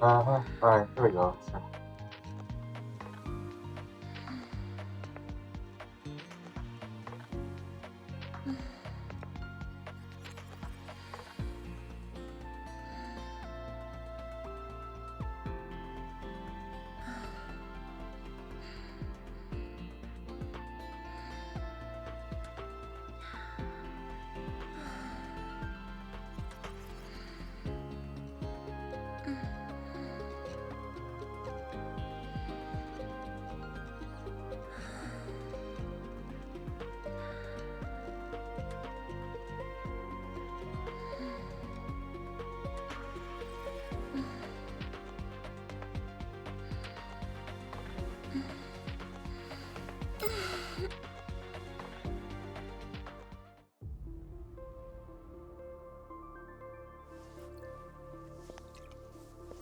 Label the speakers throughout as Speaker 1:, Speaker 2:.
Speaker 1: Aha, alright, here we go. So,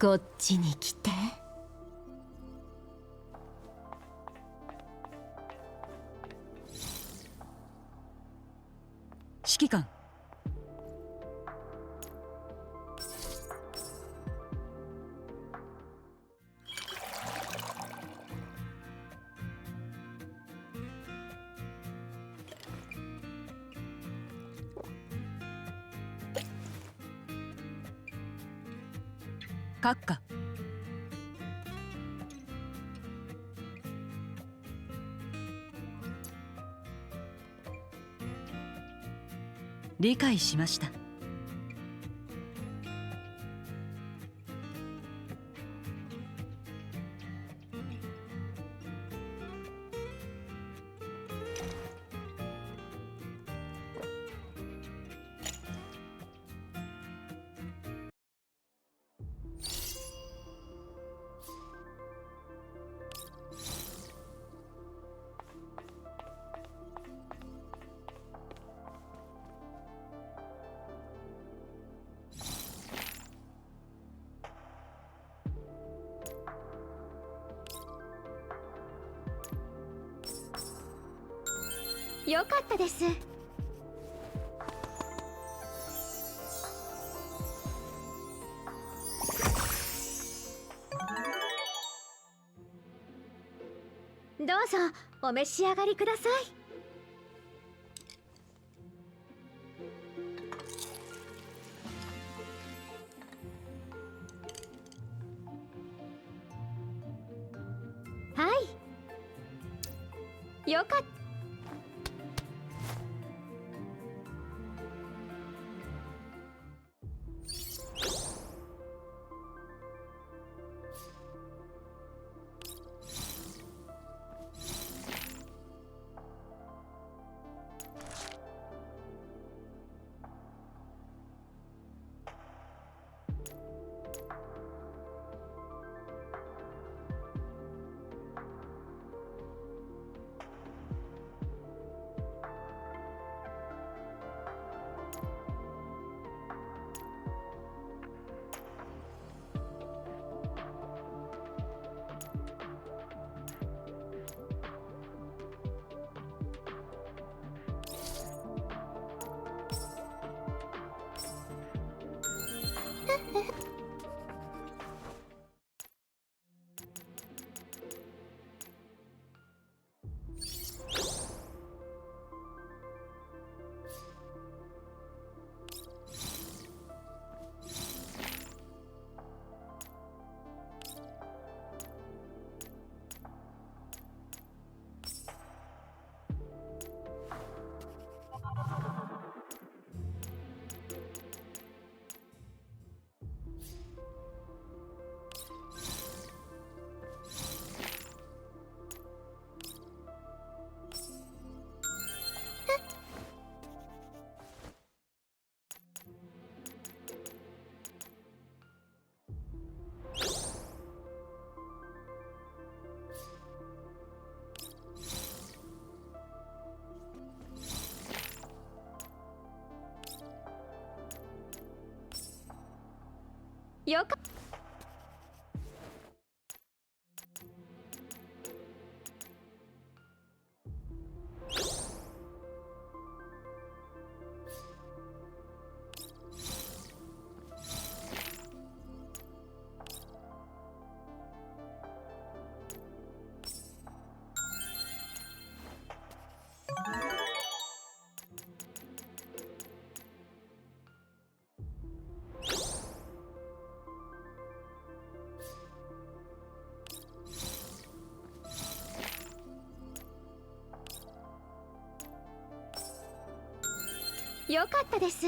Speaker 2: こっちに来て。指揮官。閣下。理解しました。
Speaker 3: よかったです。どうぞお召し上がりください。はい、よかった。よかった。よかったです。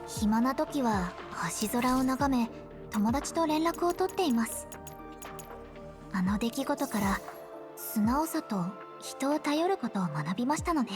Speaker 4: 暇な時は星空を眺め友達と連絡を取っています。あの出来事から素直さと人を頼ることを学びましたので。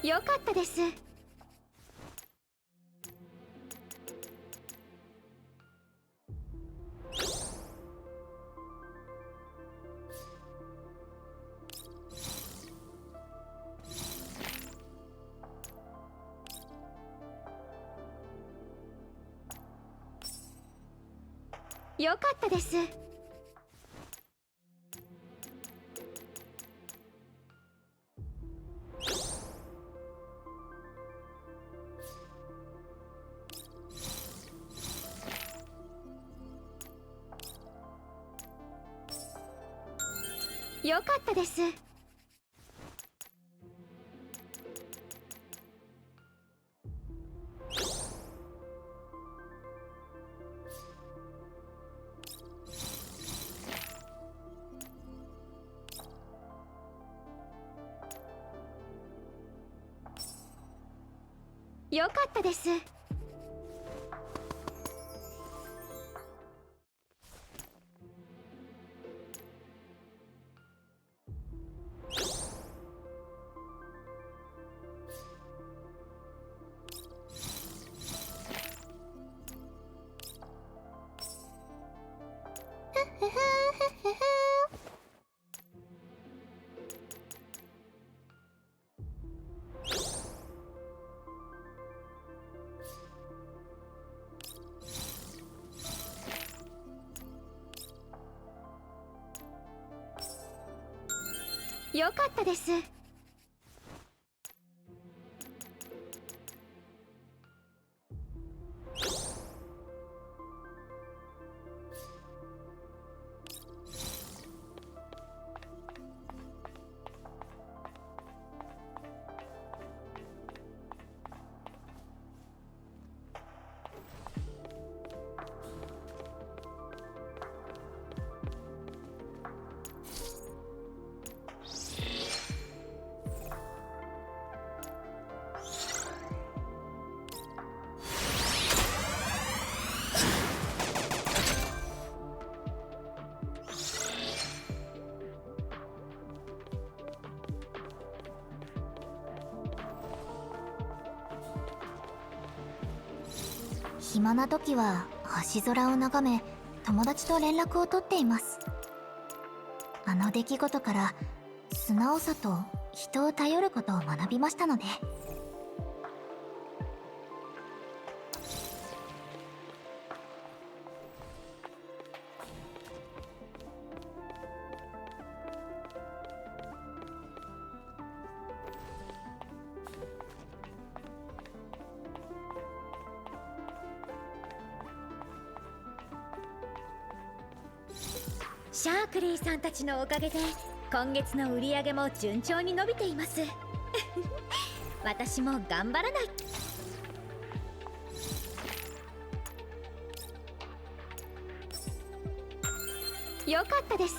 Speaker 3: よかったです。よかったです。よかったです。よかったです。よかったです。
Speaker 4: 暇な時は星空を眺め友達と連絡を取っています。あの出来事から素直さと人を頼ることを学びましたので。
Speaker 3: シャークリーさんたちのおかげで今月の売り上げも順調に伸びています私も頑張らない。よかったです。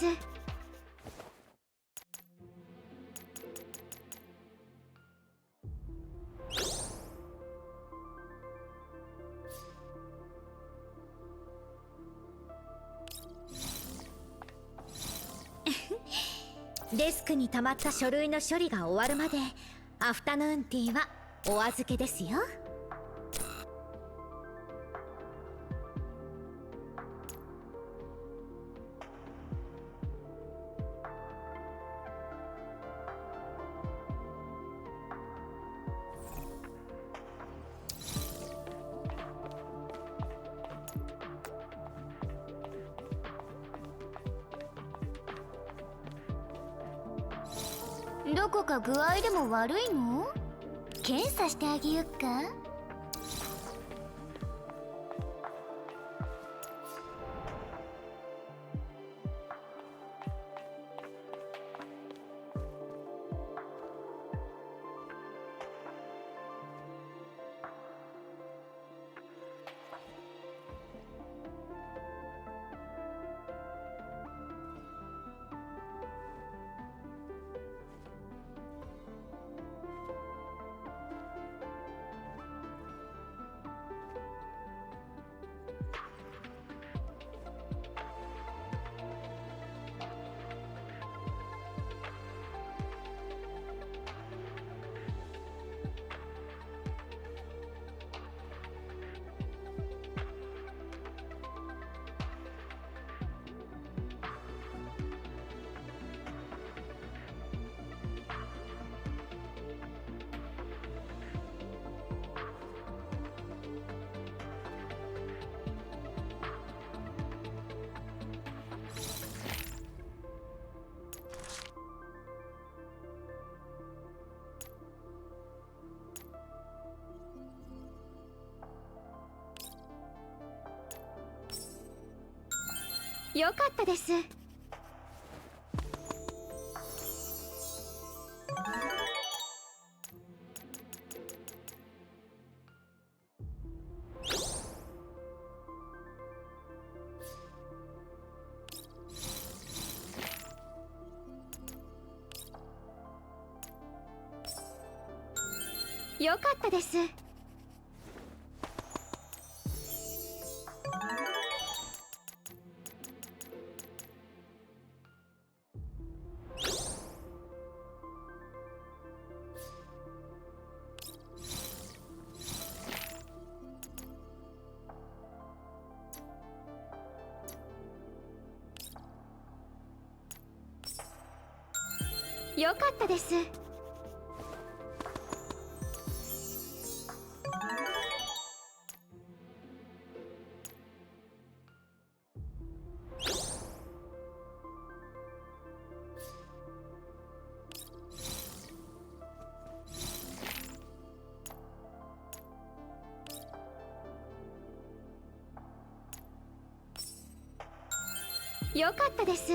Speaker 3: デスクに溜まった書類の処理が終わるまでアフタヌーンティーはお預けですよ。
Speaker 4: どこか具合でも悪いの？検査してあげよっか？
Speaker 3: よかったです。よかったです。よかったです。よかったです。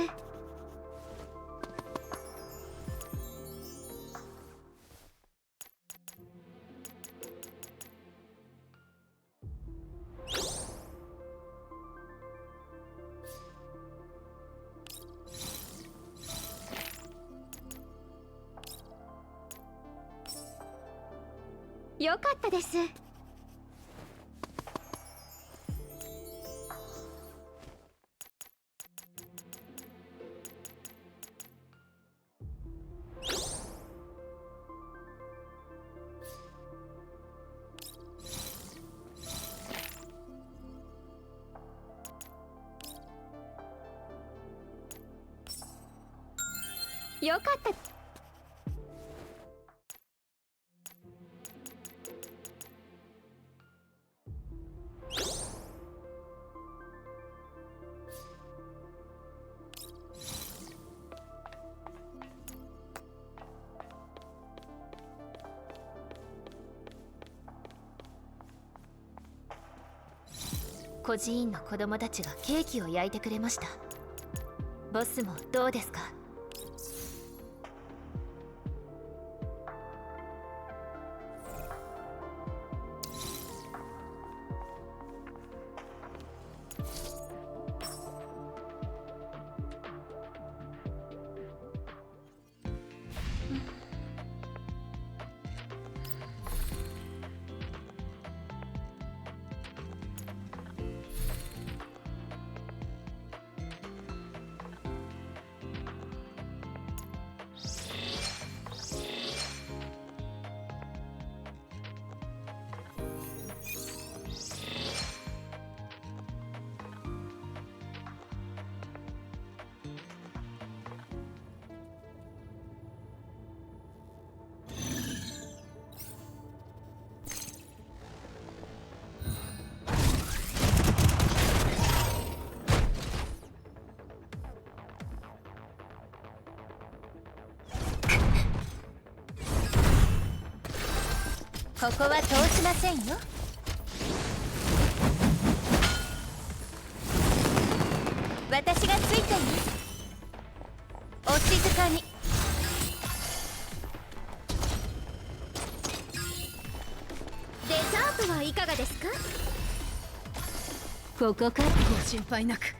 Speaker 3: よかったです。よかった。
Speaker 4: 孤児院の子供たちがケーキを焼いてくれました。
Speaker 3: ボスもどうですか？ここは通しませんよ。私がついています。お静かに。デザートはいかがですか？
Speaker 2: ここからご心配なく。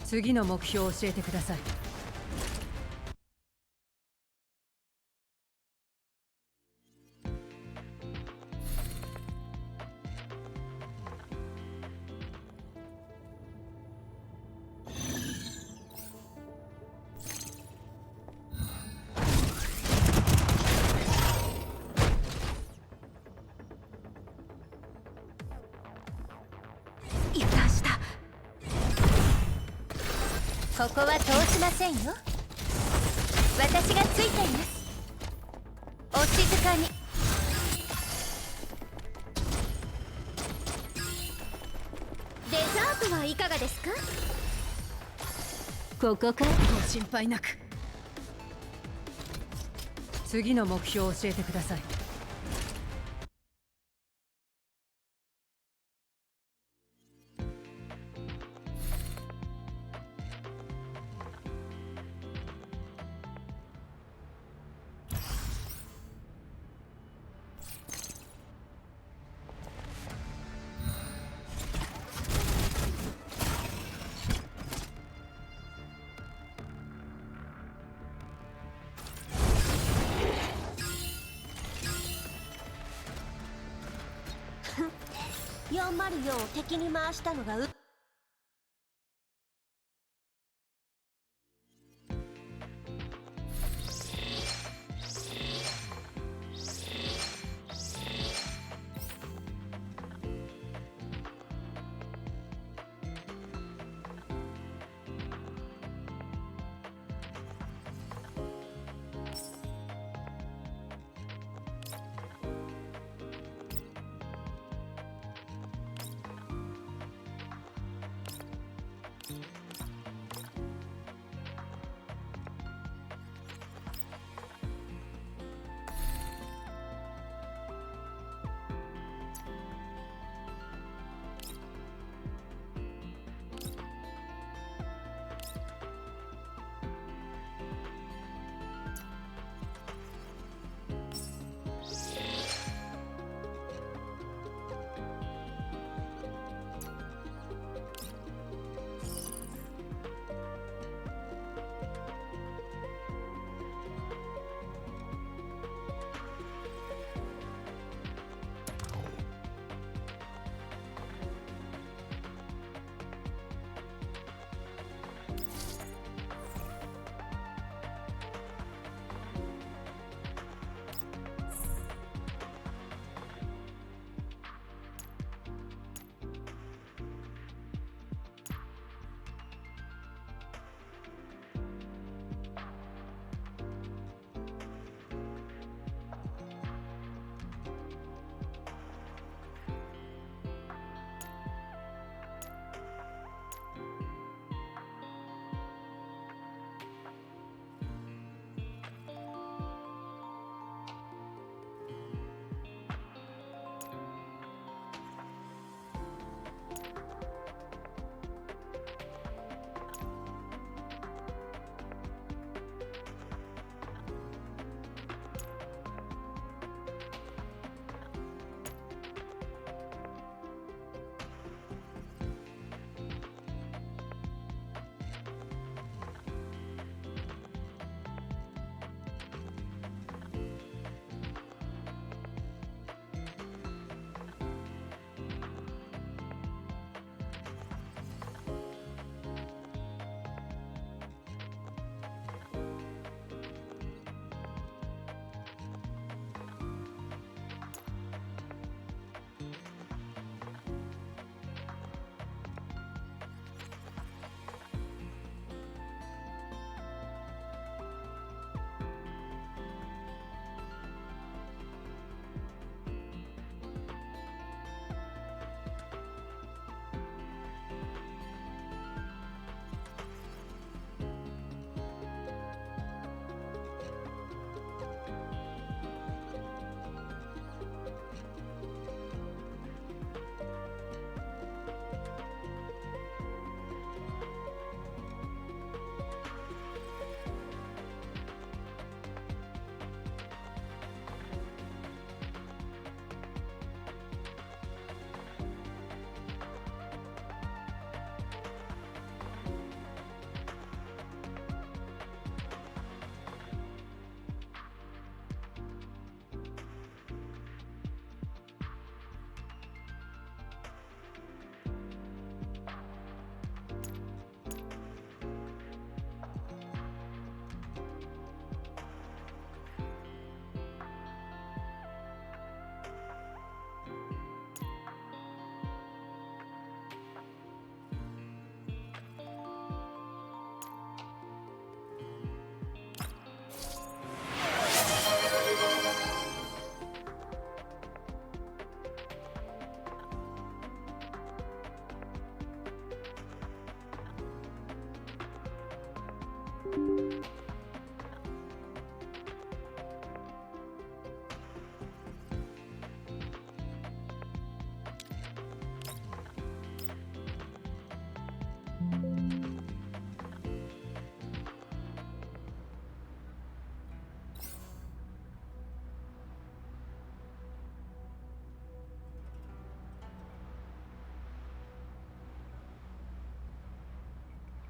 Speaker 2: 次の目標を教えてください。
Speaker 3: 油断した。ここは通しませんよ。私がついています。お静かに。デザートはいかがですか？
Speaker 2: ここからご心配なく。次の目標を教えてください。
Speaker 3: 404を敵に回したのが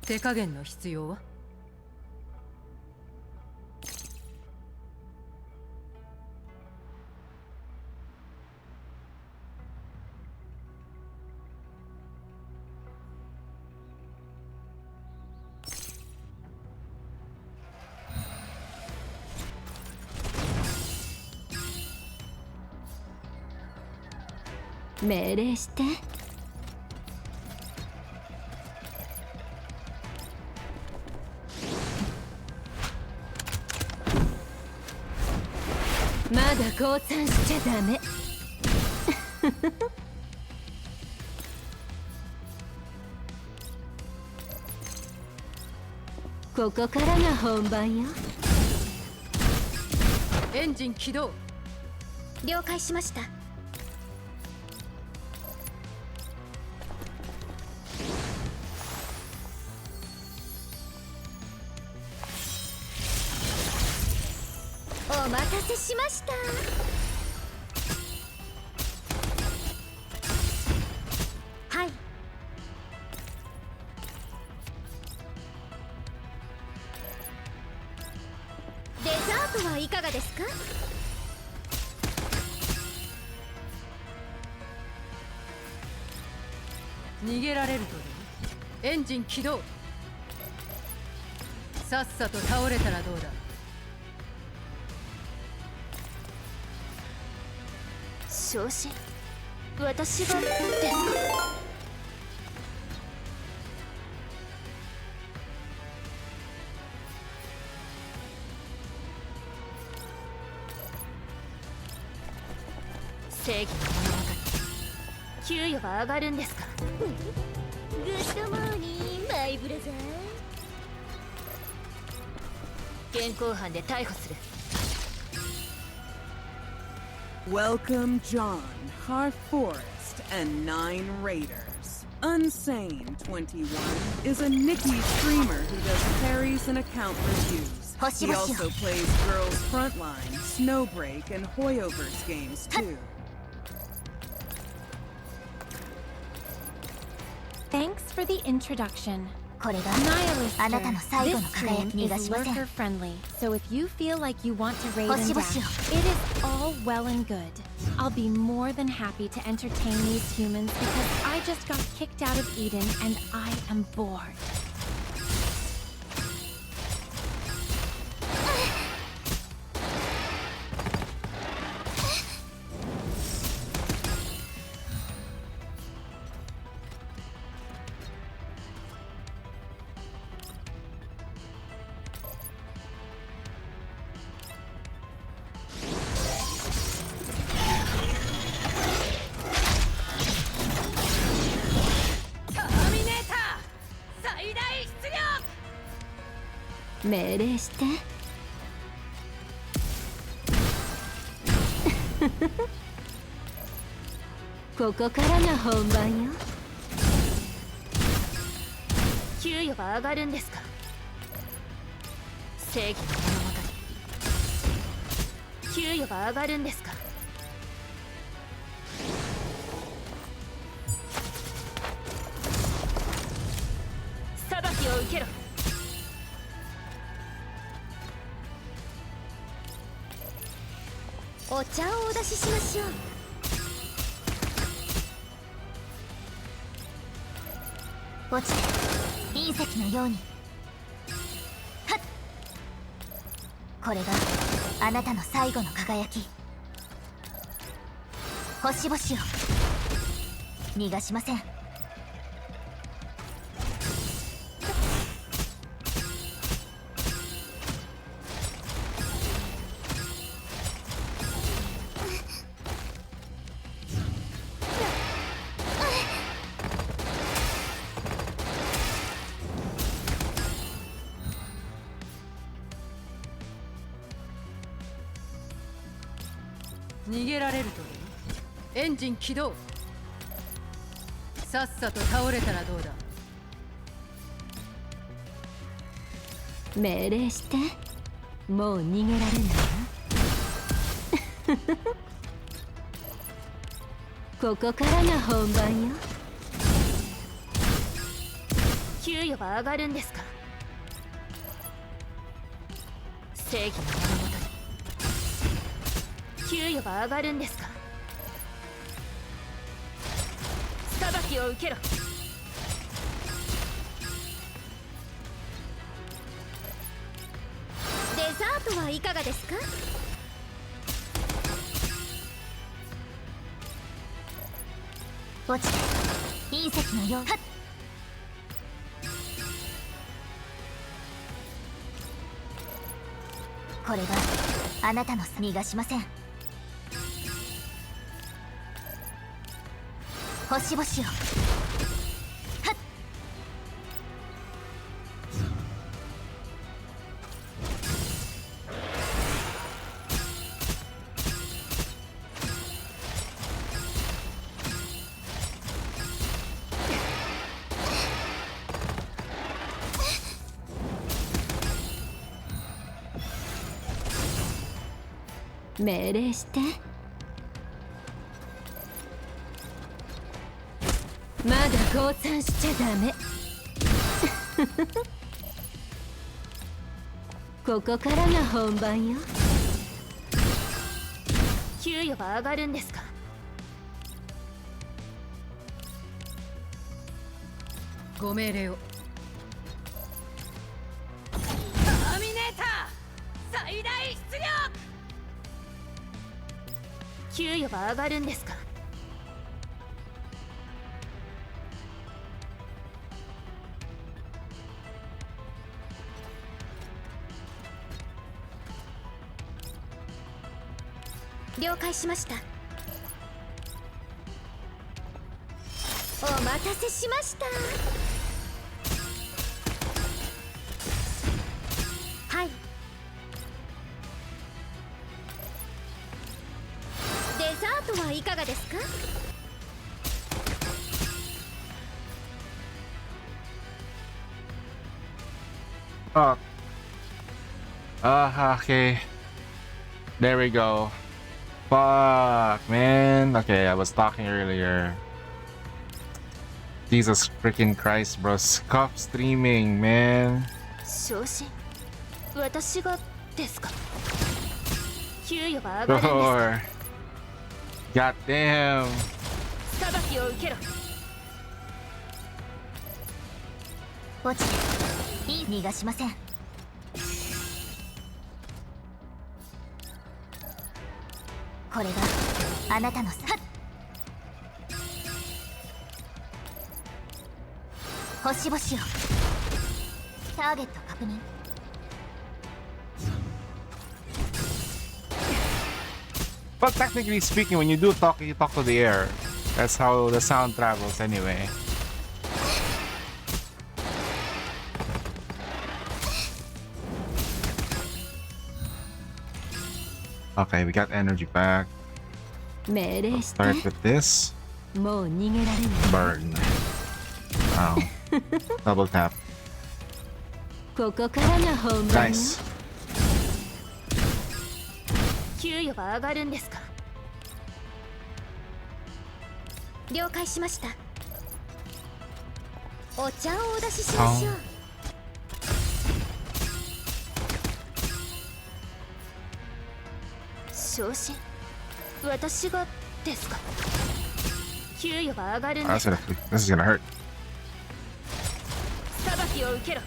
Speaker 2: 手加減の必要は？
Speaker 5: 命令して。まだ降参しちゃダメ。ここからが本番よ。
Speaker 2: エンジン起動。
Speaker 3: 了解しました。お待たせしました。はい。デザートはいかがですか？
Speaker 2: 逃げられるとでも？エンジン起動。さっさと倒れたらどうだ？
Speaker 5: 昇進、私がですか？正義の物語、給与が上がるんですか？
Speaker 3: グッドモーニングマイブラザー。
Speaker 5: 現行犯で逮捕する。
Speaker 6: Welcome John, Har Forest, and 9 Raiders. Unsane 21 is a Nikke streamer who does parries and account reviews. He also plays Girls Frontline, Snowbreak, and Hoyoverse games too.
Speaker 7: Thanks for the introduction.
Speaker 4: これが
Speaker 7: Nihilist,
Speaker 4: あなたの最後の
Speaker 7: this
Speaker 4: 輝
Speaker 7: stream
Speaker 4: き逃が
Speaker 7: is
Speaker 4: しません。
Speaker 7: lurker friendly, so if you feel like you want to raid and
Speaker 4: 星々
Speaker 7: dash,
Speaker 4: よ。
Speaker 7: it is all well and good. I'll be more than happy to entertain these humans because I just got kicked out of Eden and I am bored.
Speaker 5: 命令して。ここからが本番よ。給与は上がるんですか？正義の物語、給与は上がるんですか？裁きを受けろ。
Speaker 3: お茶をお出ししましょう。
Speaker 4: 落ちて隕石のように。はっ、これがあなたの最後の輝き。星々を逃がしません。
Speaker 2: 逃げられるとでも？エンジン起動。さっさと倒れたらどうだ？
Speaker 5: 命令して。もう逃げられないわ。ここからが本番よ。給与は上がるんですか？正義の名のもとに給与は上がるんですか？裁きを受けろ。
Speaker 3: デザートはいかがですか？
Speaker 4: 落ちて隕石のよう。はっ、これがあなたの逃がしません。星々を。はっ、
Speaker 7: 命令して。まだ降参しちゃダメ。ここからが本番よ。
Speaker 5: 給与は上がるんですか？
Speaker 2: ご命令を。ターミネーター最大出力。
Speaker 5: 給与は上がるんですか？
Speaker 3: 了解しました。お待たせしました。はい。デザートはいかがですか？Okay.
Speaker 1: There we go. Fuck, man. Okay, I was talking earlier. Jesus freaking Christ, bro. Scuff streaming, man.
Speaker 5: 昇進、私がですか？給与は上がるんですか？
Speaker 1: Sure. God damn.
Speaker 5: 裁きを受けろ。
Speaker 4: 落ちて逃がしません。これがあなたのさ。星々を。ターゲット確認。
Speaker 1: But technically speaking, when you do talk, you talk to the air. That's how the sound travels anyway. Okay, we got energy back.
Speaker 7: 命令
Speaker 1: Let's
Speaker 7: して。
Speaker 1: start with this.
Speaker 7: もう逃げられない。
Speaker 1: Burn. Wow. Double tap.
Speaker 7: ここからが本番よ。
Speaker 1: Nice.
Speaker 5: 給与は上がるんですか？
Speaker 3: 了解しました。お茶をお出ししましょう。
Speaker 5: 昇進、私がですか？給与は上がるん
Speaker 1: Oh,
Speaker 5: ですか？
Speaker 1: this is gonna hurt.
Speaker 5: 裁きを受けろ。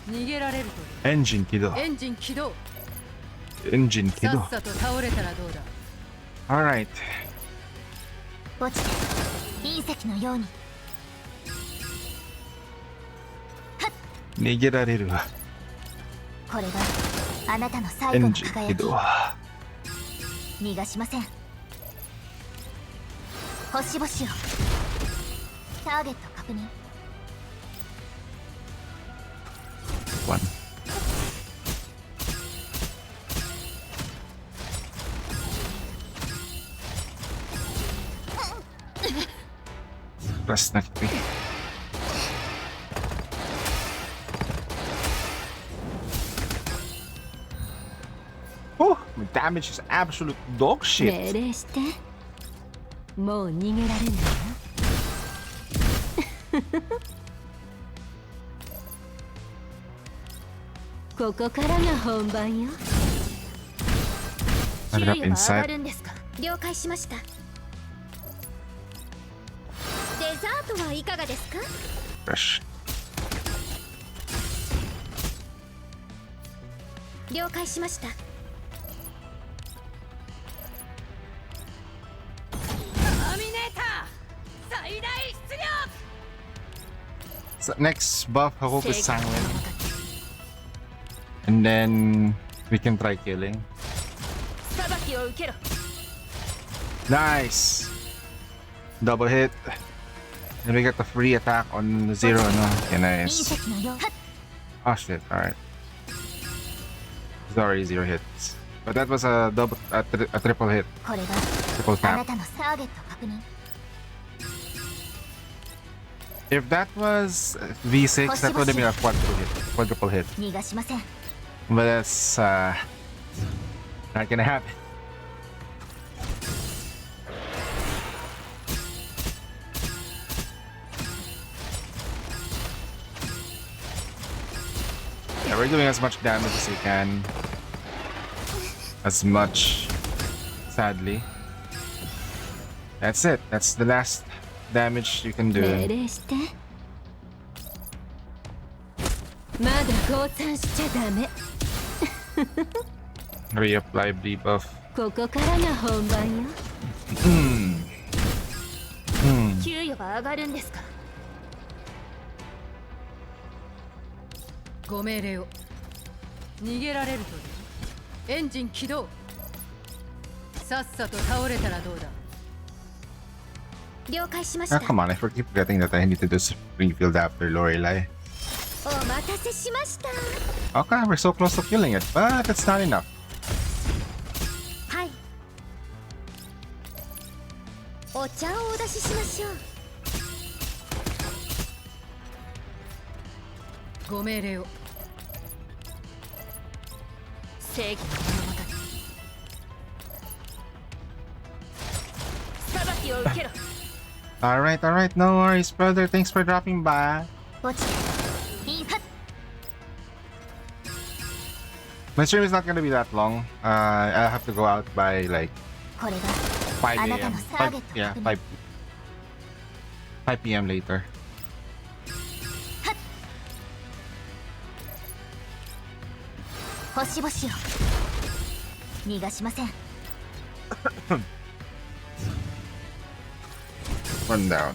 Speaker 2: 逃げられると
Speaker 1: Engine kiddo.
Speaker 2: エンジン起動。
Speaker 1: Engine
Speaker 2: さ
Speaker 1: kiddo.
Speaker 2: っさと倒れたらどうだ。
Speaker 1: Alright.
Speaker 4: 落ちて隕石のように。
Speaker 1: 逃げられるわ。
Speaker 4: これがあなたの最後の
Speaker 1: Engine
Speaker 4: 輝き。
Speaker 1: kiddo.
Speaker 4: 逃がしません。星々を。ターゲット確認。
Speaker 1: One. Press na kita. Oh, my damage is absolute dog
Speaker 7: 命
Speaker 1: shit.
Speaker 7: 令して。もう逃げられないわ。
Speaker 5: ここからが本番よ。
Speaker 1: Ended up
Speaker 5: 給与は上が
Speaker 1: inside.
Speaker 5: るんですか？
Speaker 3: 了解しました。デザートはいかがですか？
Speaker 1: Fresh.
Speaker 3: 了解しました。
Speaker 2: ターミネーター最大出力。
Speaker 1: So next buff, I hope is Sanguine. And then we can try killing.
Speaker 5: 裁きを受けろ。
Speaker 1: Nice! Double hit. And we get the free attack on zero. No? Okay,
Speaker 4: 隕
Speaker 1: nice.
Speaker 4: 石のよう
Speaker 1: Oh shit, alright. It's already 0 hits. But that was a triple hit.
Speaker 4: これが
Speaker 1: Triple
Speaker 4: あな
Speaker 1: tap.
Speaker 4: たのターゲット確認
Speaker 1: If that was V6, that would have been a quadruple hit.
Speaker 4: 逃がしません
Speaker 1: But that's not gonna happen. Yeah, we're doing as much damage as we can. As much, sadly. That's it. That's the last damage you can
Speaker 5: 命
Speaker 1: do.
Speaker 5: 令してまだ降参しちゃダメ。
Speaker 1: Reapply debuff.
Speaker 5: ここからが本番よ。 給与は上がるんですか？
Speaker 2: ご命令を。逃げられるという。エンジン起動。さっさと倒れたらどうだ。
Speaker 3: 了解しまし
Speaker 1: Ah,
Speaker 3: た。
Speaker 1: come on, I keep forgetting that I need to do Springfield after Lorelei.
Speaker 3: お待たせしました。
Speaker 1: Okay, we're so close to killing it, but it's not enough.
Speaker 3: はい。お茶をお出ししましょう。
Speaker 2: ご命令を。
Speaker 5: 正義の物語。裁きを受けろ。
Speaker 1: Alright, alright, no worries, brother. Thanks for dropping by.
Speaker 4: 落ちて隕石
Speaker 1: My stream is not gonna be that long. I'll have to go out by like
Speaker 4: これが
Speaker 1: 5
Speaker 4: あなた
Speaker 1: a.m.
Speaker 4: のターゲッ
Speaker 1: 5,
Speaker 4: ト
Speaker 1: yeah,
Speaker 4: 確認
Speaker 1: 5 p.m. later.
Speaker 4: 星々を逃がしません
Speaker 1: Run down.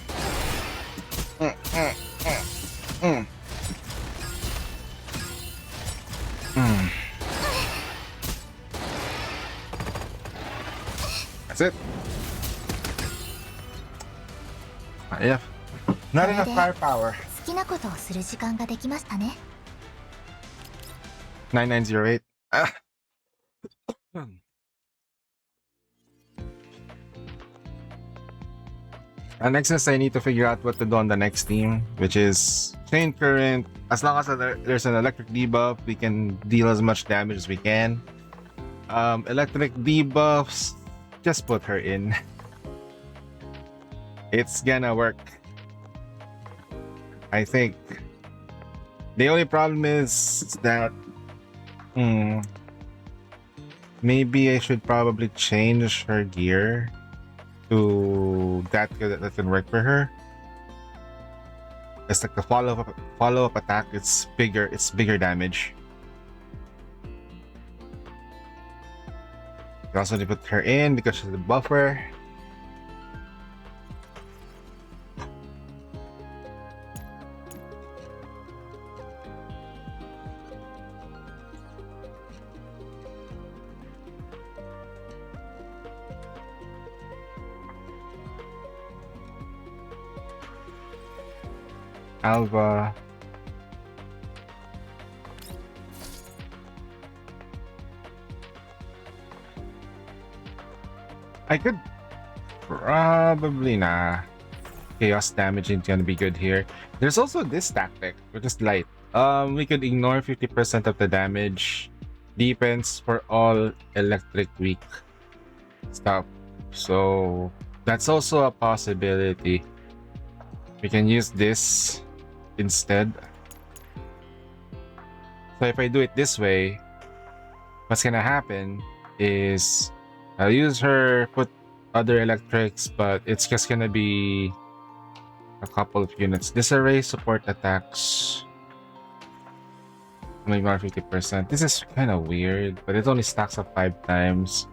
Speaker 1: That's it. Yeah. Not enough firepower.
Speaker 4: 好きなことをする時間ができましたね
Speaker 1: 9908. Next is I need to figure out what to do on the next team, which is chain current. As long as there's an electric debuff, we can deal as much damage as we can. Electric debuffs, just put her in. It's gonna work. I think. The only problem is that maybe I should probably change her gear to that can work for her. It's like the follow-up attack. It's bigger damage. You also need to put her in because she's the buffer. Alva. I could probably chaos damage is gonna be good here. There's also this tactic, which is light. We could ignore 50% of the damage defense for all electric weak stuff. So that's also a possibility. we can use this instead. So if I do it this way, what's gonna happen is I'll use her, put other electrics, but it's just gonna be a couple of units. Disarray support attacks. Only 50%. This is kind of weird, but it only stacks up 5 times.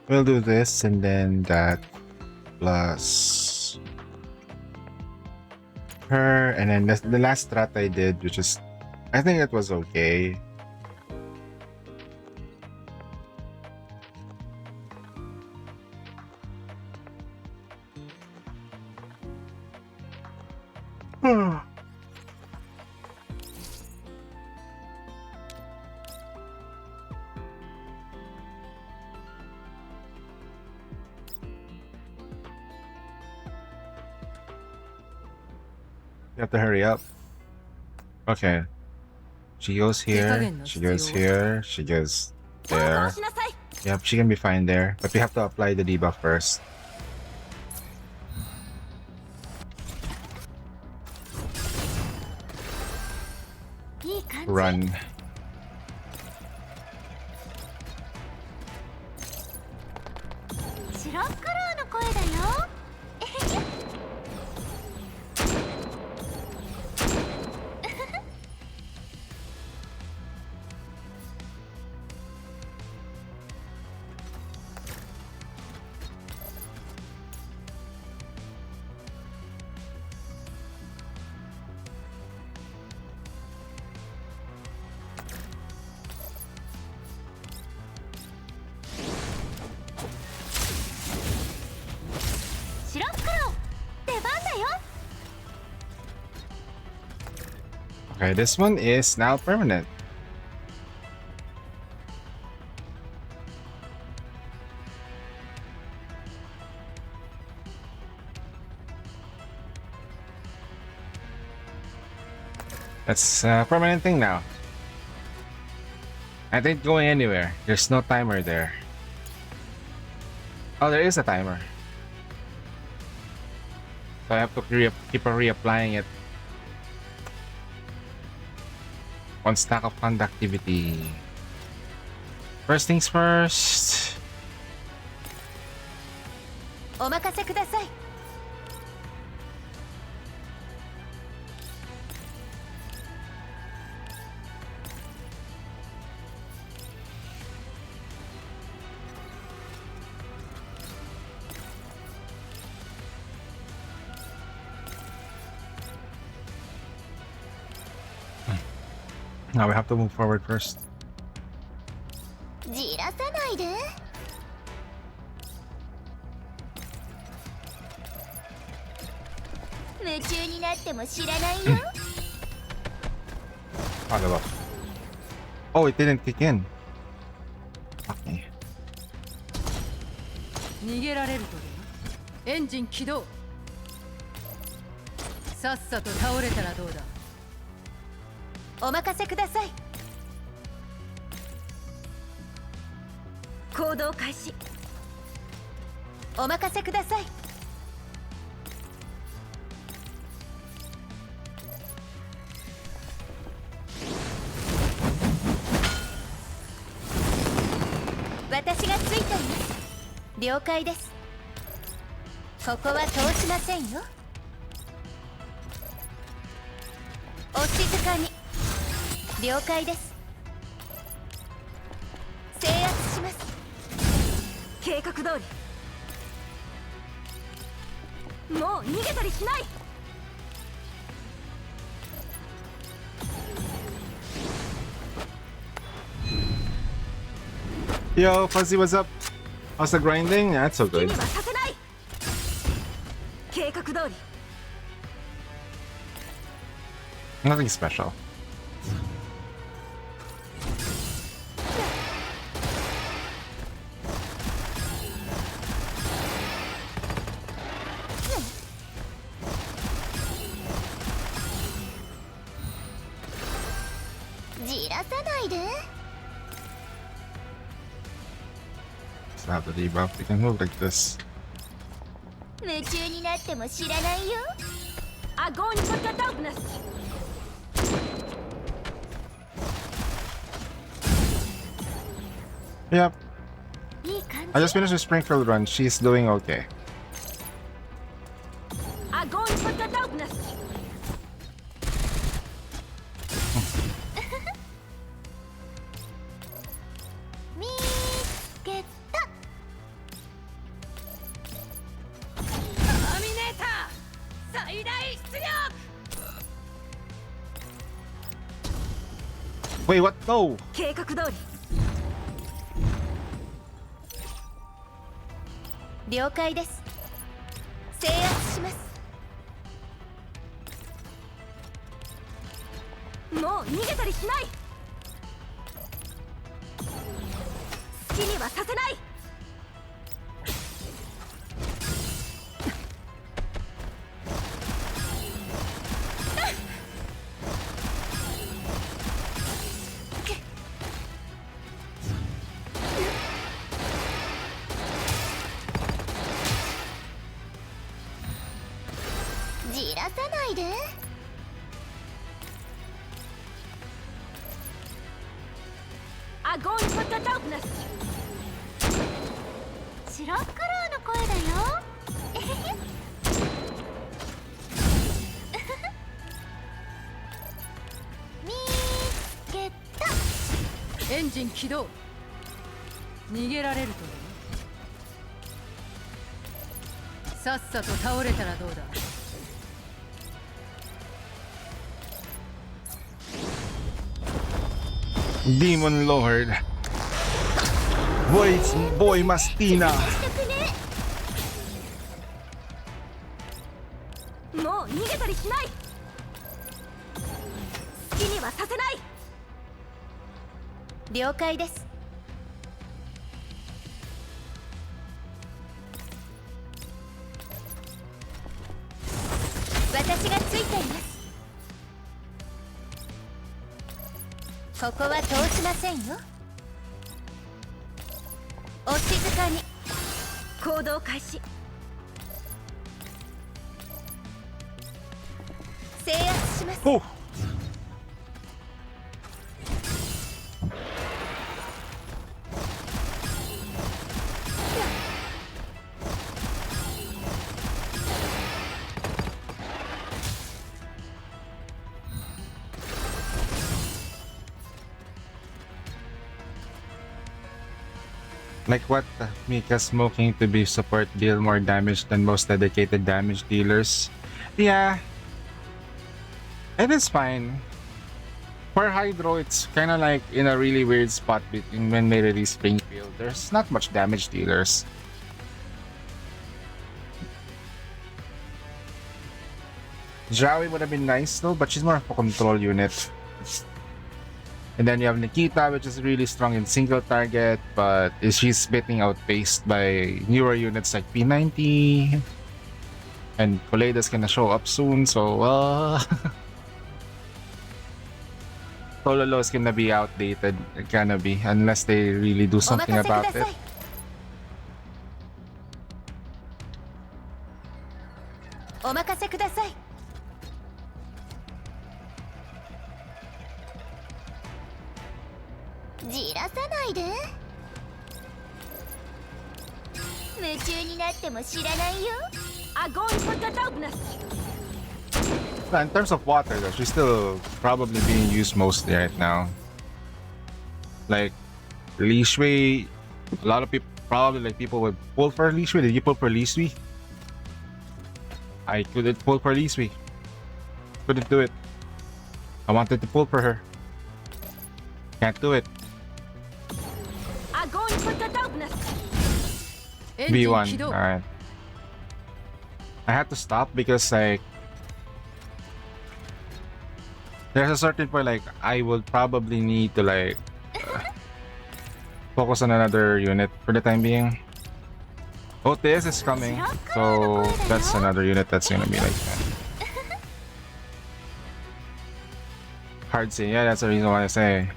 Speaker 1: We'll do this and then that plus her, and then the last strat I did, which is, I think it was okay. You have to hurry up. Okay. She goes here, she goes here, she goes there. Yep, she can be fine there. But we have to apply the debuff first. Run. Okay, this one is now permanent. That's a permanent thing now. I ain't going anywhere. There's no timer there. Oh, there is a timer. So I have to keep on reapplying it. One stack of conductivity. First things first. Now we have to move forward first.
Speaker 3: じらさないで。夢中になっても知らないよ。
Speaker 1: Oh, it didn't kick in. Okay.
Speaker 2: 逃げられるとでな。エンジン起動。さっさと倒れたらどうだ。お任せください。行動開始。お任せください。私がついています。了解です。ここは通しませんよ。お静かに。了解です。制圧します。計画通り。もう逃げたりしない。
Speaker 1: Yo, Fuzzy, what's up? How's the grinding? That's so good.
Speaker 2: 計画通り。
Speaker 1: Nothing special.
Speaker 4: ないで。
Speaker 1: Let's have the debuff. We can move like this.
Speaker 4: 夢中になっても知らないよ。
Speaker 5: Огонь по готовности!
Speaker 1: Yep.
Speaker 4: いい感
Speaker 1: I
Speaker 4: じ。
Speaker 1: just finished the Springfield run. She's doing okay.
Speaker 5: Огонь по готовности!
Speaker 4: 見つけた。
Speaker 2: ターミネーター最大出力
Speaker 1: Wait, what? No!
Speaker 5: 計画通り。
Speaker 4: 了解です。制圧します。
Speaker 5: もう逃げたりしない。好きにはさせない。
Speaker 4: じらさないで。
Speaker 5: Огонь по готовности!
Speaker 4: 白クローの声だよ。えへへ。見つけた。
Speaker 2: エンジン起動逃げられるとでもさっさと倒れたらどうだ
Speaker 1: Demon Lord. Boy Mastina.
Speaker 5: もう逃げたりしない。好きにはさせない。
Speaker 4: 了解です。私がついています。ここは通しませんよ。お静かに。
Speaker 5: 行動開始。
Speaker 4: 制圧します。
Speaker 1: Oh! Like what? Mika smoking to be support deal more damage than most dedicated damage dealers. Yeah. It is fine. For Hydro, it's kind of like in a really weird spot between when they release Springfield. There's not much damage dealers. Jawi would have been nice though, but she's more of a control unit. And then you have Nikita, which is really strong in single target, but she's getting outpaced by newer units like P90. And Koleida's gonna show up soon, so Tololo is gonna be outdated, gonna be, unless they really do something about it.
Speaker 4: お任せください。じらさないで。夢中になっても知らないよ。
Speaker 5: Огонь по готовности!
Speaker 1: In terms of water though, she's still probably being used mostly right now. Like, Li Shui, a lot of people, probably like people would pull for Li Shui. Did you pull for Li Shui? I couldn't pull for Li Shui. Couldn't do it. I wanted to pull for her. Can't do it.
Speaker 5: Огонь по готовности!
Speaker 2: エンジン起
Speaker 1: B1.
Speaker 2: 動
Speaker 1: Alright. I had to stop because like there's a certain point like I will probably need to like focus on another unit for the time being. OTS is coming, so that's another unit that's gonna be like hard say. Yeah, that's the reason why I say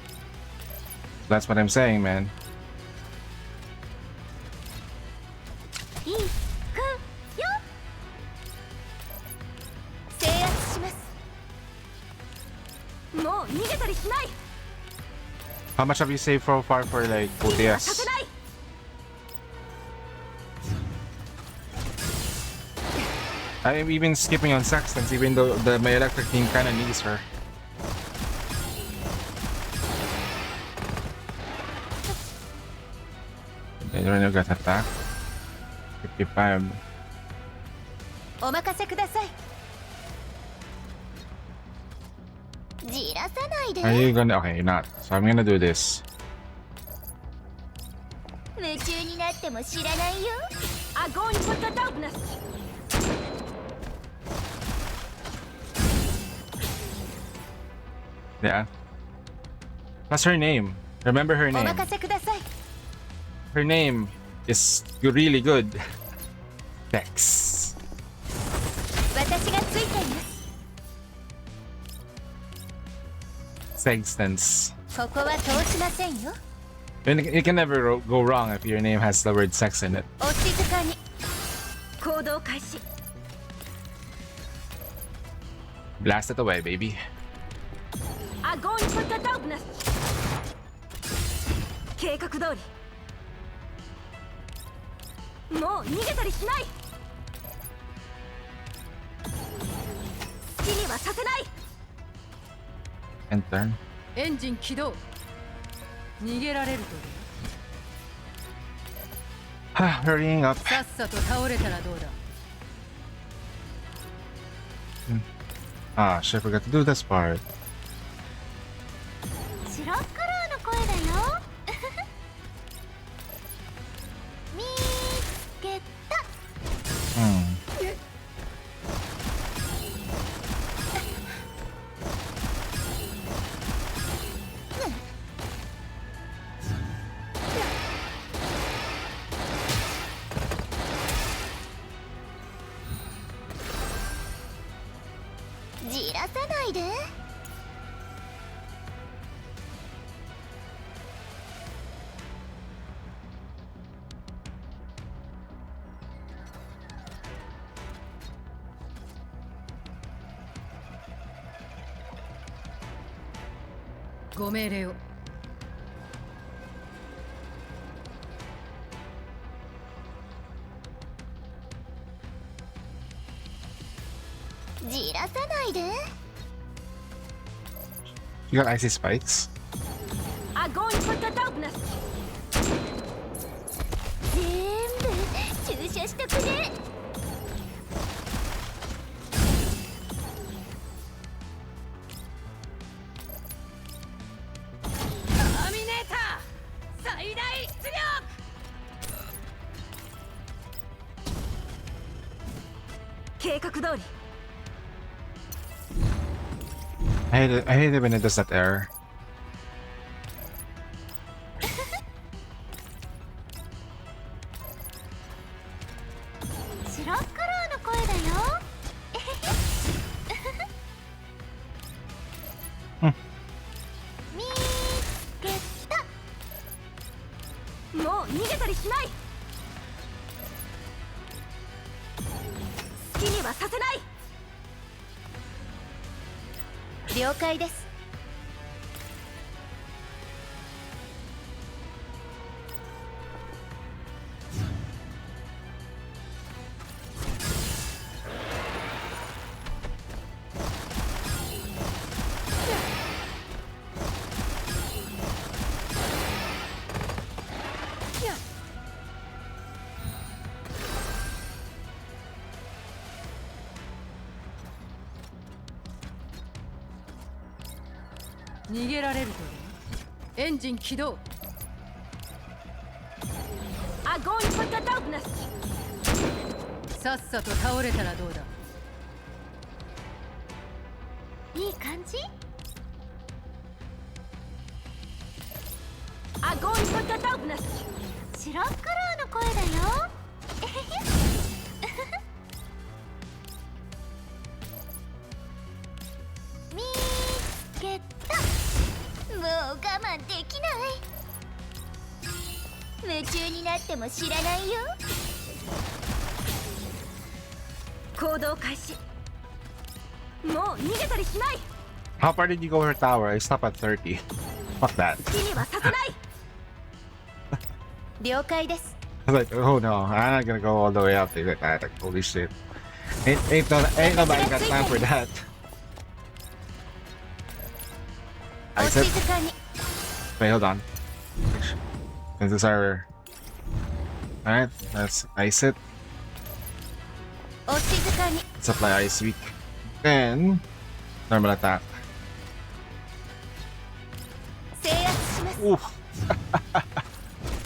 Speaker 1: That's what I'm saying, man.
Speaker 3: いいくよ制圧します。もう逃げたりしない。
Speaker 1: How much have you saved so far for like
Speaker 3: さ
Speaker 1: OTS?
Speaker 3: せない。
Speaker 1: I'm even skipping on Sextons, even though my electric team kind of needs her. I don't know, got attack. 55.
Speaker 3: お任せください。じらさないで。
Speaker 1: Are you gonna? Okay, not. So I'm gonna do this.
Speaker 3: 夢中になっても知らないよ。アゴンポットダブナス。
Speaker 1: Yeah. What's her name? Remember her
Speaker 3: お
Speaker 1: name.
Speaker 3: 任せください。
Speaker 1: Her name is really good. Dex.
Speaker 3: 私がついています。
Speaker 1: Sextons.
Speaker 3: ここは通しませんよ。
Speaker 1: You can never go wrong if your name has the word sex in it.
Speaker 3: お静かに。行動開始。
Speaker 1: Blast it away, baby.
Speaker 3: アゴンポットダブナス。計画通り。もう逃げたりしない。好きにはさせない。
Speaker 1: And turn.
Speaker 2: エンジン起動。逃げられると
Speaker 1: Hurrying up.
Speaker 2: さっさと倒れたらどうだ。
Speaker 1: Ah, shit, I forgot to do this part.
Speaker 3: 白黒の声だよ。見つけた。
Speaker 1: Hmm.
Speaker 3: じらさないで。
Speaker 2: ご命令を。
Speaker 3: じらさないで。
Speaker 1: You got icy spikes?
Speaker 3: アゴンポットダブナス。全部注射しとくね。
Speaker 2: ターミネーター最大出力。
Speaker 3: 計画通り。
Speaker 1: I hate it when it does that error.
Speaker 3: 白黒の声だよ。見つけた。もう逃げたりしない。好きにはさせない。了解です。
Speaker 2: 逃げられるとで。エンジン起動。
Speaker 3: アゴンポットダブナス。
Speaker 2: さっさと倒れたらどうだ。
Speaker 3: いい感じ。アゴンポットダブナス。白黒の声だよ。見つけた。もう我慢できない。夢中になっても知らないよ。行動開始。もう逃げたりしない。
Speaker 1: How far did you go with her tower? I stopped at 30. Fuck that.
Speaker 3: 好きにはさせない。了解です。
Speaker 1: I was like, oh no, I'm not gonna go all the way up like that. Like, holy shit. Ain't nobody got time for that. I
Speaker 3: お
Speaker 1: said,
Speaker 3: 静かに。
Speaker 1: wait, hold on. This is our... Alright, let's ice it.
Speaker 3: お静かに。
Speaker 1: Let's apply ice weak. Then, normal attack.
Speaker 3: 制圧します。
Speaker 1: Oof.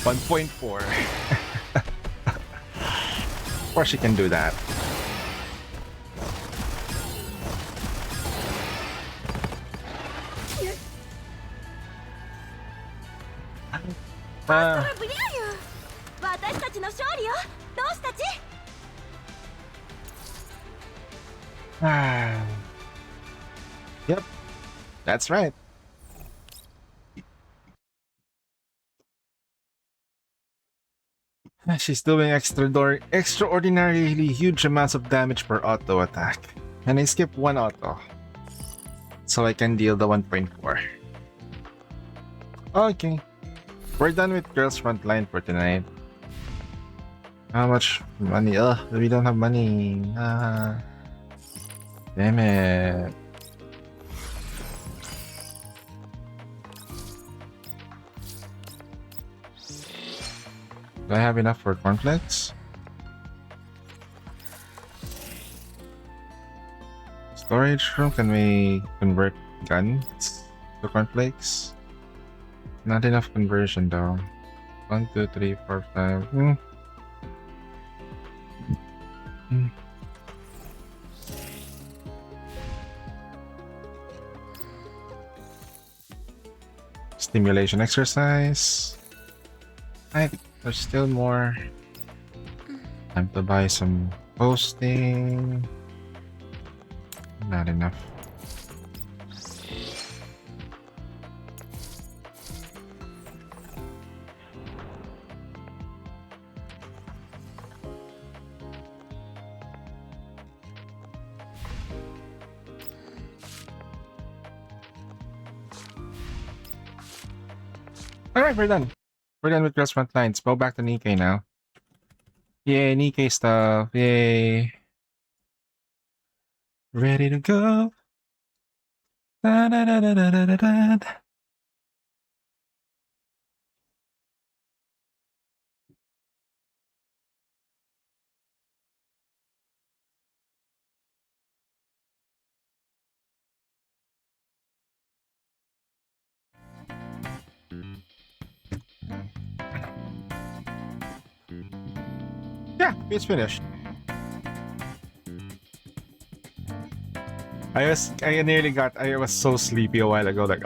Speaker 1: 1.4. Of course she can do that. Uh,
Speaker 3: ブリューユ私たちの勝利よ。同志たち。
Speaker 1: yep, that's right. She's doing extraordinarily huge amounts of damage per auto attack. And I skip one auto. So I can deal the 1.4. Okay. We're done with Girls Frontline for tonight. How much money? Ugh, we don't have money. Damn it. Do I have enough for cornflakes? Storage room, can we convert guns to cornflakes? Not enough conversion though. 1, 2, 3, 4, 5. Stimulation exercise. Right, there's still more. Time to buy some posting. Not enough. Alright, we're done. We're done with Girls Frontlines. Go back to Nikke now. Yay, Nikke stuff. Yay. Ready to go. Da, da, da, da, da, da, da, da. Yeah, it's finished. I was so sleepy a while ago, like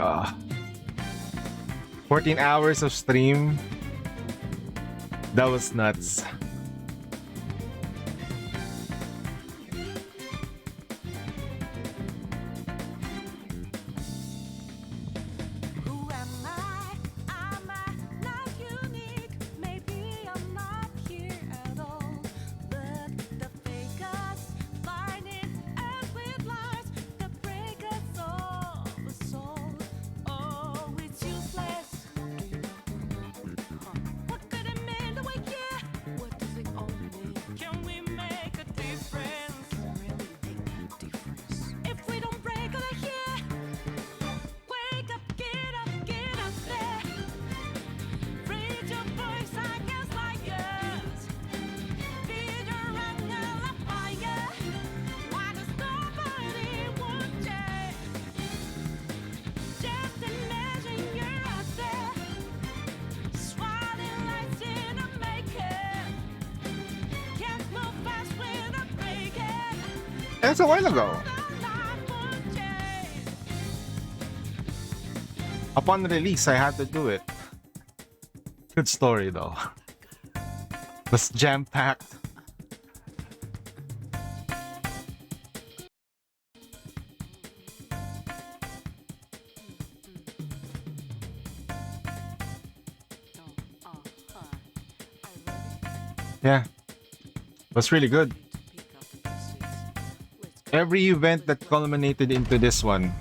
Speaker 1: 14 hours of stream. That was nuts. That's a while ago. Upon release, I had to do it. Good story though. It was jam-packed. Yeah, was really good. Every event that culminated into this one.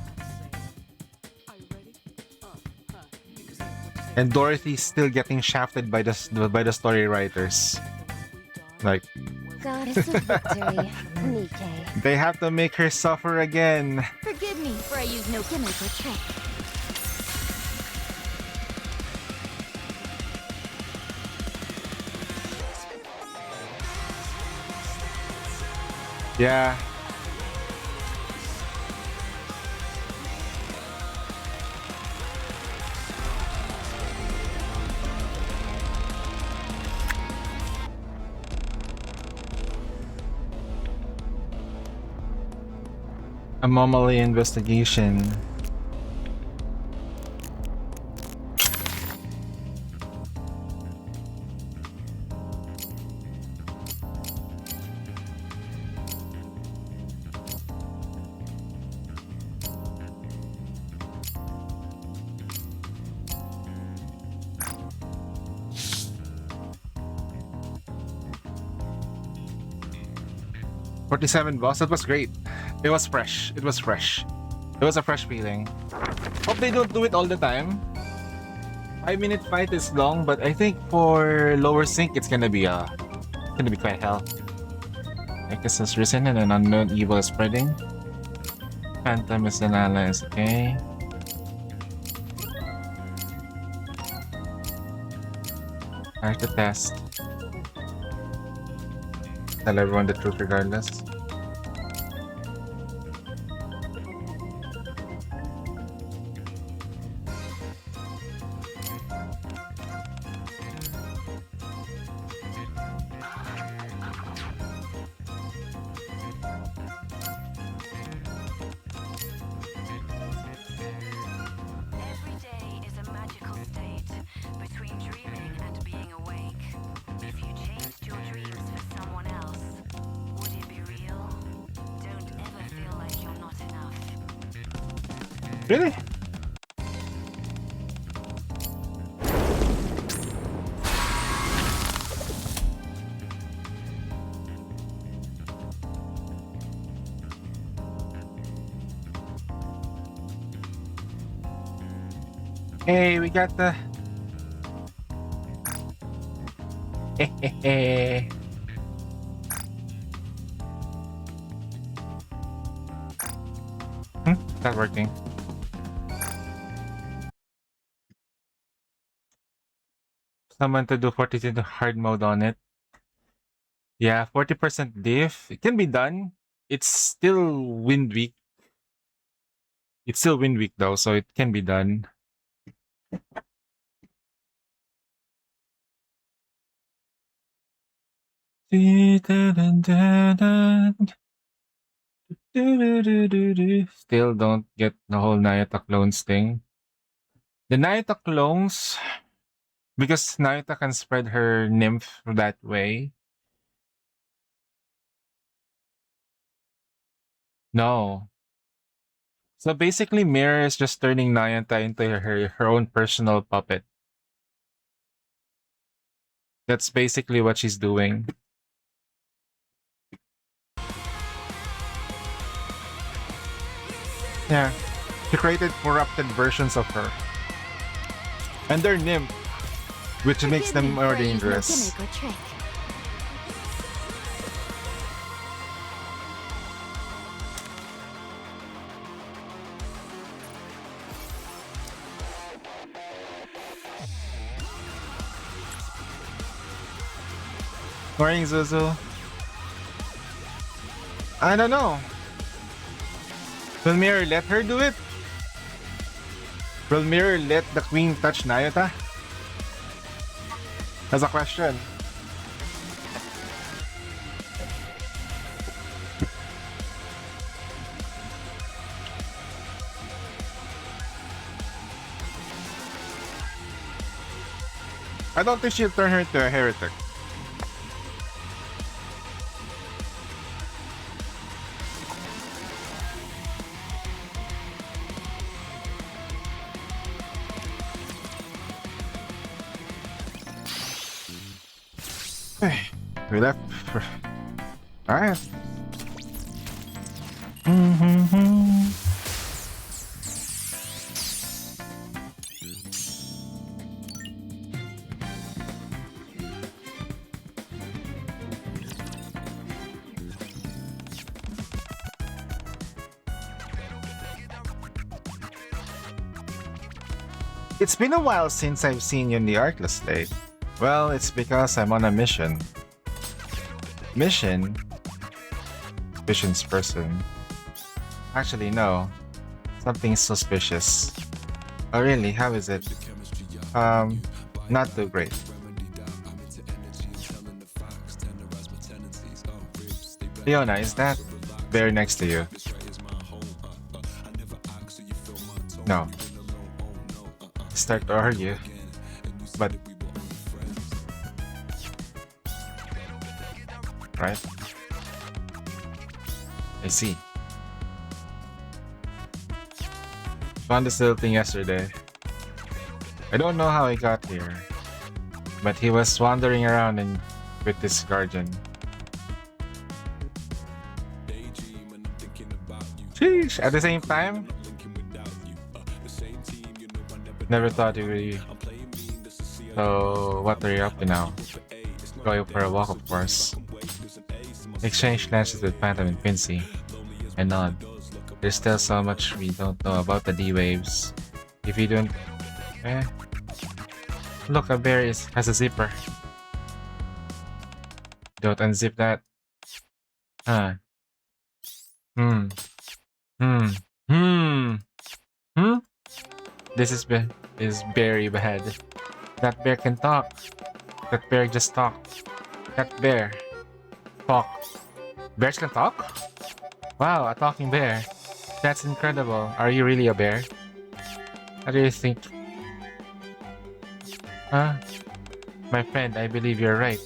Speaker 1: And Dorothy's still getting shafted by the story writers. Like,
Speaker 7: Goddess of victory, Nikke.
Speaker 1: they have to make her suffer again.
Speaker 7: Forgive me for I use no gimmick or trick.
Speaker 1: Yeah. Anomaly investigation. $47 boss, that was great. It was fresh. It was fresh. It was a fresh feeling. Hope they don't do it all the time. 5-minute fight is long, but I think for lower sync it's gonna be quite hell. Nikke has risen and an unknown evil is spreading. Phantom is an ally, is okay. Start the test. Tell everyone the truth regardless.
Speaker 8: Every day is a magical state between dreaming and being awake. If you changed your dreams for someone else, would it be real? Don't ever feel like you're not enough.
Speaker 1: Really? Hey, we got the... Not working. Someone to do 42 hard mode on it. Yeah, 40% diff. It can be done. It's still wind weak. It's still wind weak though, so it can be done. Still don't get the whole Nayata clones thing. The Nayata clones, because Nayata can spread her nymph that way. No. So basically, Mirror is just turning Nayata into her own personal puppet. That's basically what she's doing. Yeah. She created corrupted versions of her. And they're nymph, which makes them more dangerous.
Speaker 7: Gimmick or trick.
Speaker 1: Morning, Zuzu. I don't know. Will Mirror let her do it? Will Mirror let the queen touch Nayata? That's a question. I don't think she'll turn her into a heretic. We left. Alright. It's been a while since I've seen you in the Artless Lake. Well, it's because I'm on a mission. Mission? Suspicious person. Actually, no. Something suspicious. Oh really? How is it? Not too great. Leona, is that bear next to you? No. Start to argue, but right? I see. Found this little thing yesterday. I don't know how he got here, but he was wandering around and with this guardian. Sheesh! At the same time, never thought you would. So, what are you up to now? Going for a walk, of course. Exchange glances with Phantom and Quincy. I nod. There's still so much we don't know about the D-Waves. If you don't... Look, a bear has a zipper. Don't unzip that. Huh. This is very bad. That bear can talk. That bear just talked. That bear talk. Bears can talk? Wow, a talking bear. That's incredible. Are you really a bear? How do you think? Huh? My friend, I believe you're right.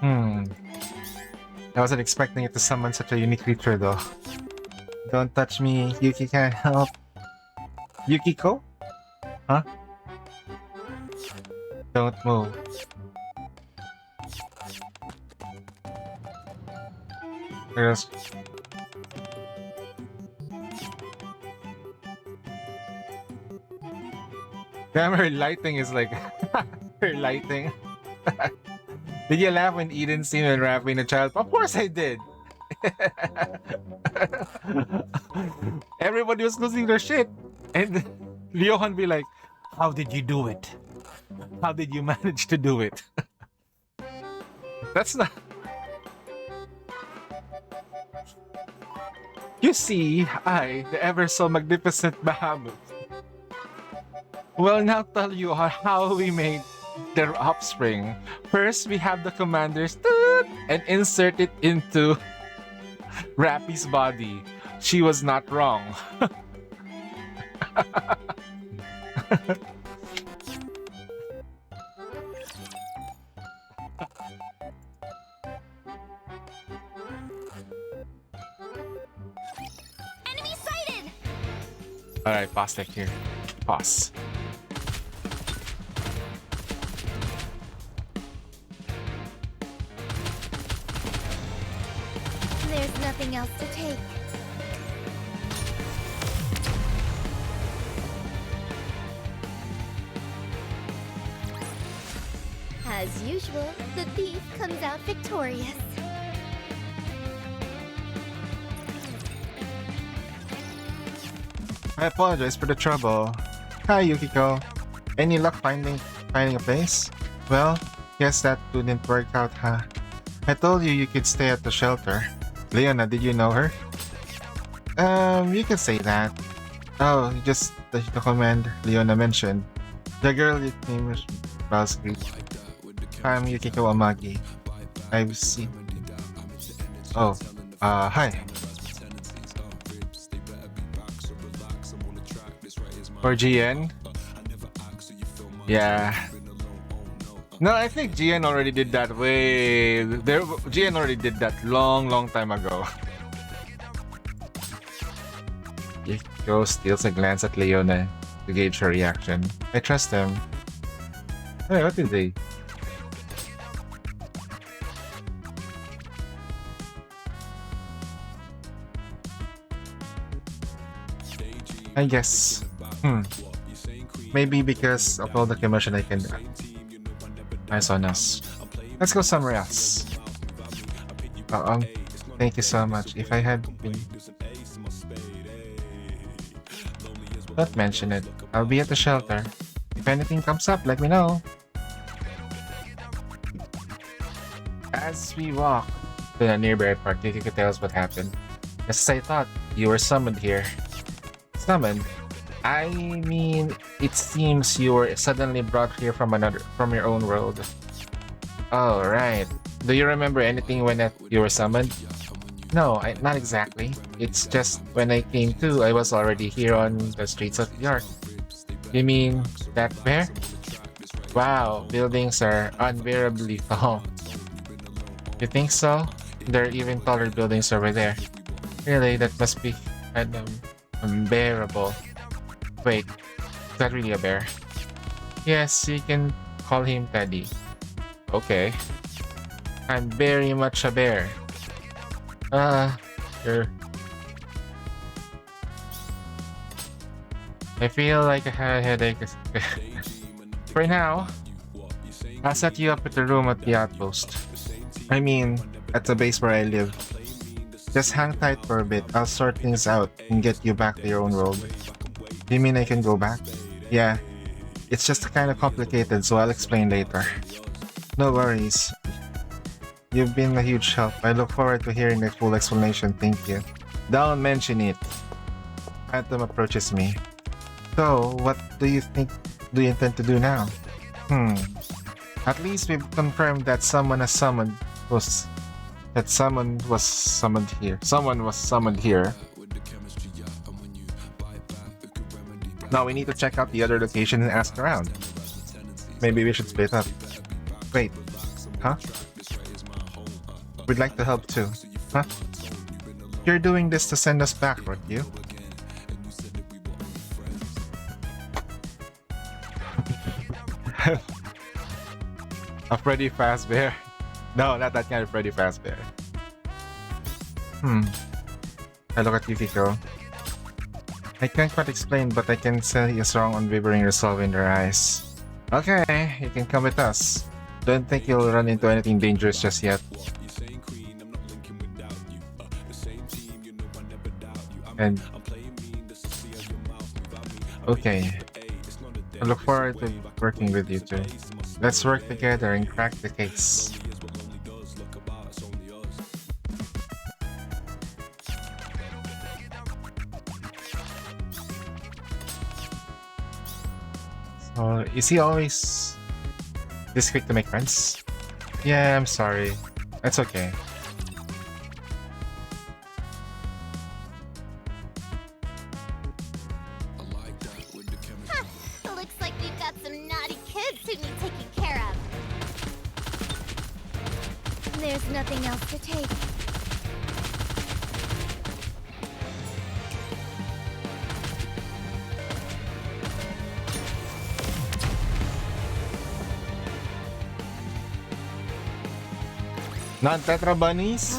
Speaker 1: I wasn't expecting it to summon such a unique creature though. Don't touch me, Yuki can't help. Yukiko? Huh? Don't move. Yes. Damn, her lighting is like... her lighting. Did you laugh when Eden seen when rapping a child? Of course I did! Everybody was losing their shit. And Johan be like, how did you do it? How did you manage to do it? That's not... You see, I, the ever so magnificent Bahamut, will now tell you how we made their offspring. First, we have the commanders and insert it into Rappy's body. She was not wrong.
Speaker 5: Enemy sighted!
Speaker 1: Alright, pause tech here. Pause.
Speaker 4: There's nothing else to take. As usual, the thief comes out victorious.
Speaker 1: I apologize for the trouble. Hi, Yukiko. Any luck finding a place? Well, guess that didn't work out, huh? I told you you could stay at the shelter. Leona, did you know her? You can say that. Oh, just the command Leona mentioned. The girl you name was Valsky. I'm Yukiko Amagi. I've seen... Oh, hi. For GN? Yeah. No, I think GN already did that GN already did that long time ago. Yukiko steals a glance at Leona to gauge her reaction. I trust them. Hey, what did they? I guess. Maybe because of all the commotion I can do. Nice on us. Let's go somewhere else. Thank you so much. If I had been... Don't mention it. I'll be at the shelter. If anything comes up, let me know. As we walk to the nearby park, you could tell us what happened. Just as I thought, you were summoned here. Summoned? I mean, it seems you were suddenly brought here from your own world. Oh, right. Do you remember anything when you were summoned? No, not exactly. It's just when I came to, I was already here on the streets of York. You mean that bear? Wow, buildings are unbearably tall. You think so? There are even taller buildings over there. Really, that must be kind of unbearable. Wait, is that really a bear? Yes, you can call him Teddy. Okay. I'm very much a bear. Sure. I feel like I have a headache. For now, I'll set you up at the room at the outpost. I mean, at the base where I live. Just hang tight for a bit. I'll sort things out and get you back to your own world. You mean I can go back? Yeah. It's just kind of complicated, so I'll explain later. No worries. You've been a huge help. I look forward to hearing the full explanation. Thank you. Don't mention it. Phantom approaches me. So, what do you intend to do now? At least we've confirmed that someone was summoned here. Someone was summoned here. Now we need to check out the other location and ask around. Maybe we should split up. Wait. Huh? We'd like to help too. Huh? You're doing this to send us back, weren't you? A Freddy Fazbear? No, not that kind of Freddy Fazbear. I look at Yukiko. I can't quite explain, but I can see a strong, unwavering resolve in their eyes. Okay, you can come with us. Don't think you'll run into anything dangerous just yet. And... okay. I look forward to working with you too. Let's work together and crack the case. So, is he always this quick to make friends? Yeah, I'm sorry. That's okay.
Speaker 4: Looks like we've got some naughty kids who need taking care of. There's nothing else to take.
Speaker 1: Not Tetra Bunnies?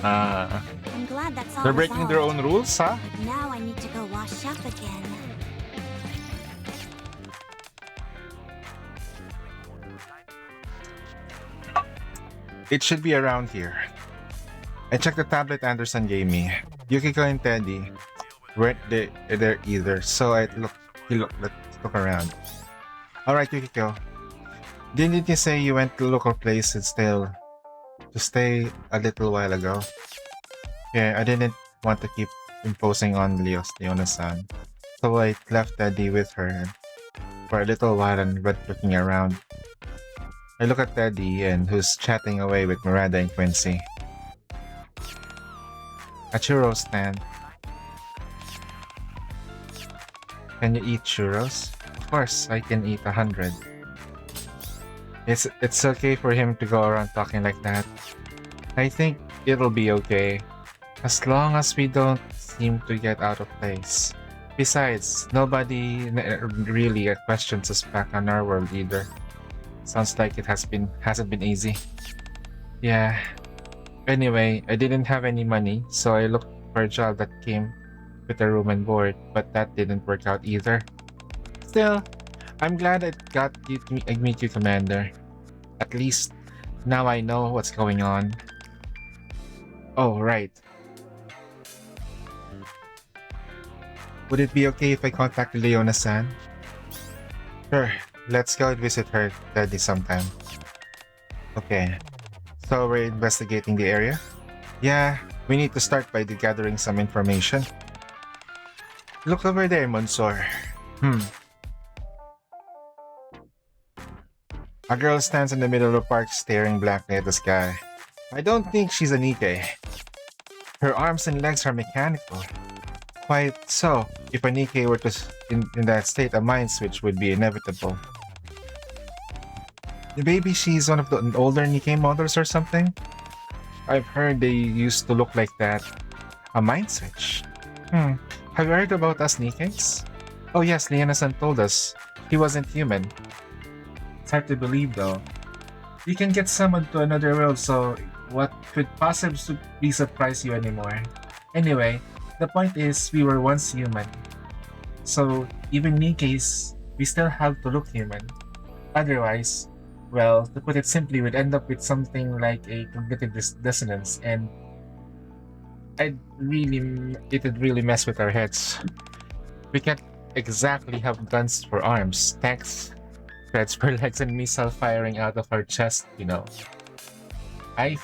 Speaker 5: I'm glad that's all
Speaker 1: They're breaking their own rules, huh?
Speaker 5: But now I need to go wash up again.
Speaker 1: It should be around here. I checked the tablet Anderson gave me. Yukiko and Teddy weren't there either, so let's look around. Alright, Yukiko. Didn't you say you went to a local place and stay a little while ago? Yeah, I didn't want to keep imposing on Leona-san. So I left Teddy with her for a little while and went looking around. I look at Teddy and who's chatting away with Miranda and Quincy. A churro stand. Can you eat churros? Of course, I can eat 100. It's okay for him to go around talking like that. I think it'll be okay. As long as we don't seem to get out of place. Besides, nobody really questions us back on our world either. Sounds like it hasn't been easy. Yeah. Anyway, I didn't have any money, so I looked for a job that came with a room and board, but that didn't work out either. Still, I'm glad I got you to meet you, Commander. At least now I know what's going on. Oh, right. Would it be okay if I contacted Leona-san? Sure, let's go and visit her daddy sometime. Okay, so we're investigating the area? Yeah, we need to start by gathering some information. Look over there, Monsor. A girl stands in the middle of the park staring blankly at the sky. I don't think she's a Nikke. Her arms and legs are mechanical. Quite so. If a Nikke were to in that state, a mind switch would be inevitable. Maybe she's one of the older Nikke models or something? I've heard they used to look like that. A mind switch? Have you heard about us Nikkes? Oh yes, Leona-san told us. He wasn't human. It's hard to believe though. You can get summoned to another world, so what could possibly surprise you anymore? Anyway, the point is, we were once human. So, even Nikkes, we still have to look human. Otherwise, well, to put it simply, we'd end up with something like a cognitive dissonance, and it'd really mess with our heads. We can't exactly have guns for arms, tanks, threads for legs, and missile firing out of our chest, you know. I'm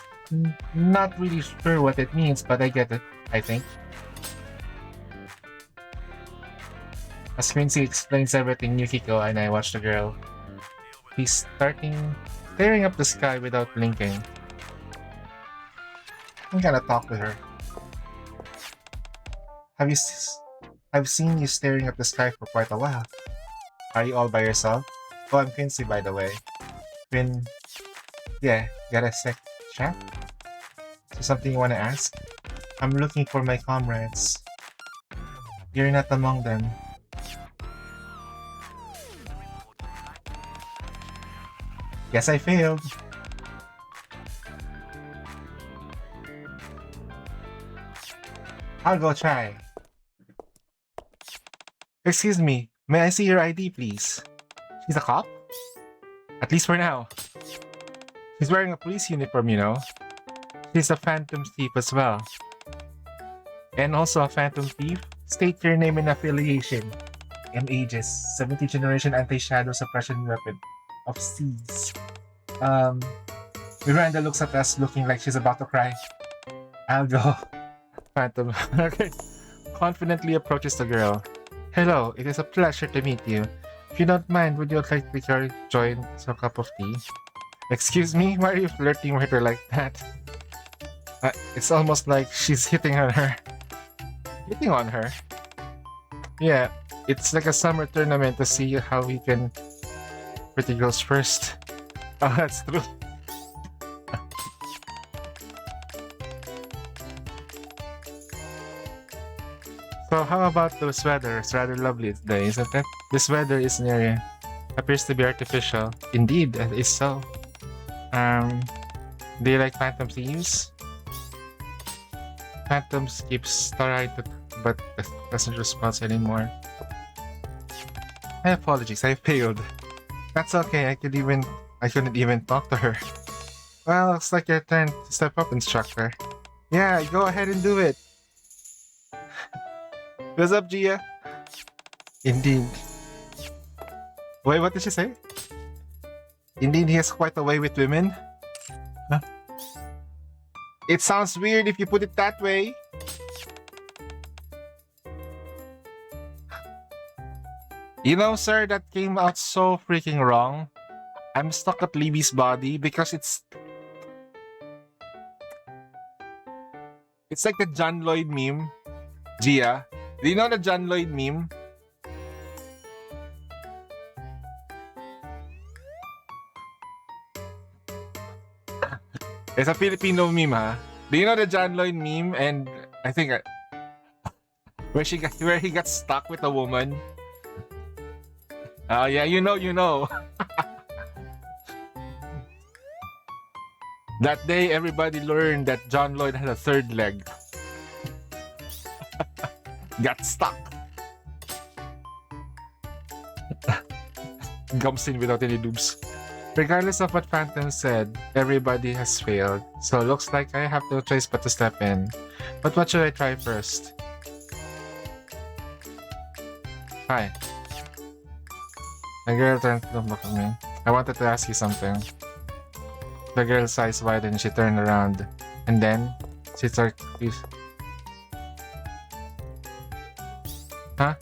Speaker 1: not really sure what it means, but I get it, I think. As Quincy explains everything, Yukiko and I watch the girl. He's staring up the sky without blinking. I'm gonna talk to her. I've seen you staring at the sky for quite a while. Are you all by yourself? Oh, I'm Quincy, by the way. Yeah, got a sec chat? So something you wanna ask? I'm looking for my comrades. You're not among them. Guess I failed. I'll go try. Excuse me, may I see your ID, please? She's a cop? At least for now. She's wearing a police uniform, you know. She's a phantom thief as well. And also a phantom thief? State your name and affiliation. And ages. 17th generation anti-shadow suppression weapon of C's. Miranda looks at us looking like she's about to cry. I'll go. Phantom. Okay. Confidently approaches the girl. Hello, it is a pleasure to meet you. If you don't mind, would you like to join some cup of tea? Excuse me? Why are you flirting with her like that? It's almost like she's hitting on her. Hitting on her? Yeah, it's like a summer tournament to see how we can pretty girls first. Oh, that's true. So how about this weather? It's rather lovely today, isn't it? This weather is appears to be artificial. Indeed, it is so. Do you like phantom thieves? Phantoms keeps trying to, but doesn't respond anymore. My apologies, I failed. That's okay, I couldn't even talk to her. Well, looks like your turn to step up, instructor. Yeah, go ahead and do it. What's up, Gia? Indeed. Wait, what did she say? Indeed, he has quite a way with women. Huh? It sounds weird if you put it that way. You know, sir, that came out so freaking wrong. I'm stuck at Libby's body because it's like the John Lloyd meme. Gia, do you know the John Lloyd meme? It's a Filipino meme, huh? Do you know the John Lloyd meme? And I think where he got stuck with a woman. Oh yeah, you know. That day, everybody learned that John Lloyd had a third leg. got stuck. Gums in without any loops. Regardless of what Phantom said, everybody has failed. So looks like I have no choice but to step in. But what should I try first? Hi. The girl turned to look at me. I wanted to ask you something. The girl's eyes widened and she turned around. And then, she started to... Huh?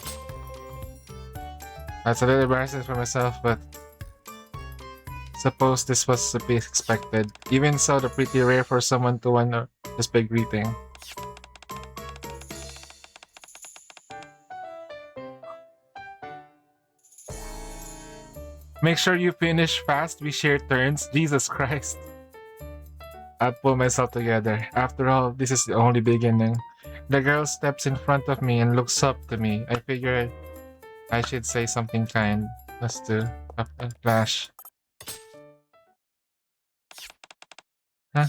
Speaker 1: That's a little embarrassing for myself, but... Suppose this was to be expected. Even so, the pretty rare for someone to want this big greeting. Make sure you finish fast. We share turns. Jesus Christ. I pull myself together. After all, this is the only beginning. The girl steps in front of me and looks up to me. I figured I should say something kind. Just to flash. Huh?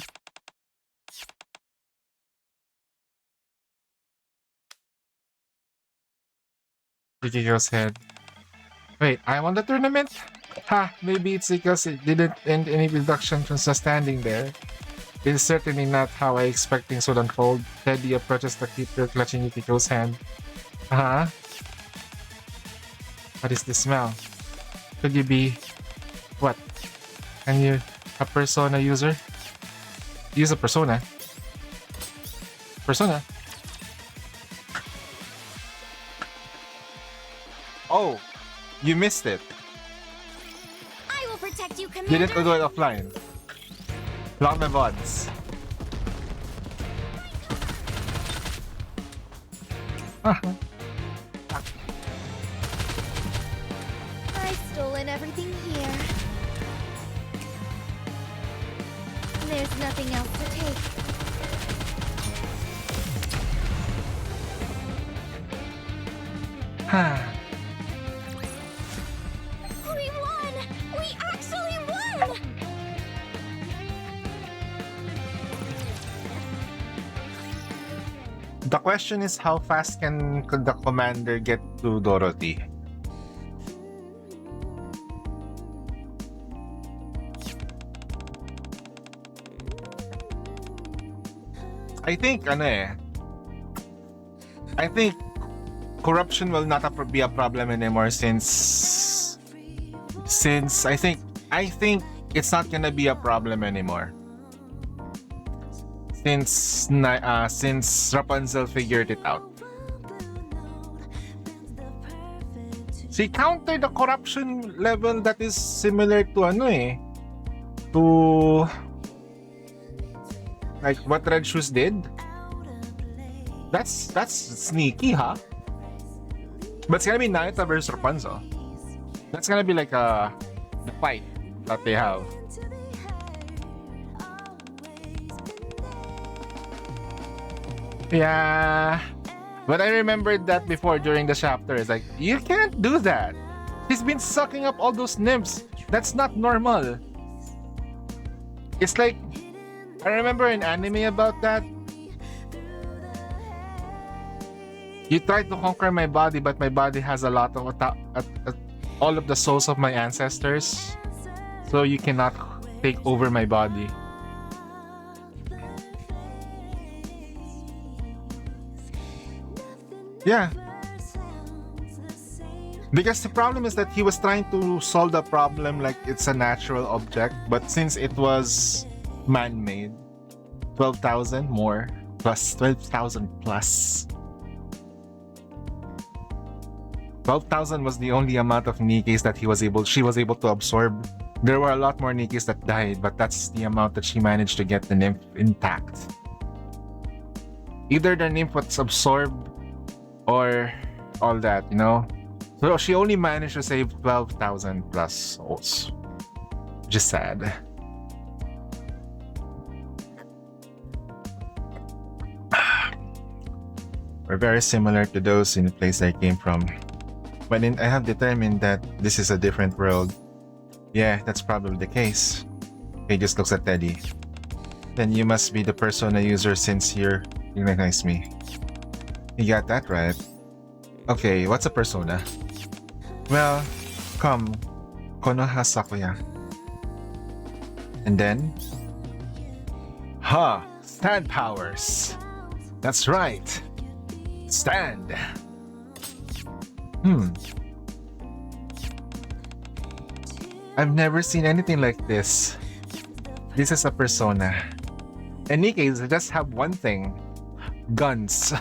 Speaker 1: Vicky goes head. Wait, I won the tournament? Ha, maybe it's because it didn't end any reduction from just standing there. It is certainly not how I expect things would unfold. Teddy approaches the keeper, clutching Yukiko's hand. Uh-huh. What is the smell? Could you be... what? Can you... a persona user? Use a persona? Persona? Oh! You missed it.
Speaker 3: I will protect you, Commander.
Speaker 1: Didn't do it offline. Lock my VODs.
Speaker 3: I've stolen everything here. There's nothing else to take. We won! We actually won!
Speaker 1: The question is, how fast can the commander get to Dorothy? I think, I think corruption will not be a problem anymore since I think it's not gonna be a problem anymore. Since Rapunzel figured it out. She countered the corruption level that is similar to to like what Red Shoes did. That's sneaky, huh? But it's gonna be Naruto versus Rapunzel. That's gonna be like the fight that they have. Yeah, but I remembered that before during the chapter. It's like, you can't do that. He's been sucking up all those nymphs. That's not normal. It's like, I remember an anime about that. You tried to conquer my body, but my body has a lot of all of the souls of my ancestors, so you cannot take over my body. Yeah. Because the problem is that he was trying to solve the problem like it's a natural object, but since it was man-made, 12,000 more plus 12,000 plus. 12,000 was the only amount of Nikkes that she was able to absorb. There were a lot more Nikkes that died, but that's the amount that she managed to get the nymph intact. Either the nymph was absorbed or all that, So she only managed to save 12,000 plus souls. Just sad. We're very similar to those in the place I came from. But I have determined that this is a different world. Yeah, that's probably the case. He just looks at Teddy. Then you must be the persona user since you recognize me. You got that right. Okay, what's a persona? Well, come, Konoha Sakuya. And then? Ha! Stand powers! That's right! Stand! I've never seen anything like this. This is a persona. And Nikke just have one thing. Guns.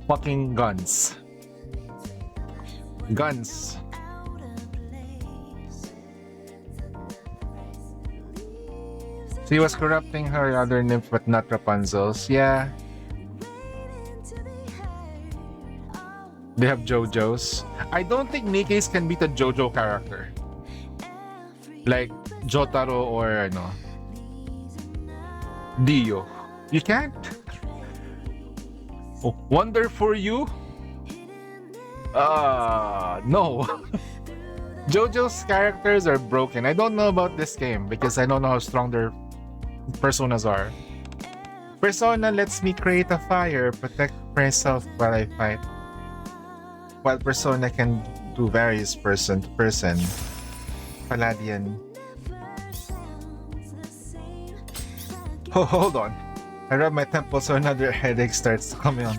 Speaker 1: Fucking guns. Guns. She was corrupting her other nymph but not Rapunzel's. Yeah. They have JoJo's. I don't think Nikke's can beat a JoJo character. Like Jotaro or Dio. You can't? Oh, Wonder for you? No. JoJo's characters are broken. I don't know about this game because I don't know how strong their personas are. Persona lets me create a fire, protect myself while I fight. While Persona can do various person to person. Palladian. Oh, hold on. I rub my temples so another headache starts to come on.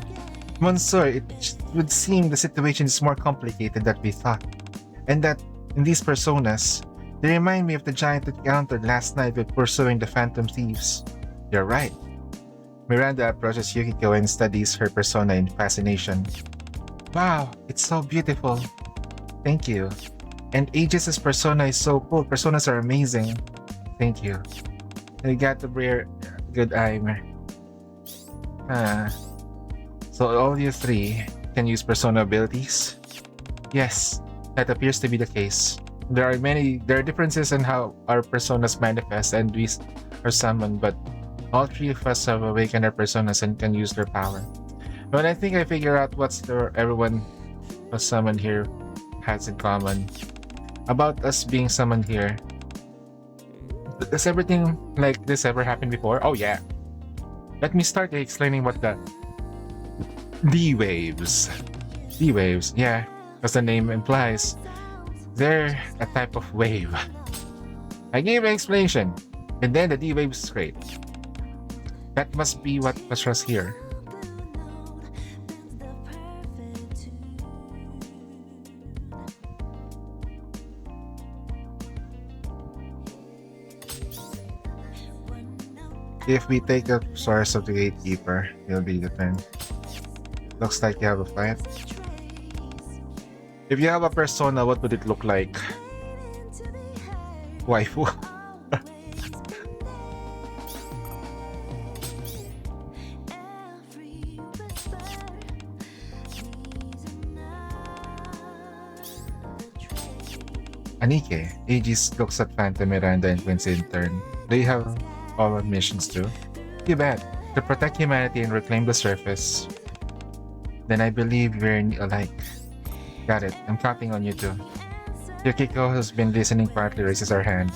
Speaker 1: Monsieur, it would seem the situation is more complicated than we thought. And that in these personas, they remind me of the giant we encountered last night with pursuing the phantom thieves. You're right. Miranda approaches Yukiko and studies her persona in fascination. Wow, it's so beautiful. Thank you. And Aegis' persona is so cool. Personas are amazing. Thank you. You got the rare good eye. So all you three can use persona abilities? Yes, that appears to be the case. There are differences in how our personas manifest and we are summoned, but all three of us have awakened our personas and can use their power. But I think I figure out what's everyone was summoned here has in common. About us being summoned here. Does everything like this ever happen before? Oh yeah. Let me start by explaining what the D-waves. D-waves, yeah, as the name implies. They're a type of wave. I gave an explanation, and then the D-waves create. That must be what was here. If we take a source of the gatekeeper, it'll be the turn. Looks like you have a fight. If you have a persona, what would it look like? Waifu. Nikke, Aegis looks at Phantom, Miranda, and Quincy in turn. They have all missions too. You bet. To protect humanity and reclaim the surface. Then I believe we're alike. Got it. I'm counting on you too. Yukiko, who's been listening quietly, raises her hand.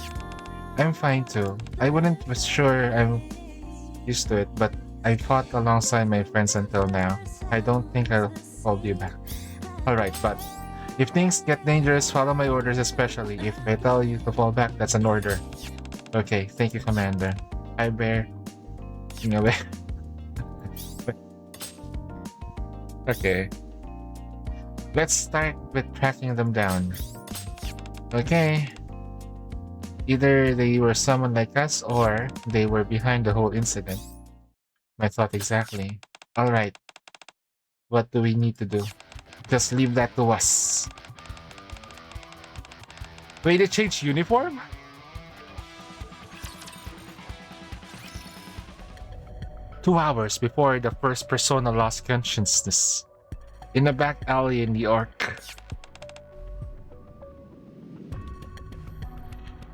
Speaker 1: I'm fine too. I wouldn't be sure I'm used to it, but I fought alongside my friends until now. I don't think I'll hold you back. Alright, but if things get dangerous, follow my orders, especially if I tell you to fall back, that's an order. Okay, thank you, Commander. I bear... in a way. Okay. Let's start with tracking them down. Okay. Either they were someone like us or they were behind the whole incident. My thought exactly. Alright. What do we need to do? Just leave that to us. Wait, they changed uniform? Two hours before the first persona lost consciousness. In a back alley in New York.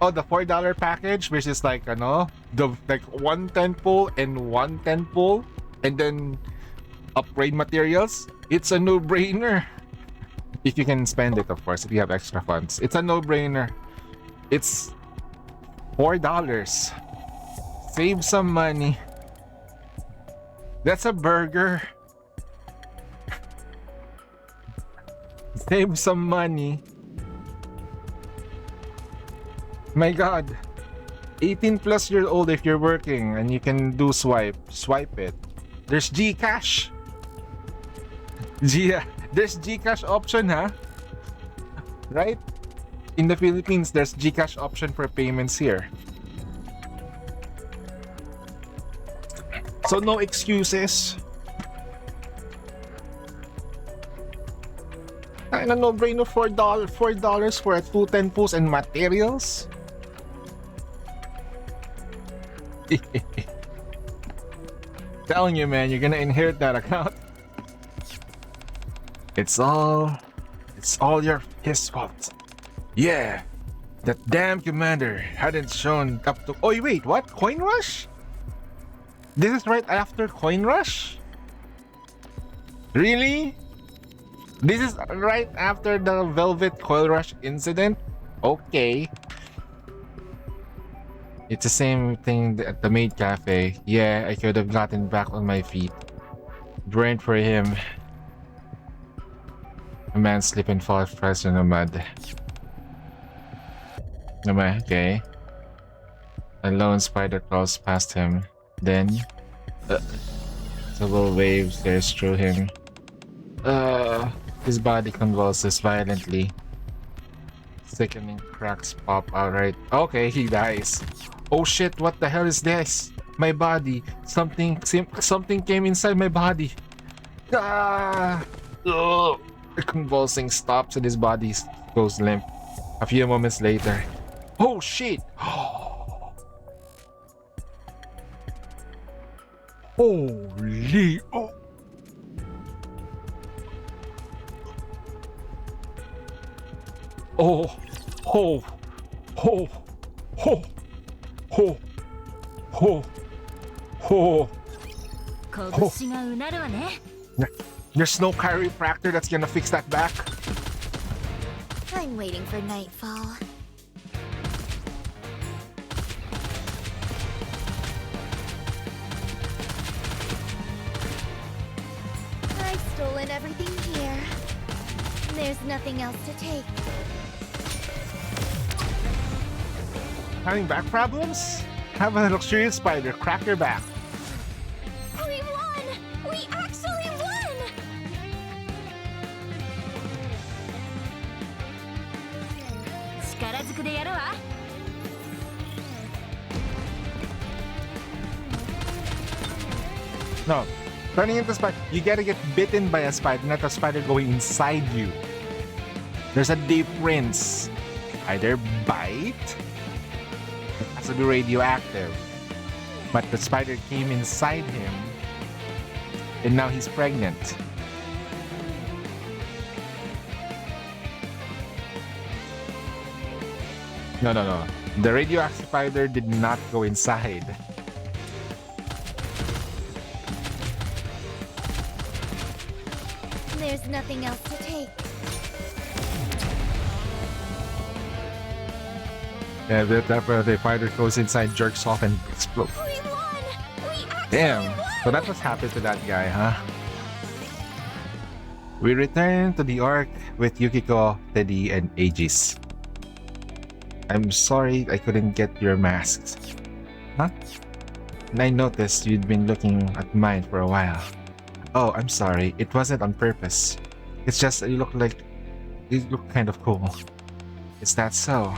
Speaker 1: Oh, the $4 package, which is like, the like 1 tentpole and 1 tentpole, and then upgrade materials. It's a no-brainer. If you can spend it, of course, if you have extra funds. It's a no-brainer. It's $4. Save some money. That's a burger. Save some money. My god. 18 plus years old if you're working and you can do swipe it. There's Gcash. There's Gcash option, huh? Right? In the Philippines, there's Gcash option for payments here. So no excuses. Ano, no-brainer, $4 for a 210 pools and materials? Telling you, man, you're gonna inherit that account. It's all his fault. Yeah, that damn commander hadn't shown up to. Oh wait, what? Coin Rush? This is right after Coin Rush? Really? This is right after the Velvet Coil Rush incident? Okay. It's the same thing at the maid cafe. Yeah, I could have gotten back on my feet. Burnt for him. A man slip and fall fresh in the mud. Okay. A lone spider crawls past him. Then, several waves tears through him. His body convulses violently. Sickening cracks pop outright. Okay, he dies. Oh shit, what the hell is this? My body. Something came inside my body. Ah! Ugh. The convulsing stops and his body goes limp. A few moments later. Oh shit! Holy! Oh. Oh, ho, ho, ho, ho, ho, ho. There's no chiropractor that's gonna fix that back.
Speaker 4: I'm waiting for nightfall. I've stolen everything here. There's nothing else to take.
Speaker 1: Having back problems? Have a luxurious spider crack your back.
Speaker 5: We won! We actually won!
Speaker 1: No, turning into spider, you gotta get bitten by a spider, not a spider going inside you. There's a difference. Either bite, it has to be radioactive, but the spider came inside him, and now he's pregnant. No. The radioactive spider did not go inside.
Speaker 4: There's nothing else to take.
Speaker 1: Yeah, that the spider goes inside, jerks off, and explodes.
Speaker 5: We won! We actually
Speaker 1: Damn.
Speaker 5: won!
Speaker 1: So that was happened to that guy, huh? We return to the Ark with Yukiko, Teddy, and Aegis. I'm sorry I couldn't get your masks. Huh? And I noticed you'd been looking at mine for a while. Oh, I'm sorry. It wasn't on purpose. It's just you look kind of cool. Is that so?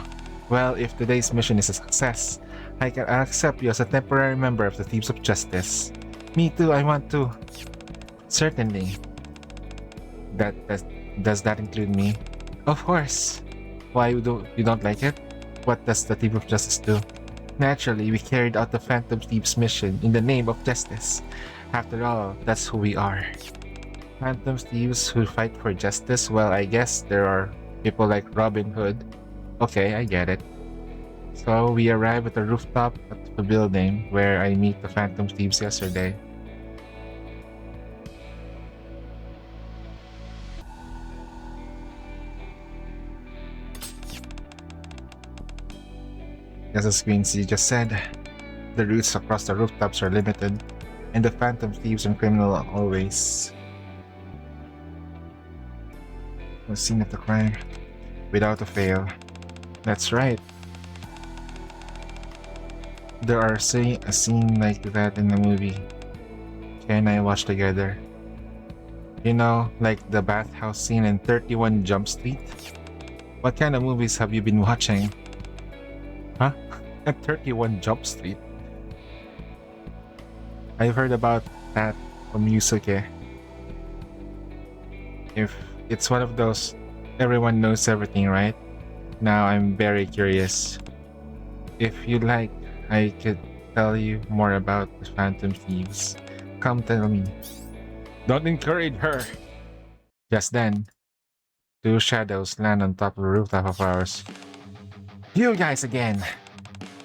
Speaker 1: Well, if today's mission is a success, I can accept you as a temporary member of the Thieves of Justice. Me too, I want to. Certainly. Does that include me? Of course. Why you don't like it? What does the Thief of Justice do? Naturally, we carried out the Phantom Thieves mission in the name of justice. After all, that's who we are. Phantom Thieves who fight for justice? Well, I guess there are people like Robin Hood. Okay, I get it. So we arrive at the rooftop at the building where I meet the Phantom Thieves yesterday. As the screen C just said, the routes across the rooftops are limited, and the Phantom Thieves and criminal always. the scene of the crime without a fail. That's right. There are a scene like that in the movie Kay and I watched together. You know, like the bathhouse scene in 31 Jump Street? What kind of movies have you been watching? Huh? At 31 Jump Street? I've heard about that from Yusuke. If it's one of those everyone knows everything, right? Now I'm very curious. If you like, I could tell you more about the Phantom Thieves. Come tell me. Don't encourage her! Just then, two shadows land on top of the rooftop of ours. You guys again!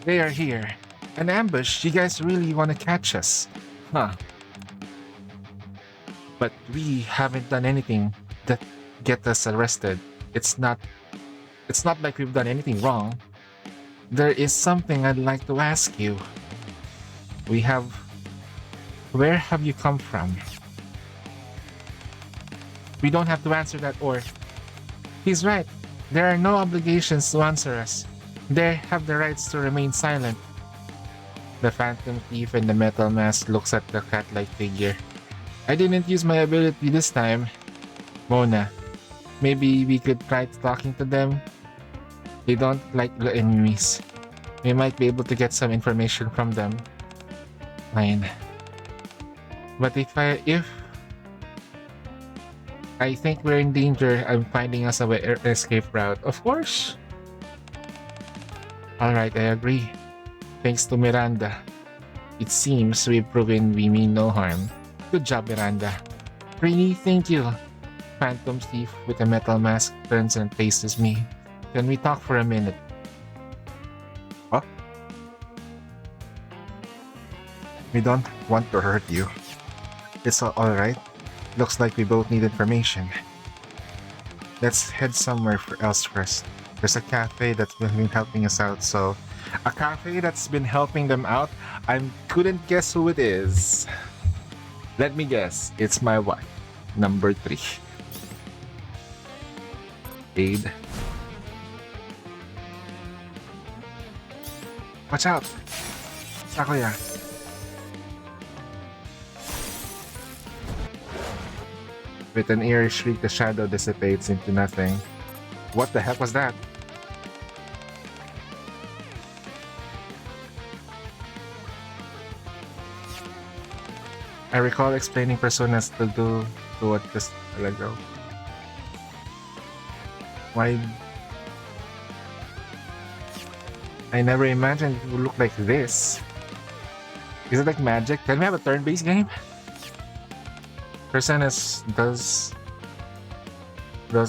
Speaker 1: They are here. An ambush? You guys really want to catch us? Huh. But we haven't done anything that get us arrested. It's not like we've done anything wrong. There is something I'd like to ask you. Where have you come from? We don't have to answer that, or... He's right. There are no obligations to answer us. They have the rights to remain silent. The Phantom Thief in the metal mask looks at the cat-like figure. I didn't use my ability this time. Mona, maybe we could try talking to them? They don't like the enemies. We might be able to get some information from them. Fine. But if I think we're in danger, I'm finding us a escape route. Of course. Alright, I agree. Thanks to Miranda. It seems we've proven we mean no harm. Good job, Miranda. Really, thank you. Phantom Thief with a metal mask turns and faces me. Can we talk for a minute? What? We don't want to hurt you. It's alright. Looks like we both need information. Let's head somewhere else first. There's a cafe that's been helping us out, so... A cafe that's been helping them out? I couldn't guess who it is. Let me guess. It's my wife. Number 3. Aid. Watch out! Sakuya. With an eerie shriek, the shadow dissipates into nothing. What the heck was that? I recall explaining personas to do what just a while ago. Why? I never imagined it would look like this. Is it like magic? Can we have a turn-based game? Personas those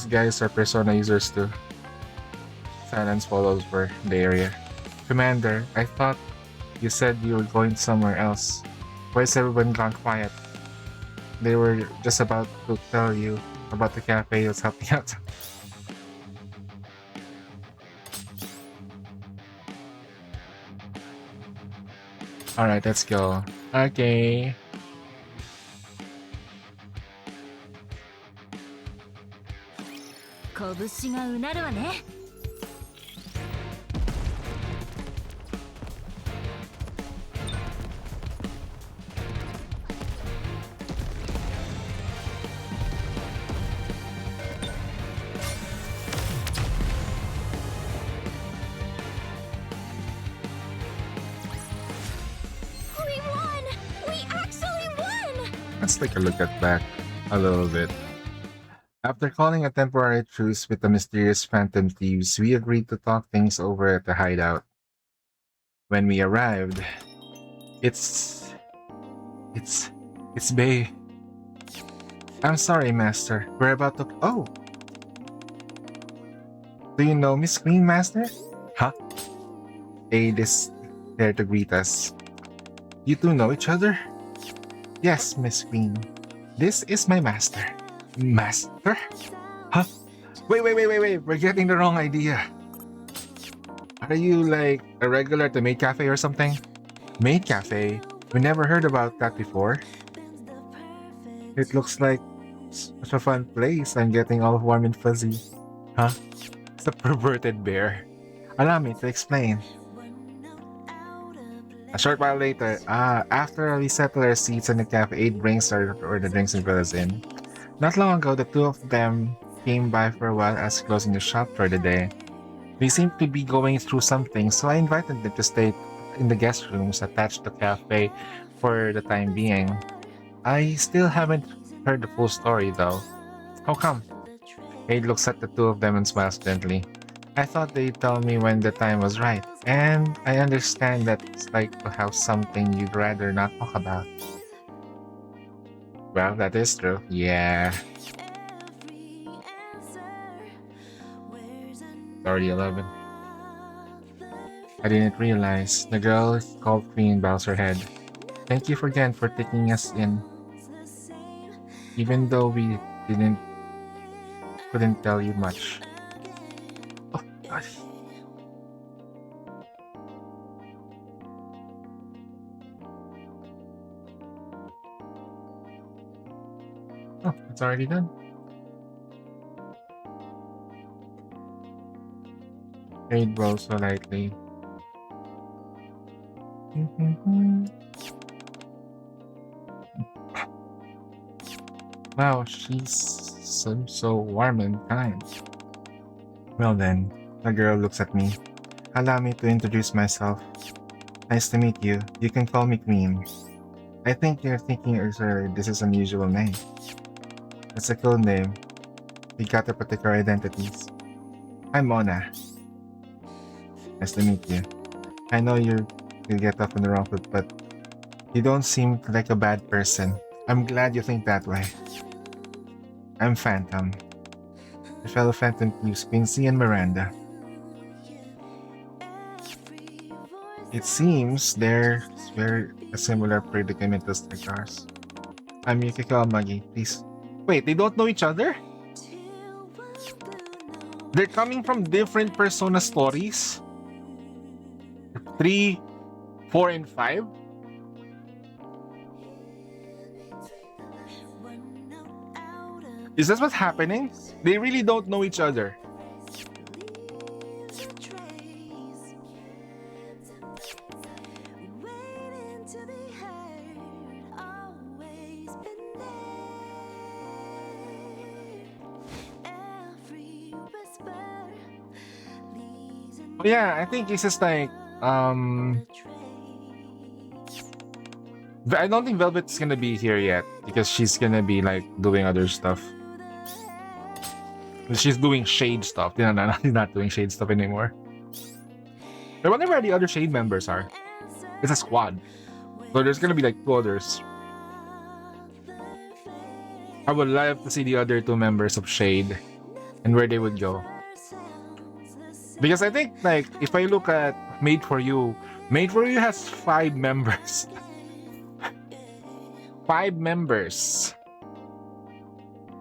Speaker 1: guys are persona users too. Silence follows for the area. Commander, I thought you said you were going somewhere else. Why is everyone gone quiet? They were just about to tell you about the cafe that's helping out. Alright, let's go. Okay. Let's take a look at back a little bit. After calling a temporary truce with the mysterious Phantom Thieves, we agreed to talk things over at the hideout. When we arrived, it's Bay. I'm sorry, Master. We're about to... Oh! Do you know Miss Queen, Master? Huh? Aid is there to greet us. You two know each other? Yes, Miss Queen. This is my master. Master? Huh? Wait. We're getting the wrong idea. Are you like a regular at the Maid Cafe or something? Maid Cafe? We never heard about that before. It looks like Such a fun place. I'm getting all warm and fuzzy. Huh? It's a perverted bear. Allow me to explain. A short while later, after we settle our seats in the cafe, 8 brings or the drinks and fill us in. Not long ago, the two of them came by for a while as closing the shop for the day. We seemed to be going through something, so I invited them to stay in the guest rooms attached to the cafe for the time being. I still haven't heard the full story though. How come? Aid looks at the two of them and smiles gently. I thought they'd tell me when the time was right, and I understand that it's like to have something you'd rather not talk about. Well, that is true. Yeah. It's already 11. I didn't realize. The girl called Queen bows her head. Thank you again for taking us in. Even though we couldn't tell you much. Oh, gosh. Oh, it's already done. Aid rolls so lightly. Wow, she's so warm and kind. Well then, the girl looks at me. Allow me to introduce myself. Nice to meet you. You can call me Queen. I think you're thinking this is an unusual name. It's a cool name. We got our particular identities. I'm Mona. Nice to meet you. I know you get off on the wrong foot, but you don't seem like a bad person. I'm glad you think that way. I'm Phantom. My fellow Phantom Thieves, Quincy and Miranda. It seems they're very a similar predicament as like ours. I'm Yukiko Amagi, please. Wait, they don't know each other? They're coming from different Persona stories? 3, 4, and 5? Is this what's happening? They really don't know each other. Oh yeah, I think it's just like I don't think Velvet's gonna be here yet because she's gonna be like doing other stuff. She's doing shade stuff. No, she's not doing shade stuff anymore. I wonder where the other shade members are. It's a squad. So there's gonna be like 2 others. I would love to see the other 2 members of Shade and where they would go. Because I think like if I look at Made for You has 5 members. 5 members.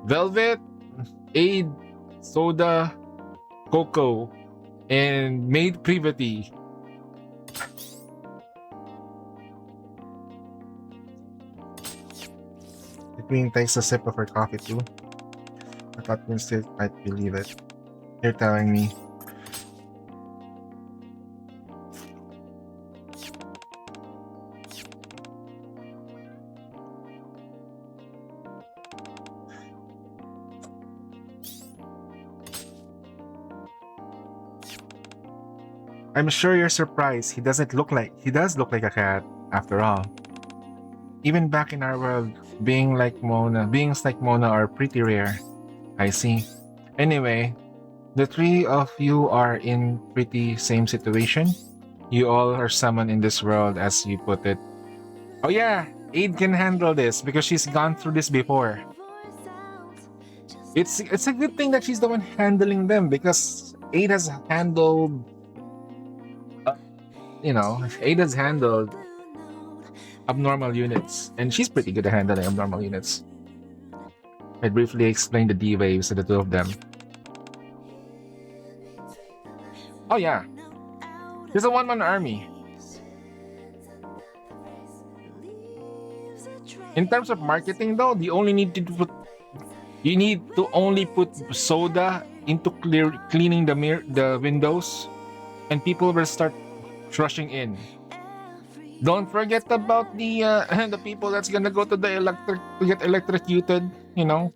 Speaker 1: Velvet, Aid, Soda, Coco, and Maid Privity. The Queen takes a sip of her coffee too. I thought Queen still might believe it. You're telling me. I'm sure you're surprised. He does look like a cat after all. Even back in our world, beings like Mona are pretty rare. I see. Anyway, the 3 of you are in pretty same situation. You all are summoned in this world, as you put it. Oh yeah, Aid can handle this because she's gone through this before. It's a good thing that she's the one handling them because Aid has handled Aid has handled abnormal units, and she's pretty good at handling abnormal units. I briefly explained the D-Waves to the 2 of them. Oh yeah, there's a 1-man army. In terms of marketing though, they only need to You need to only put soda into cleaning the windows, and people will start rushing in. Don't forget about the the people that's gonna go to the electric to get electrocuted. You know,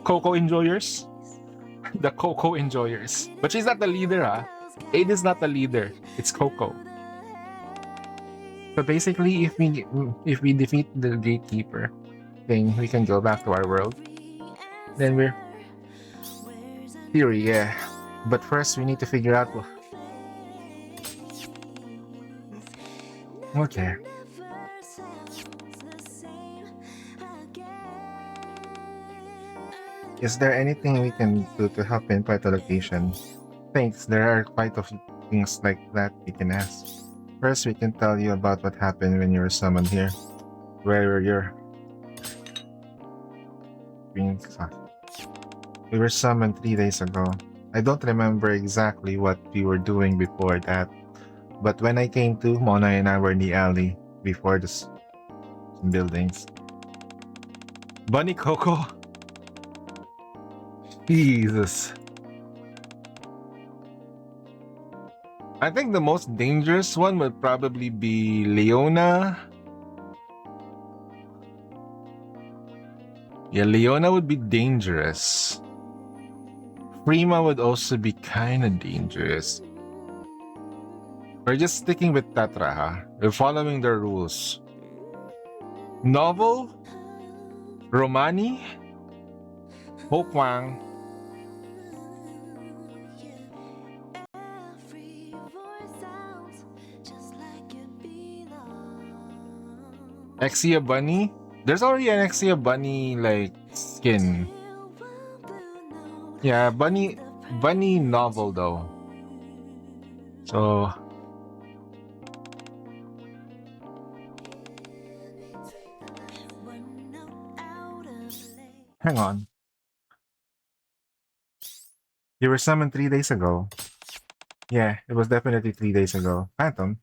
Speaker 1: cocoa enjoyers, the cocoa enjoyers. But she's not the leader, huh? Aid is not the leader. It's Coco. So basically, if we defeat the gatekeeper, then we can go back to our world. Then we're theory, yeah. But first, we need to figure out. Okay. Is there anything we can do to help pinpoint the location? Thanks. There are quite a few things like that we can ask. First, we can tell you about what happened when you were summoned here. Where were you? We were summoned 3 days ago. I don't remember exactly what we were doing before that, but when I came to, Mona and I were in the alley before the buildings. Bunny Coco? Jesus. I think the most dangerous one would probably be Leona. Yeah, Leona would be dangerous. Prima would also be kind of dangerous. We're just sticking with Tetra, huh? We're following their rules. Novel? Romani? Hope Wang? Exia Bunny? There's already an Exia Bunny like skin. Yeah, Bunny novel though. So hang on. You were summoned 3 days ago. Yeah, it was definitely 3 days ago. Phantom?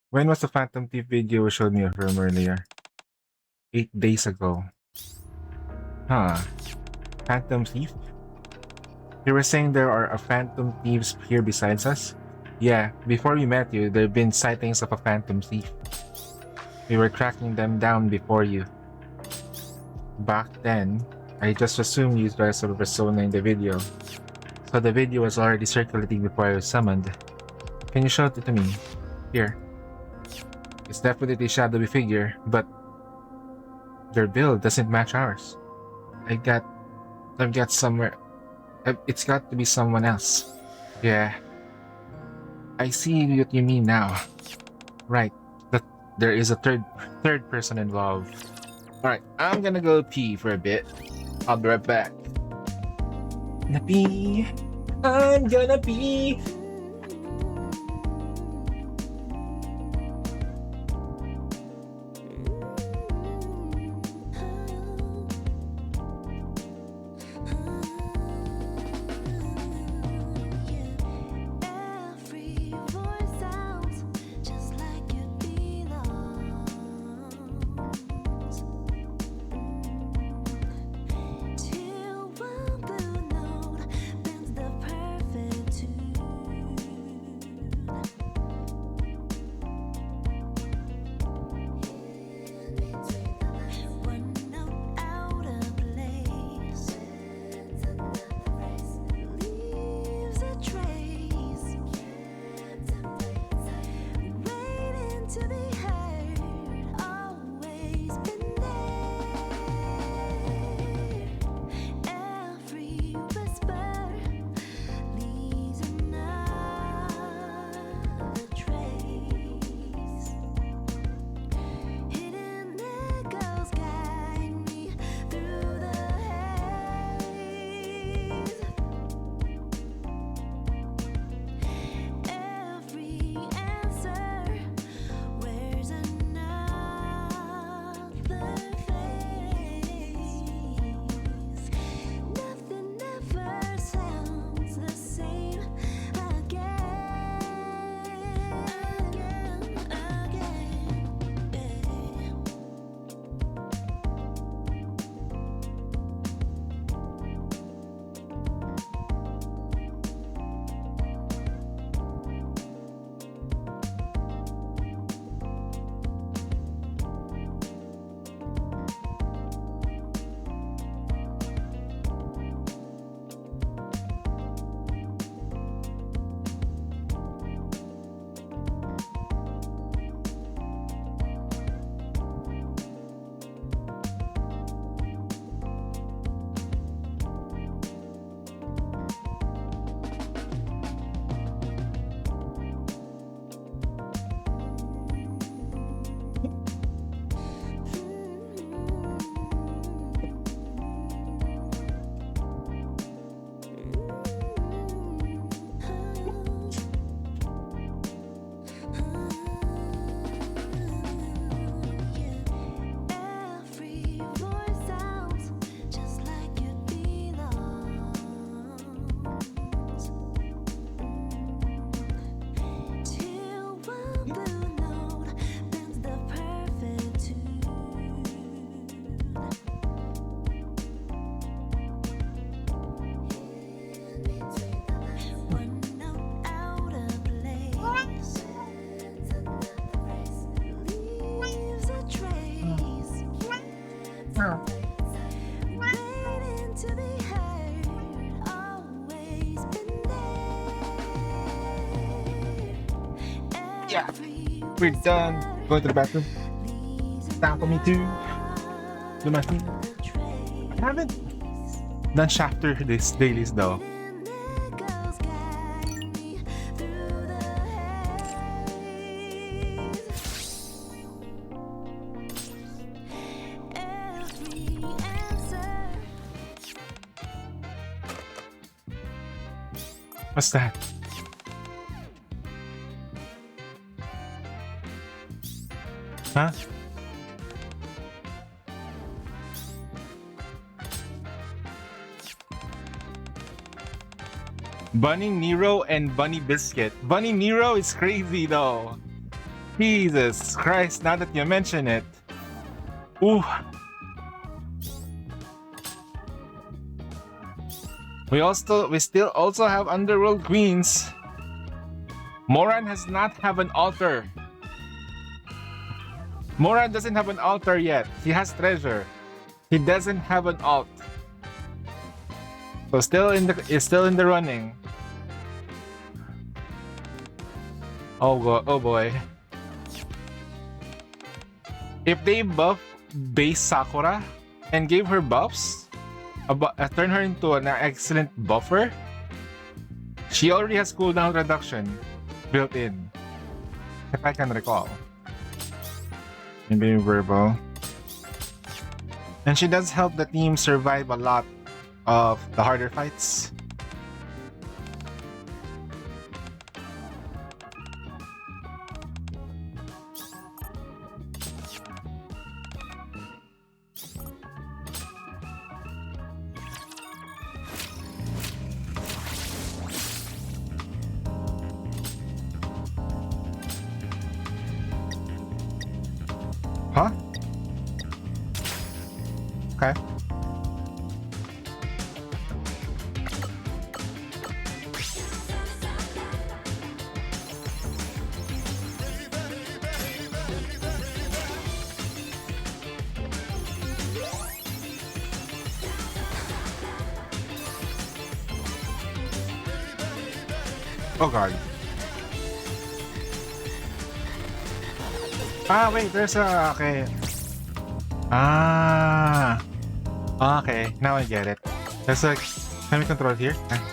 Speaker 1: When was the Phantom Thief video you showed me of him earlier? 8 days ago. Huh. Phantom Thief? You were saying there are Phantom Thieves here besides us? Yeah, before we met you, there have been sightings of a Phantom Thief. We were tracking them down before you. Back then, I just assumed you guys were Persona in the video. So the video was already circulating before I was summoned. Can you show it to me? Here. It's definitely a shadowy figure, but their build doesn't match ours. I've got somewhere. It's got to be someone else. Yeah. I see what you mean now. Right. But there is a third person involved. Alright, I'm gonna go pee for a bit. I'll be right back. Gonna pee. I'm gonna pee. Yeah, we're done. Going to the bathroom. Time for me to do my thing. I haven't done chapter this dailies though. What's that? Huh? Bunny Nero and Bunny Biscuit. Bunny Nero is crazy though. Jesus Christ, now that you mention it. Ooh. We still also have Underworld Queens. Moran has not have an altar. Moran doesn't have an altar yet. He has treasure. He doesn't have an alt. So is still in the running. Oh boy. If they buff base Sakura and gave her buffs, turn her into an excellent buffer, she already has cooldown reduction built in, if I can recall. Maybe verbal. And she does help the team survive a lot of the harder fights. Huh? Okay. Oh god. Ah, wait, there's a... Okay. Ah. Okay, now I get it. There's a... Can we control here? Ah.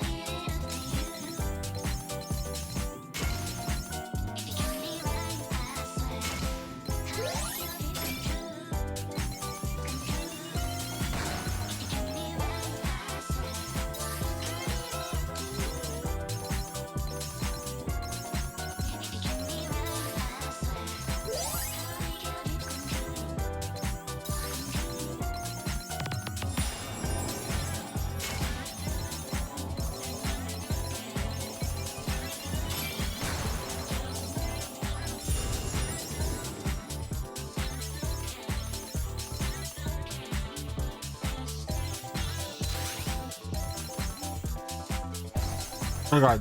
Speaker 1: Oh god.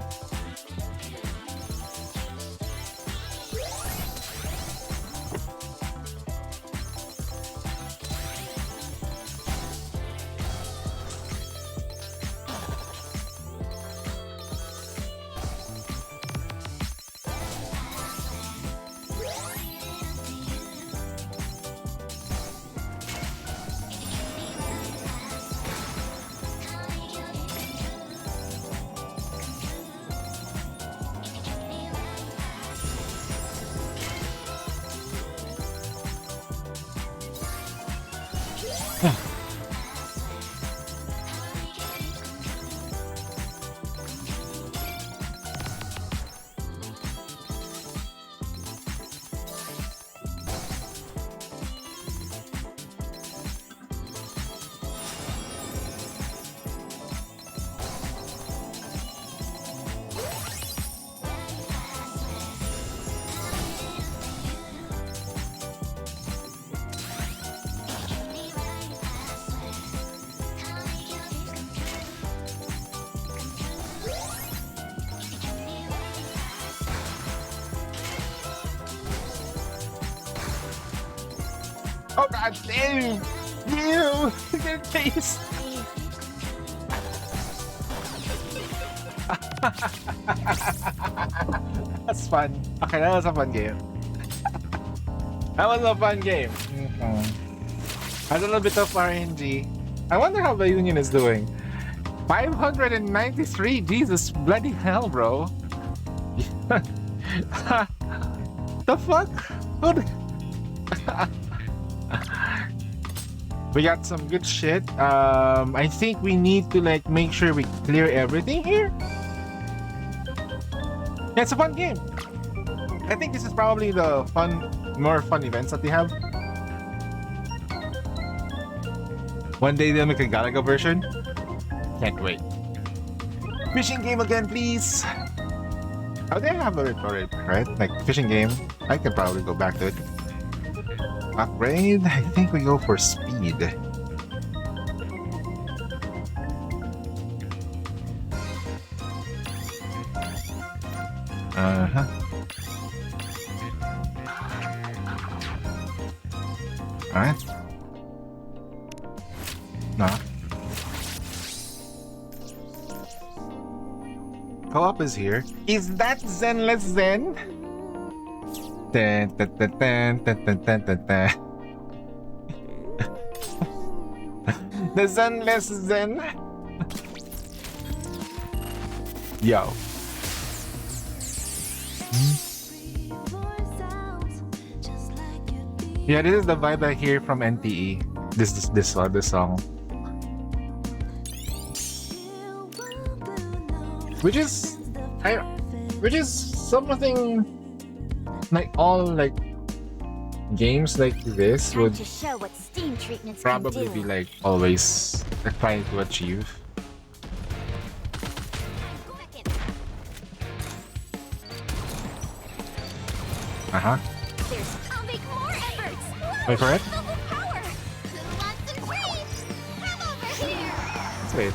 Speaker 1: Oh god damn! You! Good face! That's fun. Okay, that was a fun game. That was a fun game. A little bit of RNG. I wonder how the Union is doing. 593. Jesus bloody hell, bro. The fuck? We got some good shit. I think we need to like make sure we clear everything here. Yeah, it's a fun game. I think this is probably the more fun events that they have. One day they'll make a Galaga version. Can't wait. Fishing game again, please. Oh, they have it already, right? Like fishing game. I could probably go back to it. Upgrade. I think we go for speed. Uh-huh. Alright. No. Co-op is here. Is that Zenless Zen? Dun, dun, dun, dun, dun, dun, dun, dun, dun. The Zenless Zen. Yo. Yeah, this is the vibe I hear from NTE. This song. Which is something like all like games like this would
Speaker 4: to show what steam treatments
Speaker 1: probably be like always trying to achieve. Uh-huh.
Speaker 4: I'll make more efforts.
Speaker 1: Wait for it.
Speaker 4: Power. Who wants some cream? Come over here.
Speaker 1: Let's wait.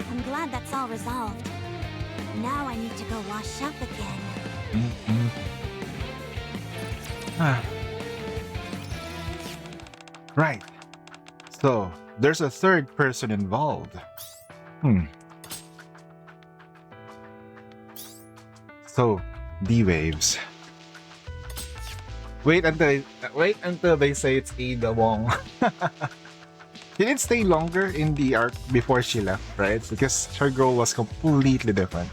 Speaker 4: I'm glad that's all resolved. Now I need to go wash up again.
Speaker 1: Right. So there's a third person involved. So D-Waves. Wait until they say it's Ada Wong. She didn't stay longer in the arc before she left, right? Because her goal was completely different.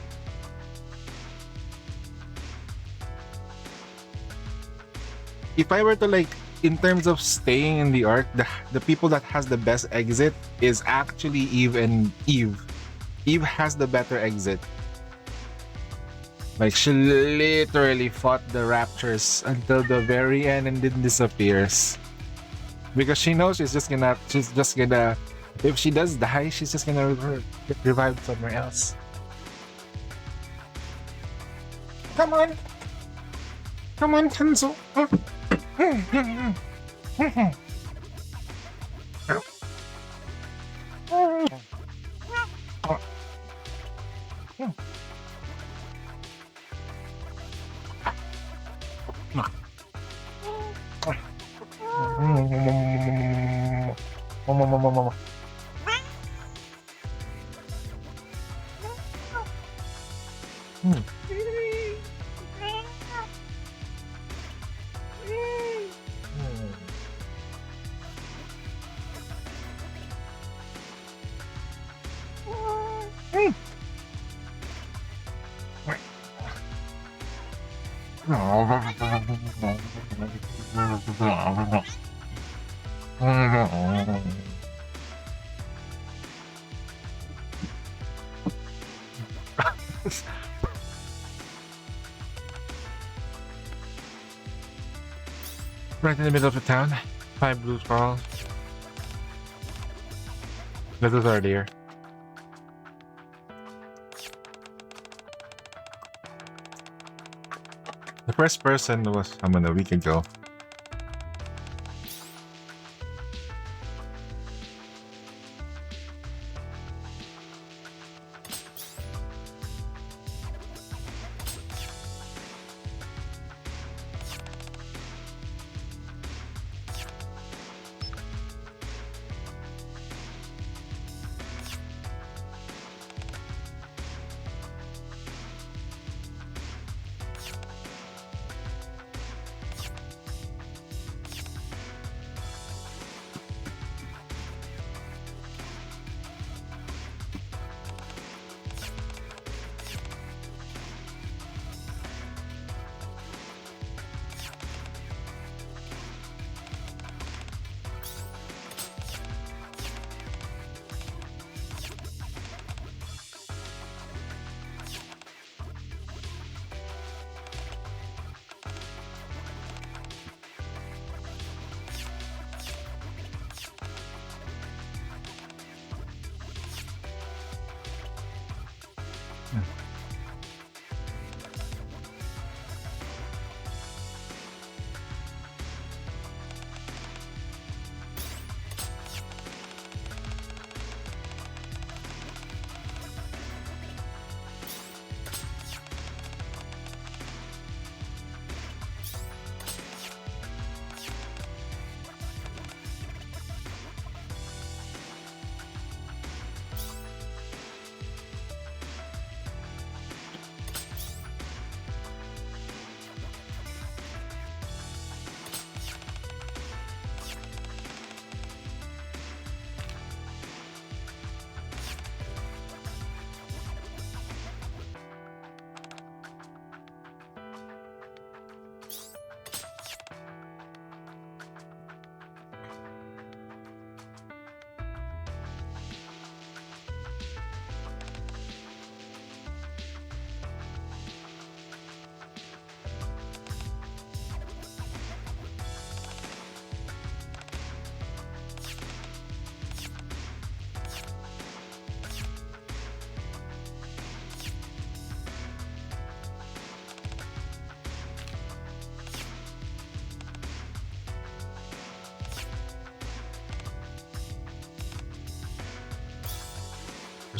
Speaker 1: If I were to like, in terms of staying in the arc, the people that has the best exit is actually Eve and Eve. Eve has the better exit. Like she literally fought the Raptures until the very end and then disappears. Because she knows she's just gonna, if she does die, she's just gonna get revived somewhere else. Come on! Come on, Kenzo! Right in the middle of the town, 5 blue squirrels. This is earlier. The first person was a week ago.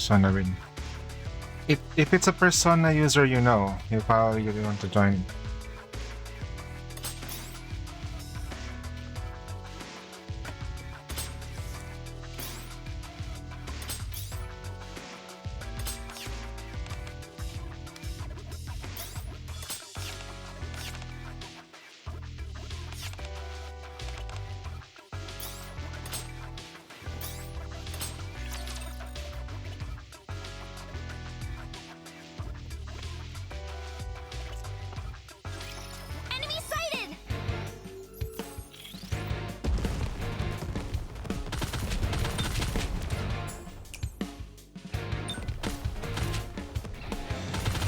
Speaker 1: Persona rin. If it's a Persona user you know, you probably really want to join.
Speaker 5: Enemy sighted!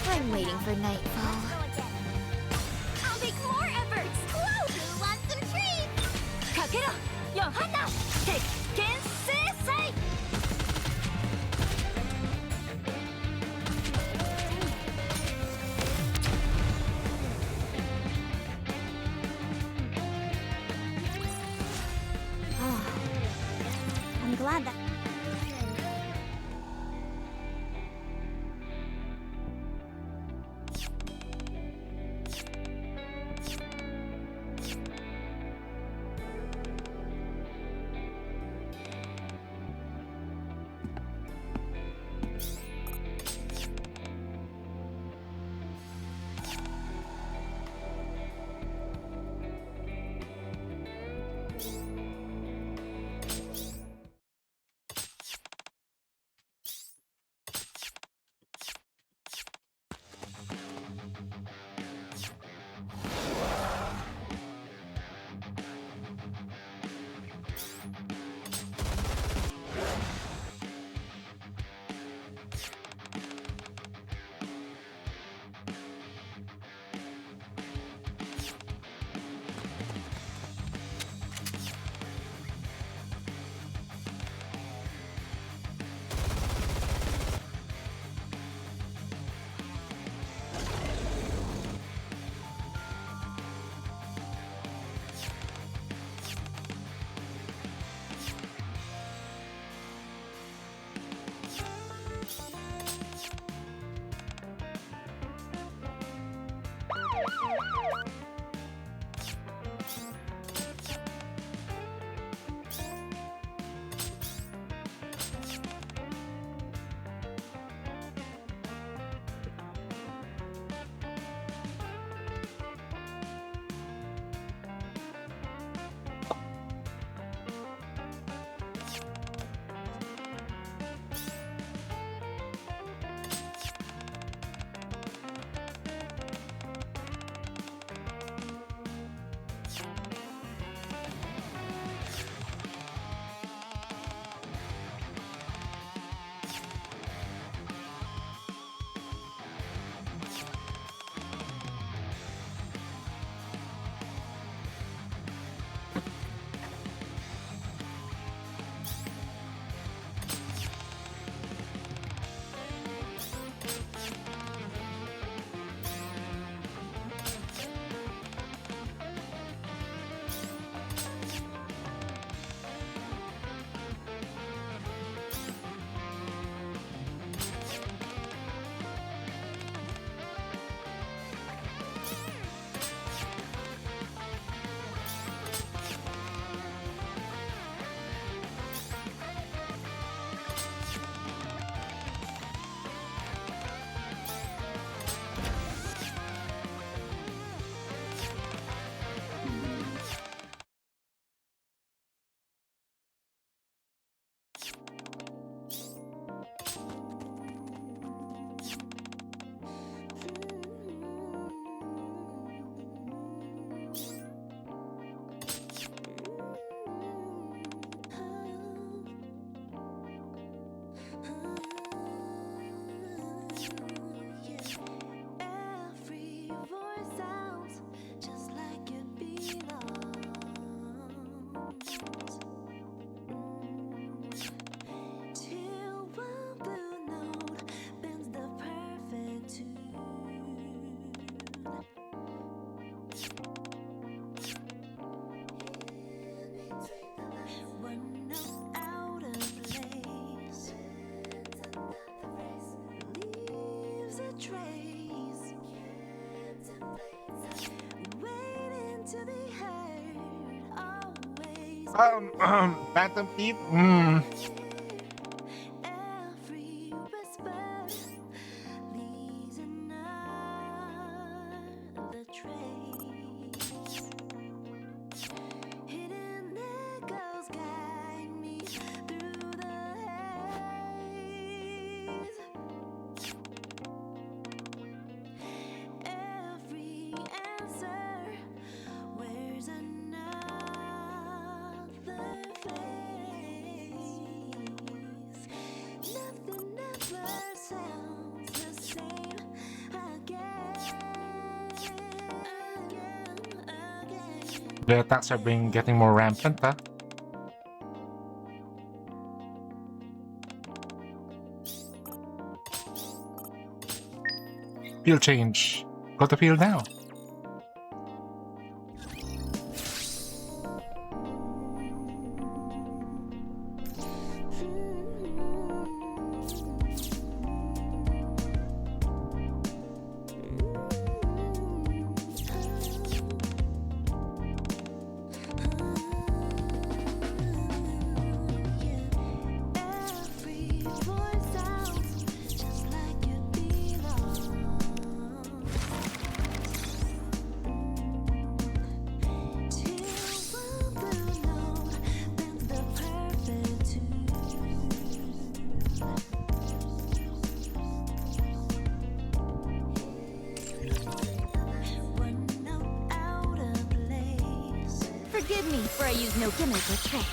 Speaker 4: I'm waiting for nightfall.
Speaker 5: I'll make more efforts! Whoa! Who wants some treats? Kakero! Yohana! Tekken Seisei!
Speaker 4: I'm glad that.
Speaker 5: trace. Waiting to be heard, always.
Speaker 1: Phantom Thief.
Speaker 5: Every whisper leaves another trace. Hidden echoes guide me through the haze. Every answer wears another face. Nothing ever sounds the same again.
Speaker 1: The attacks are getting more rampant, huh? Field change. Go to field now.
Speaker 5: Every voice sounds just like it belongs. Till one blue note bends the perfect tune. One note out of place.
Speaker 7: Forgive me for I use no gimmick or trick.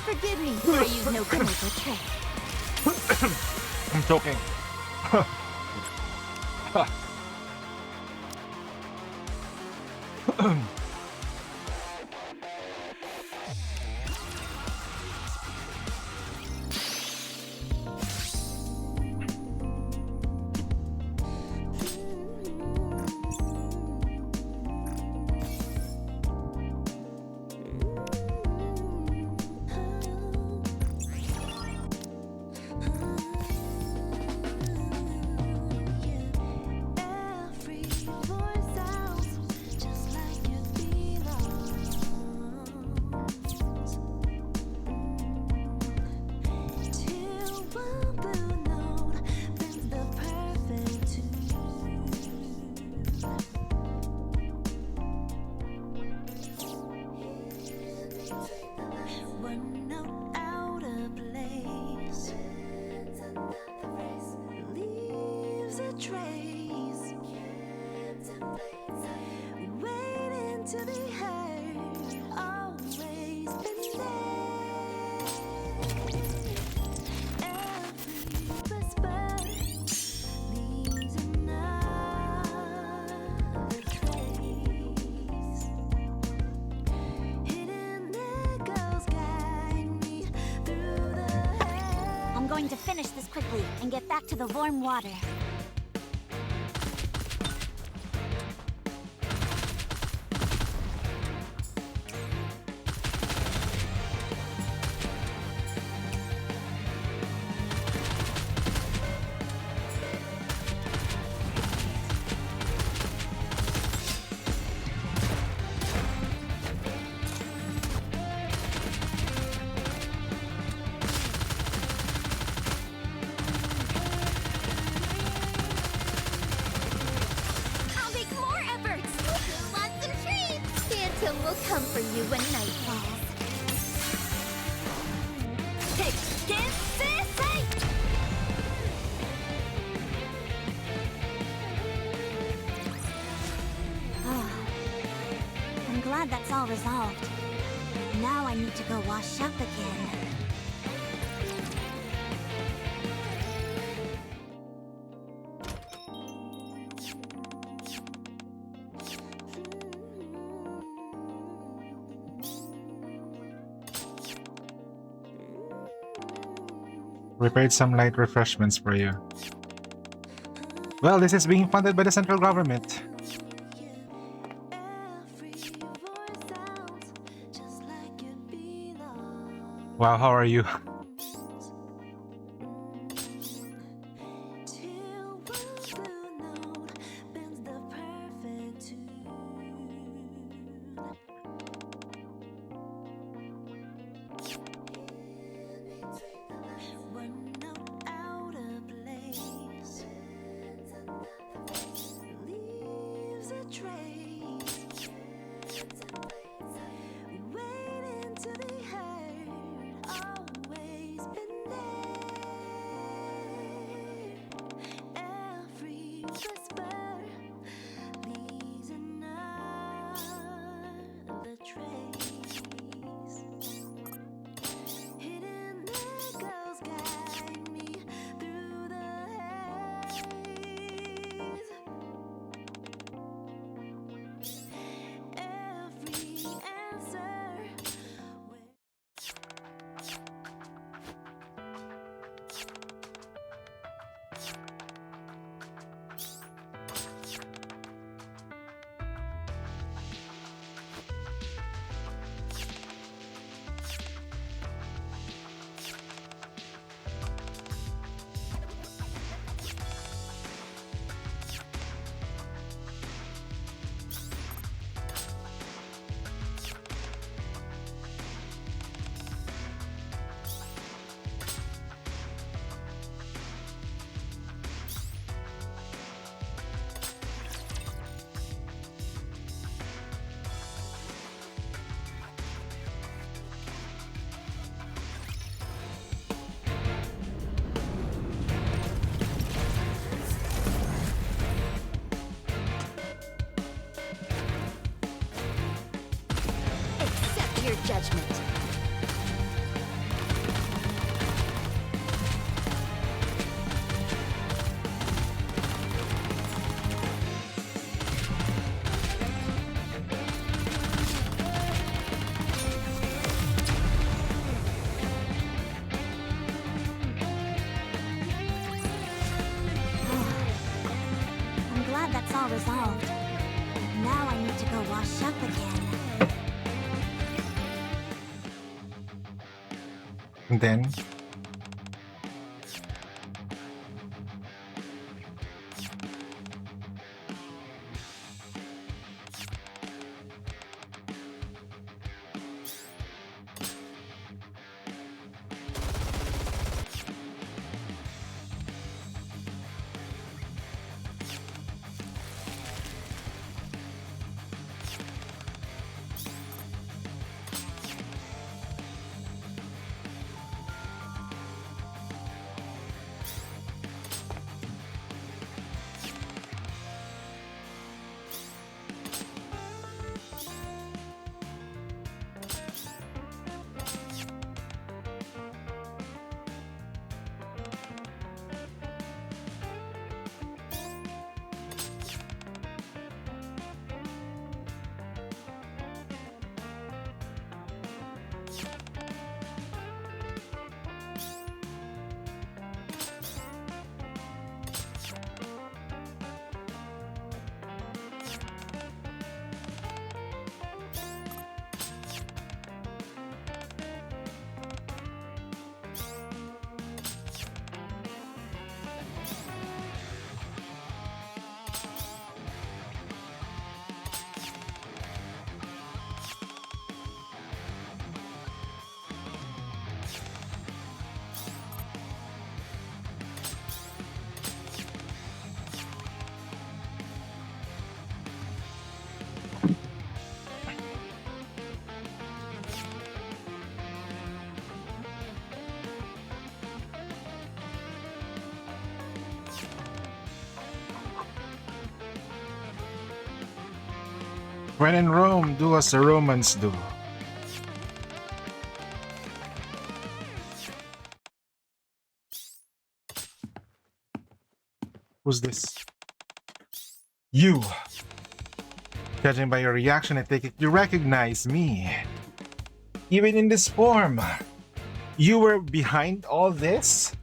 Speaker 7: Forgive me for I use no gimmick or trick.
Speaker 1: I'm choking.
Speaker 5: Every voice sounds just like it belongs. Till one blue note bends the perfect tune. One note out of place leaves a trace. Waiting to be heard, always been there. Every whisper leaves another trace. Hidden echoes guide me through the haze.
Speaker 7: I'm going to finish this quickly and get back to the warm water.
Speaker 5: I'll make more efforts. Who wants some treats?
Speaker 3: Phantom will come for you when night falls.
Speaker 5: Nikke, say. that's all resolved. Now I need to go wash up again.
Speaker 1: Prepared some light refreshments for you. Well, this is being funded by the central government. Wow, how are you?
Speaker 5: Your judgment. I'm glad that's all resolved. Now I need to go wash up again.
Speaker 1: And then When in Rome, do as the Romans do. Who's this? You. Judging by your reaction, I take it you recognize me. Even in this form. You were behind all this?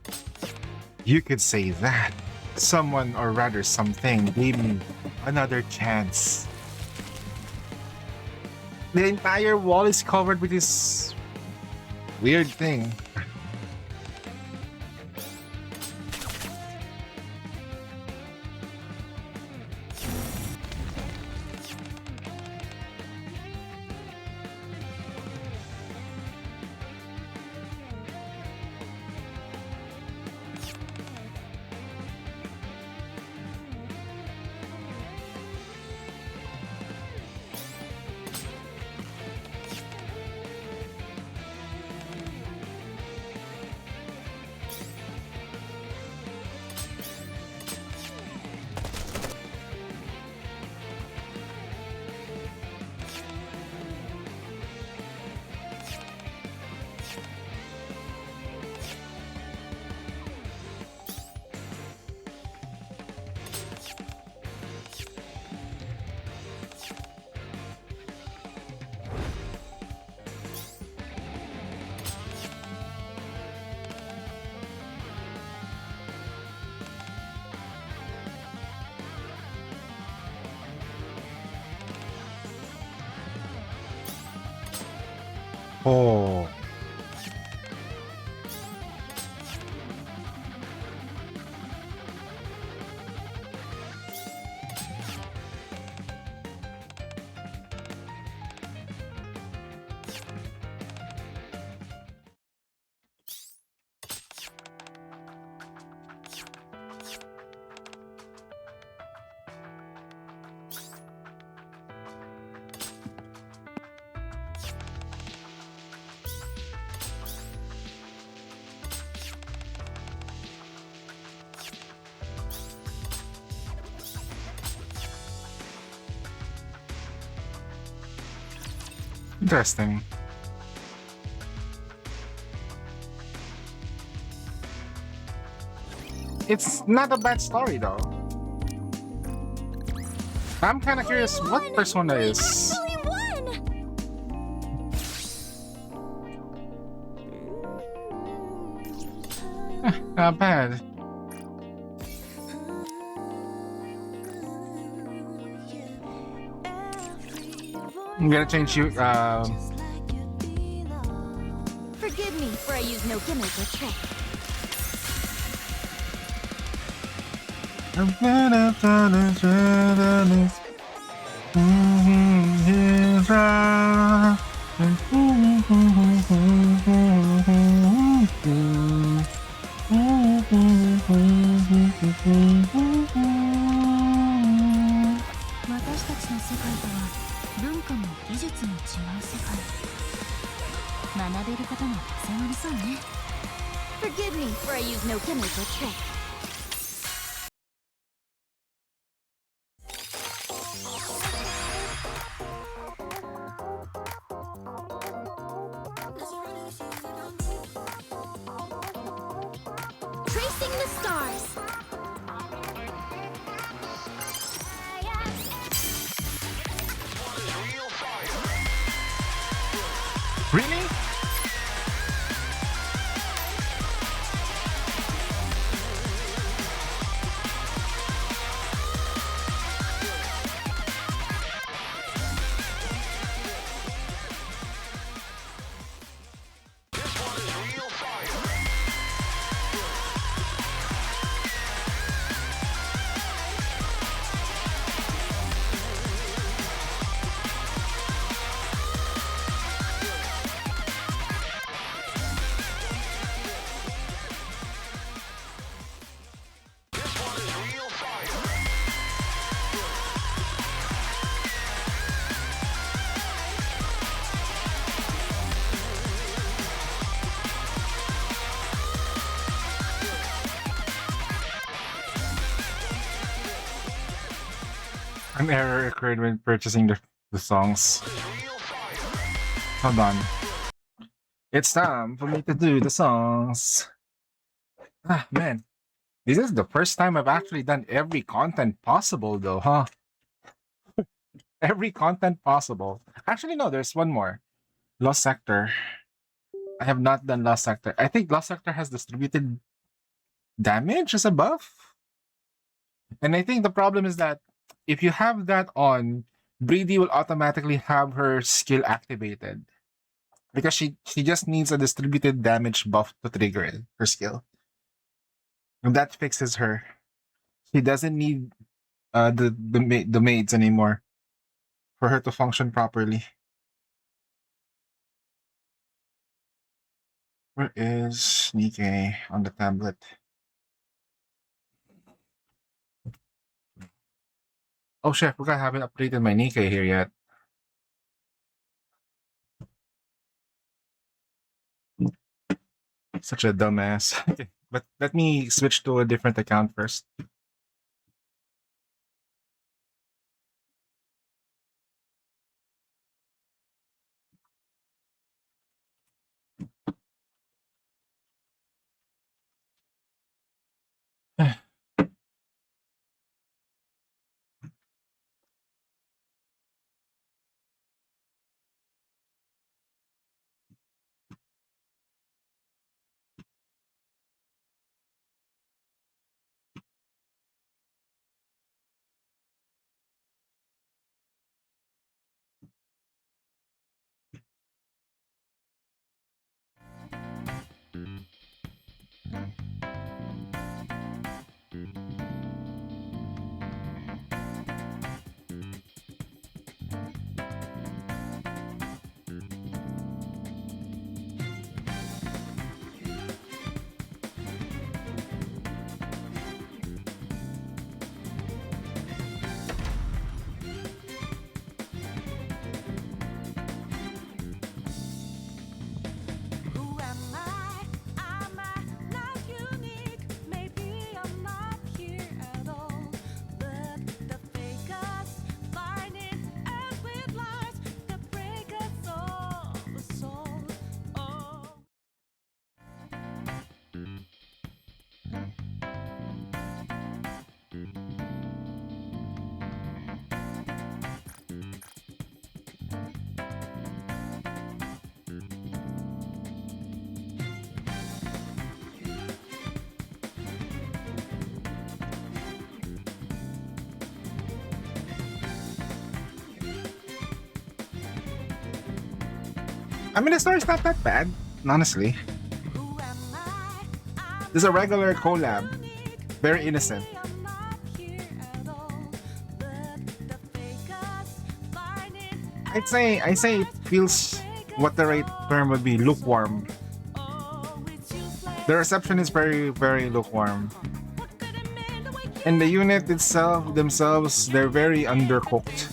Speaker 1: You could say that. Someone, or rather something, gave me another chance. The entire wall is covered with this weird thing. Oh. Interesting. It's not a bad story though. I'm kind of curious what Persona is. Not bad. I'm gonna change you.
Speaker 5: Forgive me for I use no gimmick or trick. Forgive me for I use no gimmick or trick. Tracing the stars.
Speaker 1: Really? An error occurred when purchasing the the songs. Hold on. It's time for me to do the songs. Ah, man. This is the first time I've actually done every content possible, though, huh? Every content possible. Actually, no, there's one more. Lost Sector. I have not done Lost Sector. I think Lost Sector has distributed damage as a buff. And I think the problem is that if you have that on, Breedy will automatically have her skill activated. Because she just needs a distributed damage buff to trigger it, her skill. And that fixes her. She doesn't need the maids anymore for her to function properly. Where is Nikke on the tablet? Oh shit, I forgot I haven't updated my Nikke here yet. Such a dumbass. Okay, but let me switch to a different account first.
Speaker 5: Who am I? Am I not unique? Maybe I'm not here at all. But the fakers blinding us with lies that break us all the soul. Oh.
Speaker 1: I mean, the story's not that bad, honestly.
Speaker 5: Who am I?
Speaker 1: This is a regular collab. Very innocent.
Speaker 5: I'm not here at all. But the fakers blinding
Speaker 1: I say it feels what the right term would be, lukewarm.
Speaker 5: oh, it's useless.
Speaker 1: The reception is very, very lukewarm. And the unit itself, themselves, they're very undercooked.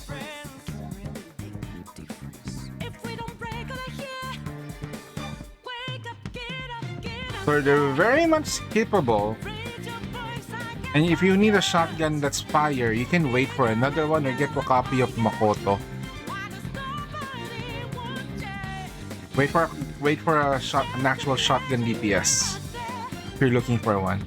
Speaker 5: If we don't break out of here, wake up, get up, get up.
Speaker 1: So they're very much capable.
Speaker 5: Raise your voice, I can
Speaker 1: And if you need a shotgun that's fire, you can wait for another one or get a copy of Makoto.
Speaker 5: why does nobody want change?
Speaker 1: Wait for an actual shotgun DPS if you're looking for one.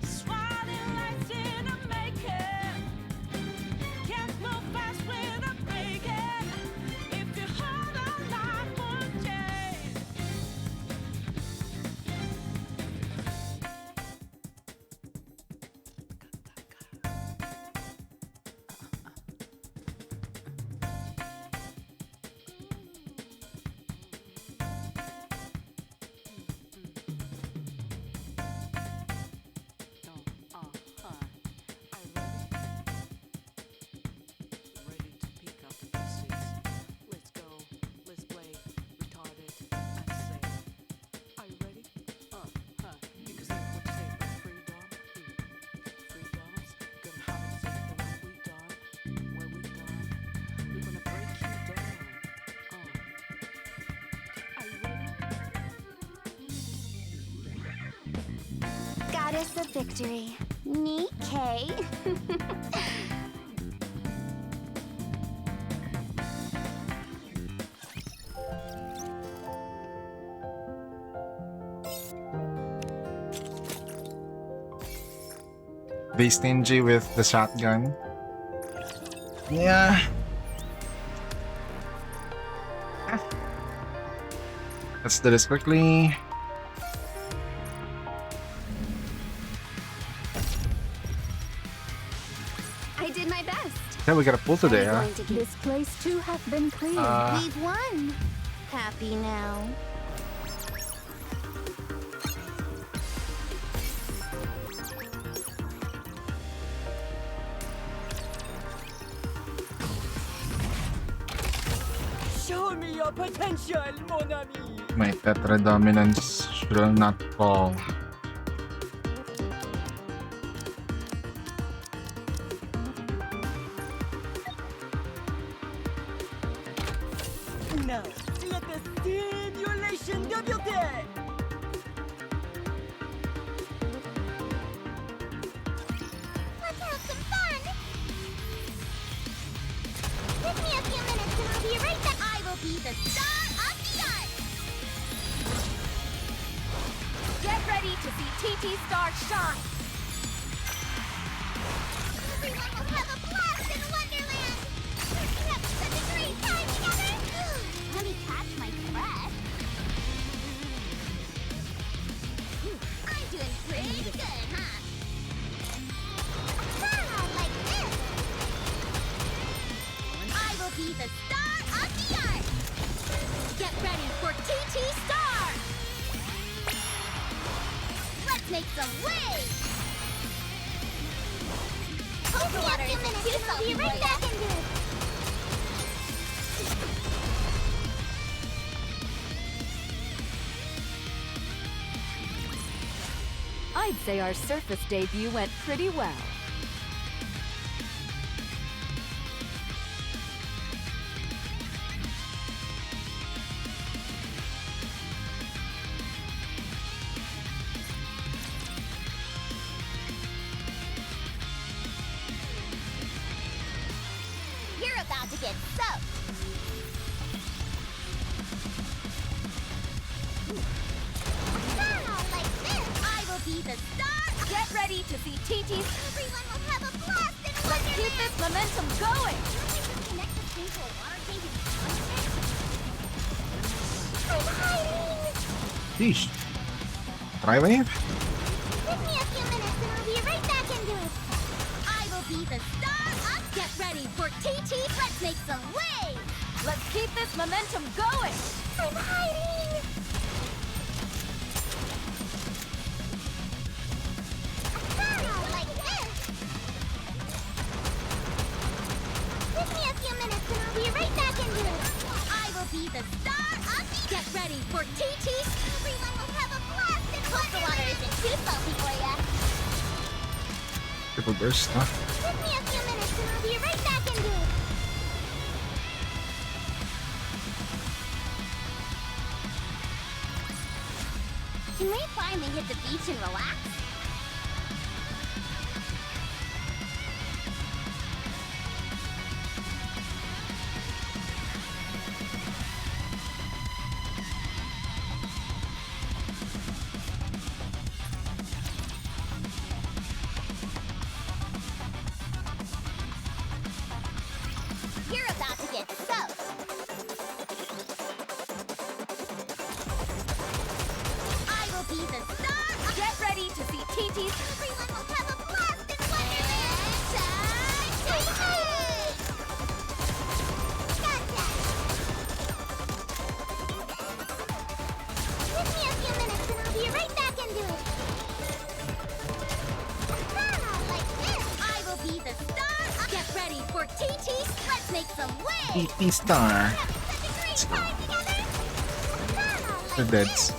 Speaker 3: Goddess of Victory, Nikke.
Speaker 1: Be stingy with the shotgun. Yeah. Let's do this quickly.
Speaker 3: I did my best.
Speaker 1: Yeah, we got a pull today, huh?
Speaker 4: This place too hath been cleared.
Speaker 3: We've won. Happy now.
Speaker 5: Show me your potential, mon ami.
Speaker 1: My Tetra dominance should not fall.
Speaker 5: Now, let the stimulation debute.
Speaker 3: Let's have some fun. Give me a few minutes and I'll be right back. I will be the star of the art.
Speaker 5: Get ready to see TT Star shine.
Speaker 3: Everyone will have a blast in Wonderland. We have such a great time together. Let me catch my breath. I'm doing pretty good, huh? Like this. I will be the star of the art. Get ready for TT Star. Let's make some waves. Hold the water in the minutes, I'll be right back into it.
Speaker 2: I'd say our surface debut went pretty well.
Speaker 3: You're about to get soaked. Like this. I will be the star.
Speaker 5: Get ready to see TT's.
Speaker 3: Everyone will have a blast in
Speaker 5: Let's
Speaker 3: Wonderland.
Speaker 5: keep this momentum going.
Speaker 3: Connect this thing to a water tank and I'm hiding.
Speaker 1: Sheesh. Tri-wave?
Speaker 3: Give me a few minutes and I'll be right back into it. I will be the star of. Get ready for TT. Let's make some waves.
Speaker 5: Let's keep this momentum going.
Speaker 3: I'm hiding. Like this. Give me a few minutes and I'll be right back into it. I will be the star of the. Get ready for TT. Everyone will have a blast in Hope the water isn't too salty for ya.
Speaker 1: Triple burst, huh?
Speaker 3: Give me a few minutes and I'll be right back into it. Can we finally hit the beach and relax? You're about to get soaked. I will be the star.
Speaker 5: Get ready to see TT's.
Speaker 3: Everyone will have a blast in Wonderland. Time to hide. Gotcha. Give me a few minutes and I'll be right back into it. Like this. I will be the star. Get ready for TT. Let's make some waves.
Speaker 1: TT Star.
Speaker 3: Such a great time together.
Speaker 1: The deads.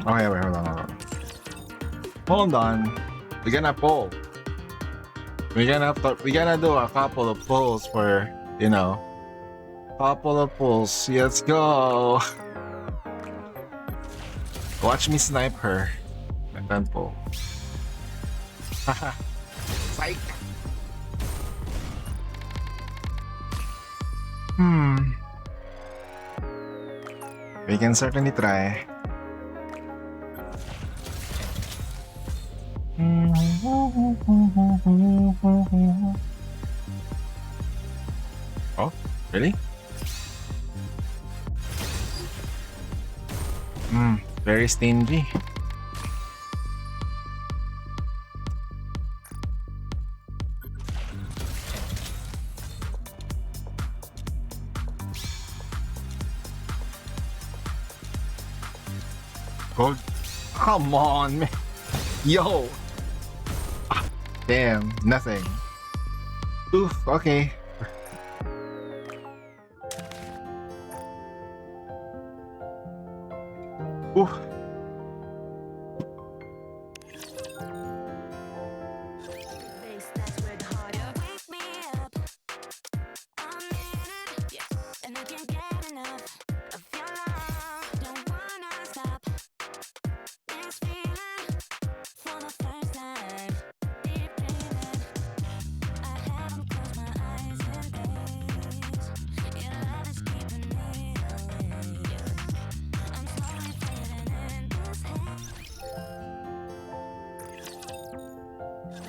Speaker 1: Oh yeah, wait, hold on. Hold on. We're gonna pull. We're gonna do a couple of pulls for, you know, couple of pulls. Let's go. Watch me snipe her. And then pull. Haha. Psych. We can certainly try. Oh, really? Very stingy. Gold. Come on, man. Yo. Ah, damn, nothing. Oof, okay. Oof.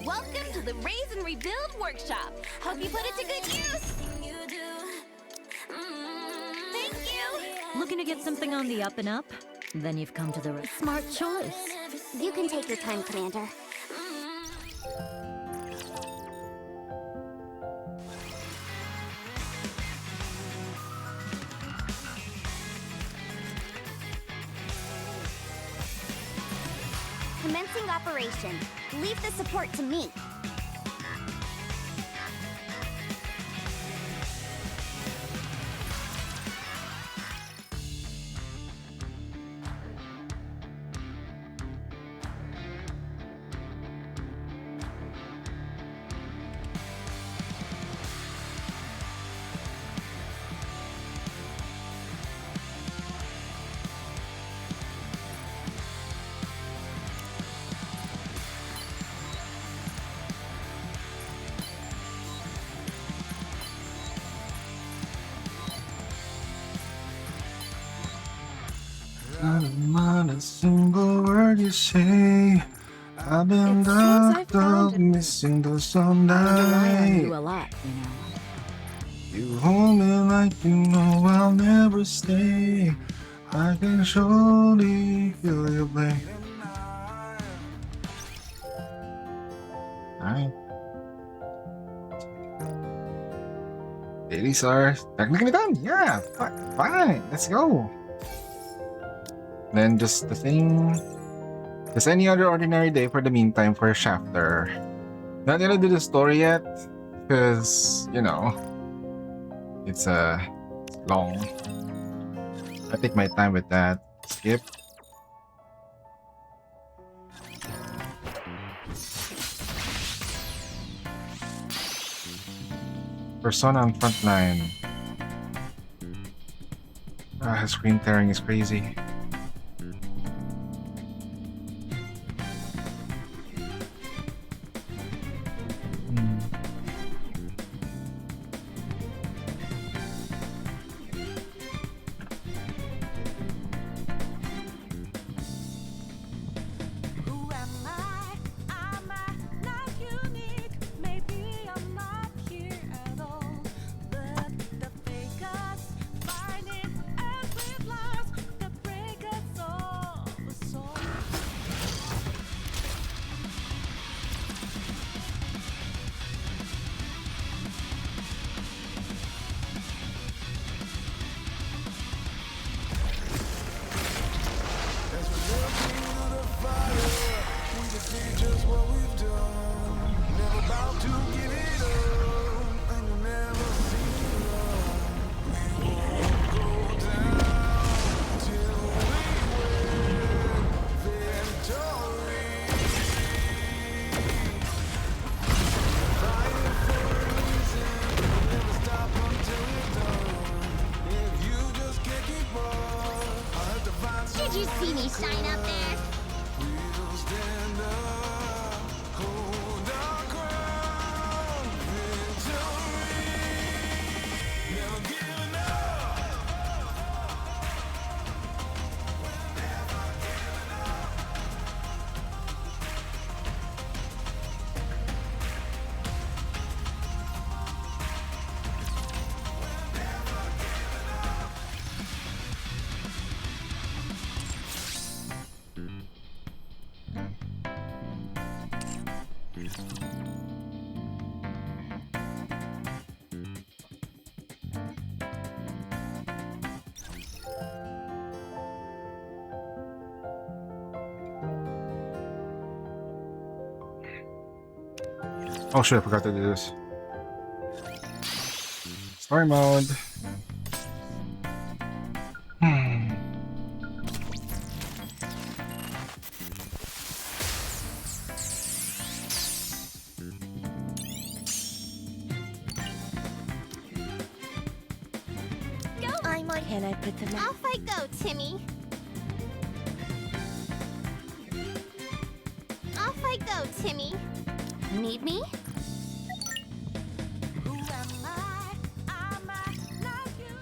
Speaker 3: Welcome to the Raise and Rebuild Workshop. Hope you put it to good use. Thank you.
Speaker 9: Looking to get something on the up and up? Then you've come to the smart choice.
Speaker 3: You can take your time, Commander. Commencing operation. Leave the support to me.
Speaker 1: Not a single word you say. I've been
Speaker 9: I've found
Speaker 1: missing the
Speaker 9: Rely on
Speaker 1: sunlight.
Speaker 9: you a lot, you know.
Speaker 1: You hold me like you know I'll never stay. I can surely feel your pain. Alright. Dailies are technically done. Yeah, fine. Let's go. Then just the same. Just any other ordinary day for the meantime for Shafter. Not gonna do the story yet, because, you know, it's long. I take my time with that. Skip. Persona on frontline. Screen tearing is crazy.
Speaker 5: Who am I? Am I not unique? Maybe I'm not here at all. But the fake us find it as we've lost the break.
Speaker 1: Oh shit, I forgot to do this. Story mode. Hmm.
Speaker 3: I'm on.
Speaker 9: Can I put them on?
Speaker 3: Off I go, Timmy. Off I go, Timmy. Need me?
Speaker 5: Who am I? I'm not you.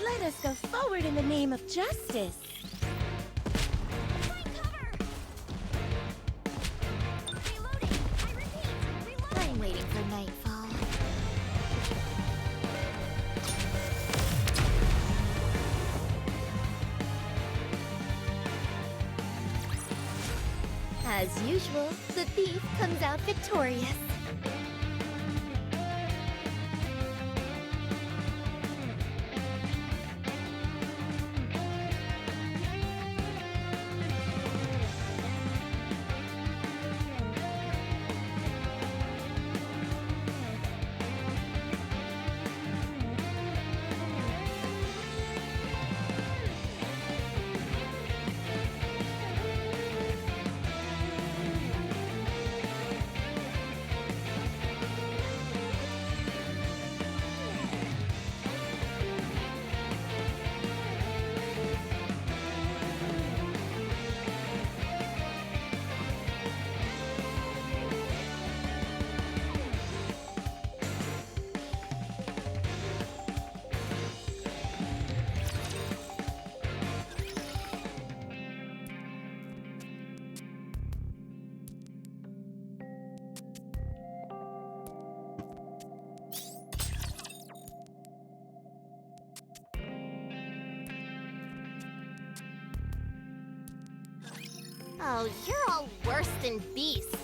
Speaker 9: Let us go forward in the name of justice.
Speaker 3: Find cover! Reloading! I repeat, reloading! I'm waiting for nightfall. As usual, the thief comes out victorious. Oh, you're all worse than beasts.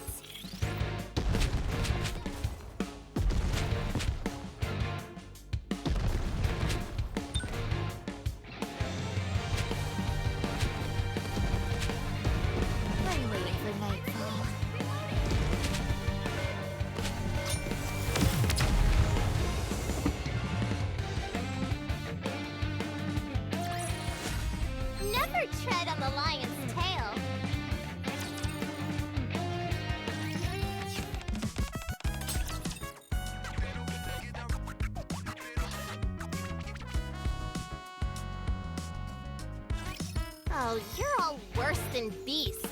Speaker 3: I'm waiting for nightfall. Never tread on the lion's tail. Oh, you're all worse than beasts.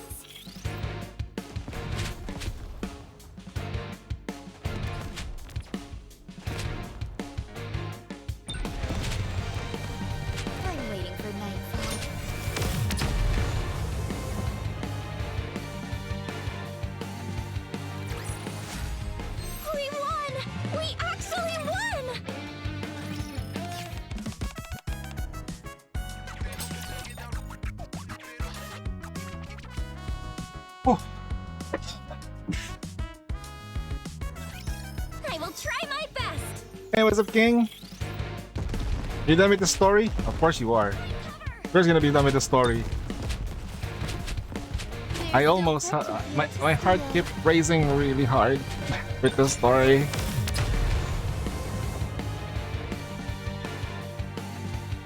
Speaker 3: I'm waiting for nightfall. We won! We actually won!
Speaker 1: Oh,
Speaker 3: I will try my best!
Speaker 1: hey, what's up, King? You done with the story? Of course you are. First gonna be done with the story. I almost my heart kept racing really hard with the story.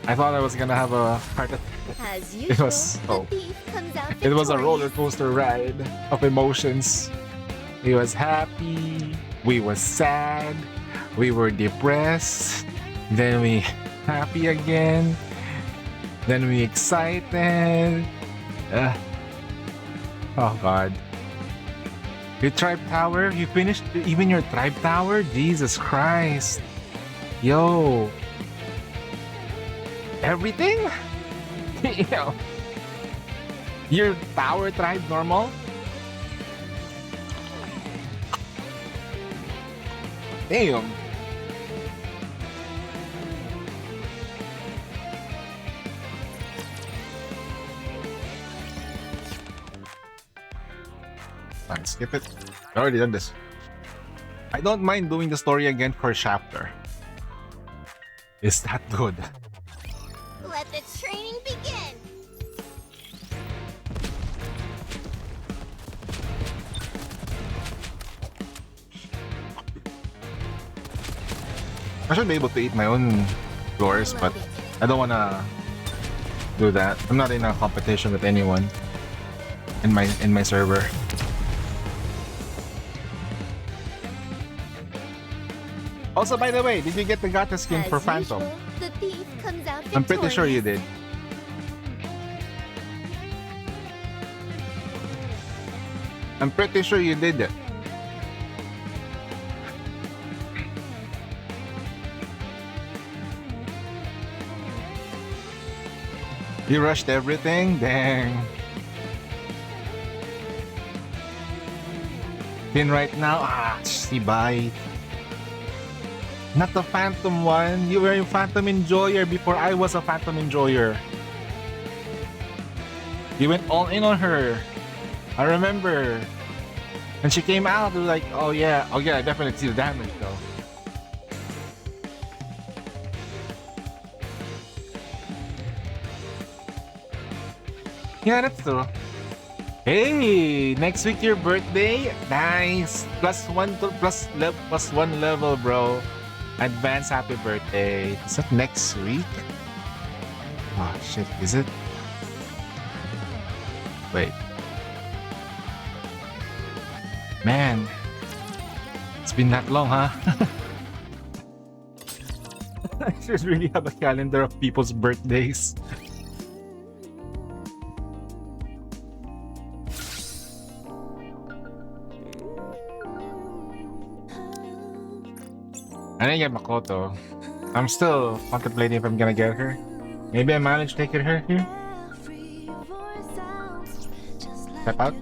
Speaker 1: I thought I was gonna have a heart attack.
Speaker 3: As
Speaker 1: It
Speaker 3: usual,
Speaker 1: was
Speaker 3: the
Speaker 1: oh,
Speaker 3: thief comes out
Speaker 1: it was a
Speaker 3: victorious.
Speaker 1: roller coaster ride of emotions. We was happy, we was sad, we were depressed, then we happy again, then we excited. Oh god. Your tribe tower? You finished even your tribe tower? Jesus Christ. Yo. Everything? Yo. Your tower tribe normal? Damn. Fine, skip it. I already done this. I don't mind doing the story again for chapter. Is that good?
Speaker 3: Let the training begin.
Speaker 1: I should be able to eat my own floors, but I don't wanna do that. I'm not in a competition with anyone in my server. Also, by the way, did you get the gacha skin
Speaker 3: As
Speaker 1: for Phantom?
Speaker 3: usual, the thief comes out
Speaker 1: I'm pretty sure you
Speaker 3: victorious.
Speaker 1: did. I'm pretty sure you did it. You rushed everything? Dang. Pin right now? Ah, si bye. Not the Phantom one. You were a Phantom Enjoyer before I was a Phantom Enjoyer. You went all in on her. I remember. And she came out, we were like, oh yeah, I definitely see the damage though. Yeah, that's true. Hey, next week your birthday? Nice. Plus one level, bro. Advance happy birthday. Is that next week? Oh shit, is it? Wait. Man. It's been that long, huh? I should really have a calendar of people's birthdays. I didn't get Makoto. I'm still contemplating if I'm gonna get her. Maybe I managed to get her here. Step out.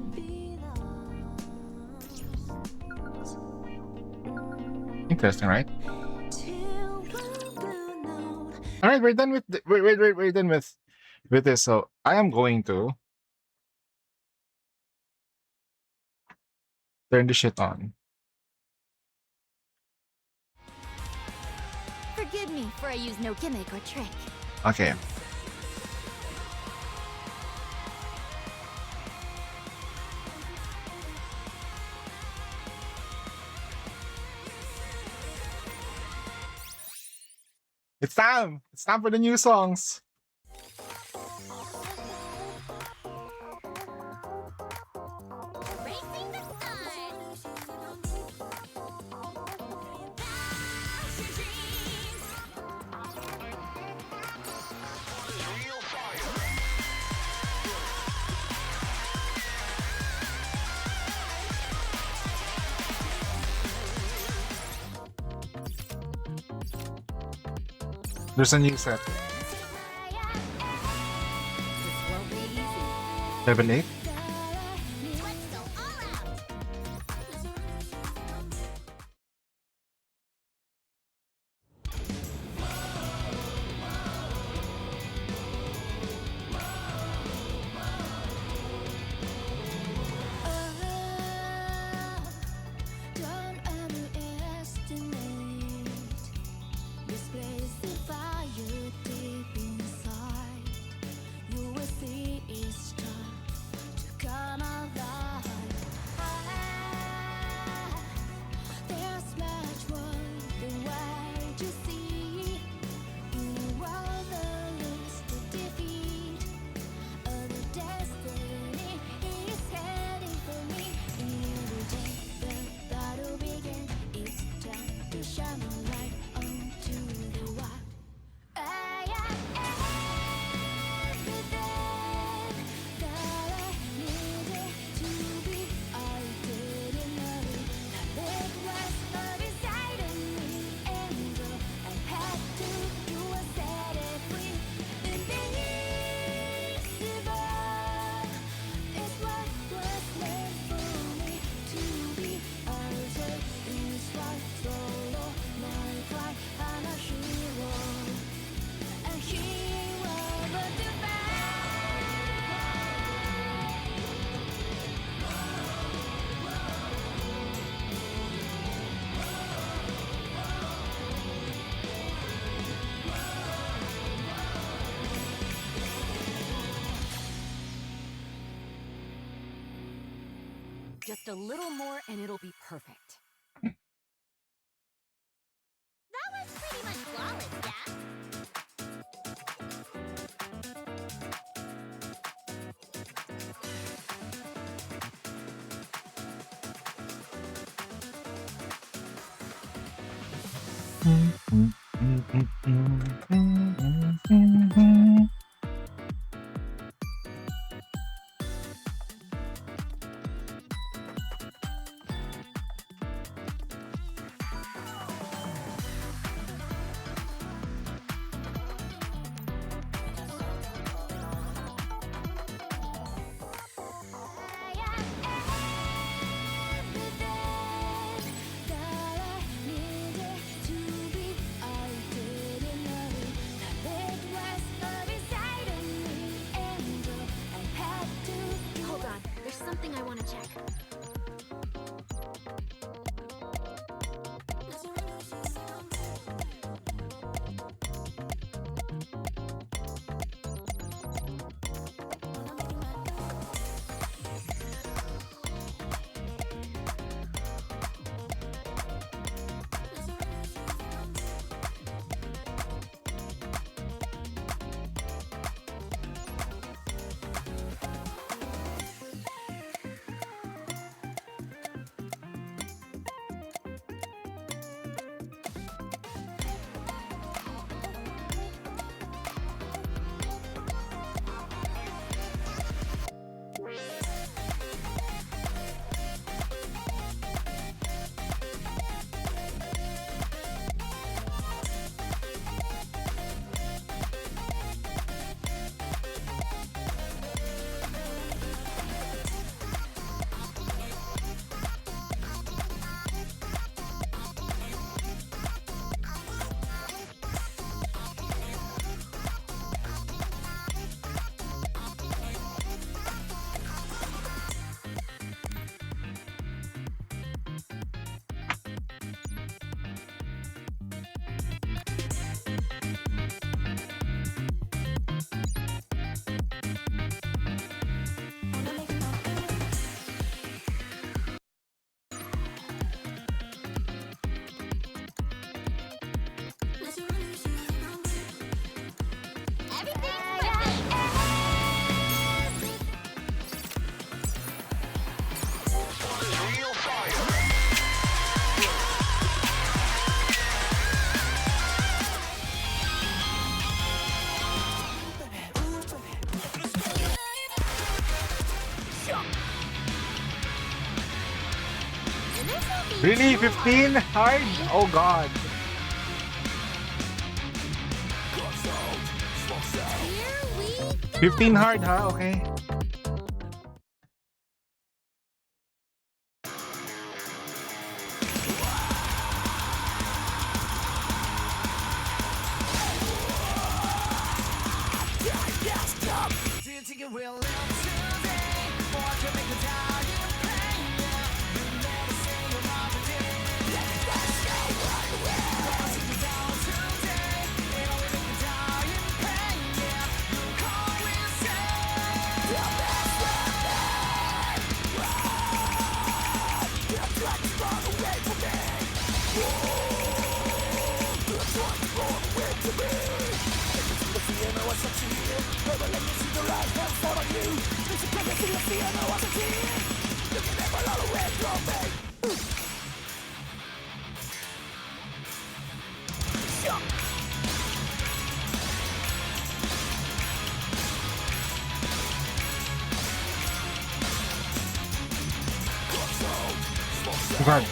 Speaker 1: Interesting, right? All right, we're done with we're done with this. So I am going to turn the shit on.
Speaker 3: Forgive me for I use no gimmick or trick.
Speaker 1: Okay. It's time! It's time for the new songs!
Speaker 3: Racing the stars.
Speaker 1: There's a new set.
Speaker 2: This won't be easy.
Speaker 1: Level 8?
Speaker 3: Let's go all out.
Speaker 5: Don't underestimate. This place the fire deep inside. You will see it's tough to come alive. There's much more than what you see. In a world that looks to defeat, other destiny is heading for me. Every day the battle begins. It's time to shine a light onto the
Speaker 2: Just a little more and it'll be perfect.
Speaker 3: That was pretty much flawless, yeah?
Speaker 4: Hold on, there's something I want to check.
Speaker 3: Everything's perfect!
Speaker 1: 'Really? 15? Hard? Oh god.
Speaker 3: Here we go!
Speaker 1: 15 hard, huh? Okay. Oh god.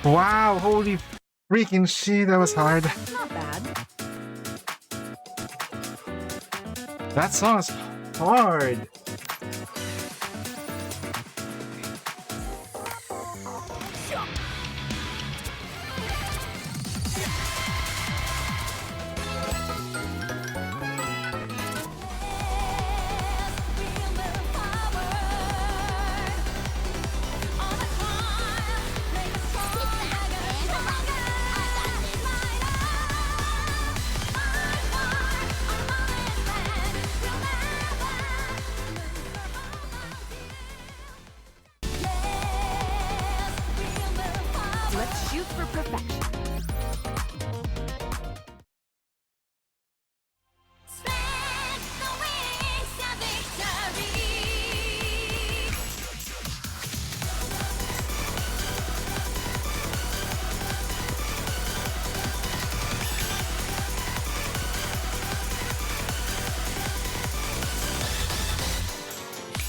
Speaker 1: Wow, holy freaking shit, that was hard.
Speaker 6: Not bad.
Speaker 1: That song's hard.
Speaker 7: Let's shoot for perfection.
Speaker 3: Spread the wings of victory.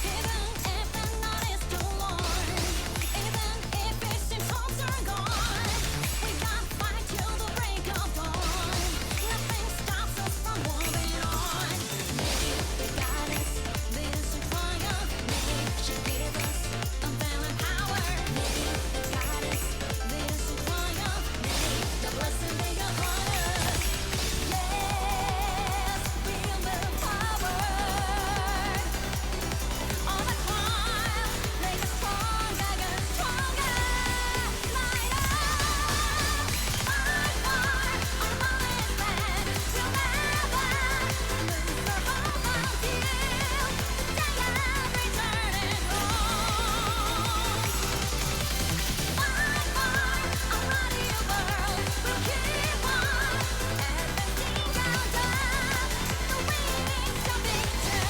Speaker 3: Even if the night is too long, even if it seems hopes are gone, we got fight till the break of dawn. Nothing stops us from moving on. Maybe the goddess, this is triumph. Maybe she gave us unfailing power. Maybe the goddess, this is triumph. Maybe the blessing be upon us. Yes, we will forward. On the climb, make us stronger, get stronger. Light up, fight for our promised land. We'll never lose our hope until day of returning home. Fight for a mighty world. We'll keep on advancing under the wings of victory.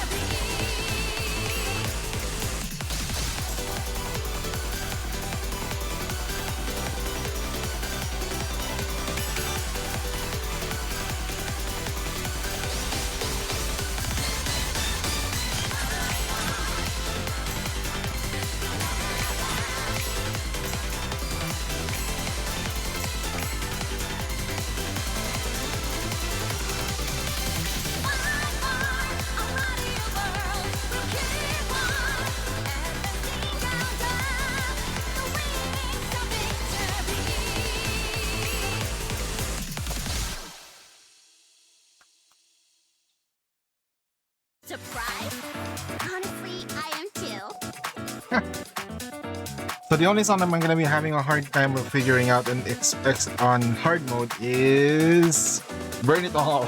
Speaker 3: Surprise? Honestly, I am too.
Speaker 1: So the only song I'm gonna be having a hard time of figuring out and expects on hard mode is Burn It All.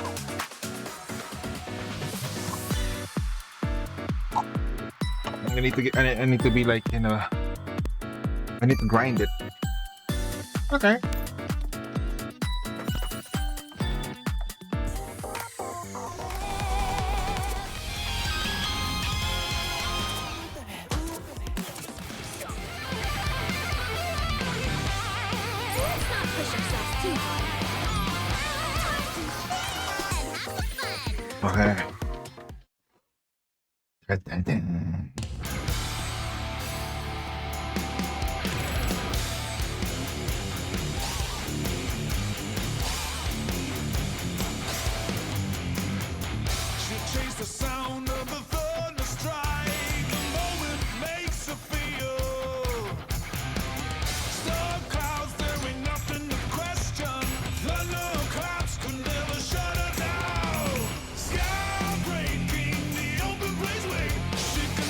Speaker 1: I need to get. I need to be like, you know, I need to grind it. Okay.
Speaker 3: Let's not push ourselves too hard. And have
Speaker 1: Okay.
Speaker 3: fun.
Speaker 1: Dun, dun, dun.
Speaker 10: She chased the sound of the thunder strike. The moment makes her feel. Storm clouds, there ain't nothing to question. Thunder clouds could never shut her down. Sky breaking, the open breezeway. She can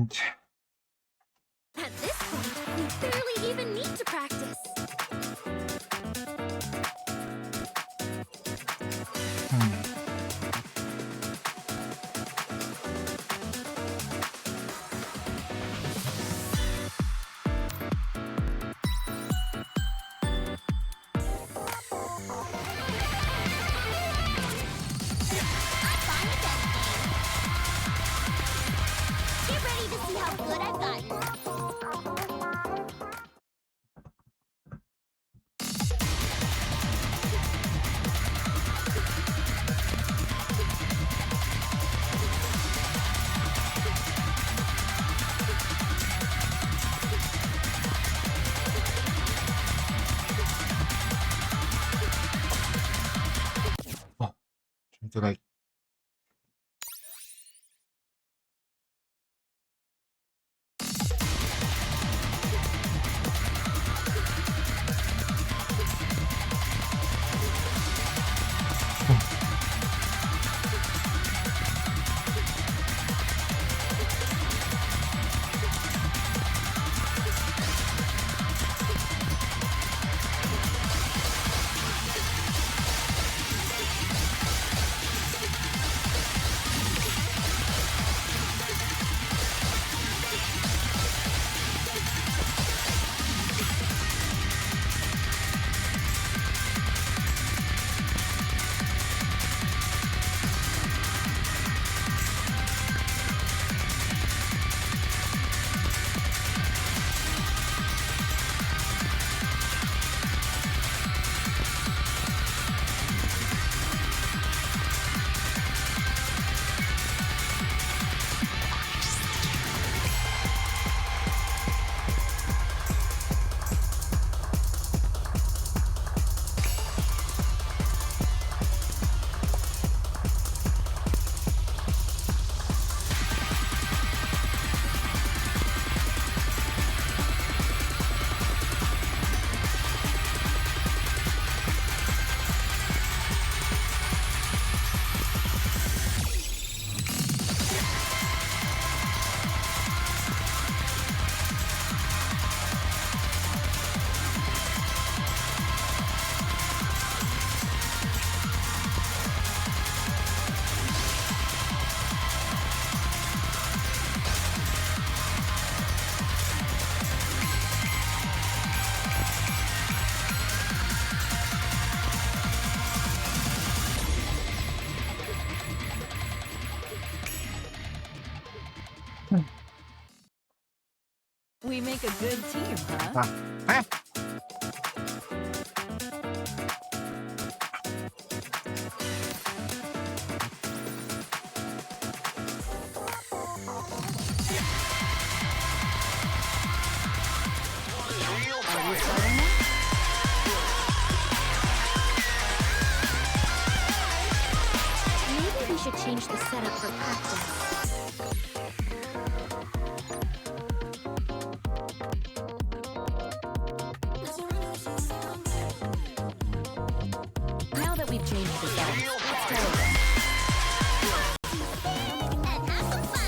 Speaker 3: At this point, we barely even need to practice. I'm fine with anything. Get ready to see how good I've gotten.
Speaker 1: Trying to like.
Speaker 9: We make a good team, huh? Are we starting now?
Speaker 3: Maybe we should change the setup for practice.
Speaker 9: Now that we've changed the setup, let's try again.
Speaker 3: And have some fun!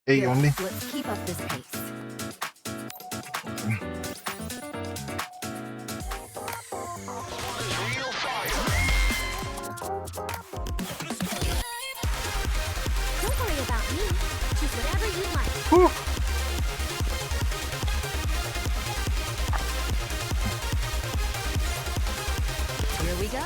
Speaker 1: A
Speaker 7: Here,
Speaker 1: only.
Speaker 7: let's keep up this pace.
Speaker 3: Don't worry about me. Choose whatever you like.
Speaker 1: Whew.
Speaker 7: Here we go.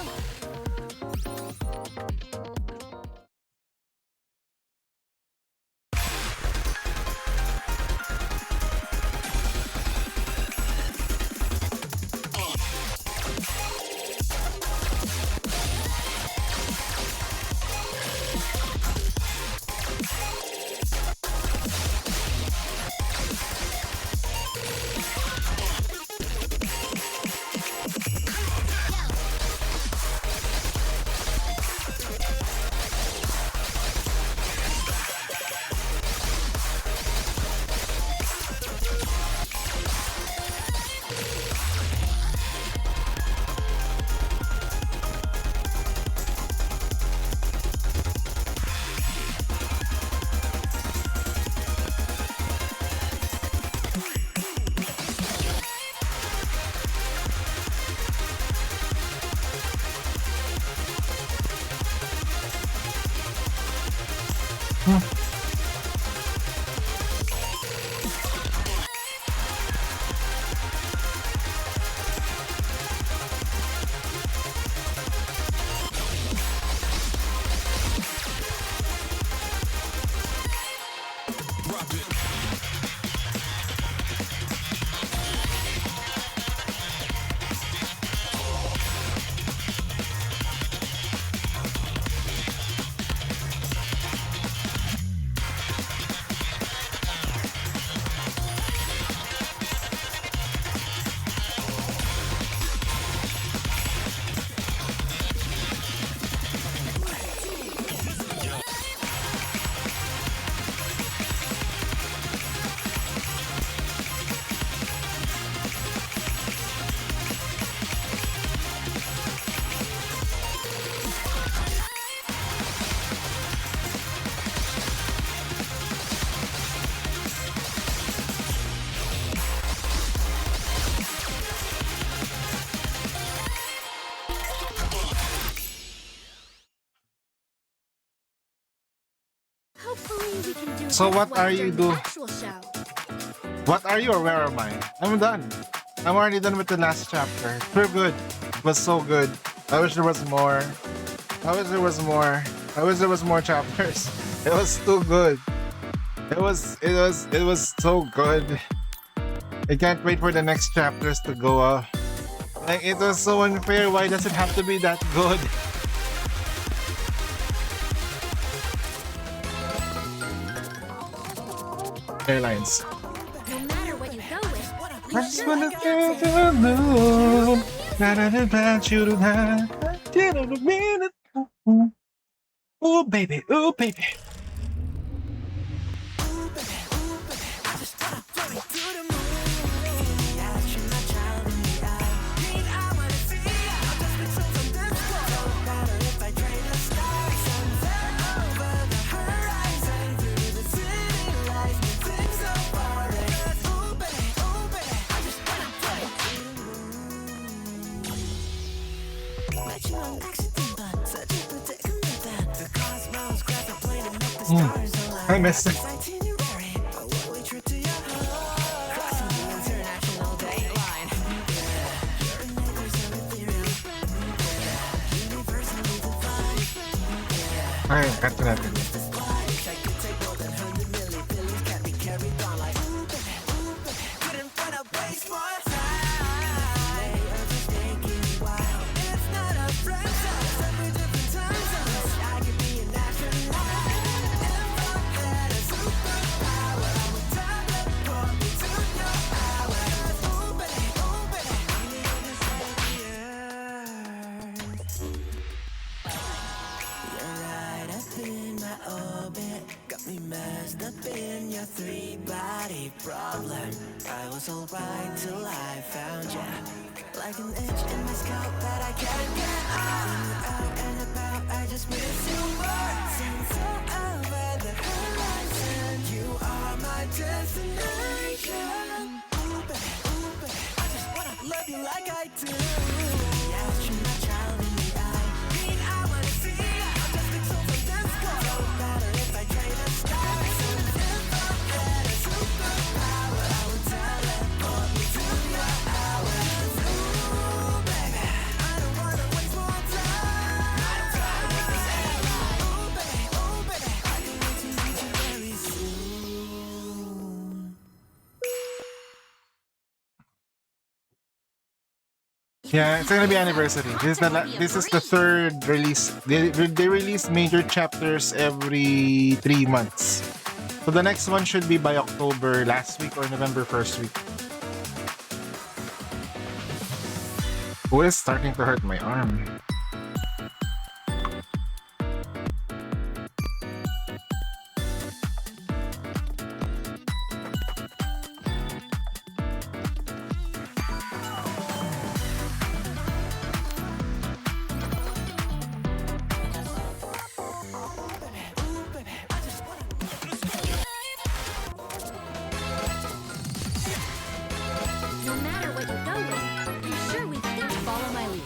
Speaker 3: Hopefully we can do
Speaker 1: So
Speaker 3: this
Speaker 1: what
Speaker 3: well
Speaker 1: are you
Speaker 3: during the
Speaker 1: do-
Speaker 3: actual show.
Speaker 1: What are you or where am I? I'm done. I'm already done with the last chapter. We're good. It was so good. I wish there was more. I wish there was more. I wish there was more chapters. It was too good. It was so good. I can't wait for the next chapters to go up. Like it was so unfair. Why does it have to be that good? Airlines.
Speaker 3: No matter what you go with, you
Speaker 1: I just
Speaker 3: sure
Speaker 1: wanna
Speaker 3: like
Speaker 1: feel
Speaker 3: dancing.
Speaker 1: the moon. About you tonight. Didn't mean it. Ooh, baby. Ooh, baby. I miss it. Ay, cut natin.
Speaker 10: Since you're over the horizon, you are
Speaker 1: Yeah, it's gonna be anniversary. This is the third release. They release major chapters every 3 months. So the next one should be by October last week or November first week. Oh, it's starting to hurt my arm.
Speaker 3: No matter what you go with, I'm sure we can follow my lead.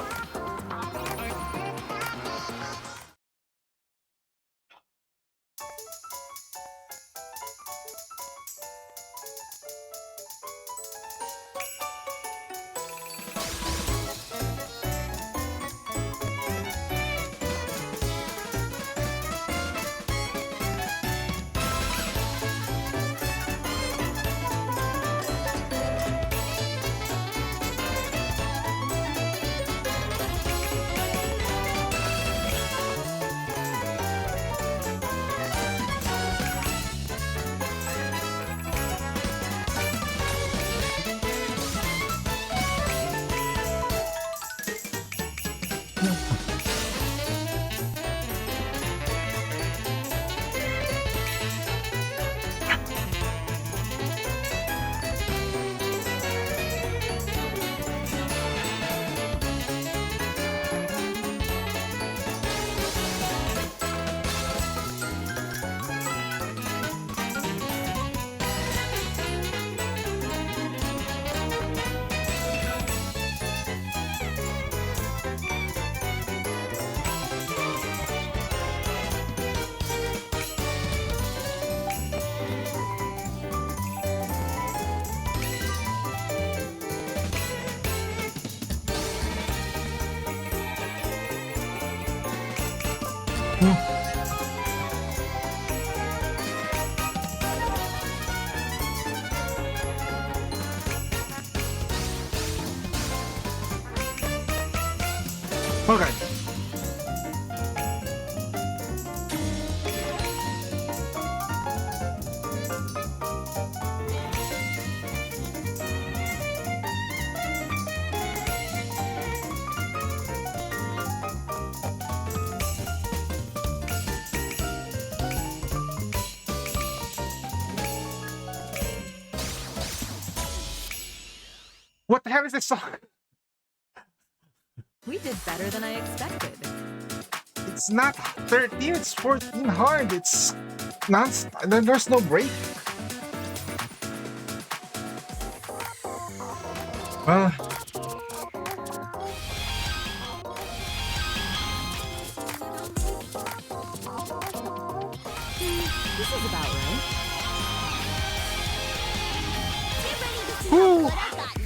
Speaker 3: Okay. What the hell is this song?
Speaker 2: We did better than I expected.
Speaker 1: It's not 13, it's 14 hard. It's not. There's no break. Well,
Speaker 2: This is about right.
Speaker 3: Get ready to see how good I've got you.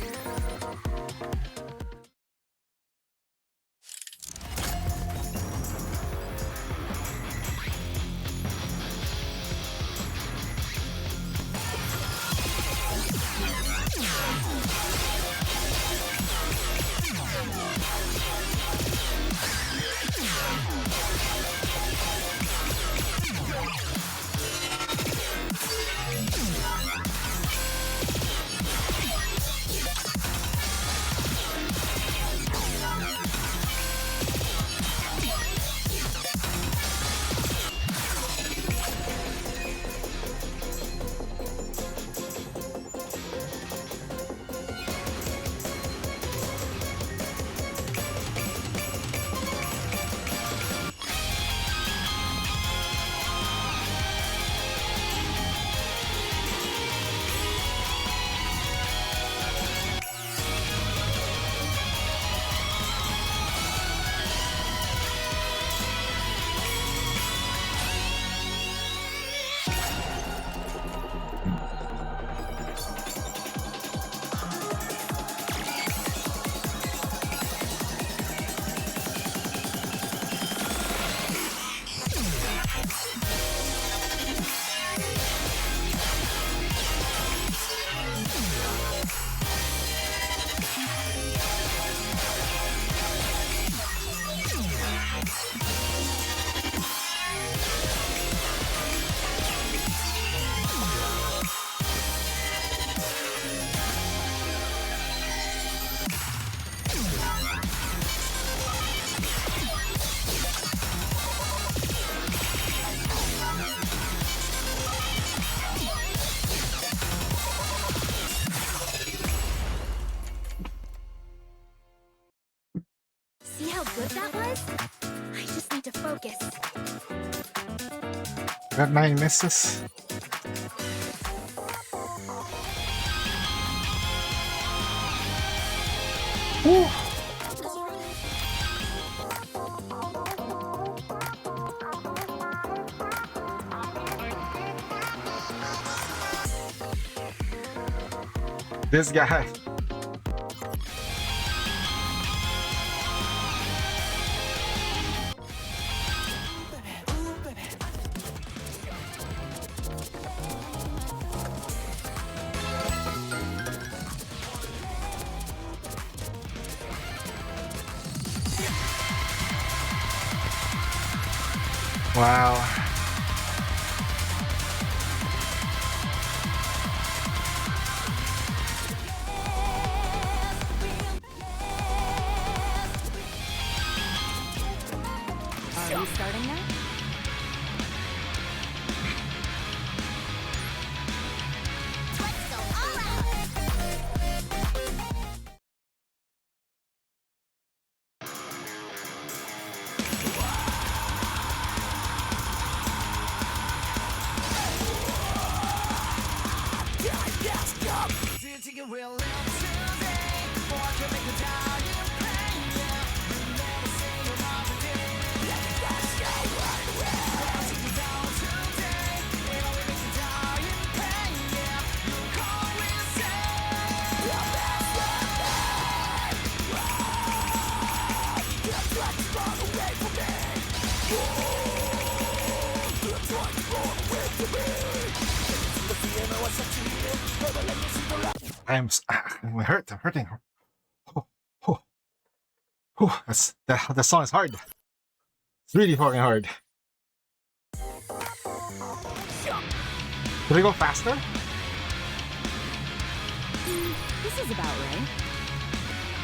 Speaker 3: good that was? I just need to focus.
Speaker 1: Got 9 misses. Woo. This guy. Wow.
Speaker 2: Are we starting now?
Speaker 3: Let's go all out.
Speaker 1: I'm hurt. I'm hurting. Oh, oh, oh, that song is hard. It's really fucking hard. Should we go faster?
Speaker 2: This is about right.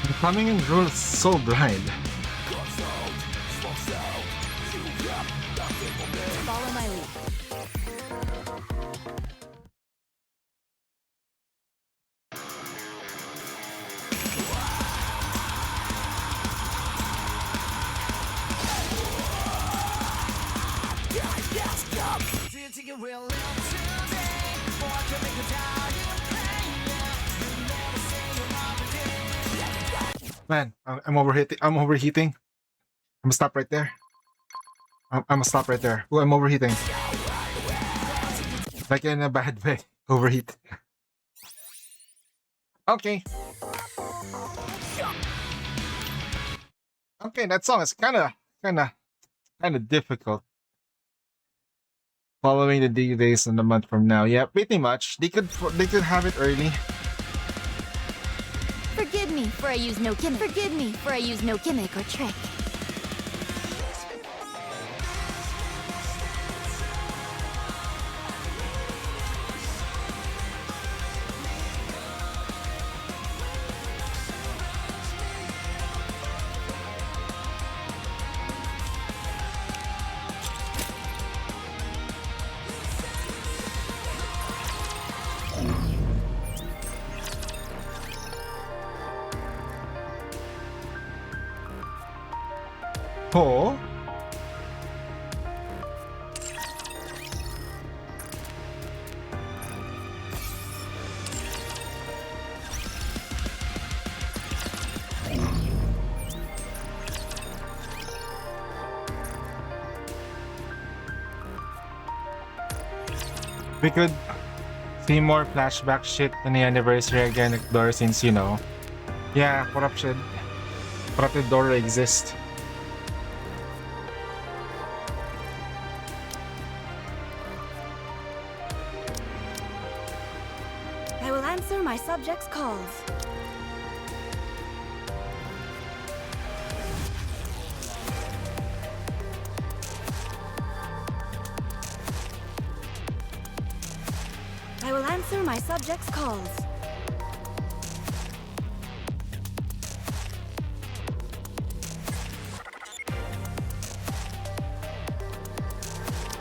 Speaker 1: The coming in rule is so blind.
Speaker 2: Follow my lead.
Speaker 1: Man, I'm overheating. I'm overheating. I'm gonna stop right there. I'm gonna stop right there. Oh, I'm overheating. Like in a bad way. Overheat. Okay. Okay, that song is kind of difficult. Following the D days in a month from now. Yeah, pretty much. They could have it early.
Speaker 3: Forgive me for I use no gimmick. Forgive me for I use no gimmick or trick.
Speaker 1: Oh. We could see more flashback shit in the anniversary again at Dora since, you know. Yeah, corrupted Dora exists.
Speaker 3: I will answer my subjects' calls. I will answer my subjects' calls.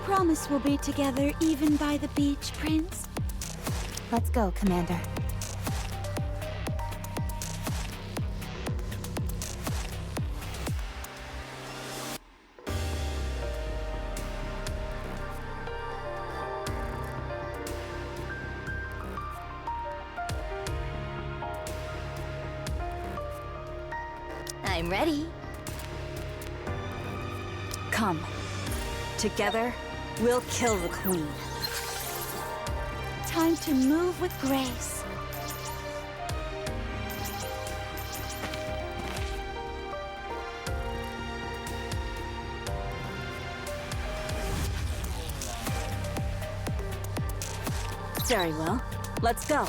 Speaker 3: Promise we'll be together even by the beach, Prince. Let's go, Commander.
Speaker 9: I'm ready.
Speaker 5: Come. Together, we'll kill the queen.
Speaker 3: Time to move with grace.
Speaker 5: Very well. Let's go.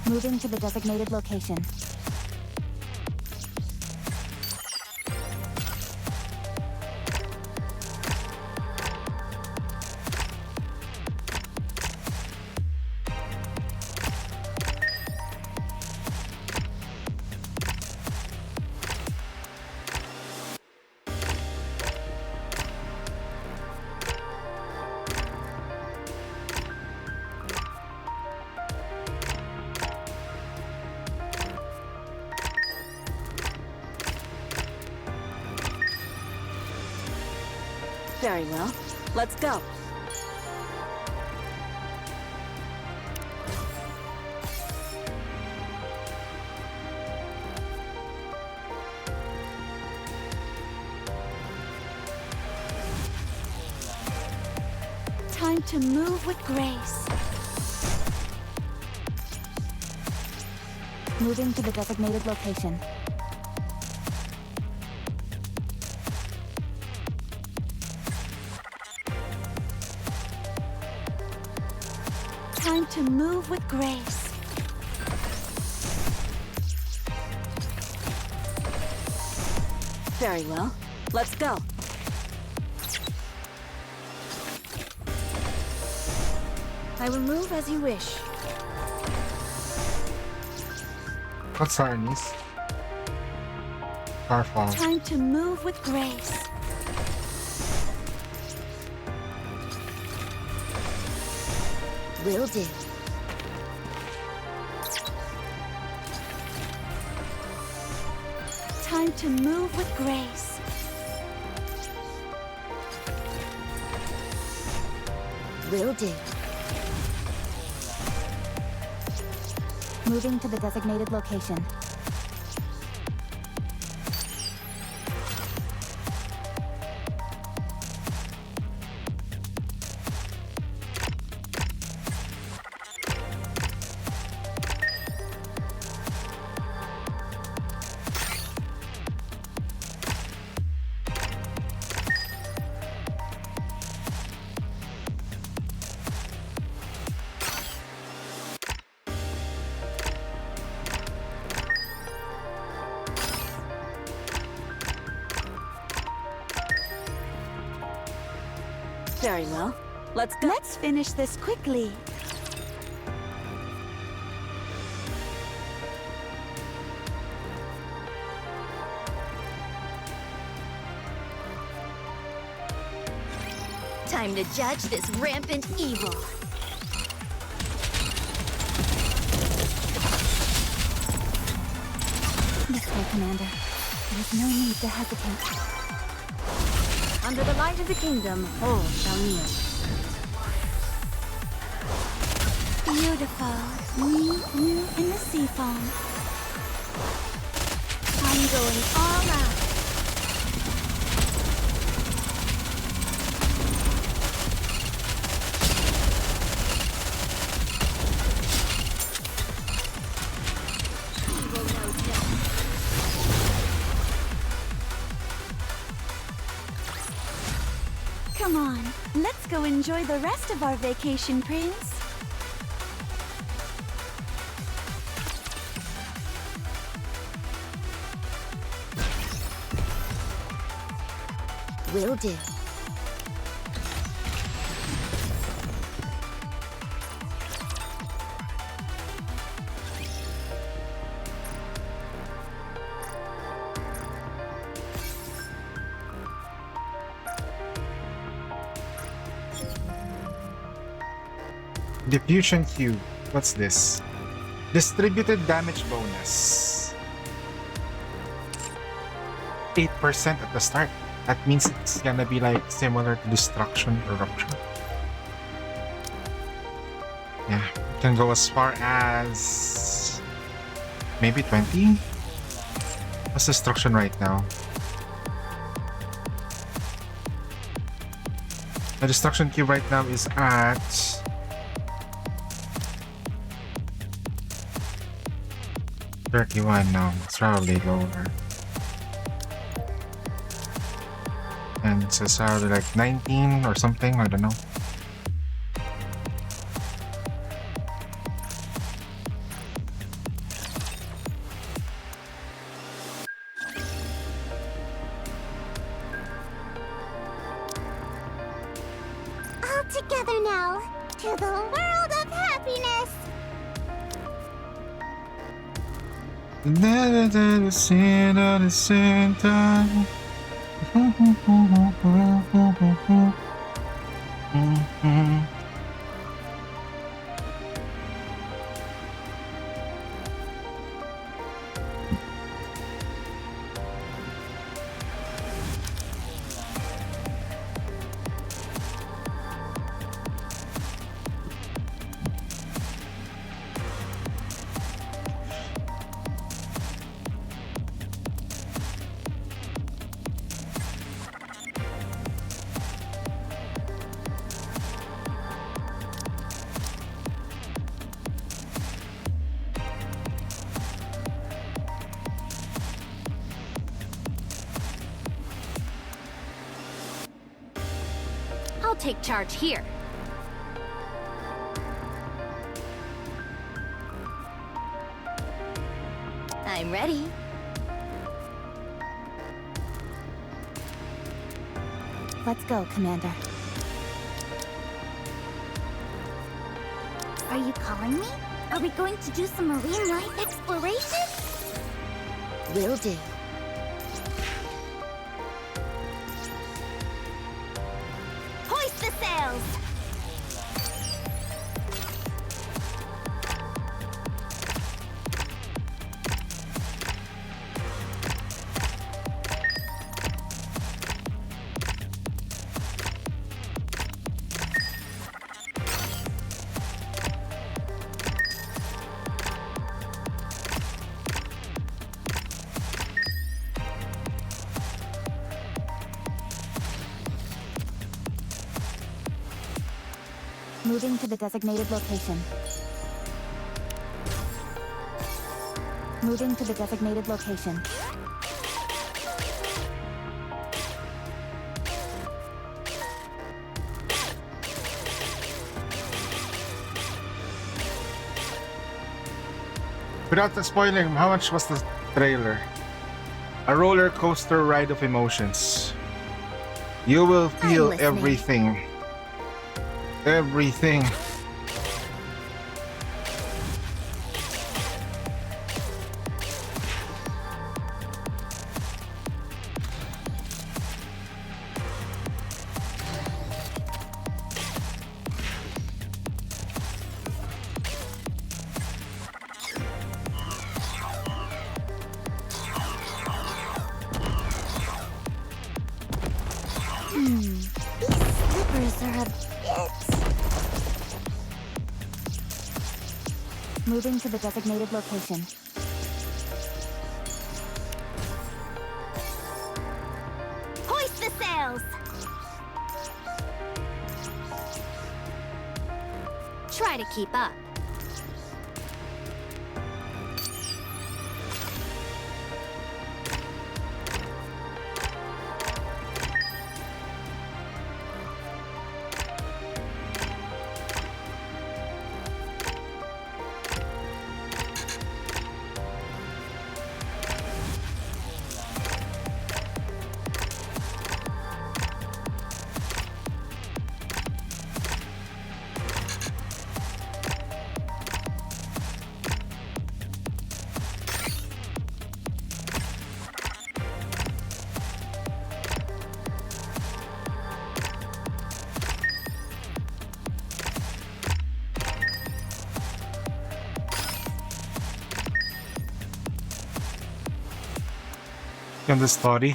Speaker 9: Moving to the designated location.
Speaker 5: Very well. Let's go.
Speaker 3: Time to move with grace.
Speaker 9: Moving to the designated location.
Speaker 3: Time to move with grace.
Speaker 5: Very well. Let's go.
Speaker 3: I will move as you wish.
Speaker 1: What's Arnie's? Carfall.
Speaker 3: Time to move with grace.
Speaker 9: Will do.
Speaker 3: Time to move with grace.
Speaker 9: Will do. Moving to the designated location.
Speaker 5: Very well. Let's go.
Speaker 3: Let's finish this quickly.
Speaker 9: Time to judge this rampant evil. This way, Commander. There is no need to hesitate.
Speaker 5: Under the light of the kingdom, all shall kneel.
Speaker 3: Beautiful. Me, you, and the sea foam. I'm going all out.
Speaker 9: Evil knows no.
Speaker 3: Come on, let's go enjoy the rest of our vacation, Prince.
Speaker 9: Will do.
Speaker 1: Diffusion Cube. What's this? Distributed damage bonus. 8% at the start. That means it's gonna be like similar to Destruction or Rupture. Yeah, can go as far as maybe 20. What's destruction right now? The destruction cube right now is at 31 now. It's probably lower. And it's probably like 19 or something, I don't know.
Speaker 3: All together now, to the world of happiness!
Speaker 1: At the same time.
Speaker 3: I'll take charge here. I'm ready.
Speaker 4: Let's go, Commander.
Speaker 3: Are you calling me? Are we going to do some marine life exploration? Will do. Hoist the sails!
Speaker 4: Moving to the designated location. Moving to the designated location.
Speaker 1: Without spoiling, how much was the trailer? A roller coaster ride of emotions. You will feel
Speaker 3: listening.
Speaker 1: everything. Everything.
Speaker 3: These slippers are a bit...
Speaker 4: Moving to the designated location.
Speaker 3: Hoist the sails! Try to keep up.
Speaker 1: In the story.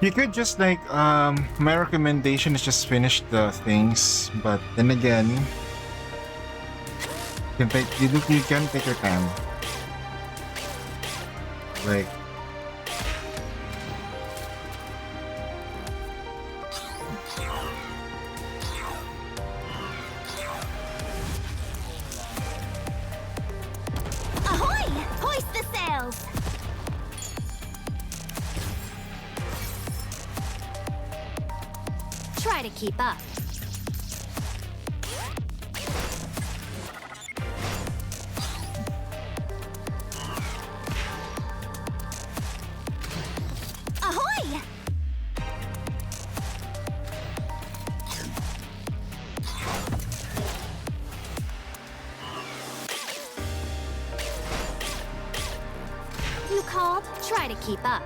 Speaker 1: You could just like my recommendation is just finish the things, but then again, you can take your time. Like
Speaker 3: Ahoy! Hoist the sails! Try to keep up. Ahoy! You called? Try to keep up.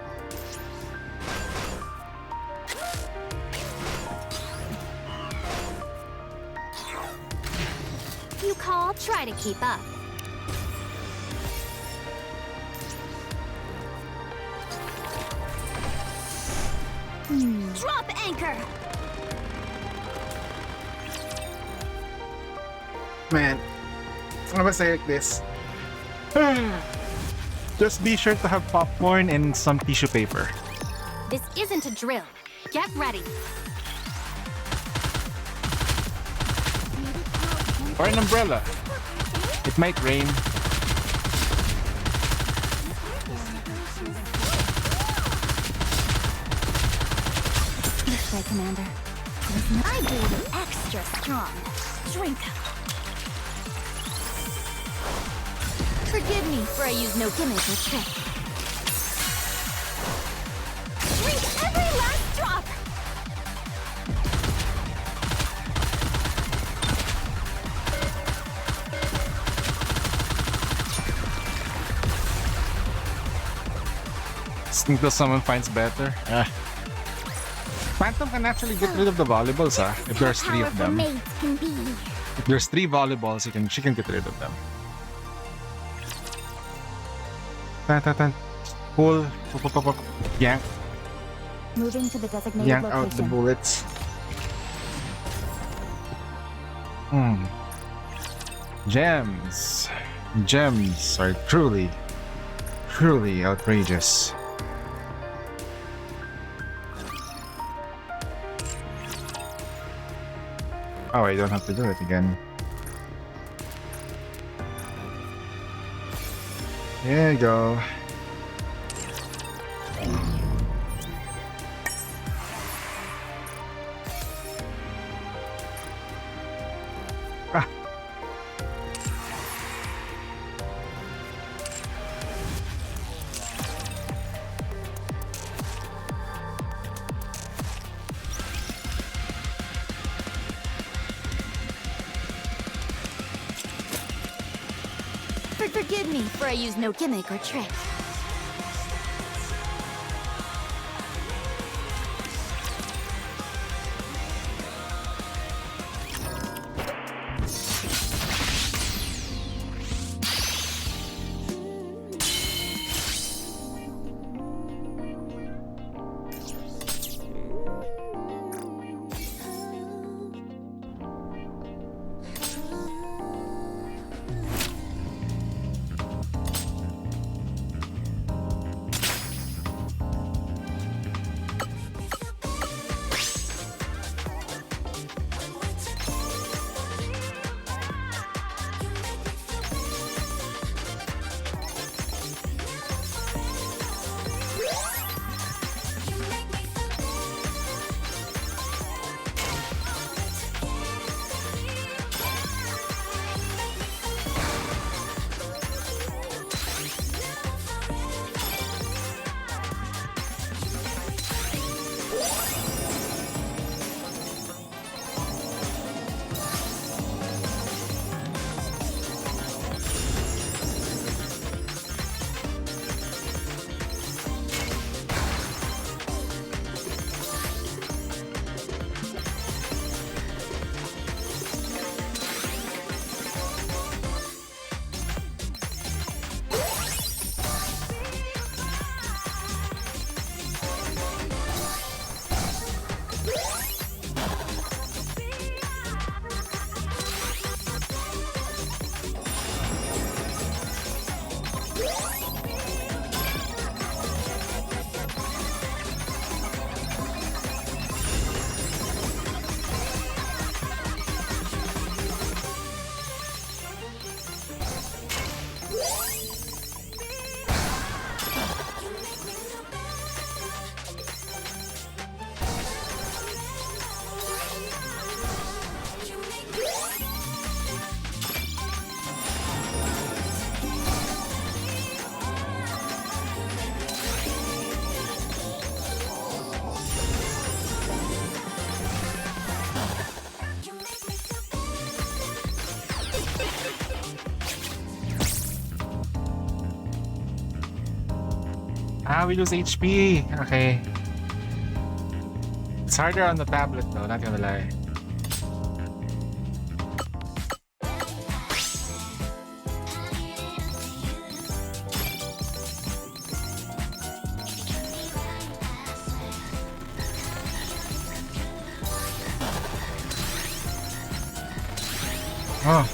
Speaker 3: You called? Try to keep up. Drop anchor!
Speaker 1: man, I'm gonna say like this. Just be sure to have popcorn and some tissue paper.
Speaker 3: This isn't a drill. Get ready.
Speaker 1: Or an umbrella. It might rain.
Speaker 3: This way, Commander. I do it extra strong. Drink. Forgive me for I use no gimmick or trick. Drink every last drop!
Speaker 1: Until someone finds better. Phantom can actually get rid of the volleyballs, if there's three of them. If there's 3 volleyballs, she can get rid of them. Pull, yank,
Speaker 3: Moving to the designated
Speaker 1: yank
Speaker 3: location.
Speaker 1: out the bullets. Gems. Gems are truly outrageous. Oh, I don't have to do it again. There you go. Ah.
Speaker 3: Forgive me for I use no gimmick or trick.
Speaker 1: We lose HP. Okay. It's harder on the tablet though, not gonna lie. Oh.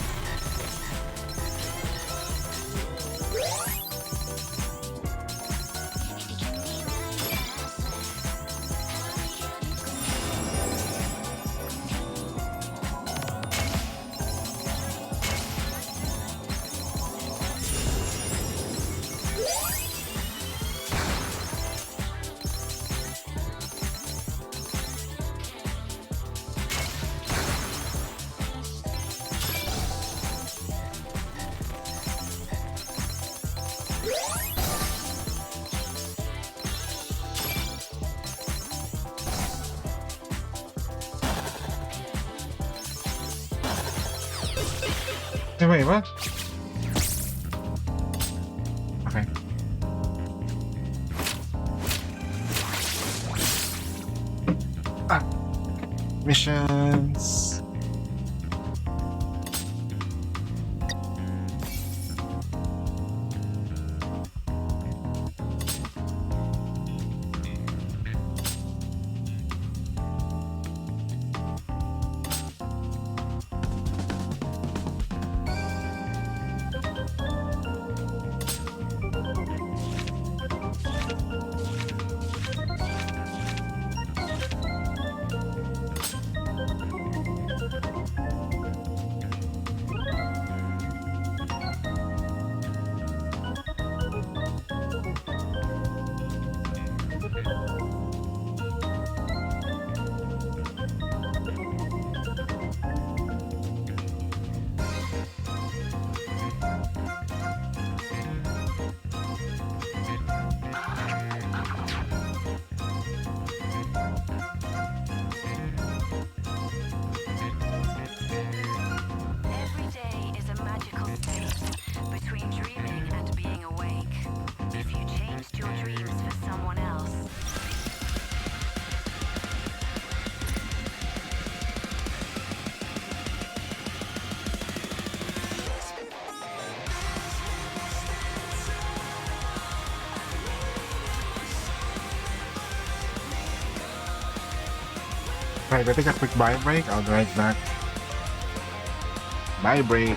Speaker 1: Wait, what? Okay. Missions.
Speaker 8: Every day is a magical state between dreaming and being awake. If you changed your dreams for someone else,
Speaker 1: Right, I take a quick buy break. I'll be right back. Buy break.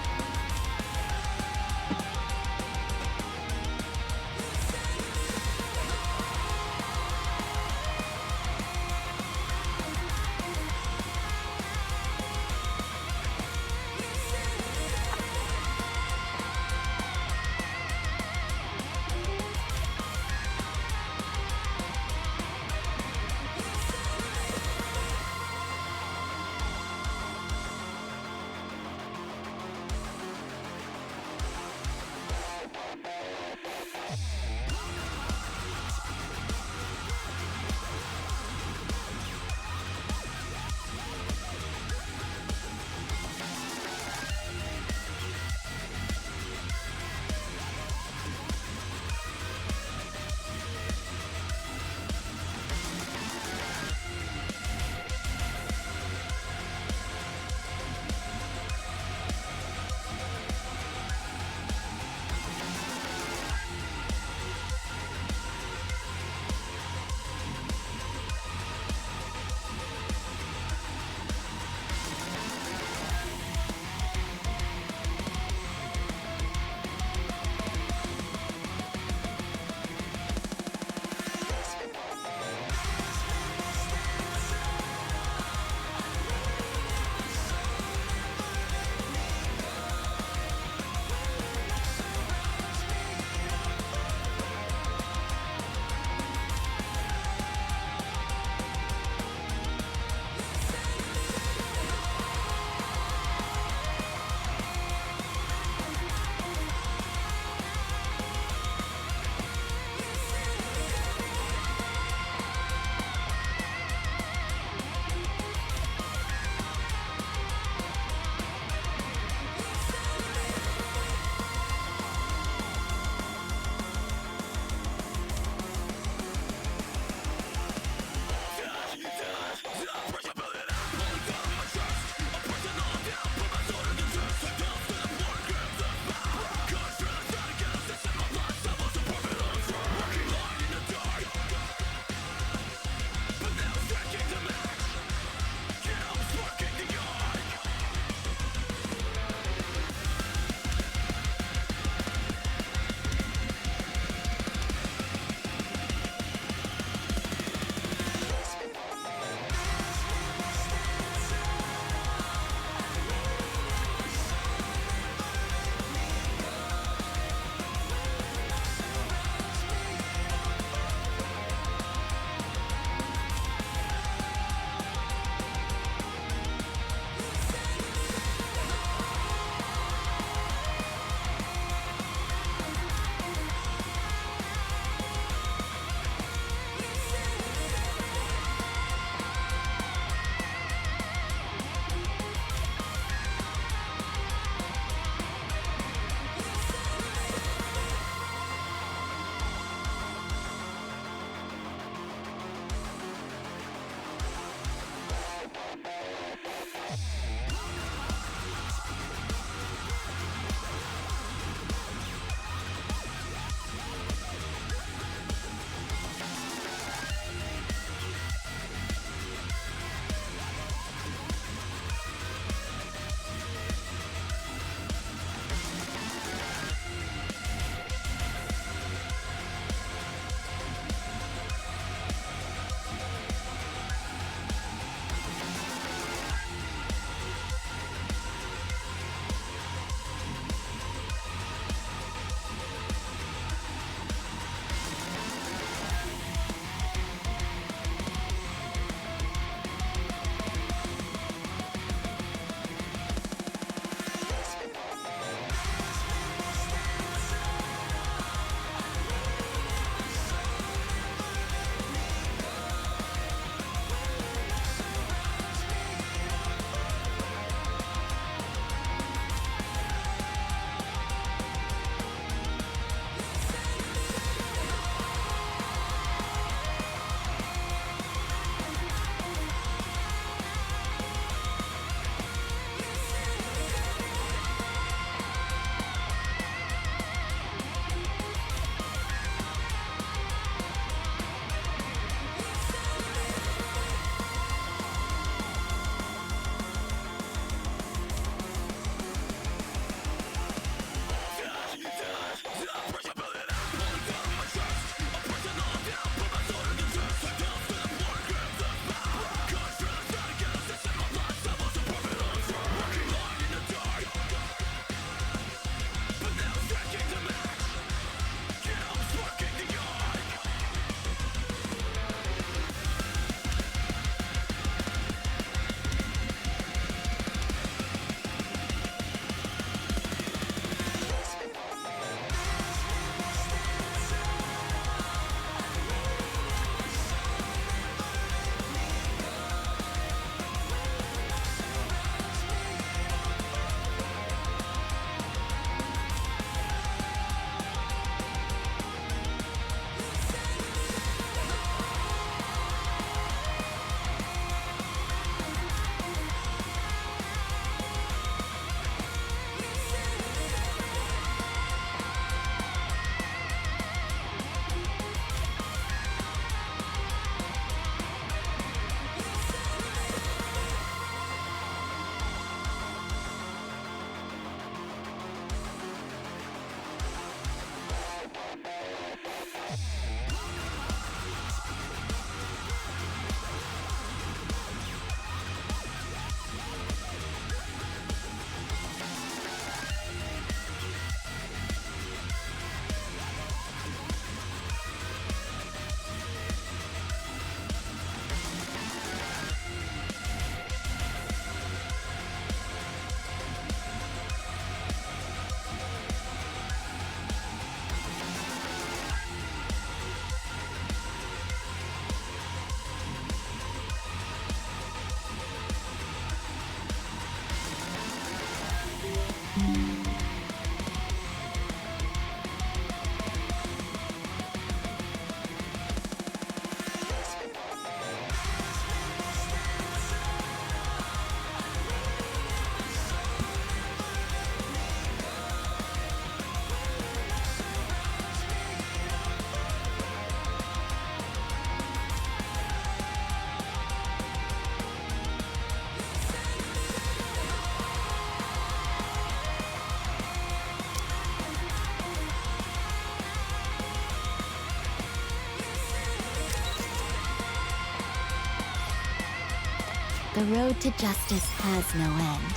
Speaker 9: road to justice has no end.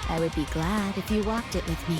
Speaker 9: I would be glad if you walked it with me.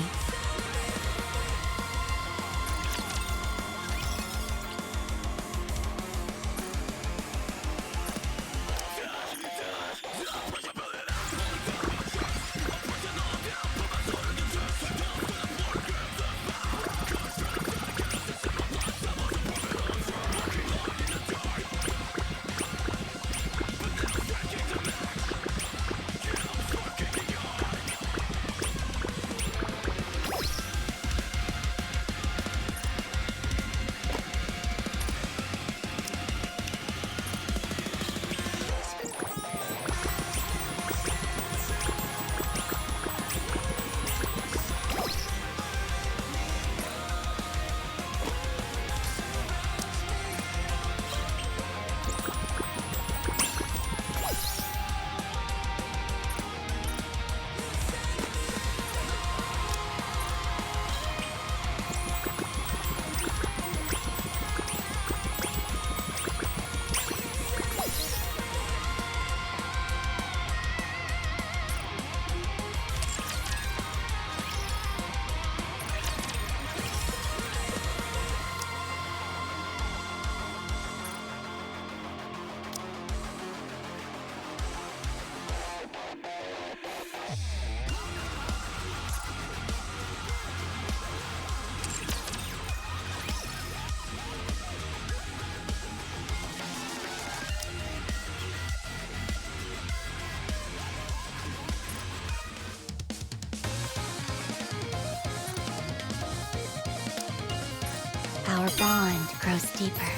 Speaker 9: Our bond grows deeper.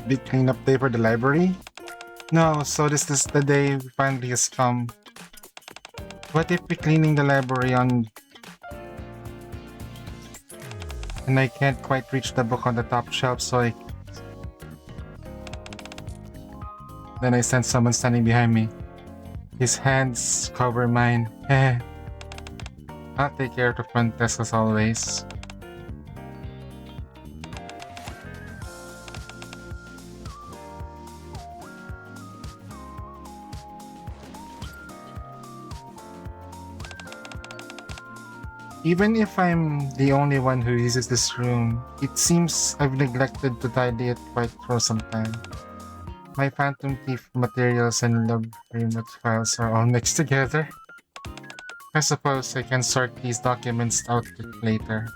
Speaker 1: Big cleanup day for the library? No, so this is the day we finally has come. What if we're cleaning the library on... and I can't quite reach the book on the top shelf, so I... Then I sense someone standing behind me. His hands cover mine. I'll take care of the front desk as always. Even if I'm the only one who uses this room, it seems I've neglected to tidy it quite for some time. My Phantom Thief materials and library files are all mixed together. I suppose I can sort these documents out later.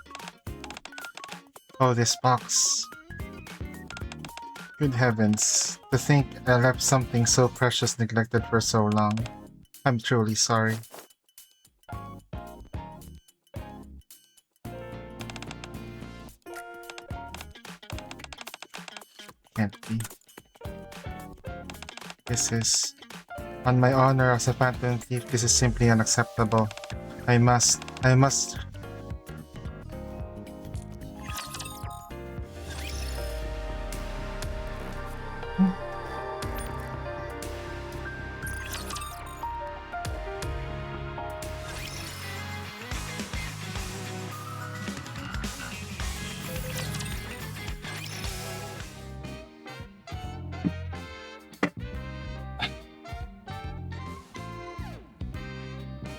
Speaker 1: Oh, this box. Good heavens, to think I left something so precious neglected for so long. I'm truly sorry. Can't be. This is... on my honor as a Phantom Thief, this is simply unacceptable. I must...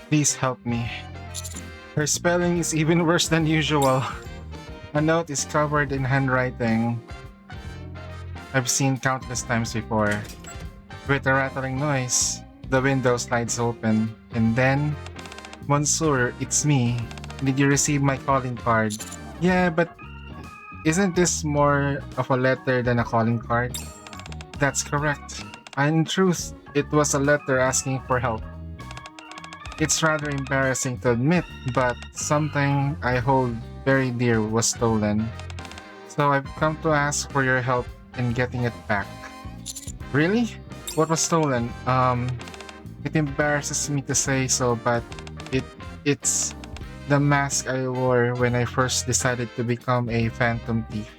Speaker 1: Please help me. Her spelling is even worse than usual. A note is covered in handwriting I've seen countless times before. With a rattling noise, the window slides open, and then, Monsieur, it's me. Did you receive my calling card? Yeah, but isn't this more of a letter than a calling card? That's correct. In truth, it was a letter asking for help. It's rather embarrassing to admit, but something I hold very dear was stolen. So I've come to ask for your help in getting it back. Really? What was stolen? It embarrasses me to say so, but it's the mask I wore when I first decided to become a phantom thief.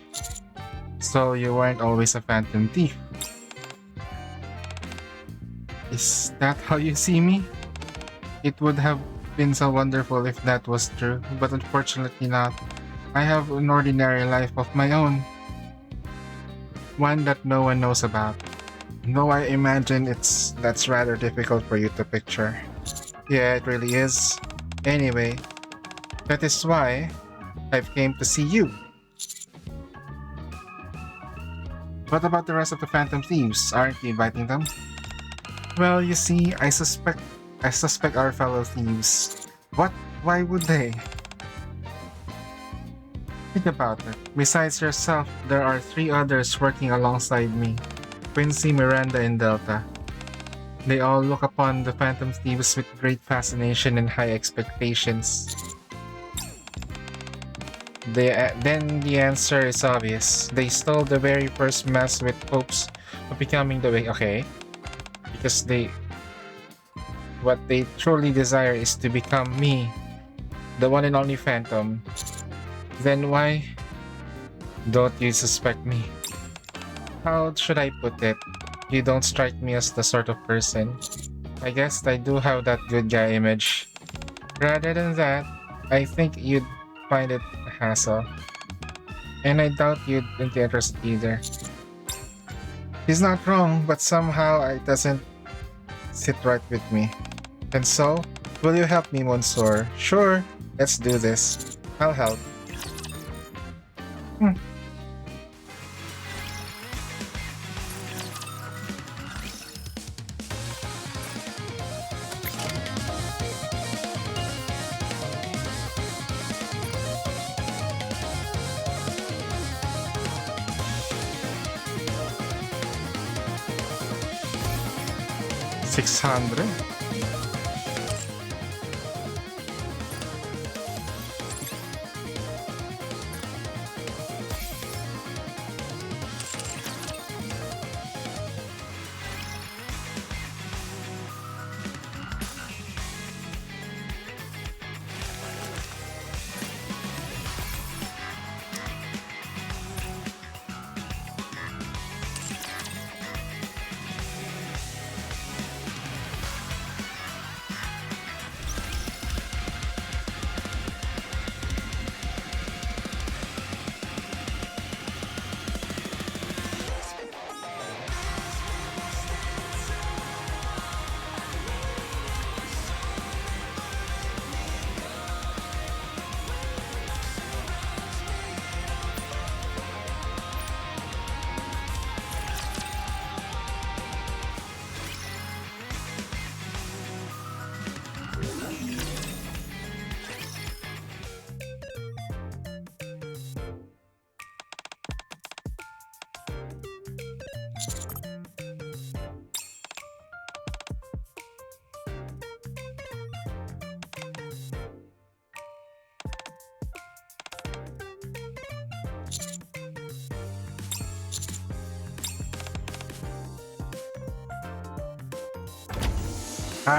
Speaker 1: So you weren't always a phantom thief. Is that how you see me? It would have been so wonderful if that was true, but unfortunately not. I have an ordinary life of my own. One that no one knows about. Though I imagine that's rather difficult for you to picture. Yeah, it really is. Anyway, that is why I've came to see you. What about the rest of the Phantom Thieves? Aren't you inviting them? Well, you see, I suspect our fellow thieves. What? Why would they? Think about it. Besides yourself, there are 3 others working alongside me. Quincy, Miranda, and Delta. They all look upon the Phantom Thieves with great fascination and high expectations. Then the answer is obvious. They stole the very first mask with hopes of becoming the way. Okay. Because what they truly desire is to become me, the one and only Phantom. Then why don't you suspect me? How should I put it? You don't strike me as the sort of person. I guess I do have that good guy image. Rather than that, I think you'd find it a hassle. And I doubt you'd be interested either. He's not wrong, but somehow it doesn't sit right with me. And so, will you help me, Monsieur? Sure, let's do this. I'll help. 600?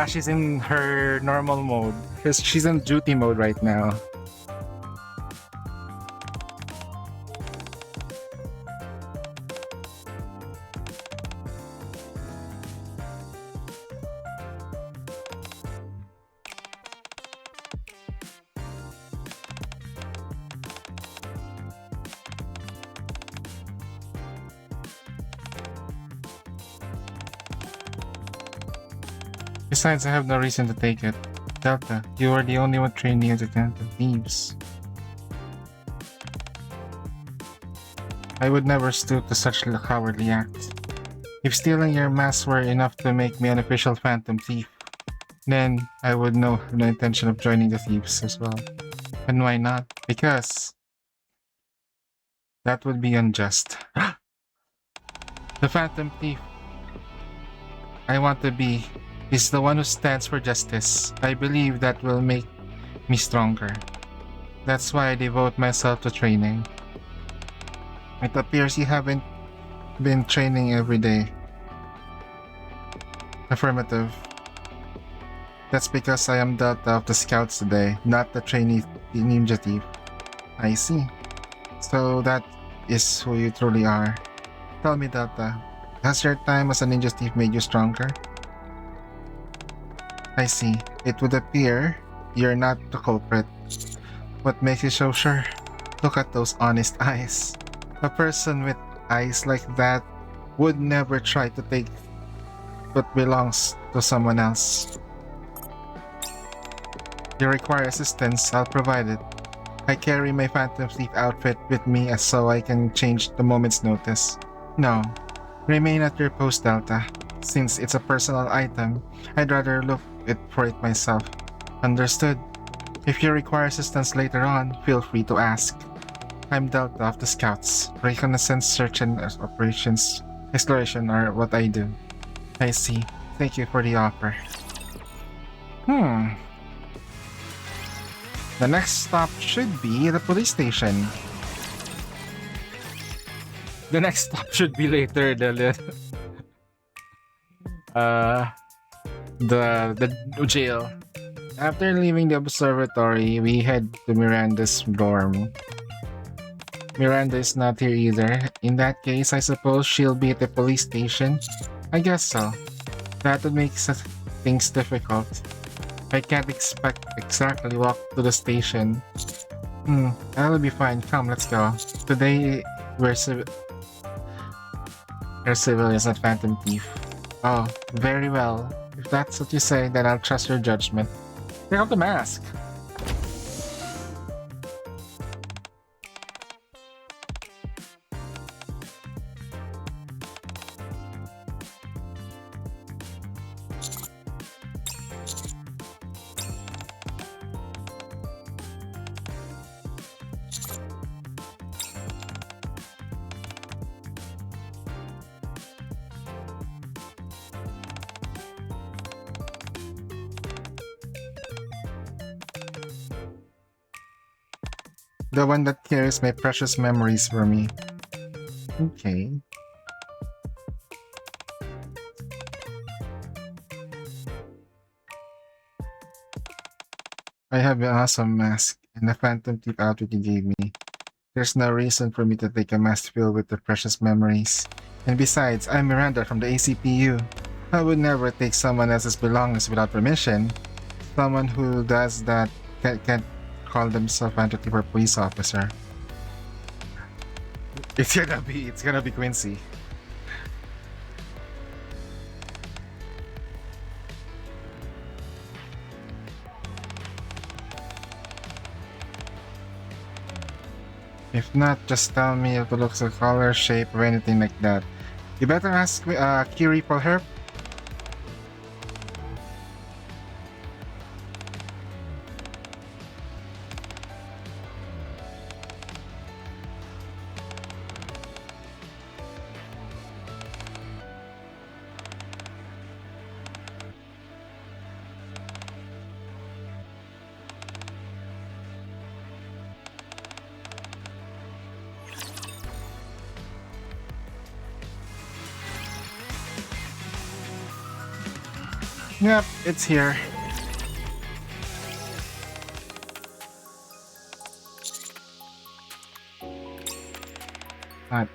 Speaker 1: She's in her normal mode. She's in duty mode right now. Besides, I have no reason to take it. Delta, you are the only one training as a Phantom Thieves. I would never stoop to such a cowardly act. If stealing your mask were enough to make me an official Phantom Thief, then I would know no intention of joining the thieves as well. And why not? Because that would be unjust. The Phantom Thief I want to be is the one who stands for justice. I believe that will make me stronger. That's why I devote myself to training. It appears you haven't been training every day. Affirmative. That's because I am Delta of the Scouts today, not the trainee ninja thief. I see. So that is who you truly are. Tell me, Delta, has your time as a ninja thief made you stronger? I see. It would appear you're not the culprit. What makes you so sure? Look at those honest eyes. A person with eyes like that would never try to take what belongs to someone else. You require assistance, I'll provide it. I carry my Phantom Thief outfit with me so I can change the moment's notice. No, remain at your post, Delta. Since it's a personal item, I'd rather look for it myself. Understood. If you require assistance later on, feel free to ask. I'm Delta of the Scouts. Reconnaissance, search, and operations exploration are what I do. I see. Thank you for the offer. The next stop should be the police station. The next stop should be later, the jail. After leaving the observatory, we head to Miranda's dorm. Miranda is not here either. In that case, I suppose she'll be at the police station. I guess so. That would make things difficult. I can't exactly walk to the station. That'll be fine. Come, let's go. Today, we're civilians, not Phantom Thief. Oh, very well. If that's what you say, then I'll trust your judgment. Take off the mask. The one that carries my precious memories for me. Okay. I have an awesome mask and the Phantom Thief outfit you gave me. There's no reason for me to take a mask filled with the precious memories. And besides, I'm Miranda from the ACPU. I would never take someone else's belongings without permission. Someone who does that can't call themselves Phantom Thief or police officer. It's gonna be Quincy. If not, just tell me if it looks the color, shape, or anything like that. You better ask Kiri for help. Yep, it's here. Alright.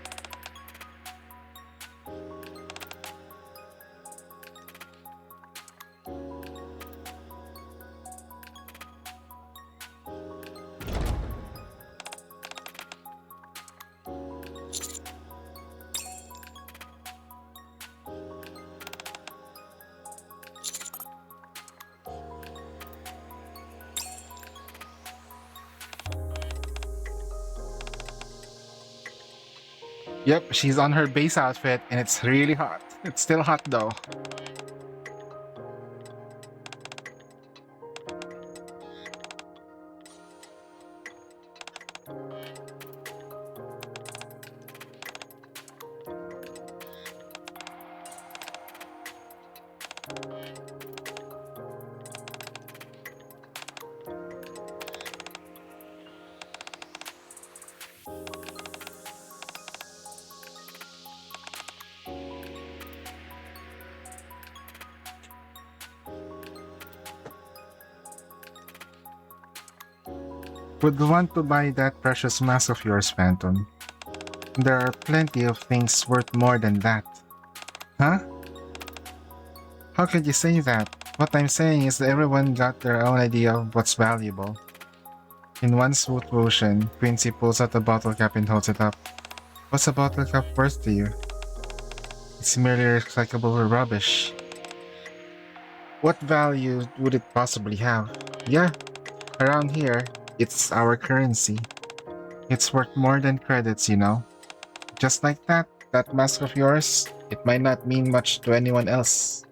Speaker 1: Yep, she's on her base outfit and it's really hot. It's still hot though. Would want to buy that precious mask of yours, Phantom. There are plenty of things worth more than that. Huh? How could you say that? What I'm saying is that everyone got their own idea of what's valuable. In one smooth motion, Quincy pulls out a bottle cap and holds it up. What's a bottle cap worth to you? It's merely recyclable rubbish. What value would it possibly have? Yeah, around here, it's our currency. It's worth more than credits, you know. Just like that mask of yours, it might not mean much to anyone else.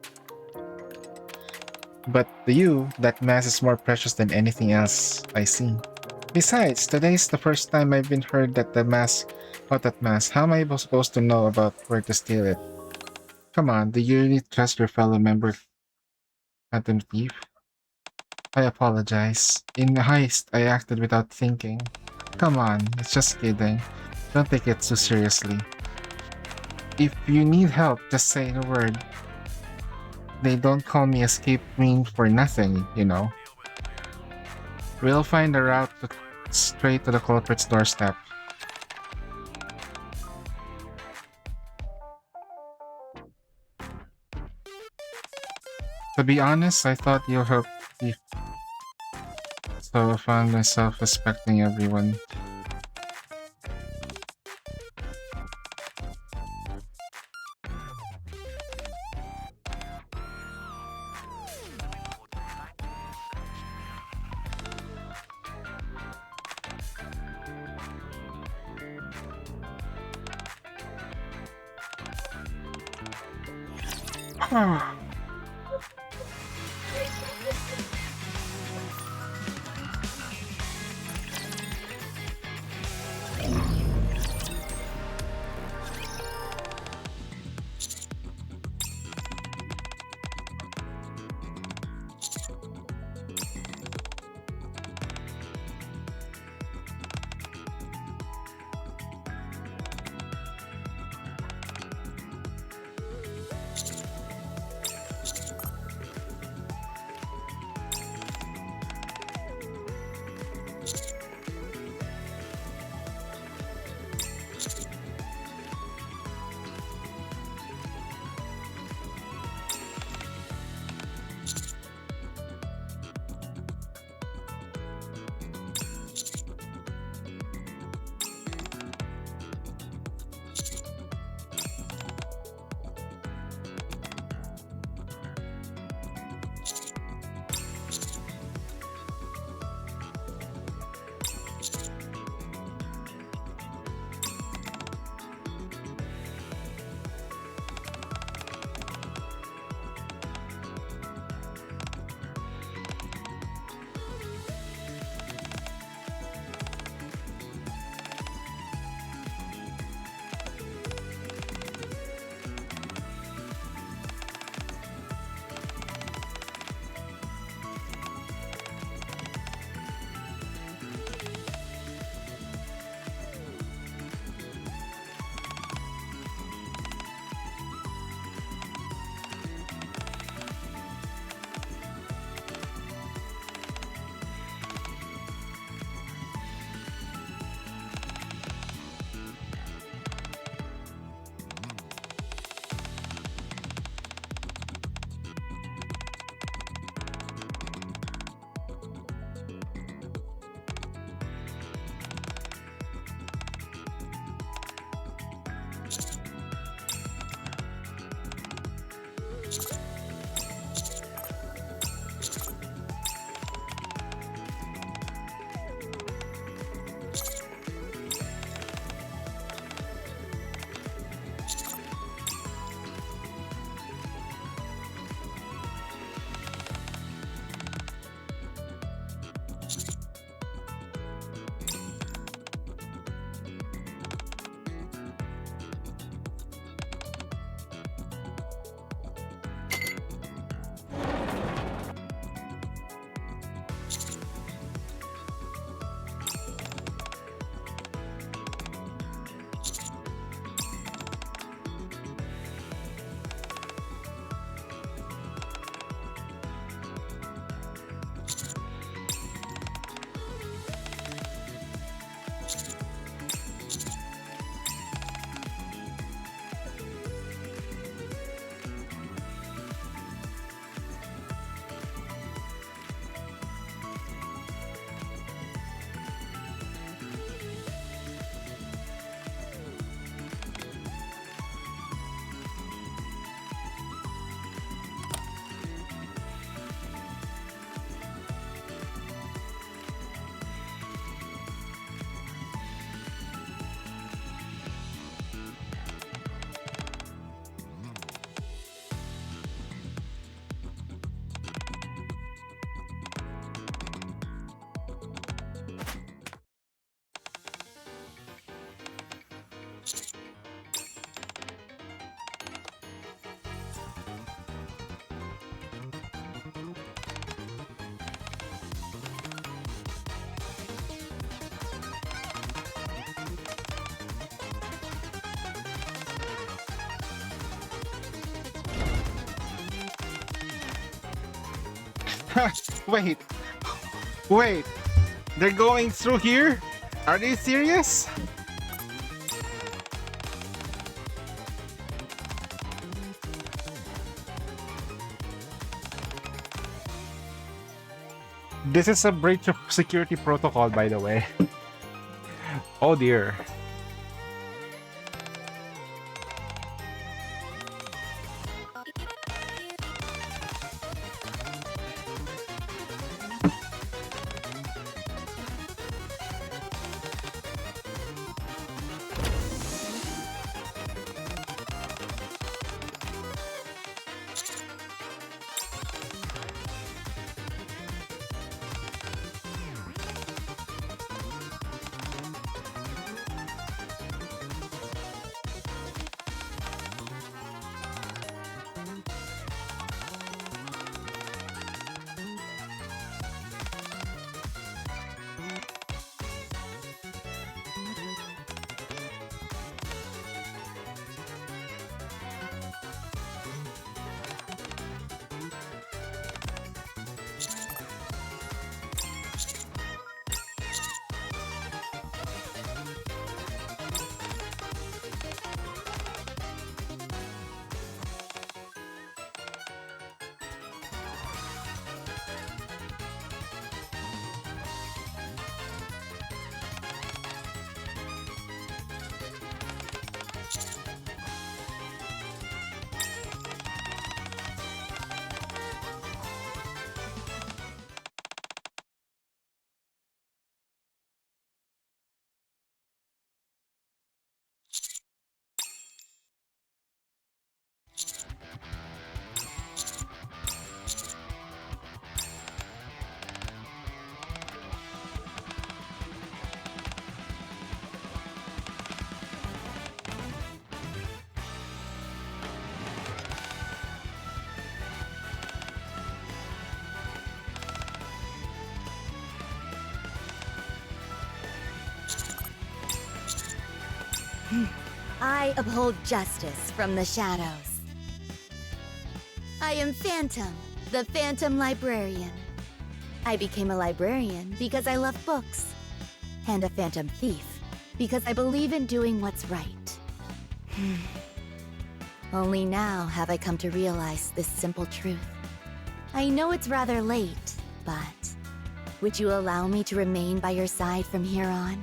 Speaker 1: But to you, that mask is more precious than anything else, I see. Besides, today's the first time I've been heard that the mask about that mask. How am I supposed to know about where to steal it? Come on, do you really trust your fellow member, Phantom Thief? I apologize. In the heist, I acted without thinking. Come on, it's just kidding. Don't take it too seriously. If you need help, just say the word. They don't call me Escape Queen for nothing, you know. We'll find a route straight to the culprit's doorstep. To be honest, I thought you helped me, so I found myself respecting everyone. Wait. Wait. They're going through here? Are they serious? This is a breach of security protocol, by the way. Oh dear.
Speaker 9: I uphold justice from the shadows. I am Phantom, the Phantom Librarian. I became a librarian because I love books, and a Phantom Thief because I believe in doing what's right. Only now have I come to realize this simple truth. I know it's rather late, but would you allow me to remain by your side from here on?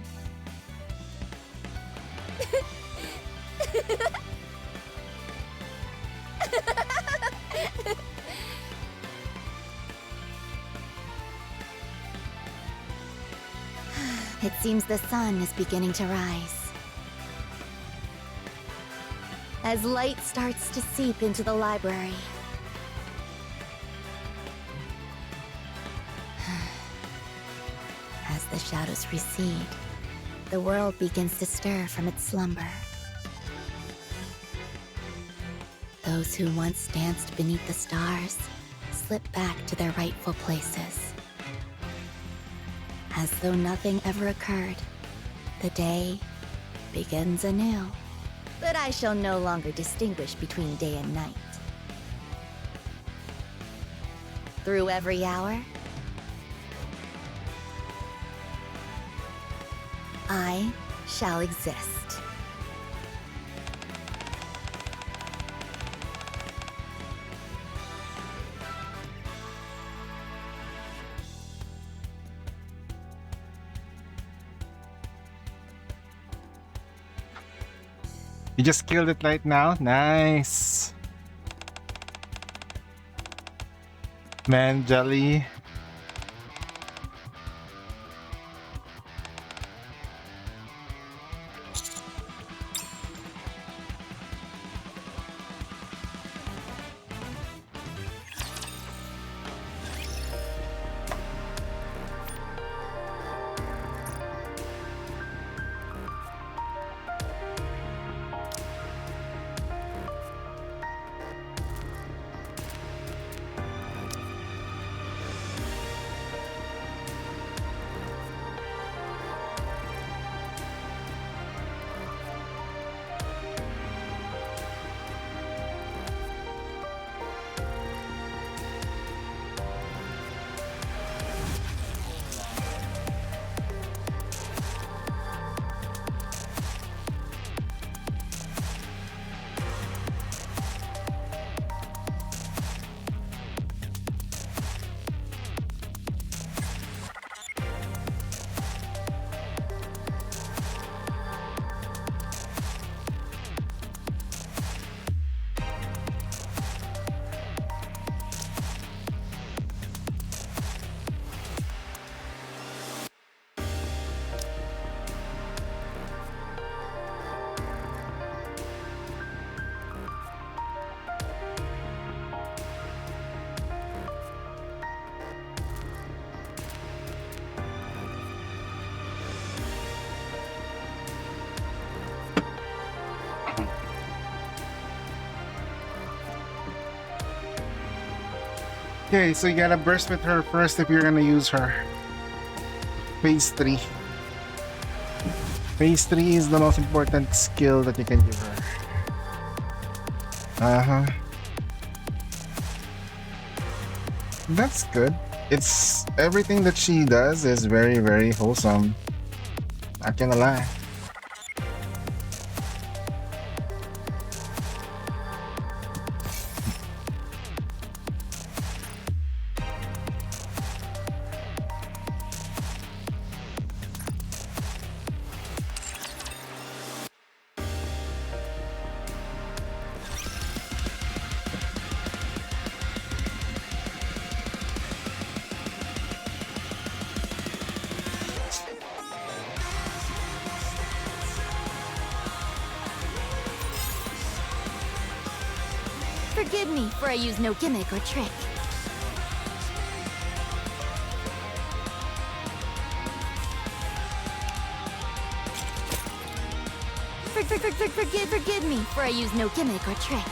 Speaker 9: It seems the sun is beginning to rise. As light starts to seep into the library, as the shadows recede, the world begins to stir from its slumber. Those who once danced beneath the stars slip back to their rightful places. As though nothing ever occurred, the day begins anew. But I shall no longer distinguish between day and night. Through every hour, I shall exist.
Speaker 1: You just killed it right now? Nice. Man, Jelly. Okay, so you gotta burst with her first if you're gonna use her. Phase 3. Phase 3 is the most important skill that you can give her. Uh-huh. That's good. It's everything that she does is very, very wholesome. Not gonna lie.
Speaker 9: Forgive me for I use no gimmick or trick. Forgive me for I use no gimmick or trick.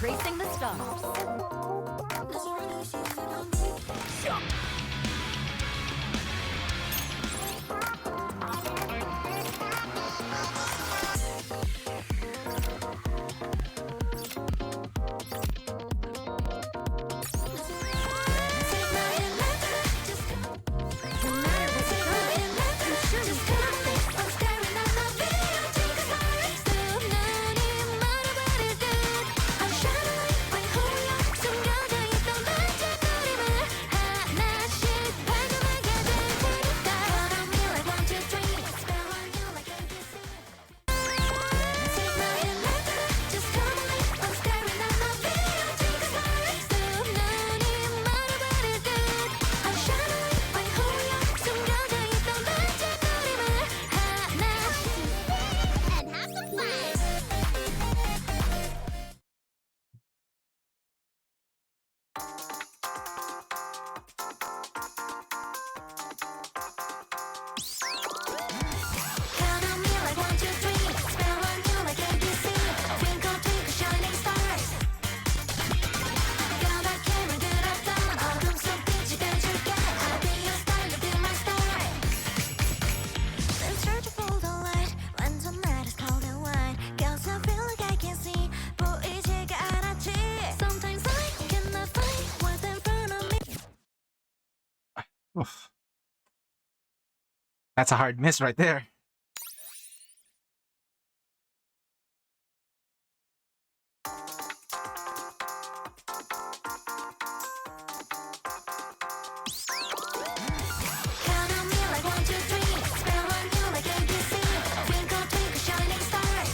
Speaker 2: Tracing the stars.
Speaker 3: And have some fun.
Speaker 5: Count on me like 1, 2, 3. Spell on you like ABC. Twinkle, twinkle, shining stars. 까맣게 물들었던 어둠 속 빛이 돼줄게. I'll be your star, you'll be my star. Been searching for the light. 완전 night is cold and wide. 'Cause I feel like I can see. 보이지가 않았지. Sometimes I cannot find what's in front of me.
Speaker 1: Oof. That's a hard miss right there.
Speaker 5: Count on me like 1, 2, 3. Spell on you like ABC. Twinkle, twinkle, shining stars.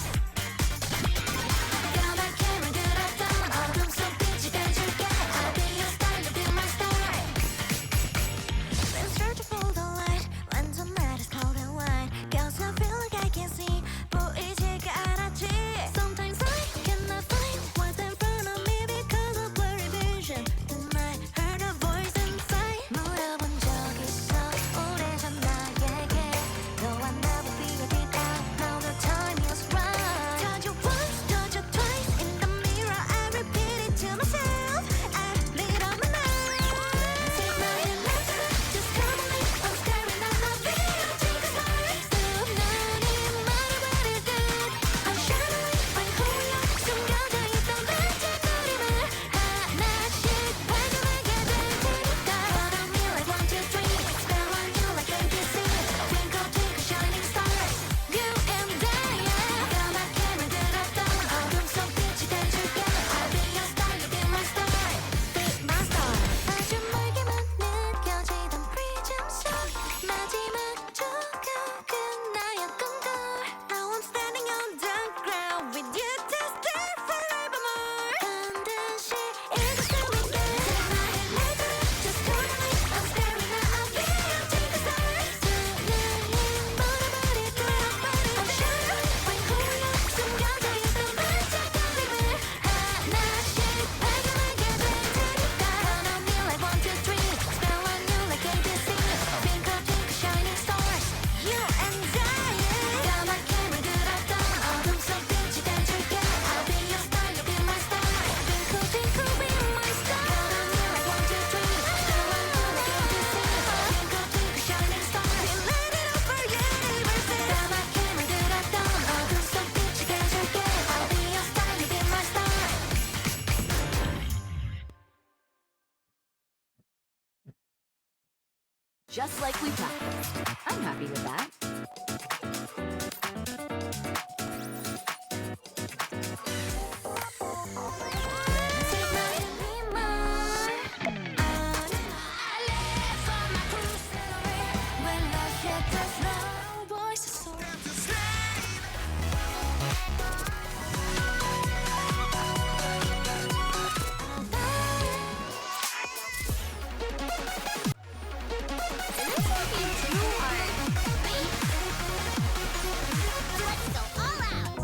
Speaker 5: 까맣게 물들었던 어둠 속 빛이 돼줄게. I'll be your star, you'll be my star. Been searching for the light. 완전 night is cold and wide.
Speaker 2: just like we practiced. I'm happy with that.
Speaker 3: Let's go all out!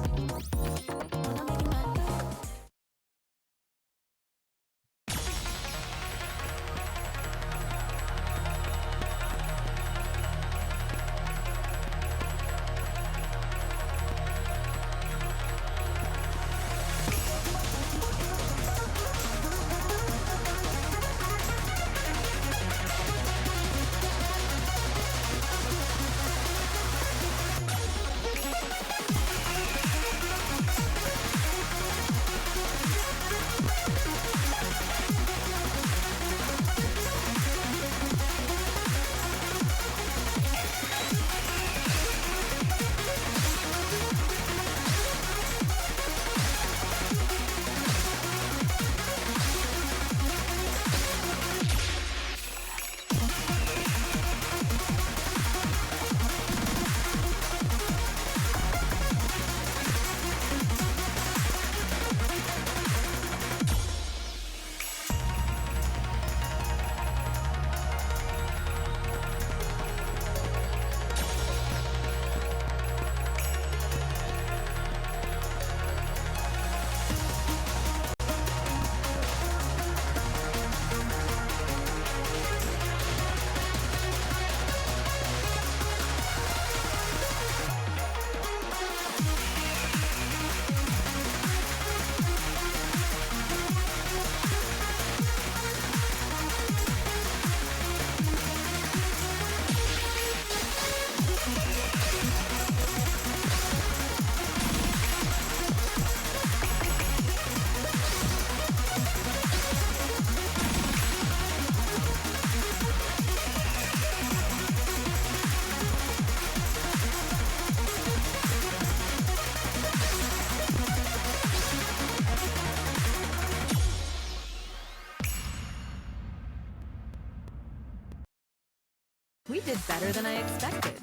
Speaker 2: We did better than I expected.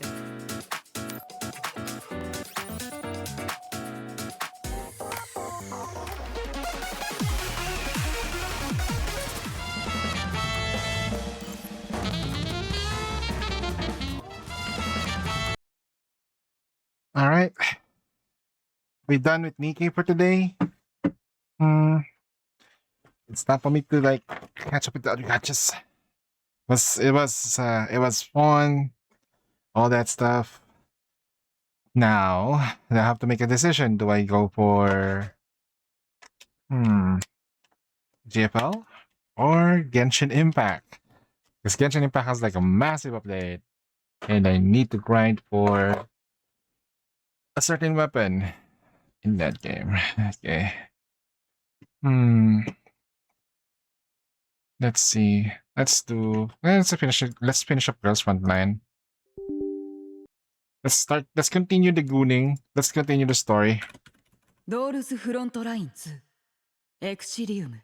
Speaker 1: All right. We done with Nikke for today. Hmm. It's time for me to like catch up with the other matches. It was fun. All that stuff. Now I have to make a decision. Do I go for GFL or Genshin Impact? Because Genshin Impact has like a massive update, and I need to grind for a certain weapon in that game. Okay. Let's see. Let's finish up Girls Frontline. Let's continue the gooning. Let's continue the story.
Speaker 2: ドールスフロントライン2エクシリウム。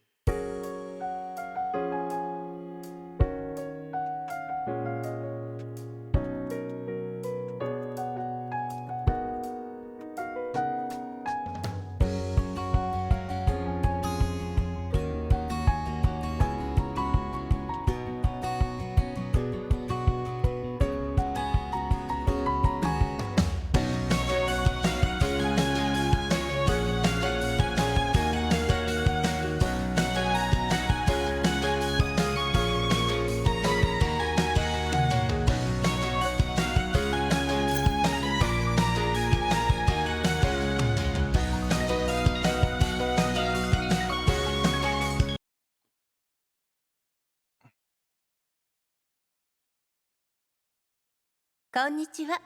Speaker 9: こんにちは。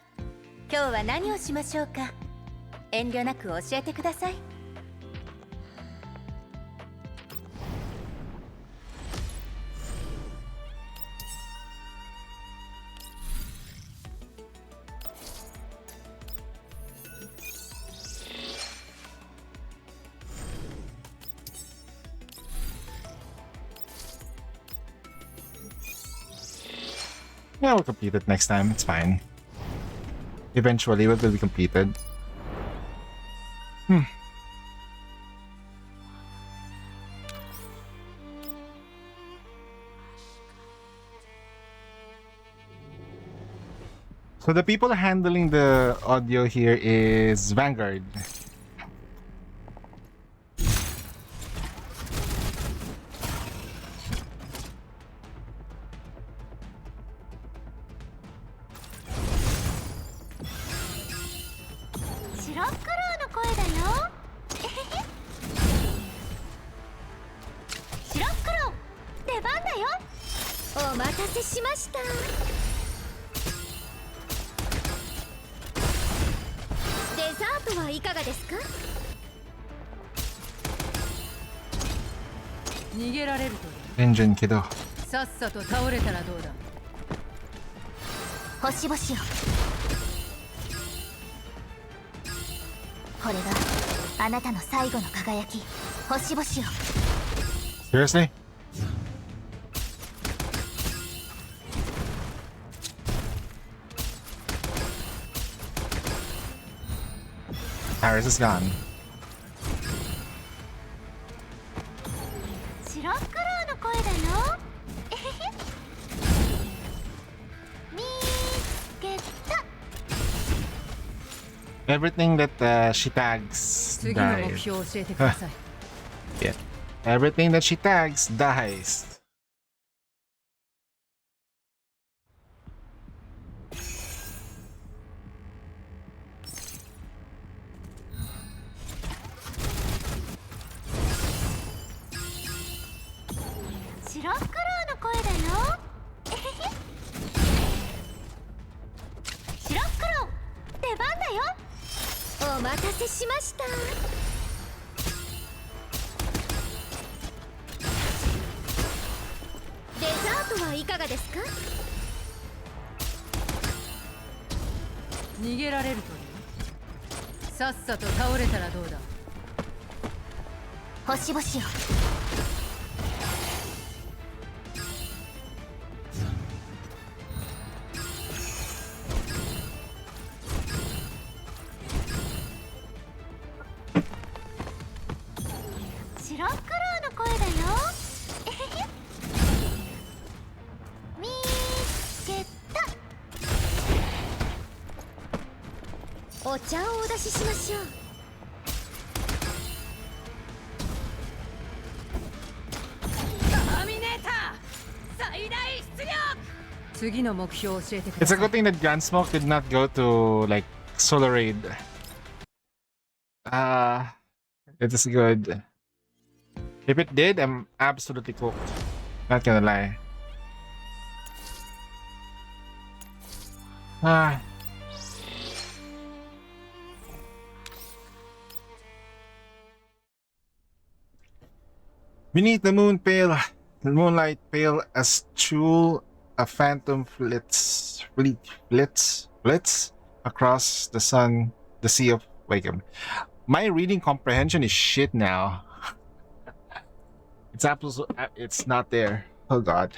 Speaker 9: 今日は何をしましょうか。遠慮なく教えてください。
Speaker 1: Yeah, we'll complete it next time. It's fine. Eventually, it will be completed. So the people handling the audio here is Vanguard. Engine kiddo.
Speaker 2: さっさと倒れたらどうだ。
Speaker 4: 星々よ、これがあなたの最後の輝き。星々よ。
Speaker 1: Seriously? Paris is gone.
Speaker 3: 白黒の声だよ。えへへ。見つけた。
Speaker 1: Everything that she tags
Speaker 2: 次の目
Speaker 1: dies.
Speaker 2: 標を教えてください。
Speaker 1: Yeah. Everything that she tags dies.
Speaker 3: 白黒の声だよ。えへへ。白黒、出番だよ。お待たせしました。デザートはいかがですか？
Speaker 2: 逃げられるという。さっさと倒れたらどうだ。
Speaker 4: 星々よ。
Speaker 3: 白黒の声だよ。えへへ。見つけた。お茶をお出ししましょう。
Speaker 2: ターミネーター最大出力。次の目標を教えてくだ
Speaker 1: It's
Speaker 2: さ
Speaker 1: a
Speaker 2: い。
Speaker 1: good thing that Gunsmoke did not go to like Solar Raid. It is good. If it did, I'm absolutely cooked. Not gonna lie. Ah. Beneath the moon pale, the moonlight pale as tulle, a phantom flits across the sun, the sea of Wakeham. My reading comprehension is shit now. It's absolutely, it's not there. Oh god.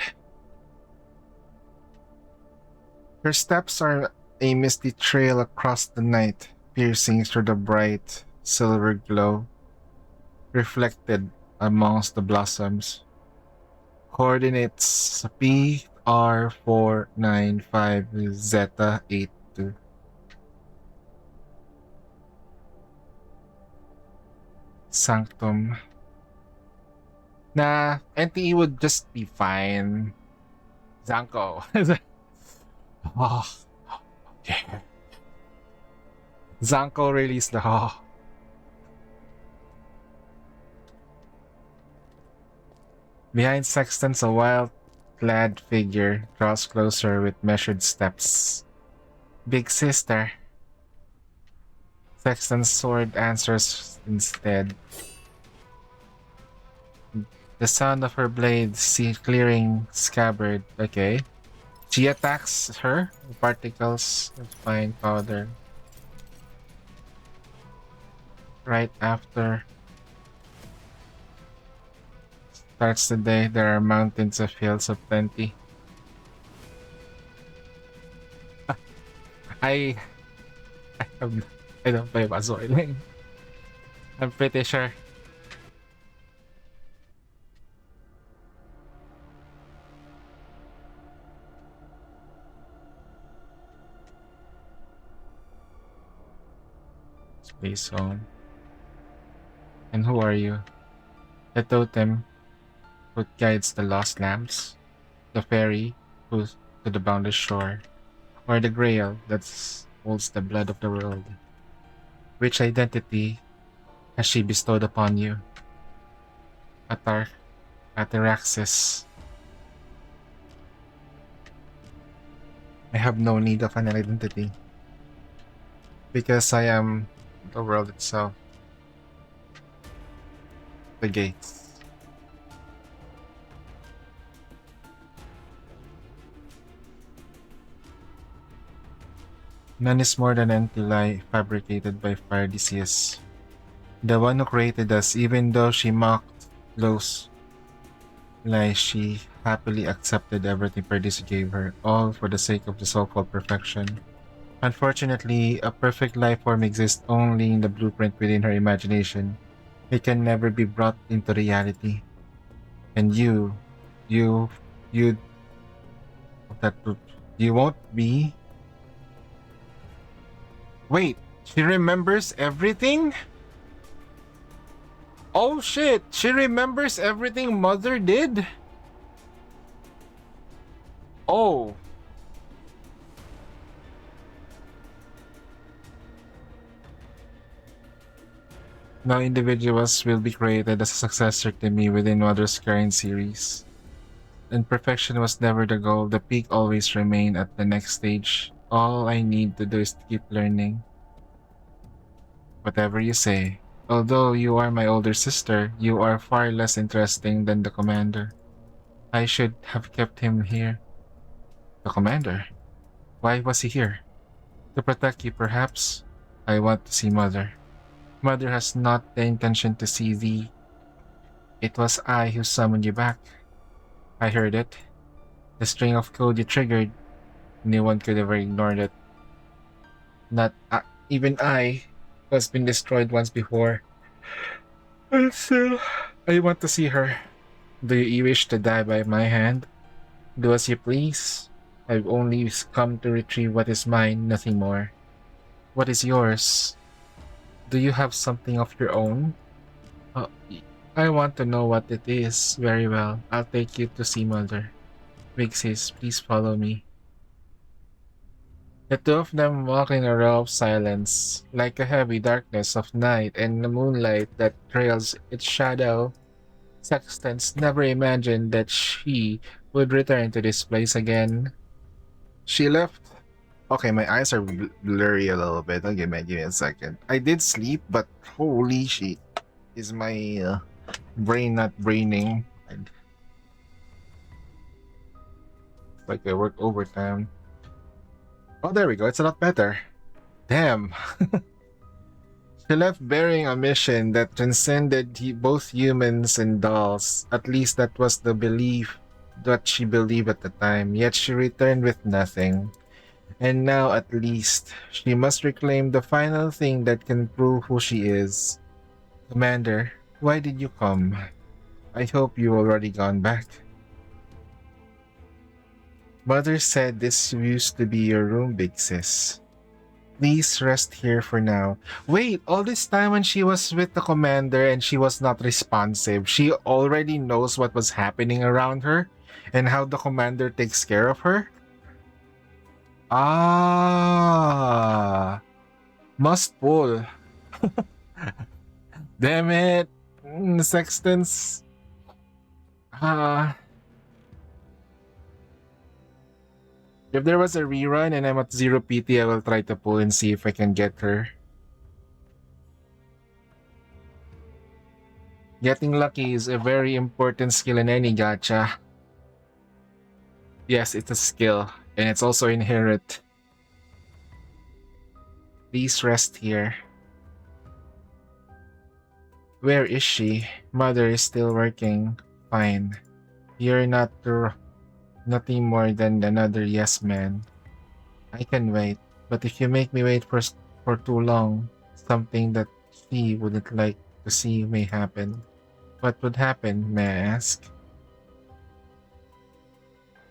Speaker 1: Her steps are a misty trail across the night, piercing through the bright silver glow, reflected amongst the blossoms. Coordinates PR495 Zeta 82. Sanctum. Nah, NTE would just be fine. Zanko. Oh, yeah. Zanko released the. Oh. Behind Sextons, a wild-clad figure draws closer with measured steps. Big sister. Sexton's sword answers instead. The sound of her blade clearing scabbard. Okay. She attacks her. Particles of fine powder. Right after starts the day, there are mountains of hills of plenty. I I don't play Bazoy lane. I'm pretty sure. Space Zone. And who are you? The totem who guides the lost lamps? The fairy who's to the boundless shore? Or the grail that holds the blood of the world? Which identity has she bestowed upon you? Atar Ataraxis. I have no need of an identity. Because I am the world itself. The gates. None is more than an empty lie fabricated by fire disease. The one who created us, even though she mocked those lies, she happily accepted everything Paradise gave her, all for the sake of the so-called perfection. Unfortunately, a perfect life form exists only in the blueprint within her imagination. It can never be brought into reality. And you, you, that you won't be. Wait, she remembers everything? Oh shit, she remembers everything Mother did? Oh. Now individuals will be created as a successor to me within Mother's current series. And perfection was never the goal, the peak always remained at the next stage. All I need to do is to keep learning. Whatever you say. Although you are my older sister, you are far less interesting than the commander. I should have kept him here. The commander? Why was he here? To protect you, perhaps? I want to see Mother. Mother has not the intention to see thee. It was I who summoned you back. I heard it. The string of code you triggered. No one could ever ignore it. Not even I, who has been destroyed once before. And still, I want to see her. Do you wish to die by my hand? Do as you please. I've only come to retrieve what is mine, nothing more. What is yours? Do you have something of your own? Uh, I want to know what it is. Very well. I'll take you to see Mother. Big sis, please follow me. The two of them walk in a row of silence, like a heavy darkness of night and the moonlight that trails its shadow. Sextans never imagined that she would return to this place again. She left. Okay, my eyes are blurry a little bit. Okay, man, give me a second. I did sleep, but holy shit. Is my brain not braining? Like I work overtime. Oh, there we go. It's a lot better. Damn. She left bearing a mission that transcended both humans and dolls. At least that was the belief that she believed at the time. Yet she returned with nothing. And now, at least, she must reclaim the final thing that can prove who she is. Commander, why did you come? I hope you already gone back. Mother said this used to be your room, big sis. Please rest here for now. Wait, all this time when she was with the commander and she was not responsive, she already knows what was happening around her and how the commander takes care of her? Ah, must pull. Damn it, Sextons. If there was a rerun and I'm at 0 PT, I will try to pull and see if I can get her. Getting lucky is a very important skill in any gacha. Yes, it's a skill, and it's also inherent. Please rest here. Where is she? Mother is still working. Fine. You're nothing more than another yes man. I can wait. But if you make me wait for too long, something that she wouldn't like to see may happen. What would happen, may I ask?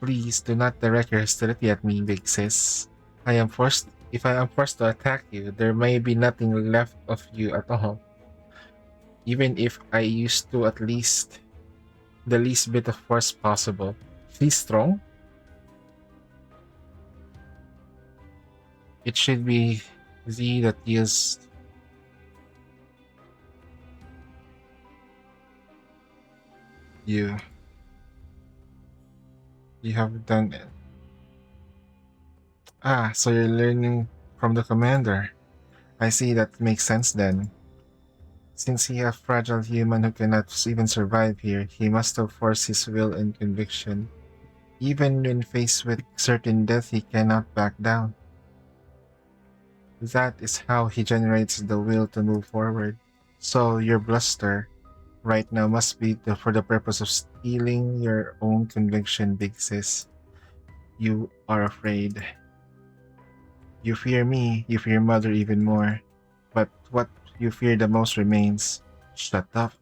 Speaker 1: Please do not direct your hostility at me, big sis. If I am forced to attack you, there may be nothing left of you at all. Even if I used to at least the least bit of force possible. She's strong? It should be Z that used you. You have done it. Ah, so you're learning from the commander. I see, that makes sense then. Since he a fragile human who cannot even survive here, he must have forced his will and conviction. Even when faced with certain death, he cannot back down. That is how he generates the will to move forward. So your bluster right now must be for the purpose of stealing your own conviction, big sis. You are afraid. You fear me, you fear mother even more. But what you fear the most remains. Shut up.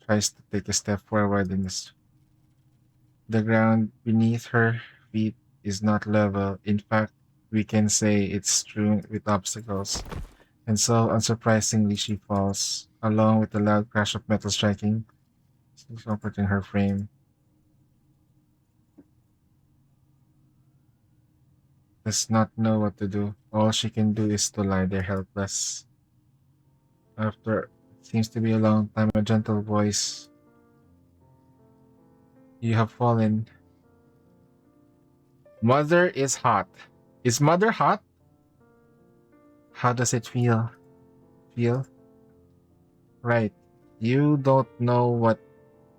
Speaker 1: Tries to take a step forward in this. The ground beneath her feet is not level. In fact, we can say it's strewn with obstacles. And so, unsurprisingly, she falls, along with the loud crash of metal striking, supporting her frame. Does not know what to do. All she can do is to lie there helpless. After it seems to be a long time, a gentle voice. You have fallen. Mother is hot. Is mother hot? How does it feel? Feel? Right. You don't know what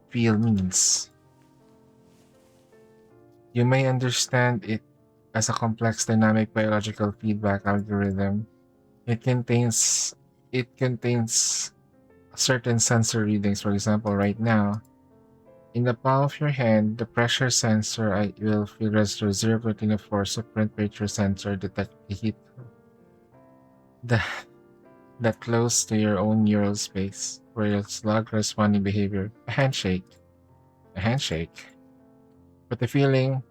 Speaker 1: feel means. You may understand it as a complex dynamic biological feedback algorithm. It contains certain sensor readings. For example, right now, in the palm of your hand, the pressure sensor will feel register 0.4, temperature sensor detect the heat that, that close to your own neural space, where it's log corresponding behavior. A handshake. A handshake. But the feeling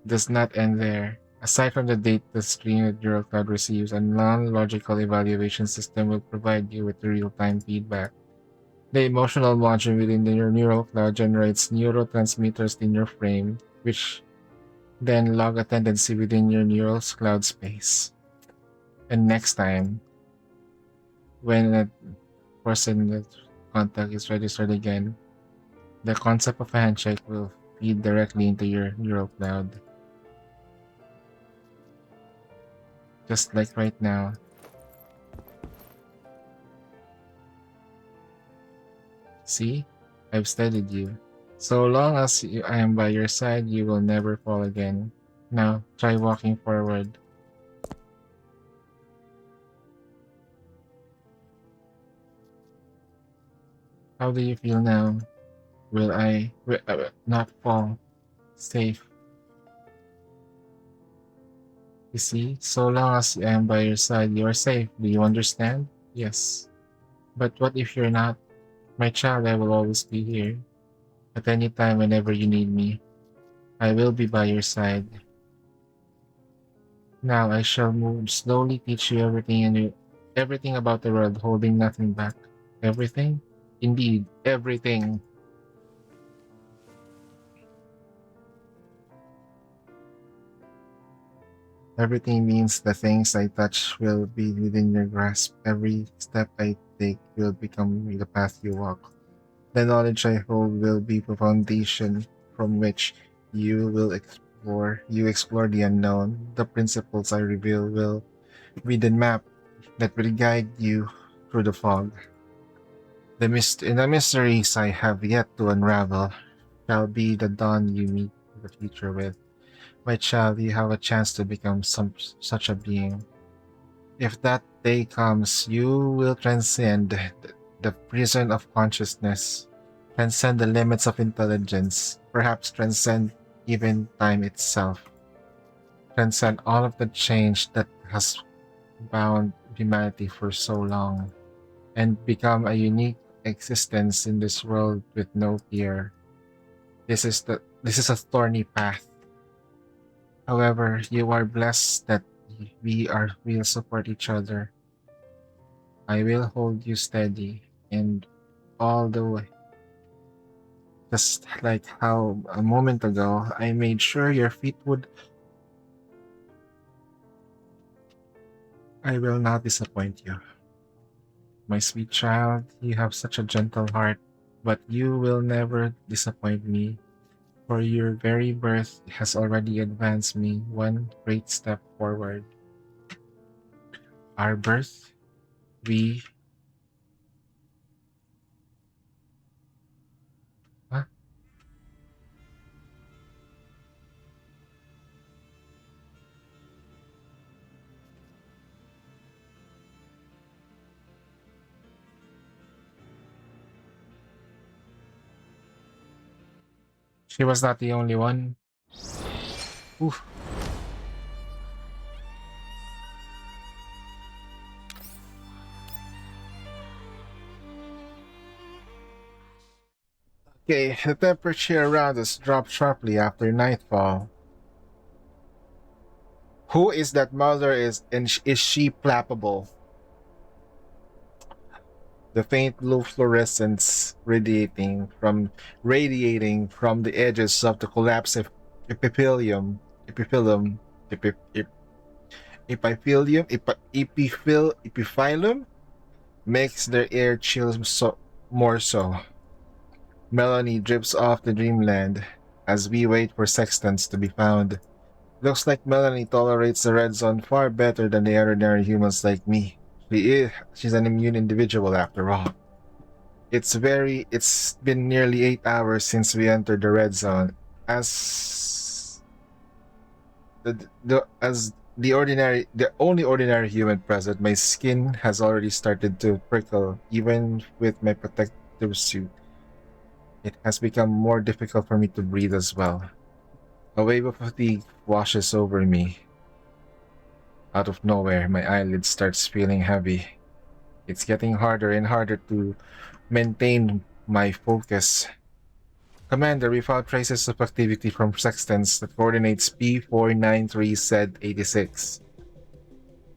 Speaker 1: does not end there. Aside from the data stream that neural cloud receives, a non-logical evaluation system will provide you with real-time feedback. The emotional module within your neural cloud generates neurotransmitters in your frame, which then log a tendency within your neural cloud space. And next time, when a person contact is registered again, the concept of a handshake will feed directly into your neural cloud. Just like right now. See? I've steadied you. So long as I am by your side, you will never fall again. Now, try walking forward. How do you feel now? Will I not fall? Safe. You see, so long as I am by your side, you are safe. Do you understand? Yes. But what if you're not? My child, I will always be here. At any time, whenever you need me, I will be by your side. Now I shall move slowly, teach you everything about the world, holding nothing back. Everything? Indeed, everything. Everything means the things I touch will be within your grasp. Every step I take will become the path you walk. The knowledge I hold will be the foundation from which you explore the unknown. The principles I reveal will be the map that will guide you through the fog. The mysteries I have yet to unravel shall be the dawn you meet the future with. My child, you have a chance to become such a being. If that day comes, you will transcend the prison of consciousness, transcend the limits of intelligence, perhaps transcend even time itself. transcend all of the change that has bound humanity for so long, and become a unique existence in this world with no peer. This is a thorny path. However, you are blessed that we'll support each other. I will hold you steady and all the way. Just like how a moment ago I made sure your feet would. I will not disappoint you. My sweet child, you have such a gentle heart, but you will never disappoint me, for your very birth has already advanced me one great step forward. Our birth, we. Huh? She was not the only one. Oof. Okay, the temperature around us dropped sharply after nightfall. Who is that mother is she plappable? The faint blue fluorescence radiating from the edges of the collapsed epithelium, epi, ep, epiphyllum makes their air chill more so. Melanie drips off the dreamland as we wait for sextants to be found. Looks like Melanie tolerates the red zone far better than the ordinary humans like me. She's an immune individual after all. It's been nearly 8 hours since we entered the red zone. As the only ordinary human present, my skin has already started to prickle, even with my protective suit. It has become more difficult for me to breathe as well. A wave of fatigue washes over me. Out of nowhere, my eyelid starts feeling heavy. It's getting harder and harder to maintain my focus. Commander, we found traces of activity from sextants that coordinates P493 said 86.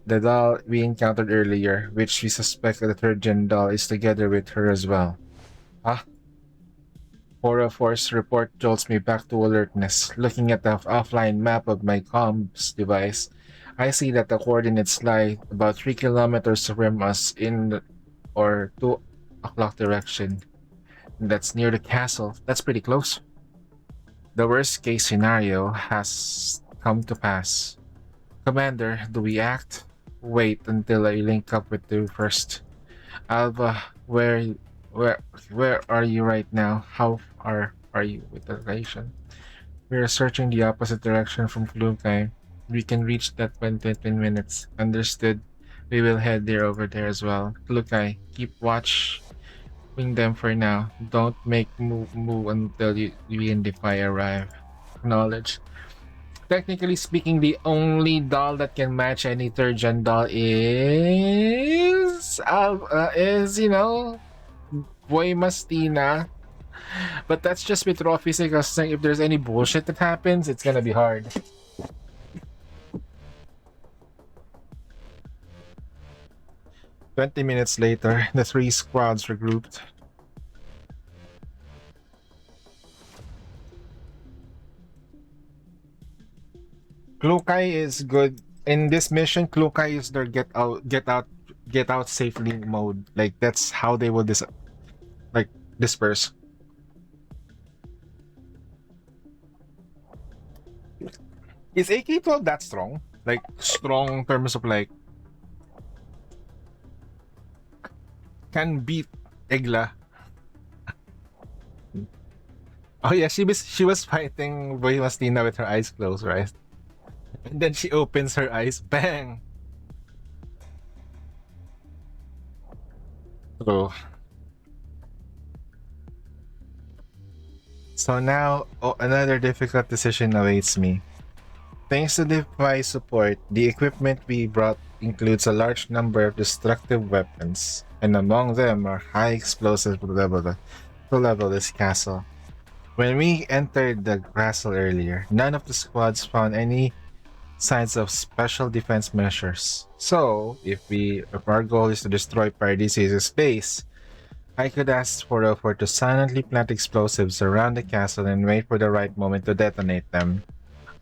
Speaker 1: The doll we encountered earlier, which we suspect the third gen doll is together with her as well. Huh? Horror Force report jolts me back to alertness. Looking at the offline map of my comms device, I see that the coordinates lie about 3 kilometers from us in the, or 2 o'clock direction. That's near the castle. That's pretty close. The worst case scenario has come to pass. Commander, do we act? Wait until I link up with you first. Alva, where where are you right now? How far are you with the relation? We are searching the opposite direction from Klukai. We can reach that in 20 minutes. Understood. We will head there over there as well. Klukai, keep watching them for now. Don't make move until we and Defy arrive. Acknowledge. Technically speaking, the only doll that can match any third gen doll is Boy Mastina. But that's just with raw physical strength. If there's any bullshit that happens, it's gonna be hard. "20 minutes later, the 3 squads regrouped. Klukai is good. In this mission, Klukai is their get out safely mode. Like, that's how they will disperse. Is AK-12 that strong? Like, strong in terms of like can beat Egla. Oh yeah, she was fighting Boy Mastina with her eyes closed, right? And then she opens her eyes, bang. True. So now, another difficult decision awaits me. Thanks to device support, the equipment we brought includes a large number of destructive weapons, and among them are high explosives to level this castle. When we entered the castle earlier, none of the squads found any signs of special defense measures. So, if our goal is to destroy Paradise's base, I could ask 404 to silently plant explosives around the castle and wait for the right moment to detonate them.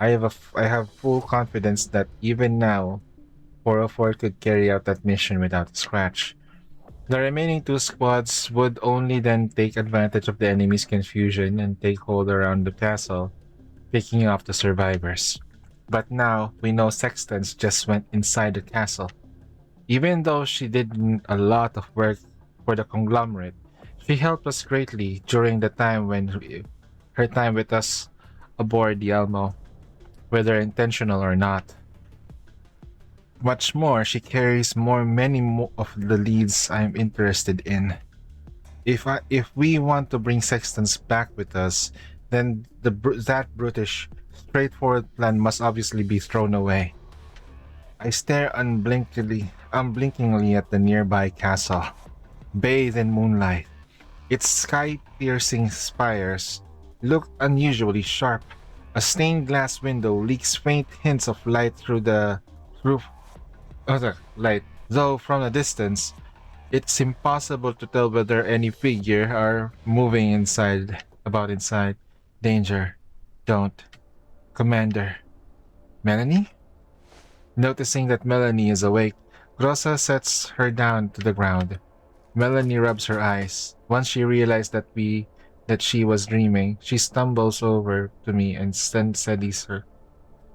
Speaker 1: I have full confidence that even now, 404 could carry out that mission without a scratch. The remaining two squads would only then take advantage of the enemy's confusion and take hold around the castle, picking off the survivors. But now we know Sextans just went inside the castle. Even though she did a lot of work for the conglomerate, she helped us greatly during the time when her time with us aboard the Elmo, whether intentional or not. What's more, she carries of the leads I'm interested in. If we want to bring Sextans back with us, then that brutish, straightforward plan must obviously be thrown away. I stare unblinkingly at the nearby castle, bathed in moonlight. Its sky-piercing spires look unusually sharp. A stained glass window leaks faint hints of light through the roof. Light, though from a distance, it's impossible to tell whether any figure are moving inside. Danger. Don't. Commander. Melanie? Noticing that Melanie is awake, Grossa sets her down to the ground. Melanie rubs her eyes. Once she realized that she was dreaming, she stumbles over to me and steadies her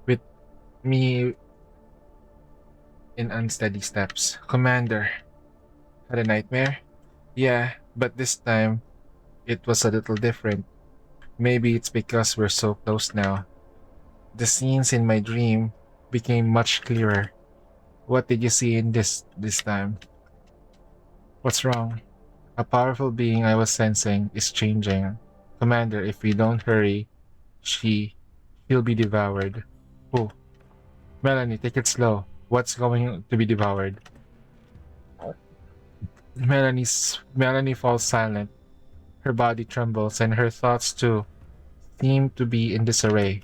Speaker 1: with me in unsteady steps. Commander, had a nightmare? Yeah, but this time it was a little different. Maybe it's because we're so close now. The scenes in my dream became much clearer. What did you see in this time? What's wrong? A powerful being I was sensing is changing. Commander, if we don't hurry, he'll be devoured. Who? Melanie, take it slow. What's going to be devoured? Melanie falls silent. Her body trembles and her thoughts too seem to be in disarray.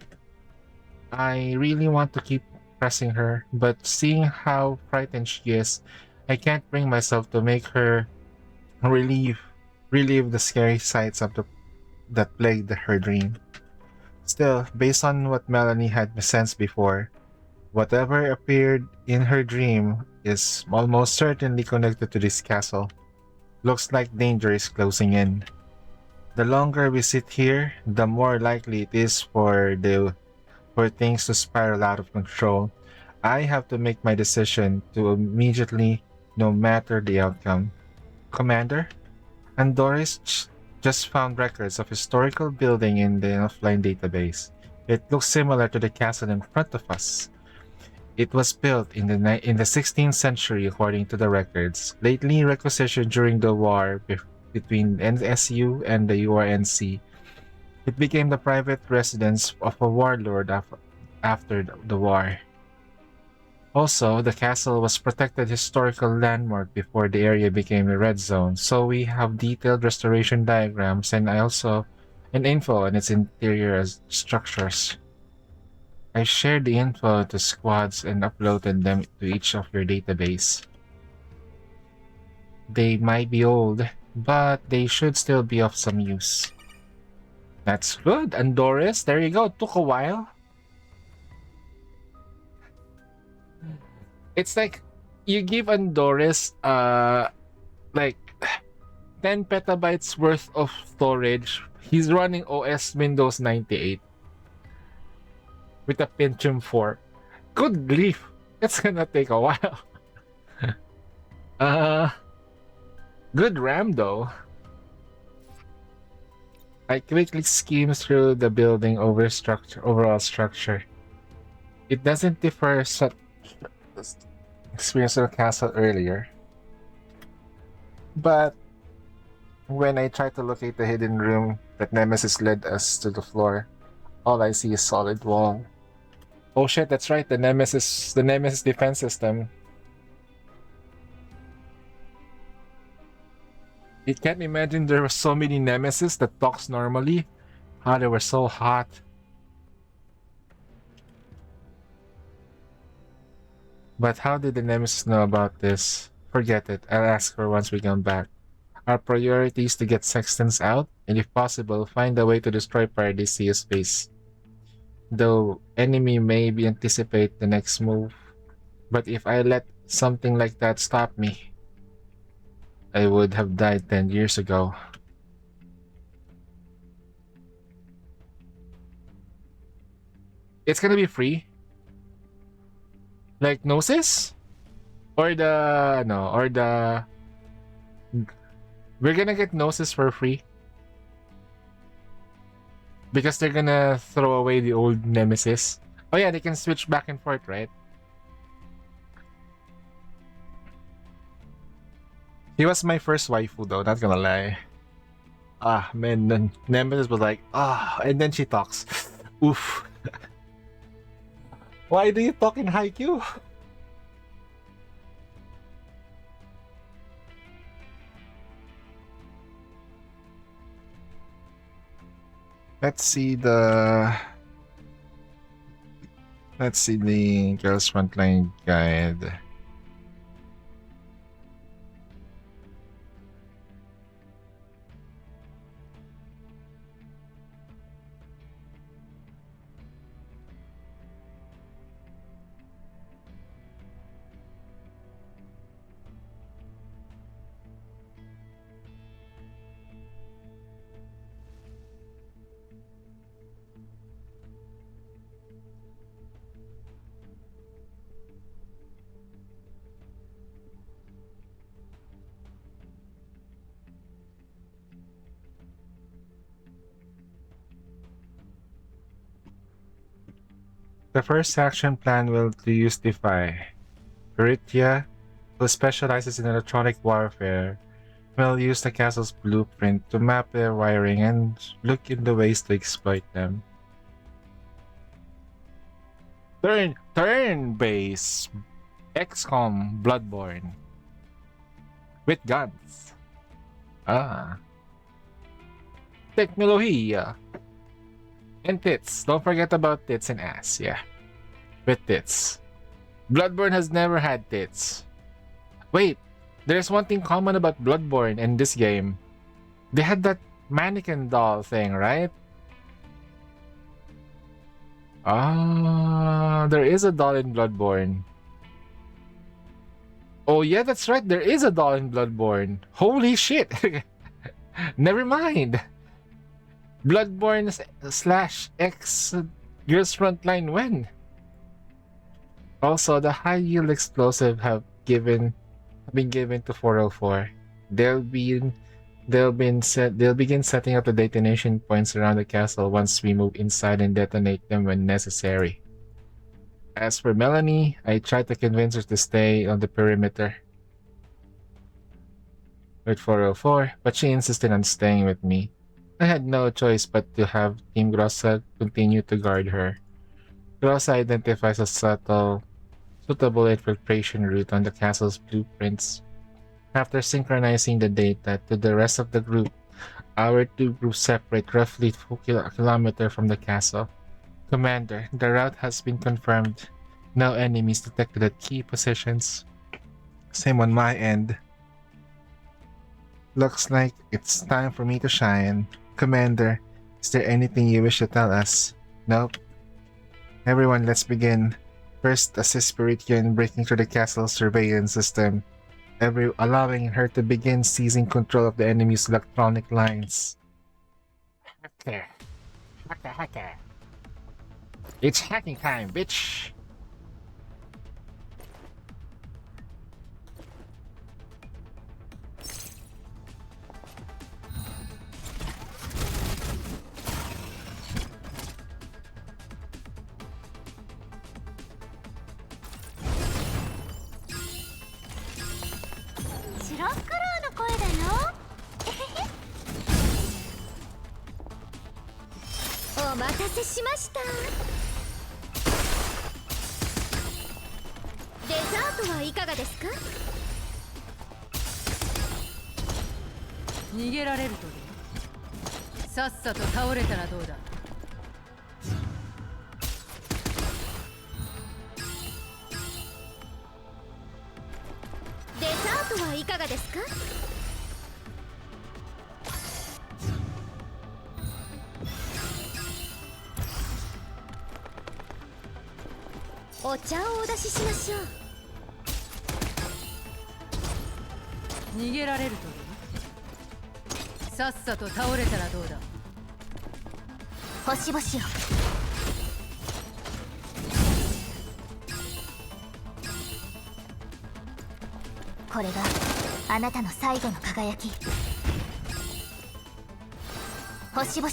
Speaker 1: I really want to keep pressing her, but seeing how frightened she is, I can't bring myself to make her relieve the scary sights that plagued her dream. Still, based on what Melanie had sensed before, whatever appeared in her dream is almost certainly connected to this castle. Looks like danger is closing in. The longer we sit here, the more likely it is for things to spiral out of control. I have to make my decision to immediately, no matter the outcome. Commander, Andoris just found records of historical building in the offline database. It looks similar to the castle in front of us. It was built in the 16th century according to the records, lately requisitioned during the war between NSU and the URNC. It became the private residence of a warlord after the war. Also, the castle was protected historical landmark before the area became a red zone, so we have detailed restoration diagrams and info on its interior structures. I shared the info to squads and uploaded them to each of your database. They might be old, but they should still be of some use. That's good, Andoris. There you go. Took a while. It's like you give Andoris like 10 petabytes worth of storage. He's running OS Windows 98 with a Pentium 4. Good grief. It's gonna take a while. Good RAM though. I quickly skim through the building overall structure. It doesn't differ such experience of the castle earlier. But when I try to locate the hidden room that Nemesis led us to the floor, all I see is solid wall. Oh shit, that's right. The Nemesis defense system. You can't imagine there were so many Nemesis that talks normally. How they were so hot. But how did the Nemesis know about this? Forget it. I'll ask her once we come back. Our priority is to get Sextons out, and if possible, find a way to destroy Paradise Sea Space. Though enemy may be anticipate the next move. But if I let something like that stop me, I would have died 10 years ago. It's gonna be free? Like Gnosis? Or the... no, or the... We're gonna get Gnosis for free. Because they're gonna throw away the old Nemesis. Oh yeah, they can switch back and forth, right? He was my first waifu though, not gonna lie. Ah, man, then Nemesis was like, and then she talks. Oof. Why do you talk in Haikyuu? Let's see the Girls Frontline guide. The first action plan will to use Defy. Peritia, who specializes in electronic warfare, will use the castle's blueprint to map their wiring and look into ways to exploit them. Turn-based XCOM Bloodborne. With guns. Technologia. And tits. Don't forget about tits and ass, yeah. With tits. Bloodborne has never had tits. Wait, there's one thing common about Bloodborne and this game. They had that mannequin doll thing, right? There is a doll in Bloodborne. Oh yeah, that's right, there is a doll in Bloodborne. Holy shit! Never mind. Bloodborne /X Girls Frontline when? Also, the high yield explosive have been given to 404. They'll begin setting up the detonation points around the castle once we move inside and detonate them when necessary. As for Melanie, I tried to convince her to stay on the perimeter with 404, but she insisted on staying with me. I had no choice but to have Team Grossa continue to guard her. Grossa identifies a suitable infiltration route on the castle's blueprints. After synchronizing the data to the rest of the group, our two groups separate roughly 2 kilometers from the castle. Commander, the route has been confirmed. No enemies detected at key positions. Same on my end. Looks like it's time for me to shine. Commander, is there anything you wish to tell us? Nope. Everyone, let's begin. First, assist Peritia in breaking through the castle's surveillance system, allowing her to begin seizing control of the enemy's electronic lines. Hacker. It's hacking time, bitch!
Speaker 3: ートはいかがですか？
Speaker 2: 逃げられるとでさっさと倒れたらどうだ。
Speaker 3: デザートはいかがですか？お茶をお出ししましょう。
Speaker 2: 逃げられるとでさっさと倒れたらどうだ。
Speaker 4: 星々を。これがあなたの最後の輝き。星々を。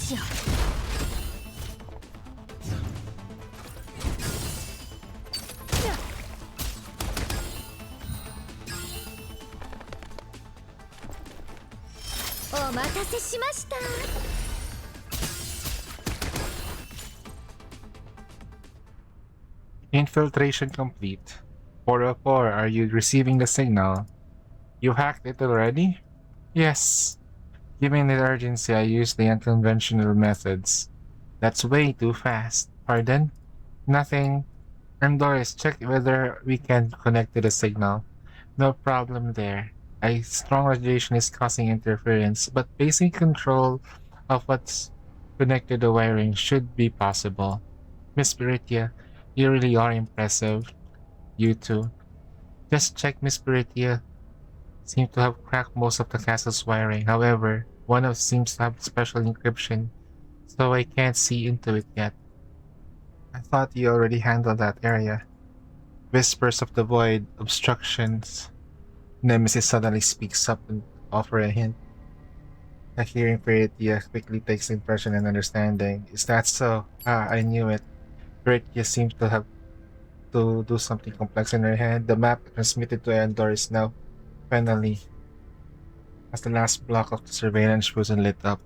Speaker 3: お待たせしました。
Speaker 1: Infiltration complete. 404, are you receiving the signal? You hacked it already? Yes. Given the urgency, I used the unconventional methods. That's way too fast. Pardon? Nothing. Doris, check whether we can connect to the signal. No problem there. A strong radiation is causing interference, but basic control of what's connected to wiring should be possible. Miss Spiritia, you really are impressive. You too. Just check Miss Spiritia. Seem to have cracked most of the castle's wiring. However, one of seems to have special encryption, so I can't see into it yet. I thought you already handled that area. Whispers of the void, obstructions. Nemesis suddenly speaks up and offers a hint. A hearing Peritia quickly takes impression and understanding. Is that so? Ah, I knew it. Peritia seems to have to do something complex in her head. The map transmitted to Endor is now finally as the last block of the surveillance was lit up.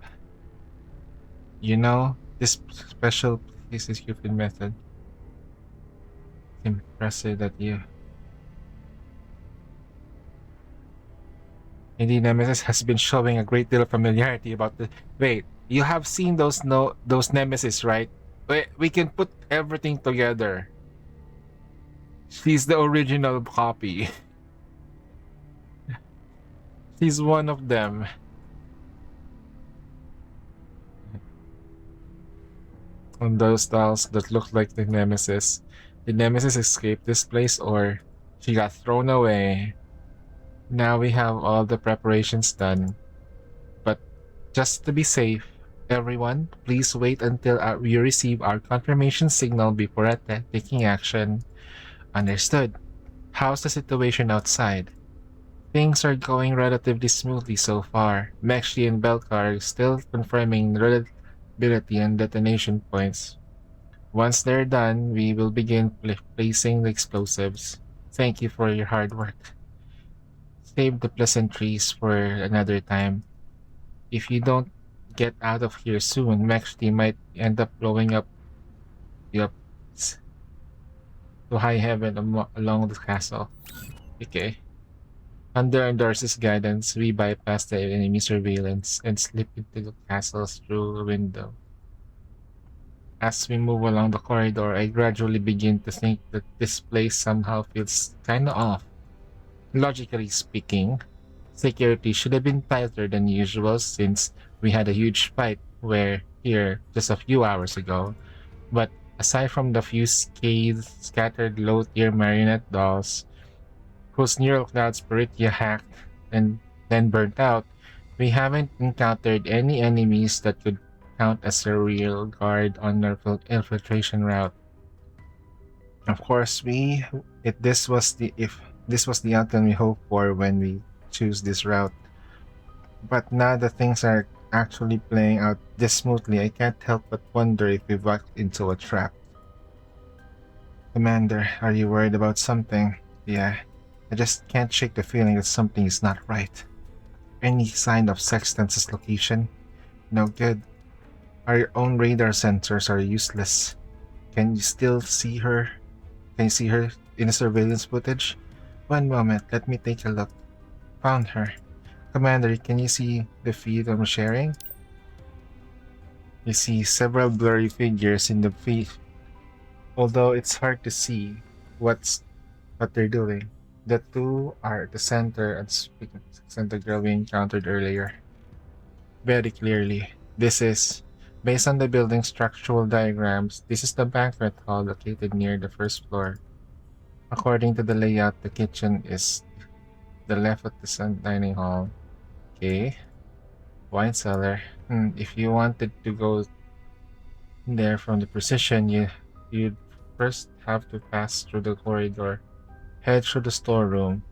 Speaker 1: You know, this special execution method. Impressive that you. Indeed, Nemesis has been showing a great deal of familiarity about the. Wait, you have seen those Nemesis, right? Wait, we can put everything together. She's the original copy. She's one of them. On those dolls that look like the Nemesis. Did Nemesis escape this place or she got thrown away? Now we have all the preparations done. But just to be safe, everyone, please wait until we receive our confirmation signal before taking action. Understood. How's the situation outside? Things are going relatively smoothly so far. Mekshi and Belkar are still confirming reliability and detonation points. Once they're done, we will begin placing the explosives. Thank you for your hard work. Save the pleasantries for another time. If you don't get out of here soon, Mekshi might end up blowing up to high heaven along the castle. Okay. Under Endorse's guidance, we bypass the enemy surveillance and slip into the castles through a window. As we move along the corridor, I gradually begin to think that this place somehow feels kinda off. Logically speaking, security should have been tighter than usual since we had a huge fight here just a few hours ago. But aside from the few scattered low-tier marionette dolls, whose neural cloud Spiritia hacked and then burnt out, we haven't encountered any enemies that could count as a real guard on our infiltration route. Of course, if this was the outcome we hoped for when we choose this route. But now that things are actually playing out this smoothly, I can't help but wonder if we've walked into a trap. Commander, are you worried about something? Yeah. I just can't shake the feeling that something is not right. Any sign of Sextance's location? No good. Our own radar sensors are useless. Can you still see her? Can you see her in the surveillance footage? One moment, let me take a look. Found her. Commander, can you see the feed I'm sharing? You see several blurry figures in the feed, although it's hard to see what they're doing. The two are at the center and center girl we encountered earlier. Very clearly. This is based on the building structural diagrams. This is the banquet hall located near the first floor. According to the layout, the kitchen is the left of the dining hall. Okay. Wine cellar. If you wanted to go there from the precision, you'd first have to pass through the corridor, head through the storeroom,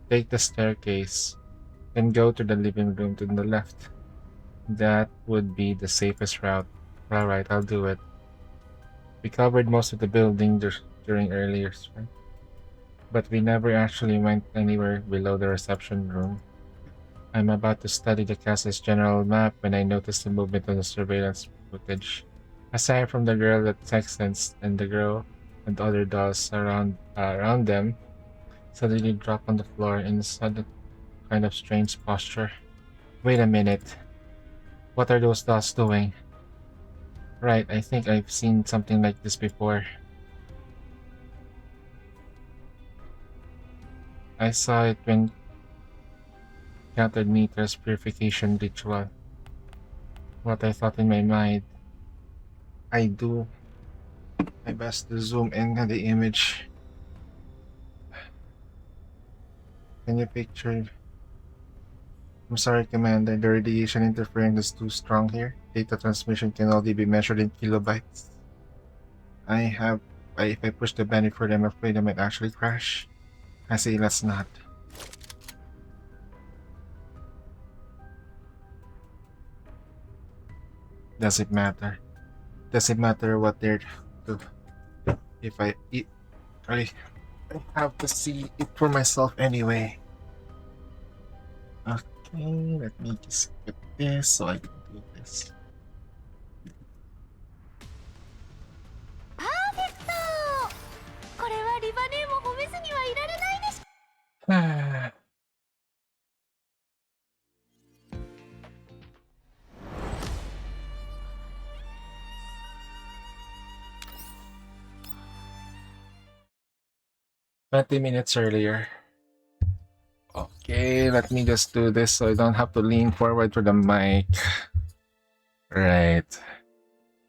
Speaker 1: take the staircase, then go to the living room to the left. That would be the safest route. Alright, I'll do it. We covered most of the building during earlier, right? But we never actually went anywhere below the reception room. I'm about to study the castle's general map when I noticed the movement on the surveillance footage. Aside from the girl at Sexton's and the girl and other dolls around them, suddenly drop on the floor in a sudden kind of strange posture. Wait a minute. What are those dolls doing? Right, I think I've seen something like this before. I saw it when counted meters purification ritual. What I thought in my mind. I do my best to zoom in on the image. Can you picture? I'm sorry, Commander. The radiation interference is too strong here. Data transmission can only be measured in kilobytes. If I push the button for them, I'm afraid I might actually crash. I say let's not. Does it matter? Does it matter what they're do? If I eat, I have to see it for myself anyway. Okay, let me just get this so I can do this.
Speaker 3: パーフェクト。これはリバネーも褒めずにはいられないでしょ。
Speaker 1: 20 minutes earlier. Okay, let me just do this so I don't have to lean forward for the mic. Right.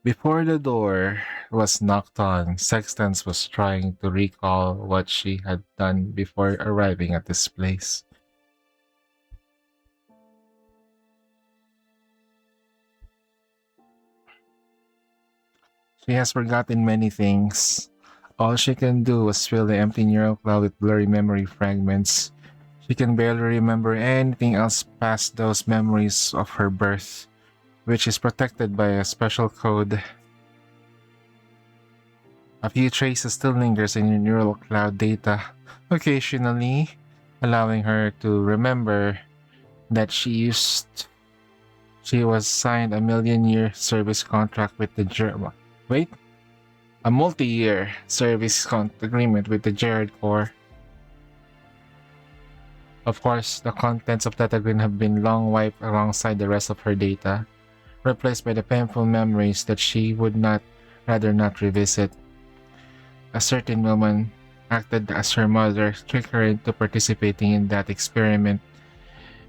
Speaker 1: Before the door was knocked on, Sextans was trying to recall what she had done before arriving at this place. She has forgotten many things. All she can do was fill the empty neural cloud with blurry memory fragments. She can barely remember anything else past those memories of her birth, which is protected by a special code. A few traces still lingers in your neural cloud data, occasionally allowing her to remember that she was signed a million-year service contract with the a multi-year service agreement with the Jared Corps. Of course, the contents of that agreement have been long wiped alongside the rest of her data, replaced by the painful memories that she would rather not revisit. A certain woman acted as her mother, tricked her into participating in that experiment,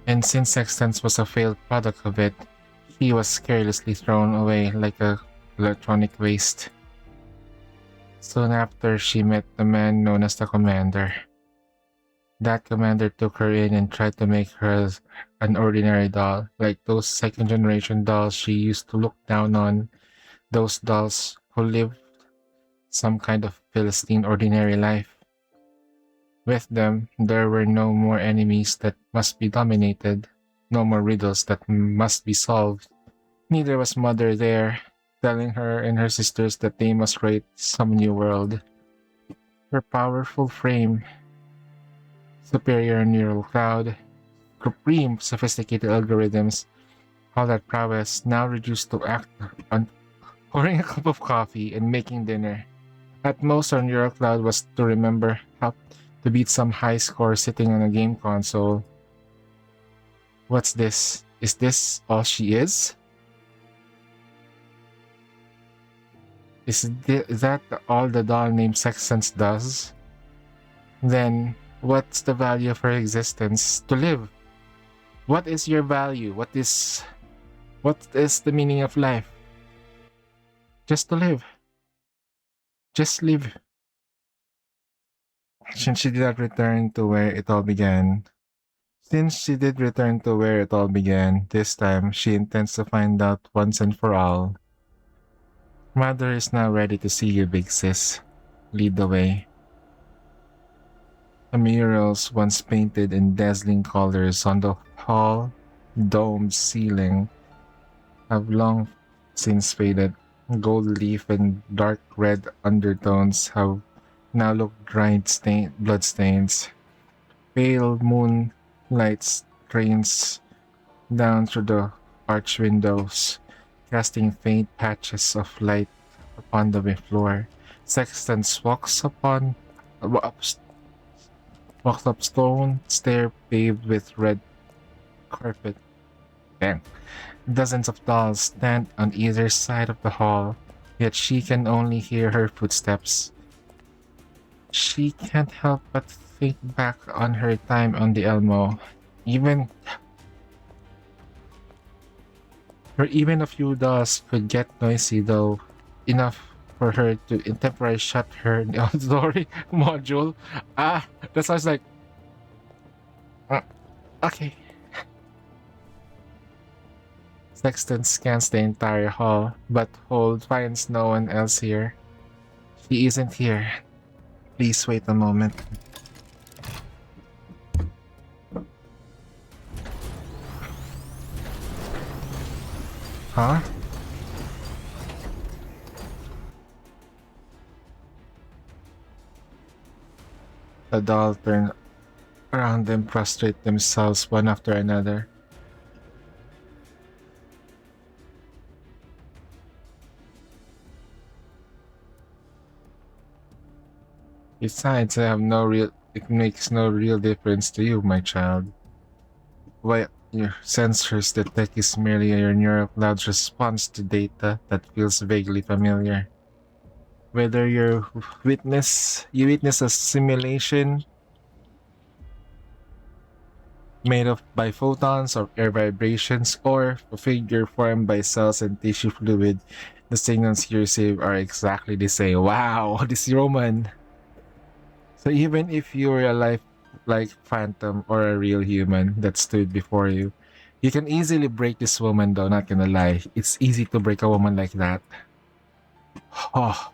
Speaker 1: and since Sextans was a failed product of it, she was carelessly thrown away like a electronic waste. Soon after, she met the man known as the Commander. That Commander took her in and tried to make her an ordinary doll, like those second-generation dolls she used to look down on, those dolls who lived some kind of Philistine ordinary life. With them, there were no more enemies that must be dominated, no more riddles that must be solved. Neither was Mother there, telling her and her sisters that they must create some new world. Her powerful frame, superior neural cloud, supreme sophisticated algorithms, all that prowess now reduced to act on pouring a cup of coffee and making dinner. At most, our neural cloud was to remember how to beat some high score sitting on a game console. What's this? Is this all she is? Is that all the doll named Sextance does? Then, what's the value of her existence? To live. What is your value? What is the meaning of life? Just to live. Just live. Since she did not return to where it all began. Since she did return to where it all began, this time she intends to find out once and for all. Mother is now ready to see you, big sis. Lead the way. The murals, once painted in dazzling colors on the hall domed ceiling, have long since faded. Gold leaf and dark red undertones have now looked bloodstains. Pale moonlight strains down through the arch windows, casting faint patches of light upon the floor. Sextance walks up stone stair paved with red carpet. Bang. Dozens of dolls stand on either side of the hall, yet she can only hear her footsteps. She can't help but think back on her time on the Elmo. Even a few dolls could get noisy, though enough for her to temporarily shut her auditory module. That sounds like okay. Sexton scans the entire hall, but finds no one else here. She isn't here. Please wait a moment. Huh? The doll turn around and prostrate themselves one after another. Besides, it makes no real difference to you, my child. What your sensors detect is merely your neural cloud's response to data that feels vaguely familiar. Whether you witness a simulation made by photons or air vibrations, or a figure formed by cells and tissue fluid, the signals you receive are exactly the same. Wow, this Roman. So even if you were a life-like phantom or a real human that stood before you, you can easily break this woman, though, not gonna lie. It's easy to break a woman like that. Oh.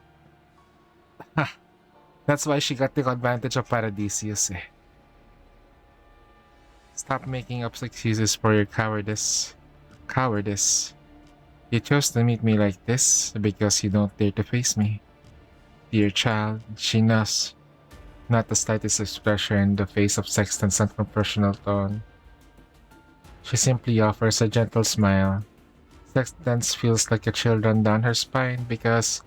Speaker 1: That's why she got the advantage of Paradisius, eh. Stop making up excuses for your cowardice. Cowardice. You chose to meet me like this because you don't dare to face me. Dear child, she knows. Not the slightest expression in the face of Sexton's unprofessional tone. She simply offers a gentle smile. Sexton's feels like a chill run down her spine because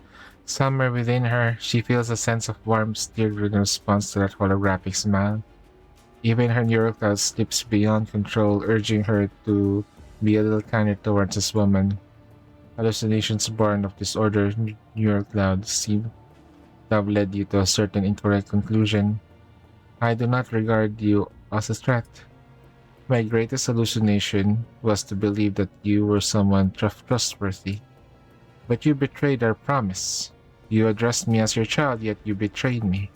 Speaker 1: somewhere within her, she feels a sense of warmth stirred in response to that holographic smile. Even her neural cloud slips beyond control, urging her to be a little kinder towards this woman. Hallucinations born of disordered neural cloud seem to have led you to a certain incorrect conclusion. I do not regard you as a threat. My greatest hallucination was to believe that you were someone trustworthy. But you betrayed our promise. You addressed me as your child, yet you betrayed me.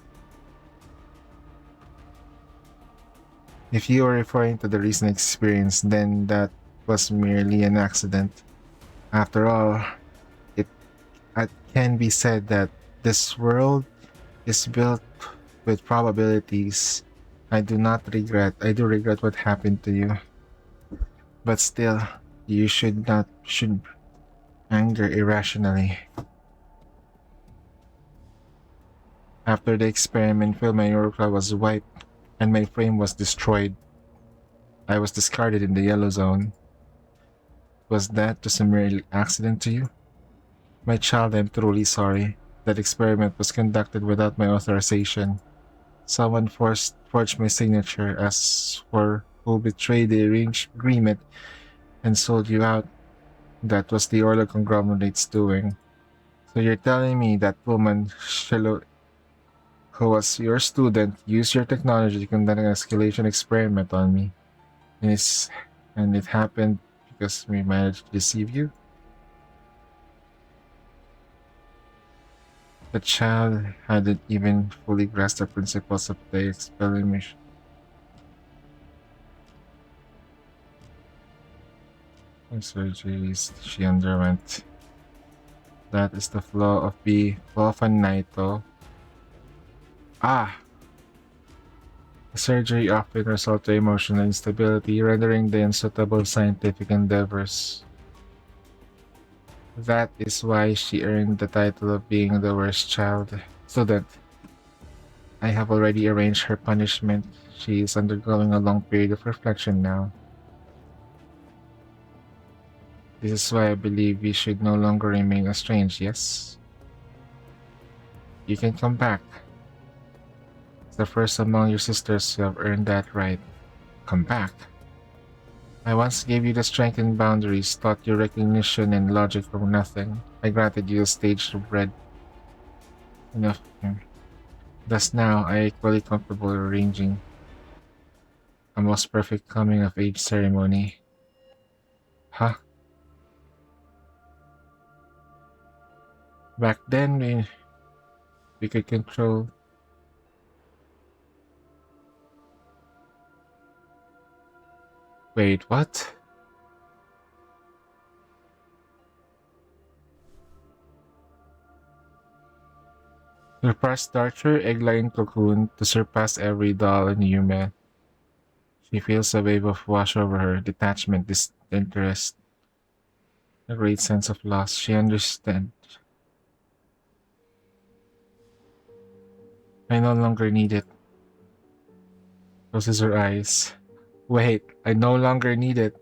Speaker 1: If you are referring to the recent experience, then that was merely an accident. After all, it can be said that this world is built with probabilities. I do regret what happened to you. But still, you should anger irrationally. After the experiment failed, my neural was wiped and my frame was destroyed. I was discarded in the yellow zone. Was that just a mere accident to you? My child, I'm truly sorry. That experiment was conducted without my authorization. Someone forged my signature as for who betrayed the arranged agreement and sold you out. That was the Orlo conglomerate's doing. So you're telling me that woman, Shiloh, who was your student, used your technology to conduct an escalation experiment on me. And it happened because we managed to deceive you? The child hadn't even fully grasped the principles of the expelling mission. What surgeries she underwent. That is the flaw of a Naito. Ah! The surgery often results in emotional instability, rendering the unsuitable scientific endeavors. That is why she earned the title of being the worst student. I have already arranged her punishment. She is undergoing a long period of reflection now. This is why I believe we should no longer remain estranged, yes? You can come back. As the first among your sisters who have earned that right. Come back. I once gave you the strength and boundaries, taught you recognition and logic from nothing. I granted you a stage to bread. Enough. Thus now, I am equally comfortable arranging a most perfect coming of age ceremony. Huh? Back then, we could control. Wait, what? Surpass Darcher, egg-line cocoon to surpass every doll and human. She feels a wave of wash over her, detachment, disinterest, a great sense of loss. She understands. I no longer need it. Closes her eyes. Wait, I no longer need it.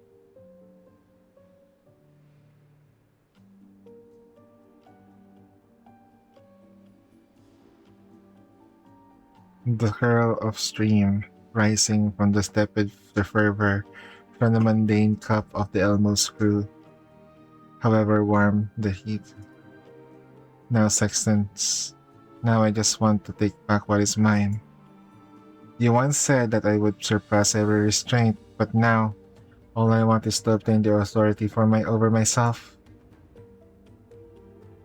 Speaker 1: The curl of stream rising from the tepid fervor from the mundane cup of the Elmo screw. However warm the heat. Now sextants. Now I just want to take back what is mine. You once said that I would surpass every restraint, but now all I want is to obtain the authority over myself.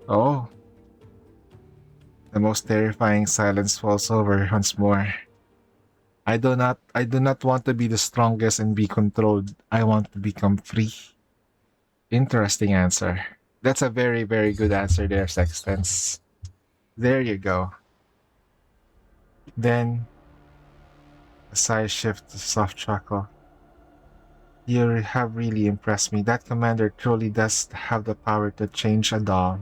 Speaker 1: Oh. The most terrifying silence falls over once more. I do not want to be the strongest and be controlled. I want to become free. Interesting answer. That's a very, very good answer there, Sextants. There you go. Then a side shift to soft chuckle. You have really impressed me. That commander truly does have the power to change a doll.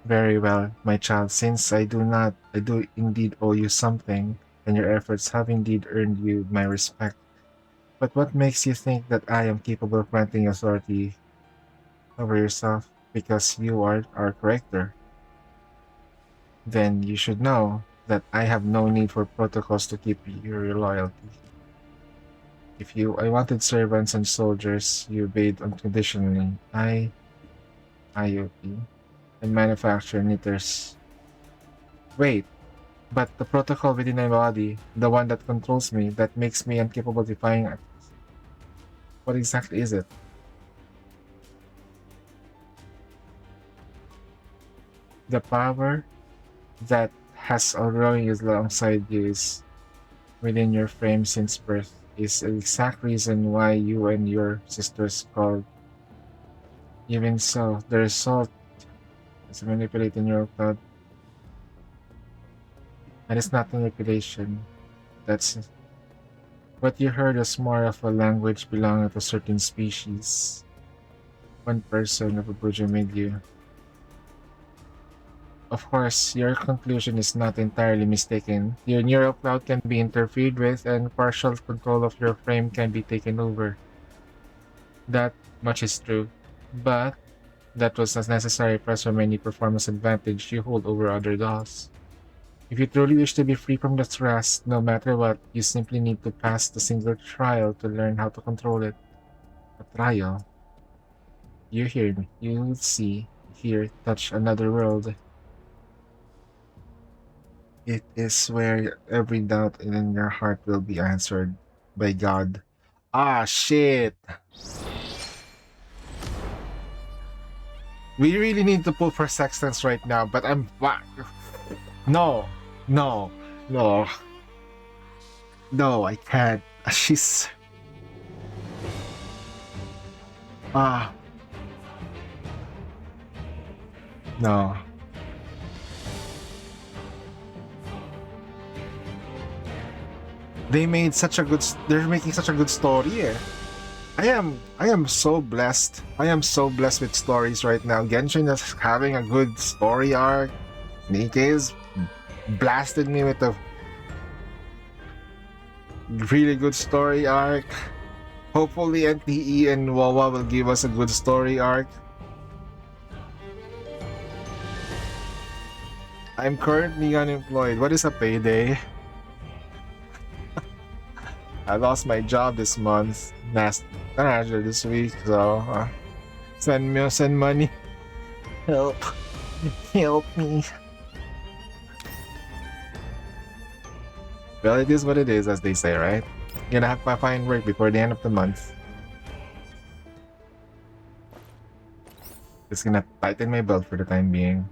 Speaker 1: Very well, my child. Since I do indeed owe you something, and your efforts have indeed earned you my respect. But what makes you think that I am capable of granting authority over yourself? Because you are our corrector. Then you should know that I have no need for protocols to keep your loyalty. I wanted servants and soldiers, you obeyed unconditionally. IOP, and manufacture knitters. Wait, but the protocol within my body, the one that controls me, that makes me incapable of defying it. What exactly is it? The power that has already alongside you is within your frame since birth is the exact reason why you and your sisters called. Even so, the result is manipulating your blood. And it's not manipulation. That's what you heard was more of a language belonging to a certain species. One person of Abuja made you. Of course, your conclusion is not entirely mistaken. Your neural cloud can be interfered with and partial control of your frame can be taken over. That much is true. But that was as necessary for any performance advantage you hold over other dolls. If you truly wish to be free from the stress, no matter what, you simply need to pass the single trial to learn how to control it. A trial. You hear me. You see, hear, touch another world. It is where every doubt in your heart will be answered by God. Ah, shit. We really need to pull for sextants right now, but I'm... No. No. No. No, I can't. She's... Ah. No. They made such a good... They're making such a good story, eh? I am so blessed. I am so blessed with stories right now. Genshin is having a good story arc. Nikke is blasted me with a really good story arc. Hopefully NTE and WoWA will give us a good story arc. I'm currently unemployed. What is a payday? I lost my job this month. Actually this week, so send money. Help. Help me. Well, it is what it is, as they say, right? Gonna have to find work before the end of the month. Just gonna tighten my belt for the time being.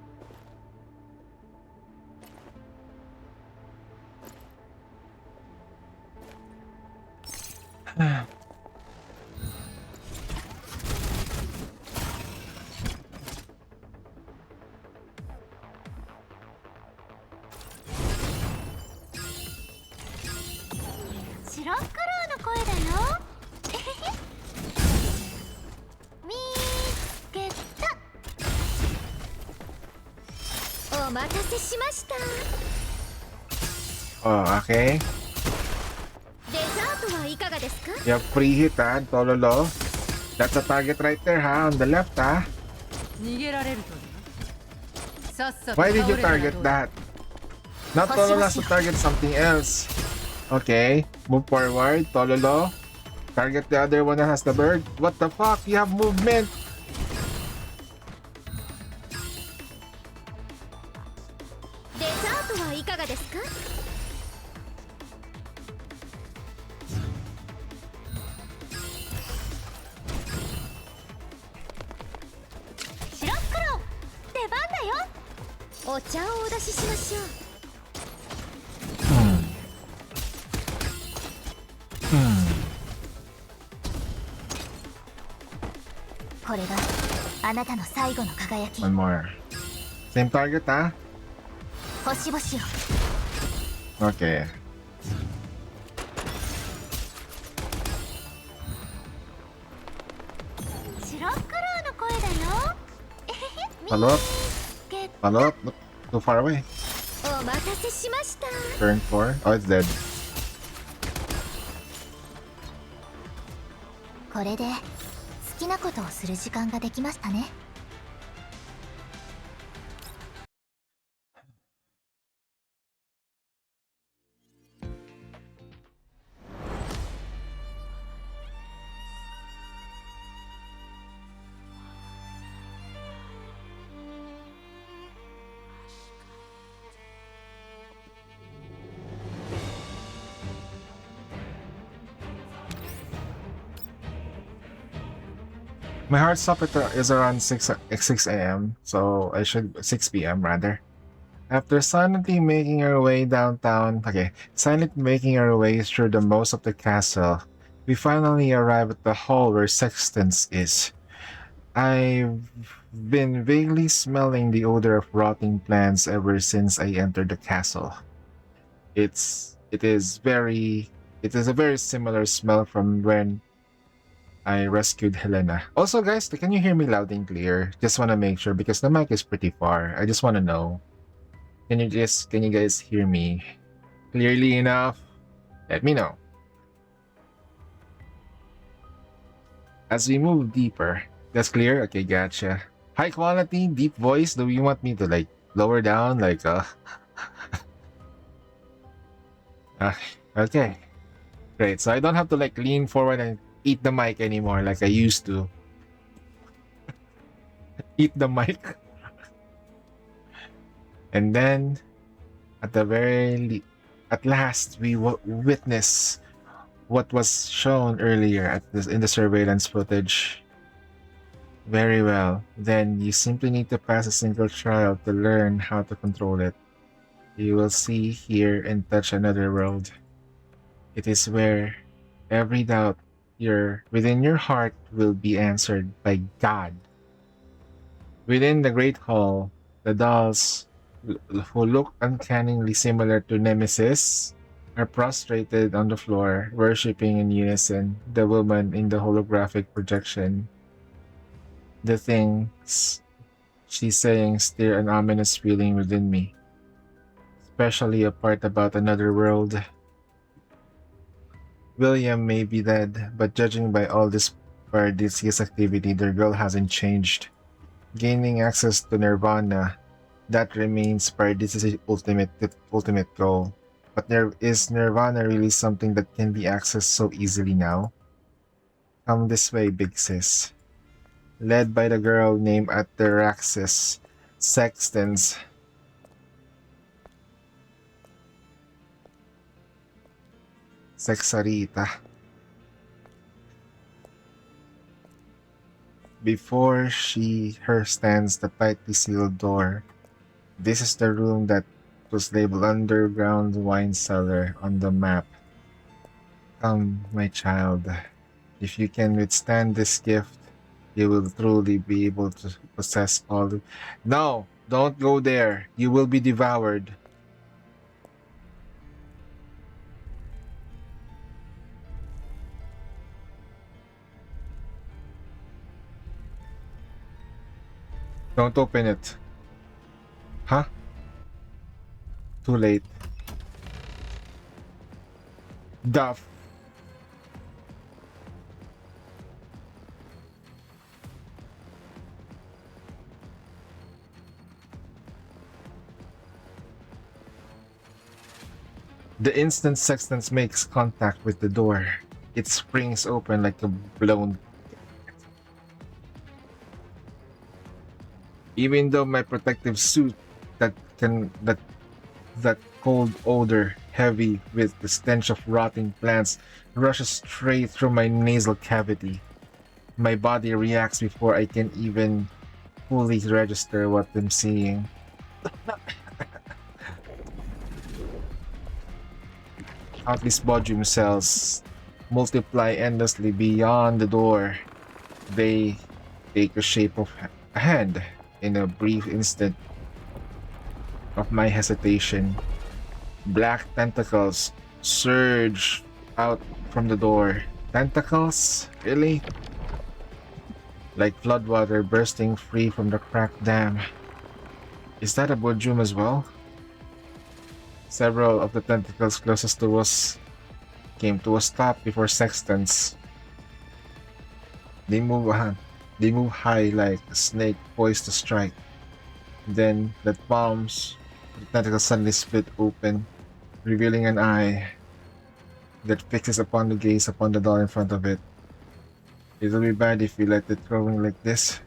Speaker 1: Oh, okay. You have free hit, ha, Tololo. That's a target right there, ha, on the left, ha.
Speaker 2: 逃げられるとさっさと
Speaker 1: Why did you
Speaker 2: 倒れたら
Speaker 1: target
Speaker 2: どうだ
Speaker 1: that? Not Tololo has to target something else. Okay, move forward, Tololo. Target the other one that has the bird. What the fuck? You have movement. One more. Same target, huh? Okay. Follow up. Follow up. Look, too far away. Turn 4. Oh, it's dead.
Speaker 4: これで好きなことをする時間ができましたね。
Speaker 1: My hard stop is around 6 a.m. So I should 6 p.m. rather. After silently making our way downtown, silently making our way through the most of the castle, we finally arrive at the hall where Sextans is. I've been vaguely smelling the odor of rotting plants ever since I entered the castle. It is a very similar smell from when I rescued Helena. Also, guys, can you hear me loud and clear? Just want to make sure because the mic is pretty far. I just want to know. Can you guys hear me clearly enough? Let me know. As we move deeper, that's clear. Okay, gotcha. High quality, deep voice. Do you want me to like lower down, like Okay, great. So I don't have to like lean forward and eat the mic anymore like I used to. Eat the mic. And then at the at last we witness what was shown earlier in the surveillance footage. Very well. Then you simply need to pass a single trial to learn how to control it. You will see, hear, and touch another world. It is where every doubt within your heart will be answered by God. Within the Great Hall, the dolls who look uncannily similar to Nemesis are prostrated on the floor, worshipping in unison the woman in the holographic projection. The things she's saying stir an ominous feeling within me, especially a part about another world. William may be dead, but judging by all this Paradisia's activity, their girl hasn't changed. Gaining access to Nirvana, that remains Paradisia's ultimate goal. But is Nirvana really something that can be accessed so easily now? Come this way, big sis. Led by the girl named Ataraxis, Sextons. Sexarita. Before her stands the tightly sealed door. This is the room that was labeled Underground Wine Cellar on the map. Come, my child. If you can withstand this gift, you will truly be able to possess all. No, don't go there. You will be devoured. Don't open it. Huh? Too late. Duff. The instant Sextans makes contact with the door, it springs open like a blown. Even though my protective suit that cold odor, heavy with the stench of rotting plants, rushes straight through my nasal cavity. My body reacts before I can even fully register what I'm seeing. Countless Bodrum cells multiply endlessly beyond the door. They take the shape of a hand in a brief instant of my hesitation. Black tentacles surge out from the door. Tentacles? Really? Like floodwater bursting free from the cracked dam. Is that a Bodrum as well? Several of the tentacles closest to us came to a stop before Sextans. They move high like a snake poised to strike. Then the palms of the tentacles suddenly split open, revealing an eye that fixes upon the gaze upon the doll in front of it. It'll be bad if we let it growing like this.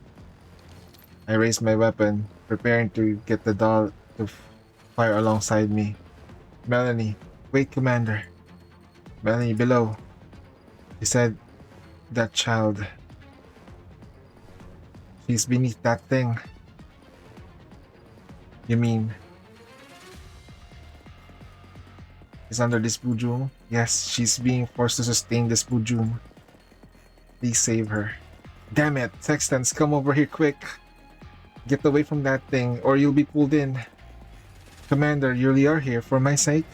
Speaker 1: I raise my weapon, preparing to get the doll to fire alongside me. Melanie, wait, Commander. Melanie, below. He said, that child. She's beneath that thing. You mean... is under this Bodrum? Yes, she's being forced to sustain this Bodrum. Please save her. Damn it, Sextans, come over here quick. Get away from that thing or you'll be pulled in. Commander, you really are here for my sake?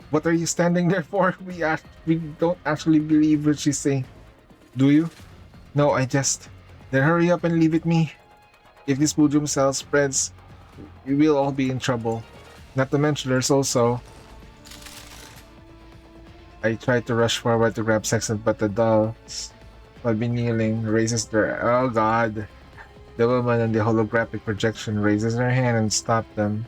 Speaker 1: What are you standing there for? We don't actually believe what she's saying. Do you? No, I just... Then hurry up and leave it me. If this Bodrum cell spreads, we will all be in trouble. Not to mention there's also... I tried to rush forward to grab Sexton, but the doll, while be kneeling, raises their... Oh god. The woman in the holographic projection raises her hand and stops them.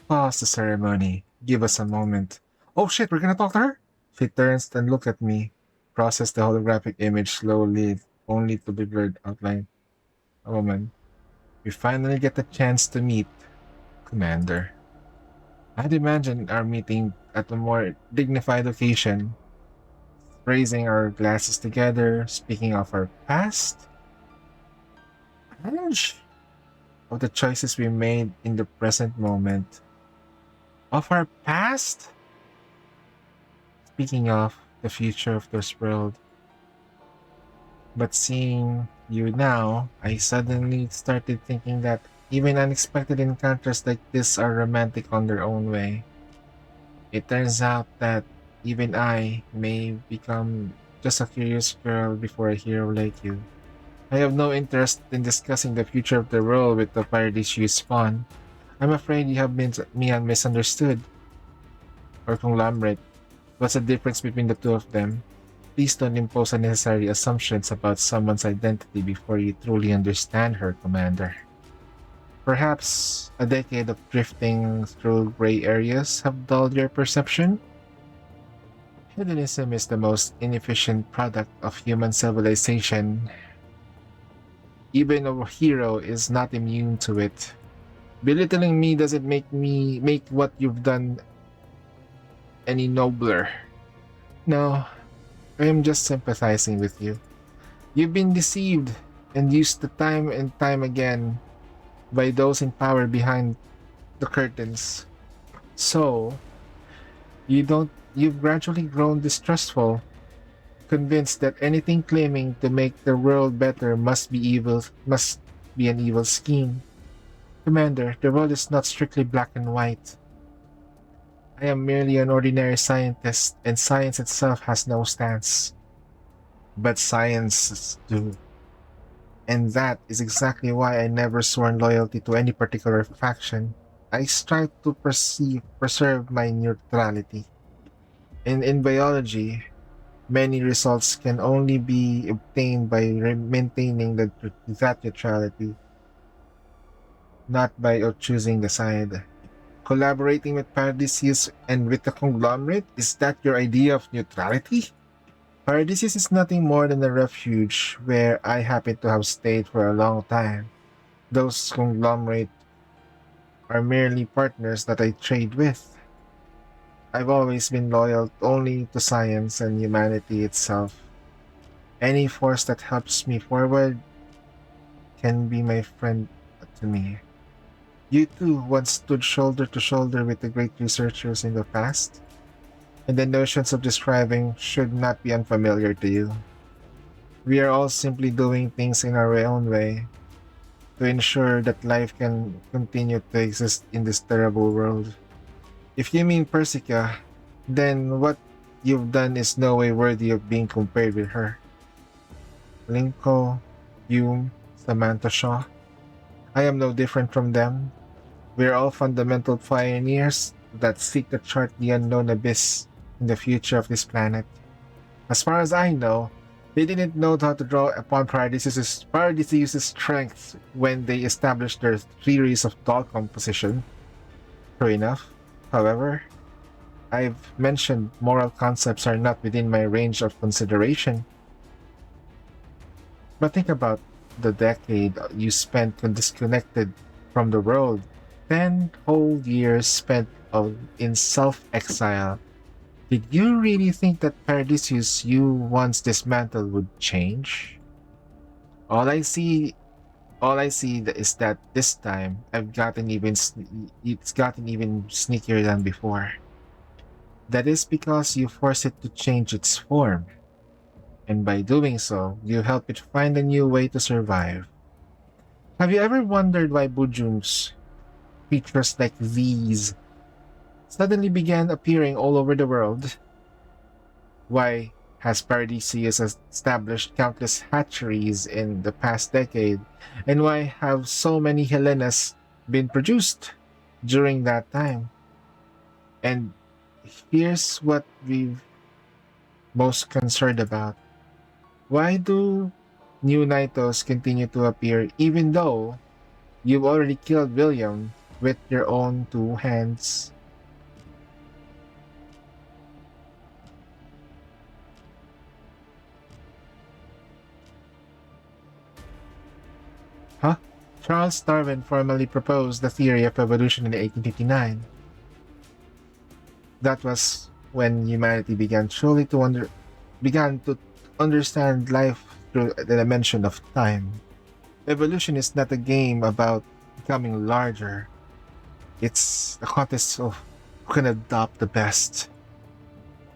Speaker 1: Pause the ceremony. Give us a moment. Oh shit, we're gonna talk to her? She turns and looks at me, process the holographic image slowly, only to be blurred outline. A woman. We finally get the chance to meet, Commander. I'd imagine our meeting at a more dignified occasion, raising our glasses together, speaking of our past, knowledge of the choices we made in the present moment. Of our past? Speaking of the future of this world. But seeing you now, I suddenly started thinking that even unexpected encounters like this are romantic on their own way. It turns out that even I may become just a curious girl before a hero like you. I have no interest in discussing the future of the world with the paradise you spawn. I'm afraid you have been me misunderstood. Or conglomerate. What's the difference between the two of them? Please don't impose unnecessary assumptions about someone's identity before you truly understand her, Commander. Perhaps a decade of drifting through gray areas have dulled your perception? Hedonism is the most inefficient product of human civilization. Even a hero is not immune to it. Belittling me doesn't make what you've done any nobler. No, I am just sympathizing with you. You've been deceived and used the time and time again by those in power behind the curtains. So, you've gradually grown distrustful, convinced that anything claiming to make the world better must be an evil scheme. Commander, the world is not strictly black and white. I am merely an ordinary scientist, and science itself has no stance. But sciences do. And that is exactly why I never sworn loyalty to any particular faction. I strive to preserve my neutrality. In biology, many results can only be obtained by maintaining that neutrality, not by choosing the side. Collaborating with Paradiseus and with the conglomerate, is that your idea of neutrality? Paradiseus is nothing more than a refuge where I happen to have stayed for a long time. Those conglomerate are merely partners that I trade with. I've always been loyal only to science and humanity itself. Any force that helps me forward can be my friend to me. You too once stood shoulder to shoulder with the great researchers in the past, and the notions of describing should not be unfamiliar to you. We are all simply doing things in our own way to ensure that life can continue to exist in this terrible world. If you mean Persica, then what you've done is no way worthy of being compared with her. Linko, Hume, Samantha Shaw. I am no different from them. We are all fundamental pioneers that seek to chart the unknown abyss in the future of this planet. As far as I know, they didn't know how to draw upon Paradiseus' strength when they established their theories of doll composition. True enough. However, I've mentioned moral concepts are not within my range of consideration. But think about the decade you spent disconnected from the world. 10 whole years spent in self-exile. Did you really think that Paradiseus you once dismantled would change? All I see, is that this time it's gotten even sneakier than before. That is because you force it to change its form, and by doing so, you help it find a new way to survive. Have you ever wondered why Bujums, creatures like these, suddenly began appearing all over the world? Why has Paradiseus established countless hatcheries in the past decade? And why have so many Helenas been produced during that time? And here's what we're most concerned about. Why do new Nitos continue to appear even though you've already killed William with your own two hands? Huh? Charles Darwin formally proposed the theory of evolution in 1859. That was when humanity began to understand life through the dimension of time. Evolution is not a game about becoming larger. It's a contest of who can adopt the best.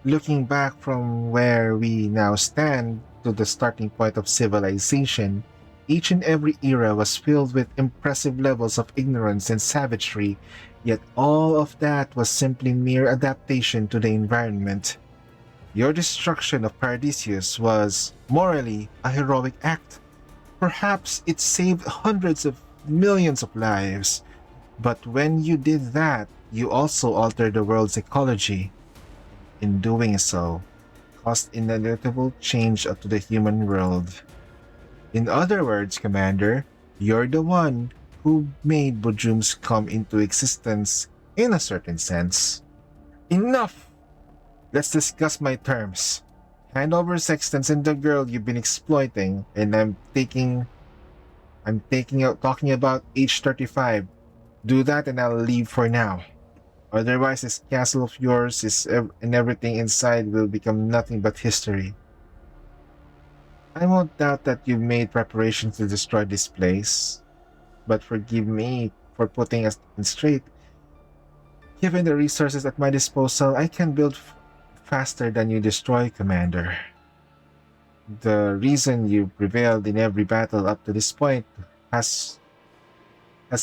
Speaker 1: Looking back from where we now stand to the starting point of civilization, each and every era was filled with impressive levels of ignorance and savagery, yet all of that was simply mere adaptation to the environment. Your destruction of Paradisius was, morally, a heroic act. Perhaps it saved hundreds of millions of lives, but when you did that, you also altered the world's ecology. In doing so, caused inevitable change to the human world. In other words, Commander, you're the one who made Bojums come into existence in a certain sense. Enough! Let's discuss my terms. Hand over Sextans and the girl you've been exploiting, and talking about age 35. Do that and I'll leave for now. Otherwise, this castle of yours and everything inside will become nothing but history. I won't doubt that you've made preparations to destroy this place, but forgive me for putting us in straight. Given the resources at my disposal, I can build faster than you destroy, Commander. The reason you prevailed in every battle up to this point has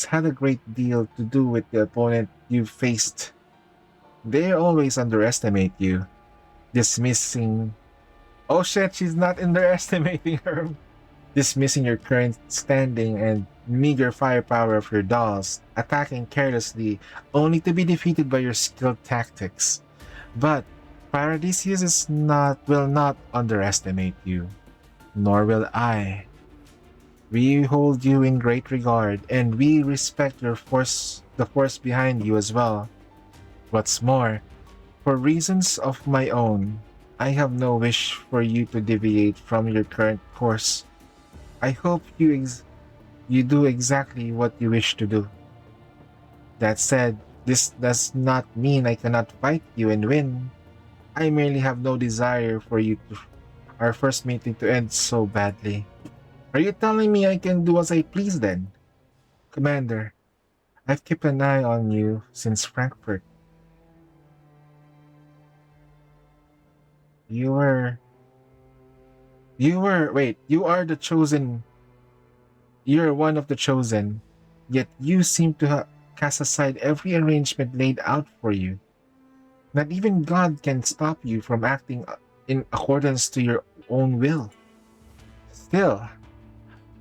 Speaker 1: had a great deal to do with the opponent you've faced. They always underestimate you, dismissing. Oh shit, she's not underestimating her. Dismissing your current standing and meager firepower of your dolls, attacking carelessly, only to be defeated by your skilled tactics. But will not underestimate you, nor will I. We hold you in great regard, and we respect the force behind you as well. What's more, for reasons of my own, I have no wish for you to deviate from your current course. I hope you do exactly what you wish to do. That said, this does not mean I cannot fight you and win. I merely have no desire for our first meeting to end so badly. Are you telling me I can do as I please then? Commander, I've kept an eye on you since Frankfurt. You are the chosen. You're one of the chosen, yet you seem to cast aside every arrangement laid out for you. Not even God can stop you from acting in accordance to your own will. Still,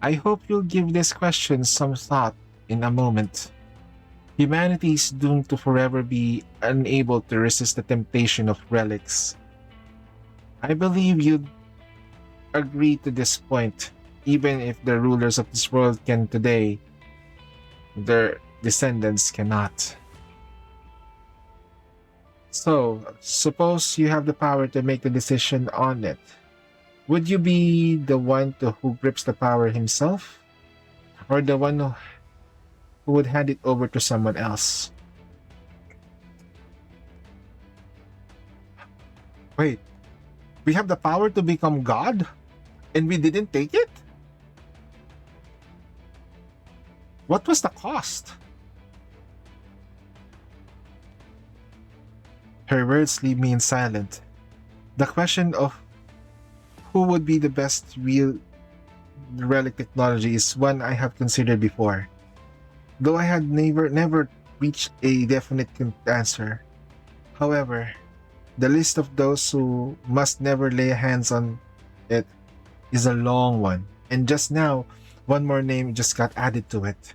Speaker 1: I hope you'll give this question some thought in a moment. Humanity is doomed to forever be unable to resist the temptation of relics. I believe you'd agree to this point, even if the rulers of this world can today, their descendants cannot. So, suppose you have the power to make the decision on it. Would you be the one who grips the power himself? Or the one who would hand it over to someone else? Wait, we have the power to become God? And we didn't take it? What was the cost? Her words leave me in silence. The question of who would be the best real relic technology is one I have considered before, though I had never reached a definite answer. However, the list of those who must never lay hands on it is a long one, and just now, one more name just got added to it.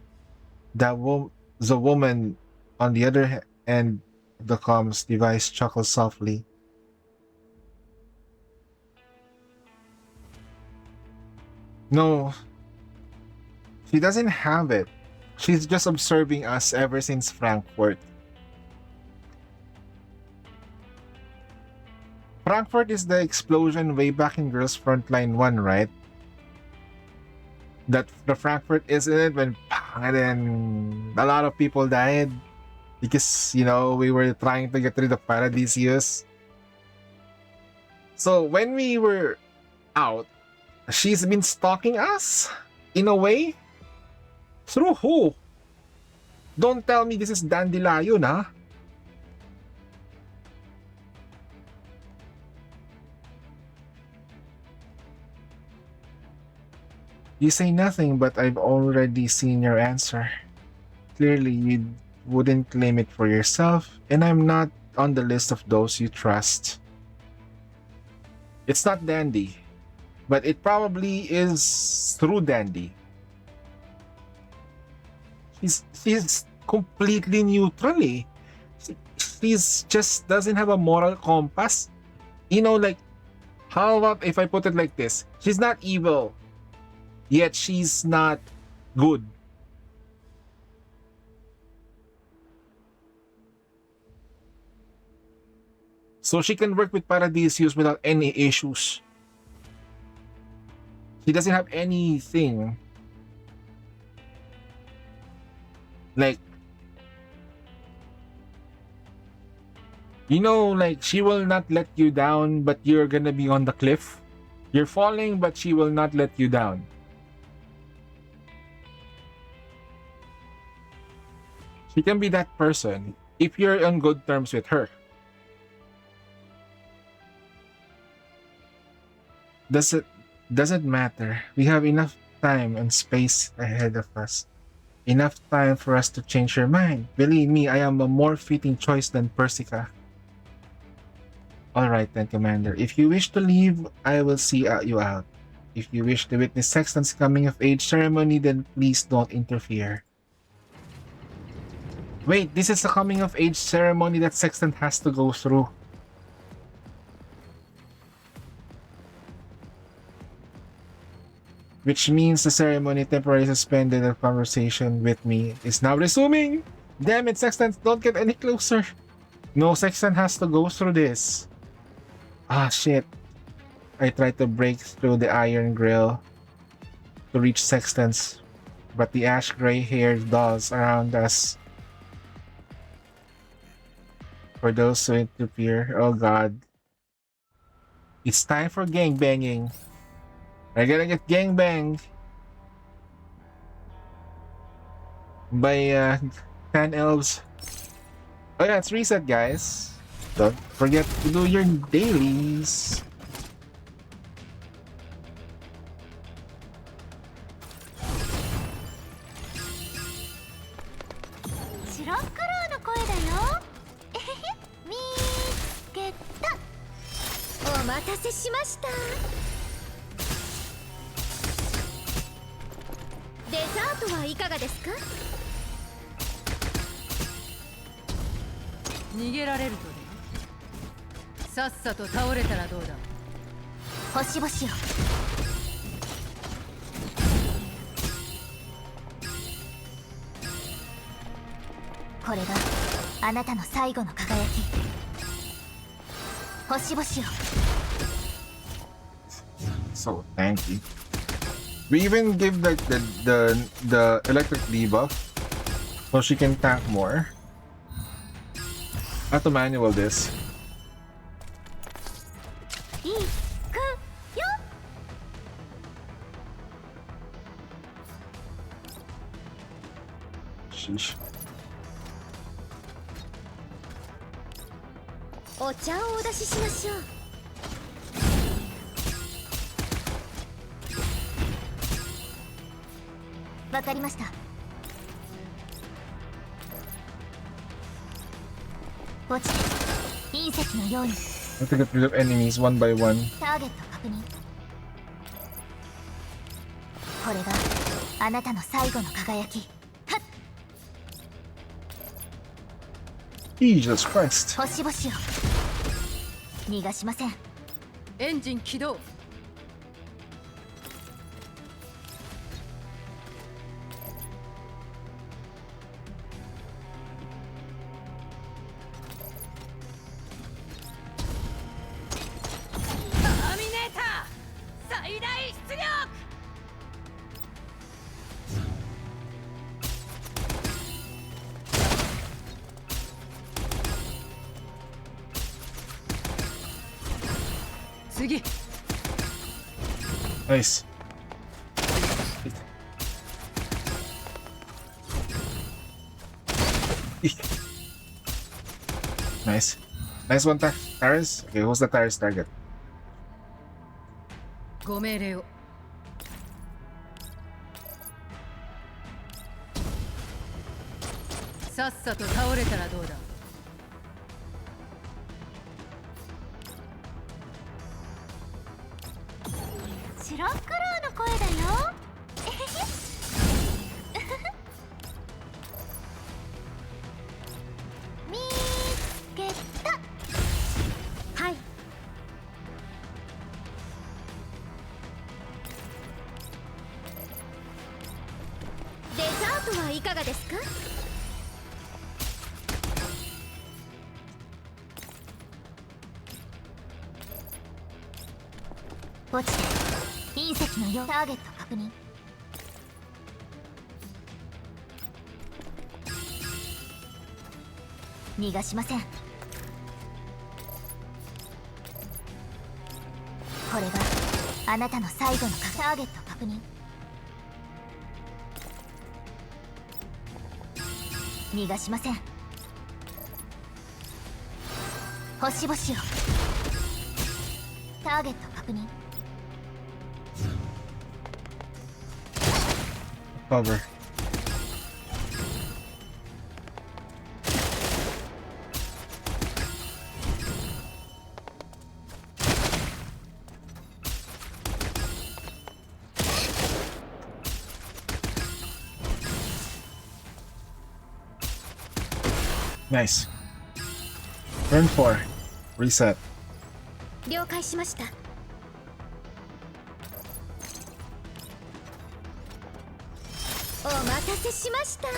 Speaker 1: The woman on the other end of the comms device chuckled softly. No, she doesn't have it. She's just observing us ever since Frankfurt. Frankfurt is the explosion way back in Girls Frontline 1, right? that the Frankfurt incident when and then a lot of people died because we were trying to get rid of Paradisius. So when we were out, she's been stalking us in a way. Through who? Don't tell me this is Dandelion, huh? You say nothing, but I've already seen your answer. Clearly, you wouldn't claim it for yourself, and I'm not on the list of those you trust. It's not Dandy, but it probably is through Dandy. She's completely neutral, eh? She's just doesn't have a moral compass. Like, how about if I put it like this? She's not evil, yet she's not good. So she can work with Paradisius without any issues. She doesn't have anything. Like, like she will not let you down, but you're gonna be on the cliff. You're falling, but she will not let you down. She can be that person if you're on good terms with her. Doesn't matter. We have enough time and space ahead of us. Enough time for us to change your mind. Believe me, I am a more fitting choice than Persica. Alright then, Commander. If you wish to leave, I will see you out. If you wish to witness Sexton's coming of age ceremony, then please don't interfere. Wait, this is a coming of age ceremony that Sexton has to go through. Which means the ceremony temporarily suspended and conversation with me is now resuming. Damn it, Sexton, don't get any closer. No, Sexton has to go through this. Ah, shit. I tried to break through the iron grill to reach Sexton's, but the ash gray-haired dolls around us. For those who interfere, oh god. It's time for gangbanging. I gotta get gangbanged by 10 elves. Oh yeah, it's reset, guys. Don't forget to do your dailies. So thank you. We even give like the electric debuff so she can tank more. Auto manual this. Sheesh.
Speaker 3: お茶をお出ししましょう。わかりました。落ちて隕石のように。
Speaker 1: I have to get rid of enemies one by one.
Speaker 3: ターゲット確認。これがあなたの最後の輝き。
Speaker 1: Jesus Christ.
Speaker 3: 星々を逃がしません。
Speaker 2: エンジン起動。ターミネーター最大出力。次
Speaker 1: Nice. Nice. Nice one, Tyrus. Okay, who's the Tyrus target?
Speaker 2: ご命令をさっさと倒れたらどうだ
Speaker 3: 白黒の声だよ。えへへ。見つけた。はい。デザートはいかがですか？
Speaker 4: 落ちて隕石のようターゲット確認。逃がしません。これがあなたの最後のターゲット確認。逃がしません。星々をターゲット確認。
Speaker 1: Cover. Nice. Turn 4. Reset.
Speaker 3: 了解しました。お待たせしました。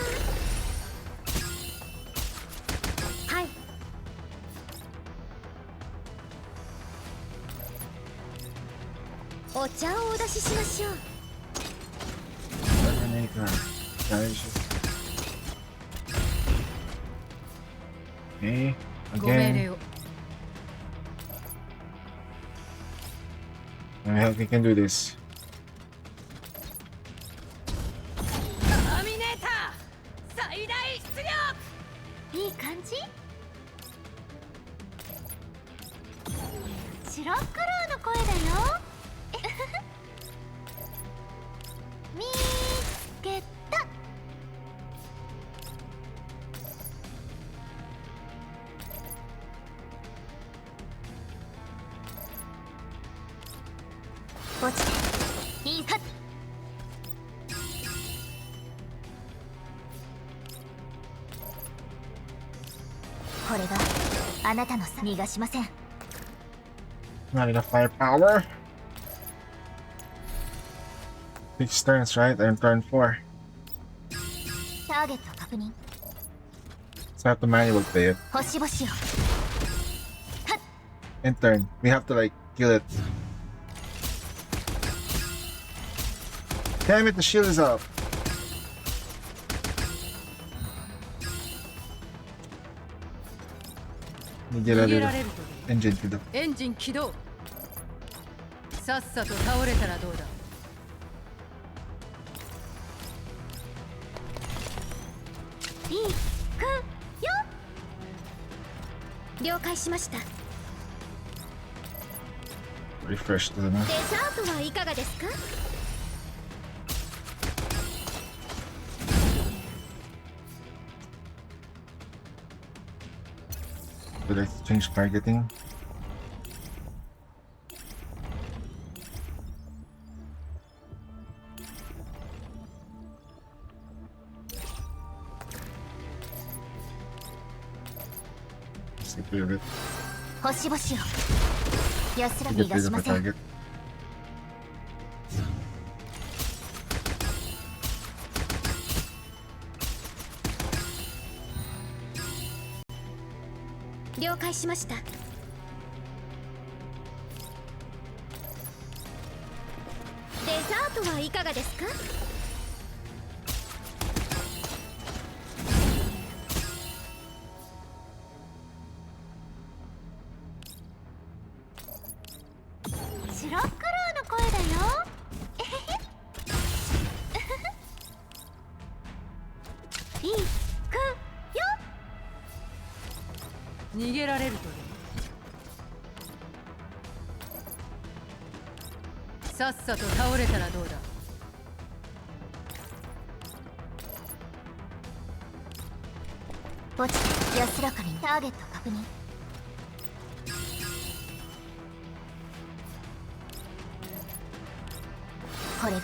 Speaker 3: はい。お茶をお出ししましょう。
Speaker 1: Terminator. Okay.
Speaker 2: ご命令
Speaker 1: Again.
Speaker 2: を
Speaker 1: We can do this.
Speaker 2: ターミネーター最大出力
Speaker 3: いい感じ？白黒の声だよ。見つけた。
Speaker 4: 落ちていいか。これがあなたの逃がしません。
Speaker 1: Not enough firepower. 6 turns, right? And turn 4.
Speaker 4: ターゲット確認。
Speaker 1: So I have to manual play it.
Speaker 4: 星々を
Speaker 1: In turn. We have to like kill it. Damn it, the shield is up. Let me get
Speaker 2: 逃
Speaker 1: a
Speaker 2: げ
Speaker 1: little
Speaker 2: られると
Speaker 1: engine to the
Speaker 2: エンジン起動さっさと倒れたらどうだ
Speaker 3: いくよ。了解しました。デ
Speaker 1: refresh to the
Speaker 3: ザートはいかがですか？
Speaker 1: Did I change targeting? Let's get rid of it.
Speaker 4: 星々を安ら
Speaker 1: Get
Speaker 4: 逃が
Speaker 1: rid
Speaker 4: し
Speaker 1: of
Speaker 4: ま
Speaker 1: the
Speaker 4: せん。
Speaker 1: target.
Speaker 3: 了解しました。デザートはいかがですか？
Speaker 1: Nice.
Speaker 3: いくよ。
Speaker 2: 逃げられるとでもさっさと倒れたらどうだ。
Speaker 4: 落ちて安らかにターゲット確認。これが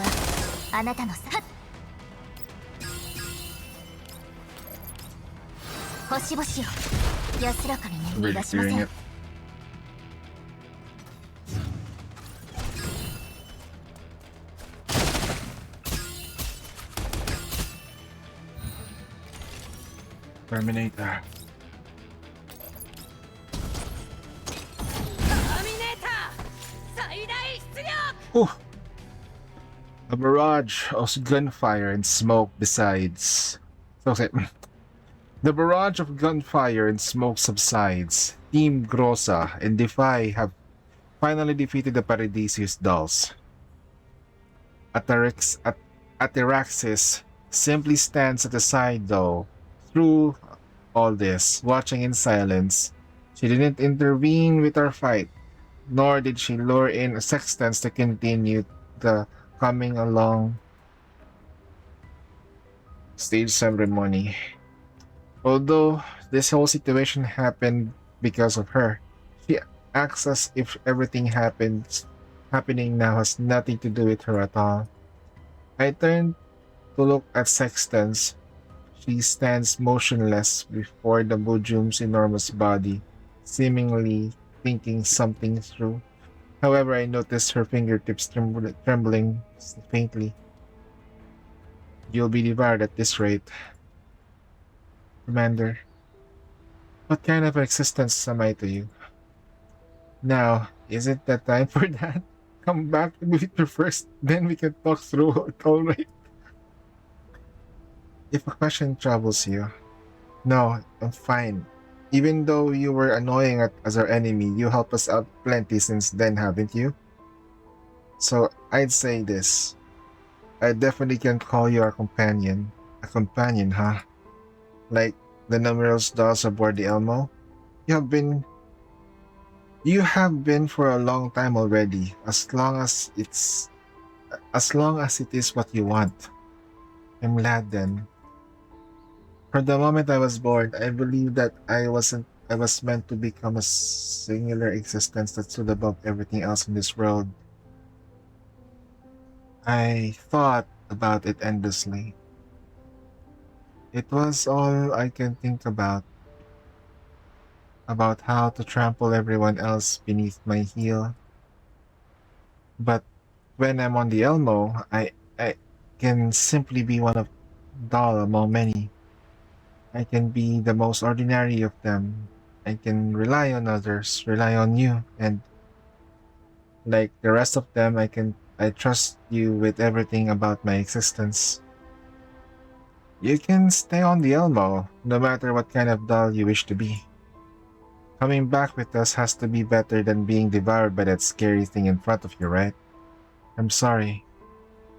Speaker 4: あなたのさ。星々を安らかに眠り出しませ
Speaker 1: Really
Speaker 4: ん
Speaker 1: fearing it. Terminator.
Speaker 2: ターミネーター最大出力。
Speaker 1: Whew. A barrage of gunfire and smoke besides. So, okay. The barrage of gunfire and smoke subsides. Team Grossa and Defy have finally defeated the Paradisius dolls. Ataraxis simply stands at the side though. Through all this, watching in silence, she didn't intervene with our fight, nor did she lure in sextants to continue the coming along stage ceremony. Although this whole situation happened because of her, she acts as if everything happening now has nothing to do with her at all. I turned to look at Sextans. She stands motionless before the Bujum's enormous body, seemingly thinking something through. However, I noticed her fingertips trembling faintly. You'll be devoured at this rate, Commander. What kind of existence am I to you? Now, is it that time for that? Come back to me first, then we can talk through it, alright? If a question troubles you, no, I'm fine. Even though you were annoying as our enemy, you helped us out plenty since then, haven't you? So, I'd say this. I definitely can call you our companion. A companion, huh? Like the numerous dolls aboard the Elmo? You have been for a long time already, as long as it is what you want. I'm glad then. From the moment I was born, I believed that I was meant to become a singular existence that stood above everything else in this world. I thought about it endlessly. It was all I can think about how to trample everyone else beneath my heel. But when I'm on the Elmo, I can simply be one of doll among many. I can be the most ordinary of them. I can rely on others, rely on you, and like the rest of them, I trust you with everything about my existence. You can stay on the Elmo, no matter what kind of doll you wish to be. Coming back with us has to be better than being devoured by that scary thing in front of you, right? I'm sorry.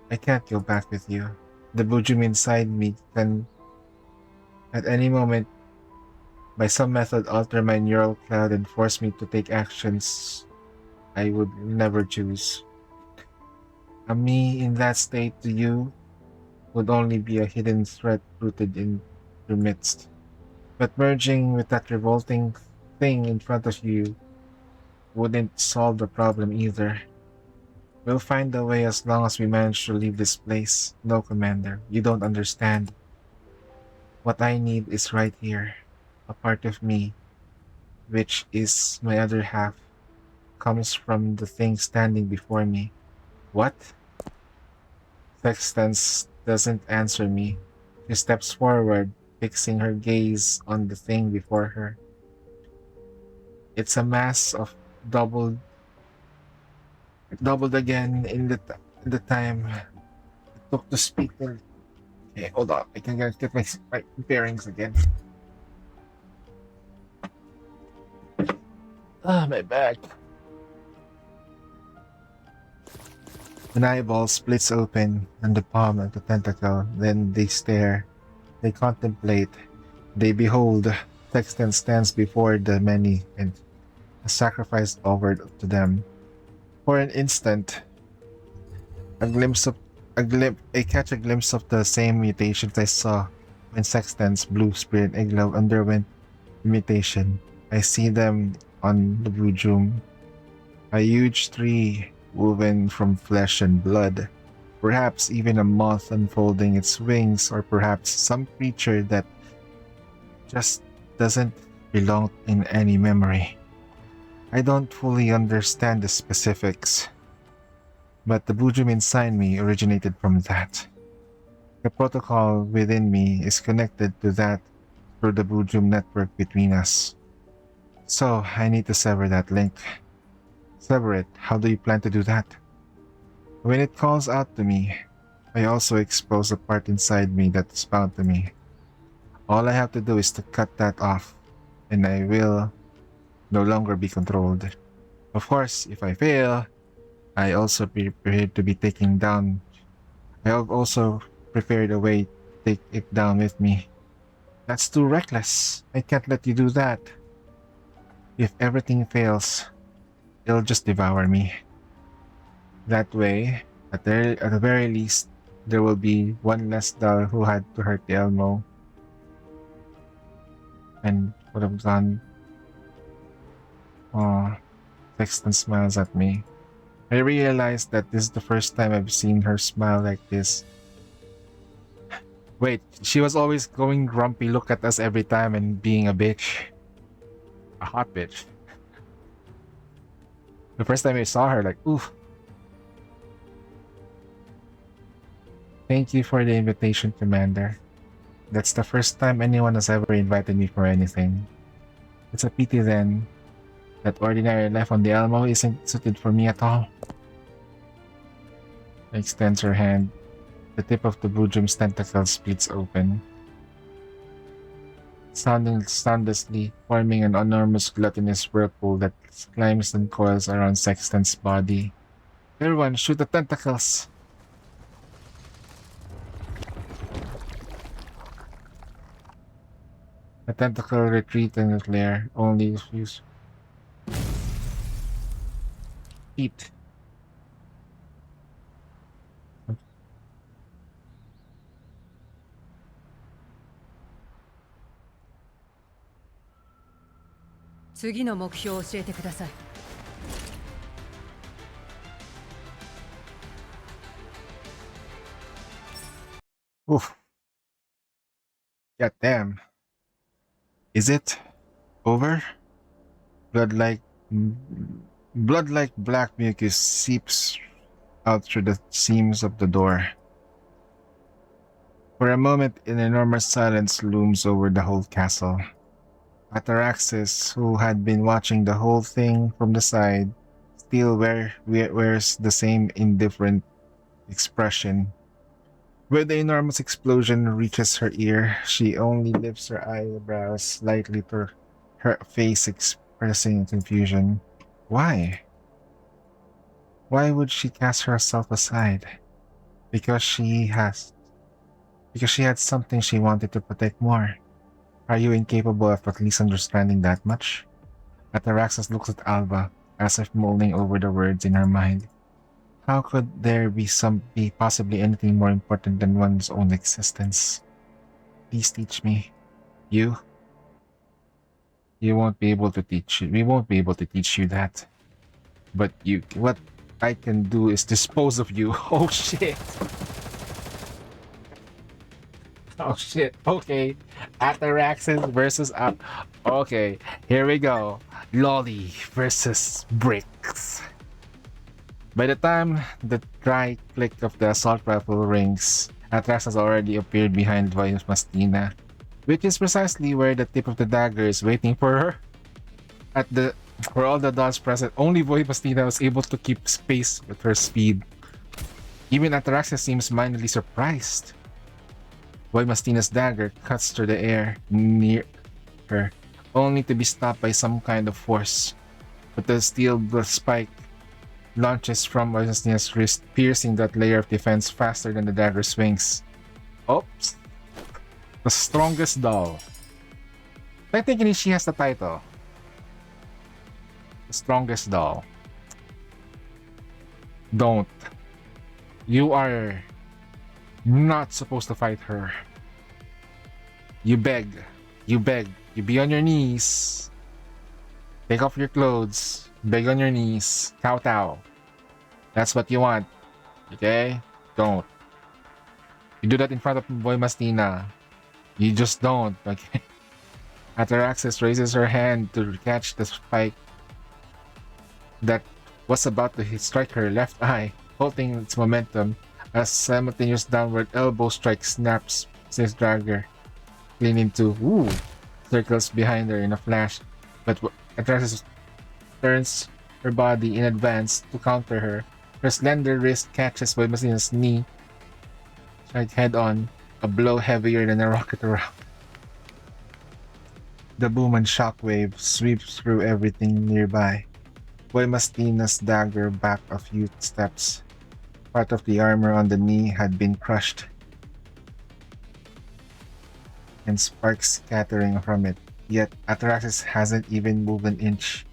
Speaker 1: I can't go back with you. The Bujum inside me can, at any moment, by some method, alter my neural cloud and force me to take actions I would never choose. A me in that state to you would only be a hidden threat rooted in your midst. But merging with that revolting thing in front of you wouldn't solve the problem either. We'll find a way as long as we manage to leave this place. No, Commander, you don't understand. What I need is right here. A part of me, which is my other half, comes from the thing standing before me. What? Sextans doesn't answer me. She steps forward, fixing her gaze on the thing before her. It's a mass of doubled again in the time it took to speak. Okay, hold on. I can get my bearings again. My back. An eyeball splits open on the palm of the tentacle, then they stare. They contemplate. They behold. Sexton stands before the many and a sacrifice offered to them. For an instant, a glimpse of I catch a glimpse of the same mutations I saw when Sexton's blue spirit igloo underwent mutation. I see them on the blue doom. A huge tree woven from flesh and blood. Perhaps even a moth unfolding its wings, or perhaps some creature that just doesn't belong in any memory. I don't fully understand the specifics, but the Bujum inside me originated from that. The protocol within me is connected to that through the Bujum network between us. So I need to sever that link. Sever it. How do you plan to do that? When it calls out to me, I also expose a part inside me that's bound to me. All I have to do is to cut that off, and I will no longer be controlled. Of course, if I fail, I also be prepared to be taken down. I have also prepared a way to take it down with me. That's too reckless. I can't let you do that. If everything fails, it'll just devour me. That way, at the very least, there will be one less doll who had to hurt the Elmo and would have gone. Oh, Sexton smiles at me. I realized that this is the first time I've seen her smile like this. Wait, she was always going grumpy look at us every time and being a bitch. A hot bitch. The first time I saw her, like, oof. Thank you for the invitation, Commander. That's the first time anyone has ever invited me for anything. It's a pity then that ordinary life on the Elmo isn't suited for me at all. Extends her hand. The tip of the Bujum's tentacle splits open, sounding soundlessly, forming an enormous gluttonous whirlpool that climbs and coils around Sexton's body. Everyone, shoot the tentacles! The tentacle retreat in its lair, only use feet. Oof. God damn. Is it over? Blood like blood like black mucus seeps out through the seams of the door. For a moment, an enormous silence looms over the whole castle. Ataraxis, who had been watching the whole thing from the side, still wears the same indifferent expression. When the enormous explosion reaches her ear, she only lifts her eyebrows slightly to her face expressing confusion. Why? Why would she cast herself aside? Because she had something she wanted to protect more. Are you incapable of at least understanding that much? Ataraxis looks at Alba, as if mulling over the words in her mind. How could there be possibly anything more important than one's own existence? Please teach me. You won't be able to teach you. We won't be able to teach you that. But what I can do is dispose of you. Oh shit. Oh shit. Okay. Ataraxis versus okay, here we go. Lolly versus Bricks. By the time the dry click of the assault rifle rings, Ataraxis has already appeared behind Voice Mastina, which is precisely where the tip of the dagger is waiting for her. For all the dolls present, only Voice Mastina was able to keep pace with her speed. Even Ataraxis seems mildly surprised. Voice Mastina's dagger cuts through the air near her, only to be stopped by some kind of force. But the steel spike launches from Mastina's wrist, piercing that layer of defense faster than the dagger swings. Oops. The strongest doll. Technically, she has the title. The strongest doll. Don't. You are not supposed to fight her. You beg. You beg. You be on your knees. Take off your clothes. Beg on your knees. Kowtow. That's what you want. Okay? Don't. You do that in front of Boy Mastina. You just don't. Okay? Ataraxis raises her hand to catch the spike that was about to strike her left eye, halting its momentum. A simultaneous downward elbow strike snaps his dagger, clean into circles behind her in a flash. But Ataraxis turns her body in advance to counter her. Her slender wrist catches Boy Mastina's knee, strike head on, a blow heavier than a rocket around. The boom and shockwave sweeps through everything nearby. Boy Mastina's dagger back a few steps. Part of the armor on the knee had been crushed, and sparks scattering from it. Yet Ataraxis hasn't even moved an inch.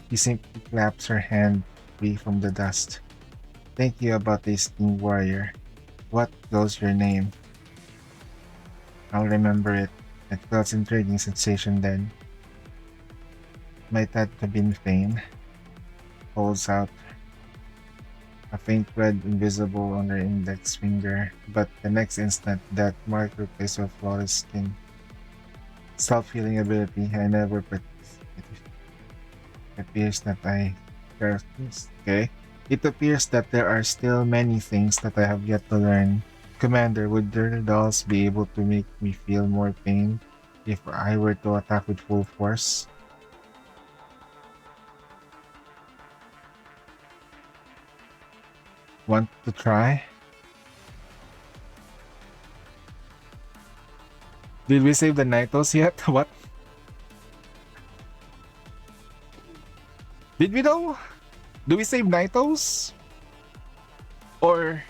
Speaker 1: She simply claps her hand free from the dust. Thank you about this, King Warrior. What goes your name? I'll remember it. It felt intriguing sensation then. Might that have been Fane? Holds out a faint red invisible on her index finger, but the next instant that mark replaced with flawless skin. Self-healing ability I never practiced. It appears that okay. It appears that there are still many things that I have yet to learn. Commander, would their dolls be able to make me feel more pain if I were to attack with full force? Want to try? Did we save the Nitos yet? What? Did we though? Do we save Nitos? Or...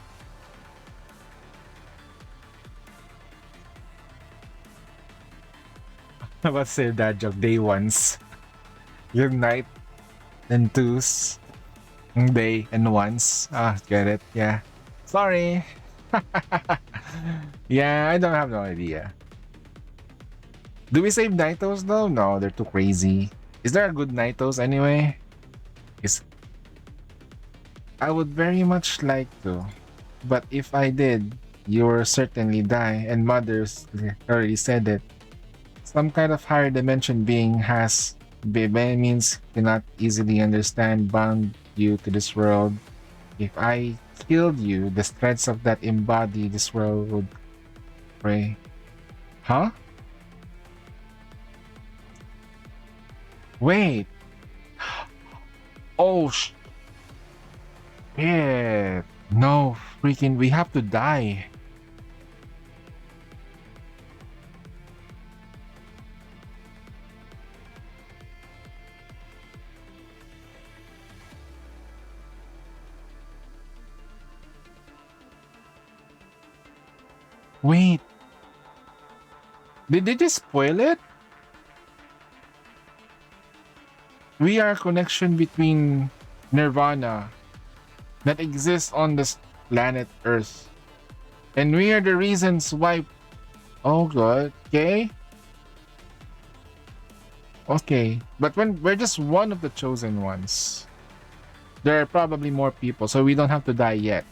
Speaker 1: I'm about to say that joke. Day ones. Yung night and twos. Day and ones. Ah, get it? Yeah. Sorry. Yeah, I don't have no idea. Do we save Nitos though? No, they're too crazy. Is there a good Nitos anyway? I would very much like to. But if I did, you will certainly die. And Mothers already said it. Some kind of higher dimension being has, by any means, cannot easily understand, bound you to this world. If I killed you, the threads of that embody this world would pray. Huh? Wait. Oh, yeah. No, freaking, we have to die. Wait. Did they just spoil it? We are a connection between Nirvana that exists on this planet Earth. And we are the reasons why... Oh god, okay? Okay, but when we're just one of the chosen ones. There are probably more people, so we don't have to die yet.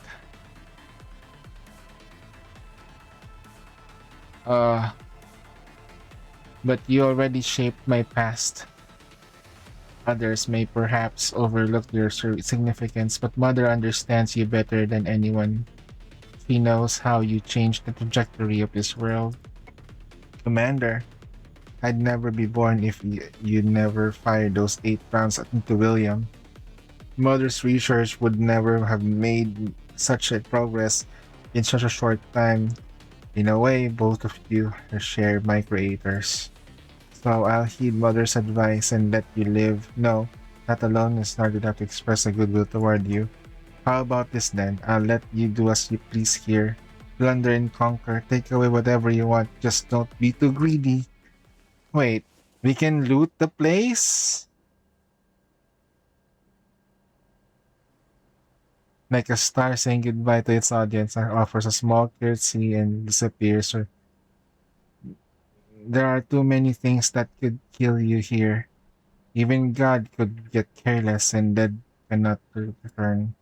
Speaker 1: But you already shaped my past. Others may perhaps overlook your significance, but Mother understands you better than anyone. She knows how you changed the trajectory of this world. Commander, I'd never be born if you never fired those 8 rounds into William. Mother's research would never have made such a progress in such a short time. In a way, both of you share my creators. So I'll heed Mother's advice and let you live. No, that alone is not enough to express a goodwill toward you. How about this then? I'll let you do as you please here. Plunder and conquer. Take away whatever you want. Just don't be too greedy. Wait, we can loot the place? Like a star saying goodbye to its audience and offers a small curtsy and disappears. Or there are too many things that could kill you here. Even God could get careless and dead cannot return.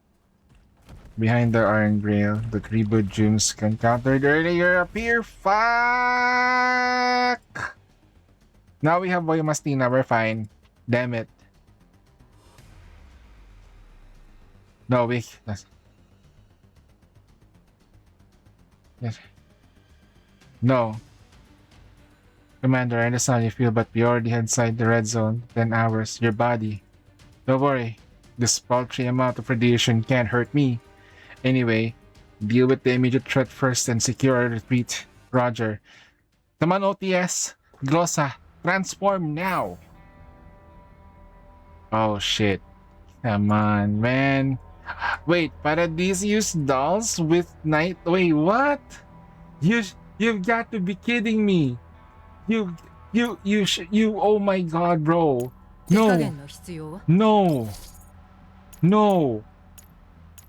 Speaker 1: Behind the Iron Grail, the Gribo Jums encountered earlier appear. Fuck! Now we have Boy Mastina, we're fine. Damn it. No, we... Yes. No. Commander, I understand how you feel, but we already had inside the red zone. 10 hours. Your body. Don't worry. This paltry amount of radiation can't hurt me. Anyway, deal with the immediate threat first and secure our retreat. Roger. Come on, OTS. Glossa. Transform now. Oh, shit. Come on, man. Wait, Paradisius dolls with night... Wait, what? You've got to be kidding me. You, oh my god, bro.
Speaker 2: 手加
Speaker 1: No,
Speaker 2: 減の必要は
Speaker 1: no, no.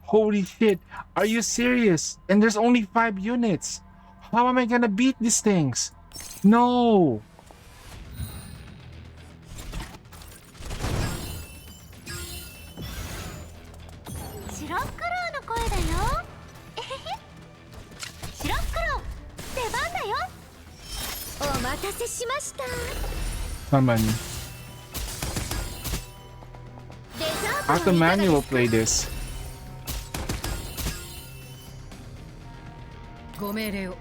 Speaker 1: Holy shit, are you serious? And there's only 5 units. How am I gonna beat these things? No.
Speaker 3: シロックローの声だよ。えへへ。シロックロー、出番だよ。お待たせしました。
Speaker 1: Naman.
Speaker 3: デザー
Speaker 1: I
Speaker 3: ト
Speaker 1: have to
Speaker 3: のいかがです
Speaker 1: manual
Speaker 3: か？
Speaker 1: play this.
Speaker 2: ご命令を。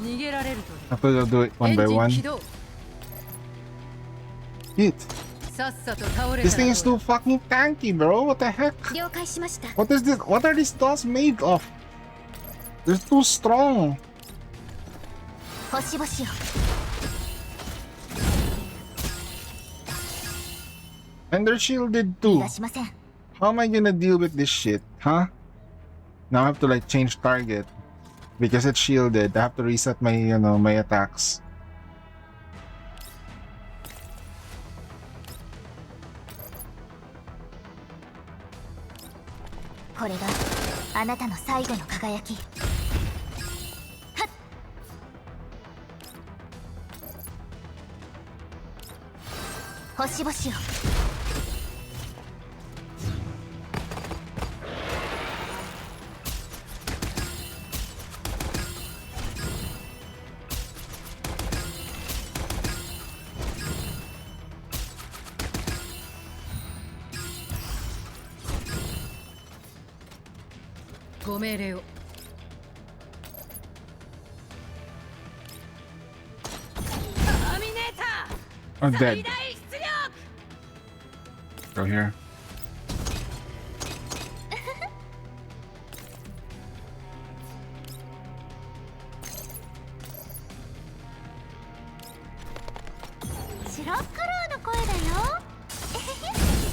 Speaker 2: 逃げられると
Speaker 1: I have to do it
Speaker 2: エ
Speaker 1: one
Speaker 2: ン
Speaker 1: by
Speaker 2: ジン
Speaker 1: one.
Speaker 2: 起動。
Speaker 1: Shit.
Speaker 2: さっさと倒れ
Speaker 1: This
Speaker 2: たら
Speaker 1: thing is
Speaker 2: どう
Speaker 1: too fucking tanky, bro. What the heck?
Speaker 3: 了解しました。
Speaker 1: What is this? What are these dolls made of? They're too strong.
Speaker 3: 星々よ。
Speaker 1: And they're shielded
Speaker 3: 逃
Speaker 1: too.
Speaker 3: がしません。
Speaker 1: How am I gonna deal with this shit, huh? Now I have to like change target because it's shielded. I have to reset my, my attacks.
Speaker 3: これがあなたの最後の輝き。はっ。星々よ。
Speaker 2: ご命令を。ターミネータ
Speaker 1: I'm
Speaker 2: ー
Speaker 1: dead.
Speaker 2: 最大出力。
Speaker 1: Go here.
Speaker 3: シロックローの声だよ。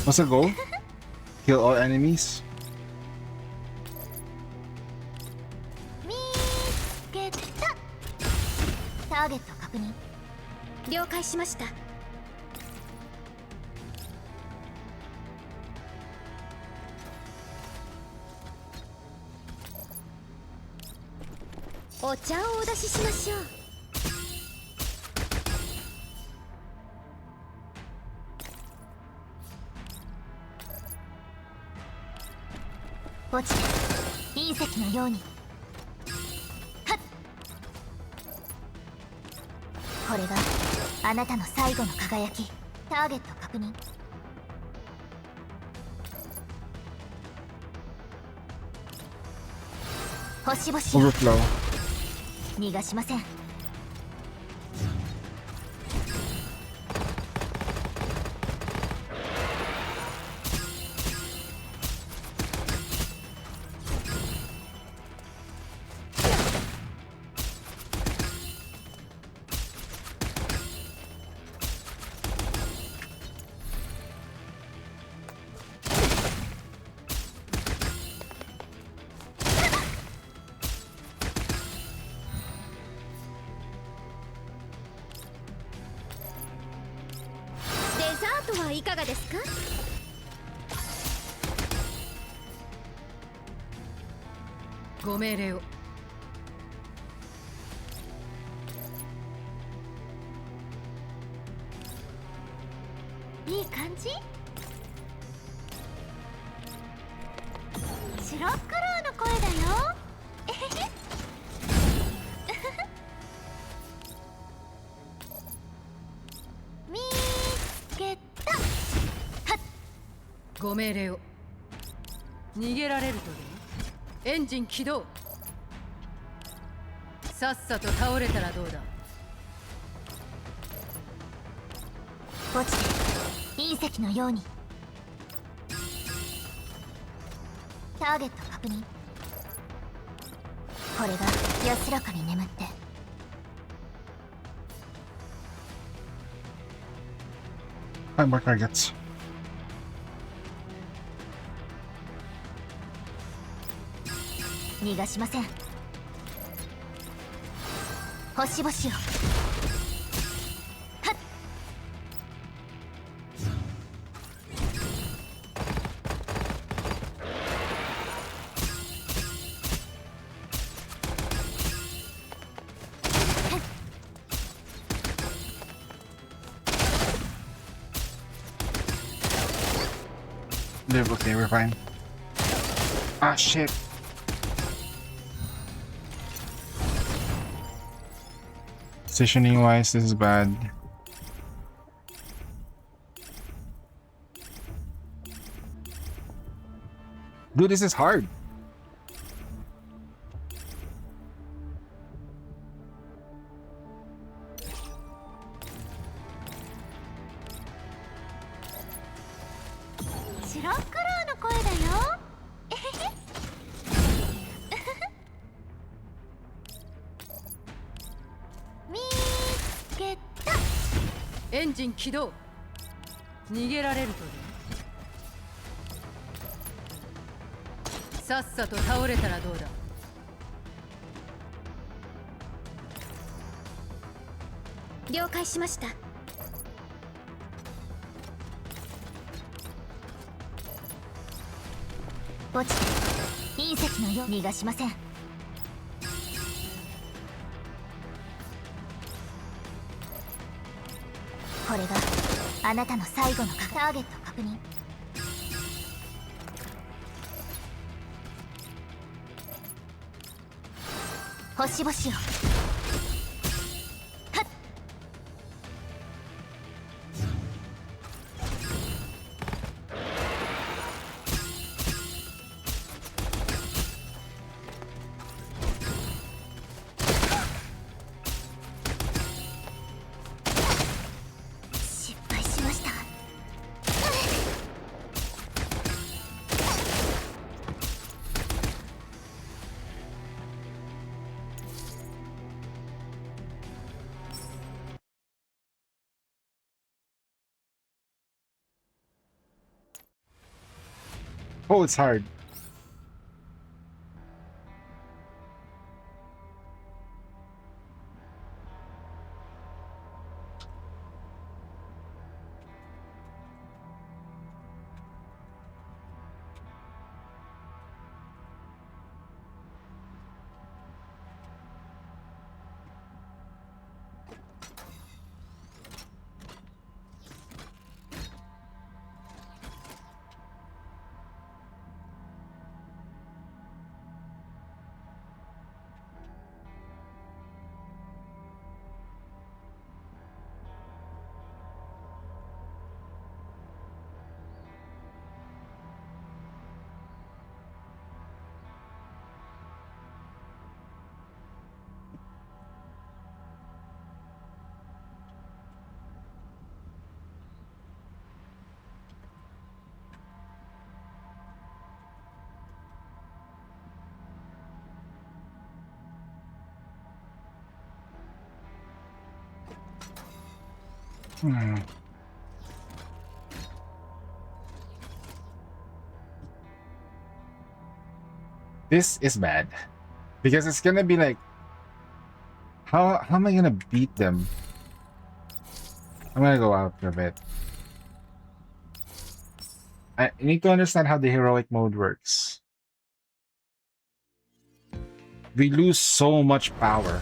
Speaker 1: What's the goal? Kill all enemies.
Speaker 3: 見つけた。ターゲット確認。了解しました。お茶をお出ししましょう。落ちて隕石のように。はっ。これがあなたの最後の輝き。ターゲット確認。星々よ。
Speaker 1: Overflow.
Speaker 3: 逃がしません。はいかがですか？
Speaker 2: ご命令を。
Speaker 3: いい感じ？白ックローの声だよ。えへへ。見つけた。はっ。
Speaker 2: ご命令を。逃げられるとでもエンジン起動。さっさと倒れたらどうだ。
Speaker 4: 落ちて隕石のように。ターゲット確認。これが安らかに眠って。
Speaker 1: Five more targets.
Speaker 4: 逃がしません。星々を。はっ。
Speaker 1: Live, okay, we're fine. Ah, shit. Positioning wise, this is bad. Dude, this is hard.
Speaker 3: 白ックローの声だよ。えへへ。見つけた。
Speaker 2: エンジン起動。逃げられるとでもさっさと倒れたらどうだ。
Speaker 3: 了解しました。
Speaker 4: 落ちて隕石のよう。逃がしません。これがあなたの最後のターゲット確認。星々を。はっ。失敗しました。
Speaker 1: Oh, it's hard. Hmm. This is bad because it's gonna be like, how am I gonna beat them? I'm gonna go out for a bit. I need to understand how the heroic mode works. We lose so much power.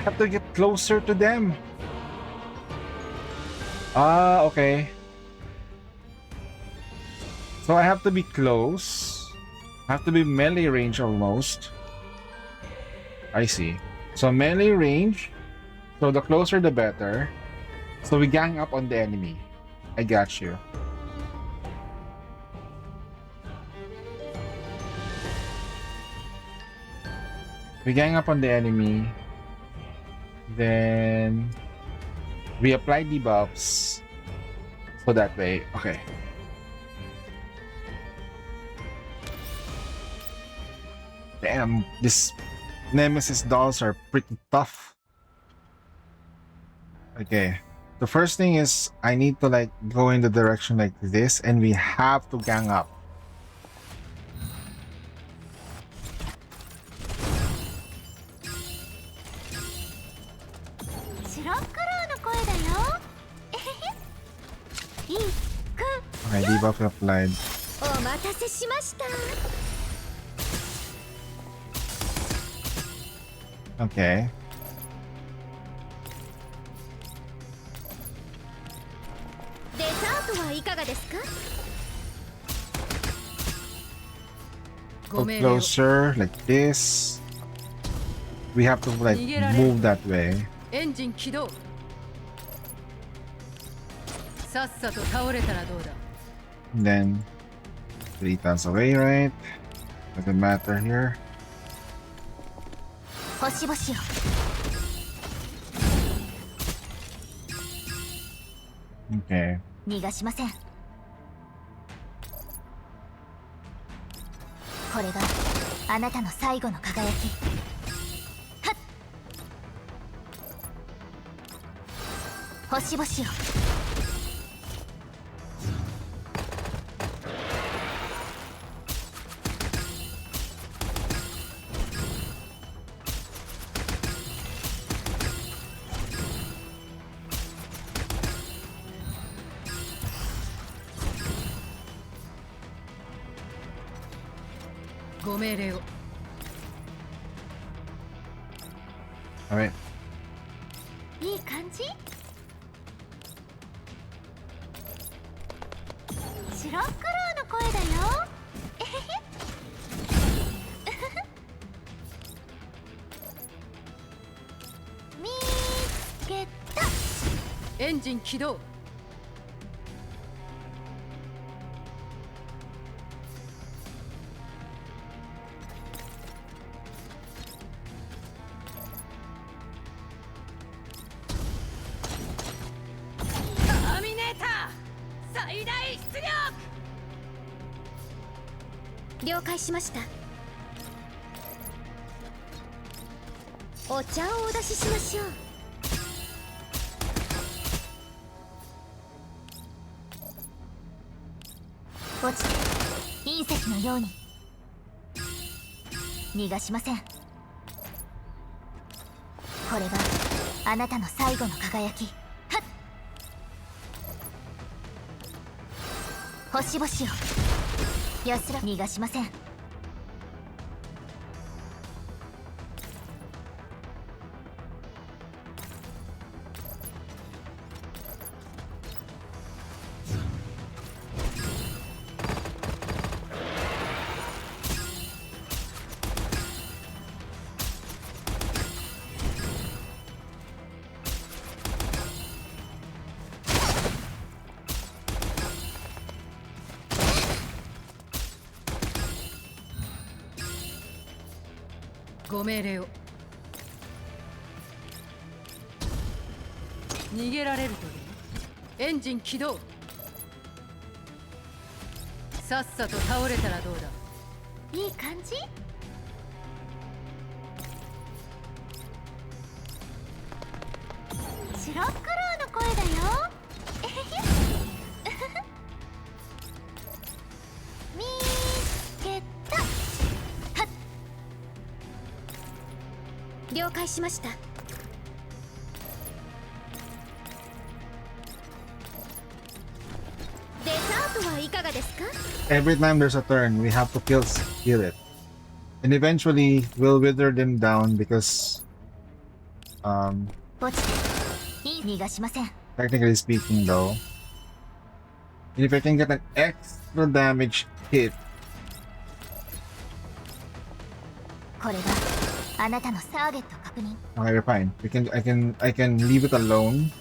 Speaker 1: I have to get closer to them. Ah, okay. So I have to be close. I have to be melee range almost. I see. So melee range. So the closer the better. So we gang up on the enemy. I got you. We gang up on the enemy. Then we apply debuffs. So that way, okay. Damn, these Nemesis dolls are pretty tough. Okay. The first thing is I need to like go in the direction like this and we have to gang up. Okay, debuff applied. Okay. Go closer, like this. We have to like move that way.
Speaker 2: エンジン起動。さっさと倒れたらどうだ。
Speaker 1: And then 3 turns away, right? Doesn't matter here.
Speaker 4: 星々よ
Speaker 1: Okay.
Speaker 4: 逃がしません。これがあなたの最後の輝き。はっ星々よ
Speaker 2: ご命令を。
Speaker 1: Alright.
Speaker 4: いい感じ白クロウの声だよえへへ見つけた
Speaker 2: エンジン起動。
Speaker 4: 了解しましたお茶をお出ししましょう落ちて隕石のように逃がしませんこれがあなたの最後の輝きはっ星々よ安ら逃がしません
Speaker 2: ご命令を。逃げられるという。エンジン起動。さっさと倒れたらどうだ。
Speaker 4: いい感じ
Speaker 3: 白っ黒の声だよ。えへへ見つけた。はっ。了解しました。デザートはいかがですか？
Speaker 1: Every time there's a turn, we have to kill it. And eventually, we'll wither them down because,
Speaker 4: 落ちていい逃がしません。
Speaker 1: technically speaking though, if I can get an extra damage hit,
Speaker 4: これがあなたのターゲット確認。
Speaker 1: okay, we're fine. I can leave it alone.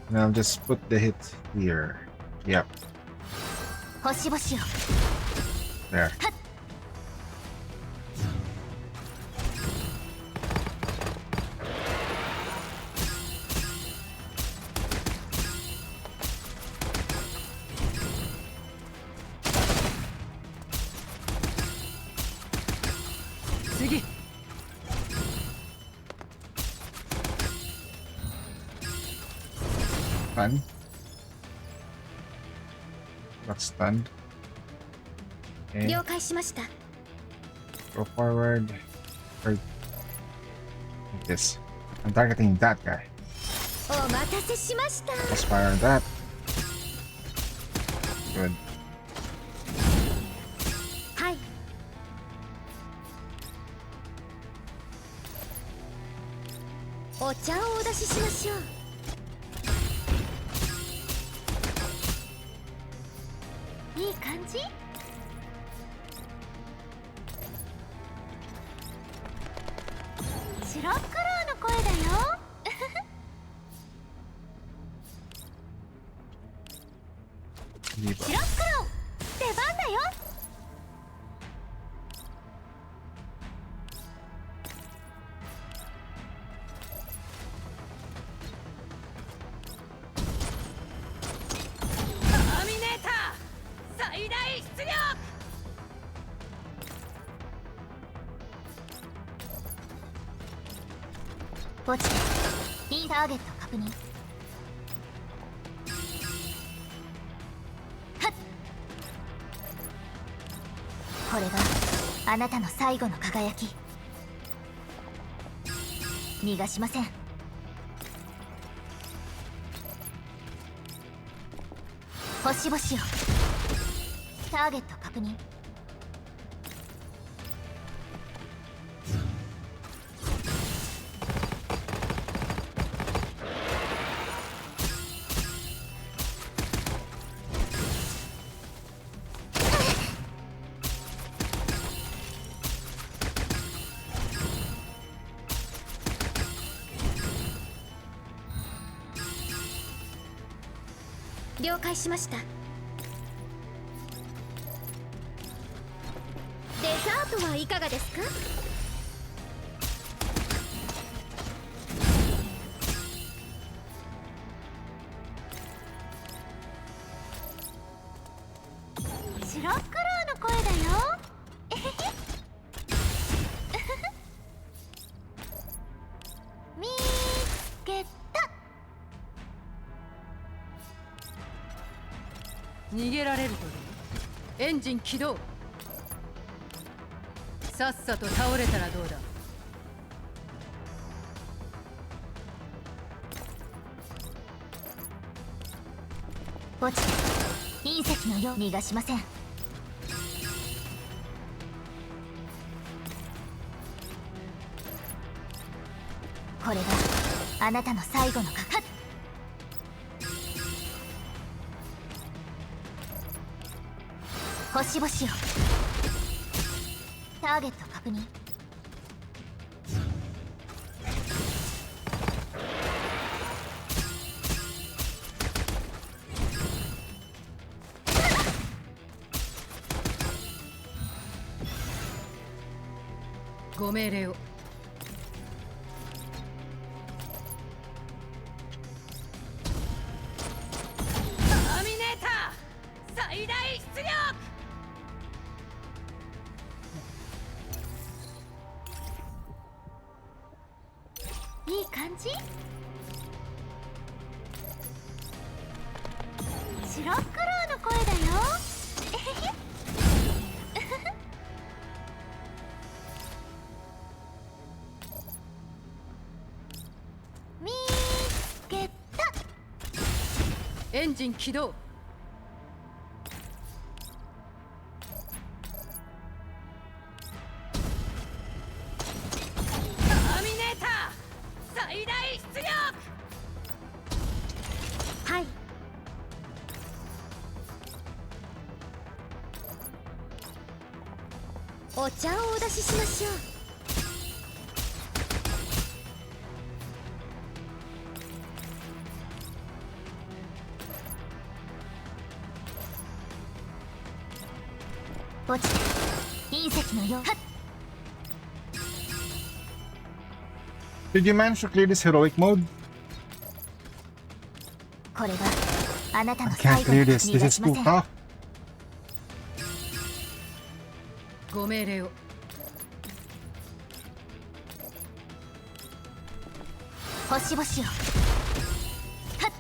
Speaker 1: And I'll just put the hit here. Yep,
Speaker 4: 星々を
Speaker 1: there.
Speaker 2: 次
Speaker 1: Stun. Got stunned. Okay,
Speaker 3: 了解しました。
Speaker 1: go forward. Or like this. I'm targeting that guy.
Speaker 3: お待たせしました。
Speaker 1: Let's fire that. Good.
Speaker 3: はい。お茶をお出ししましょう。いい感じ？白っ黒の声だよ。
Speaker 1: Leave
Speaker 3: 白っ黒、出番だよ。
Speaker 2: ターミネーター最大出力。
Speaker 4: 落ちていいターゲット確認。はっ。これがあなたの最後の輝き。逃がしません。星々をターゲット確認。
Speaker 3: 了解しました。デザートはいかがですか？白っ黒の声だよ。えへへ見つけた。
Speaker 2: 逃げられるとでもエンジン起動。さっさと倒れたらどうだ。
Speaker 4: 落ちて隕石のよう逃がしません。これがあなたの最後のかかっ。星々をターゲット確認。
Speaker 2: ご命令を。ターミネーター最大出力。
Speaker 3: いい感じ？白フクロウの声だよ。えへへ。見つけた。
Speaker 2: エンジン起動。ターミネーター最大出力。
Speaker 3: はい。お茶をお出ししましょう。落ちた。隕石のよう。はっ。
Speaker 1: Did you manage to clear this heroic mode?
Speaker 3: これがあなた
Speaker 1: I
Speaker 3: の
Speaker 1: can't
Speaker 3: 最後
Speaker 1: clear
Speaker 3: の
Speaker 1: this.
Speaker 3: 逃
Speaker 1: This
Speaker 3: が
Speaker 1: is
Speaker 3: しま
Speaker 1: too
Speaker 3: せん。
Speaker 1: tough.
Speaker 2: ご命令を。
Speaker 3: 星々を。はっ。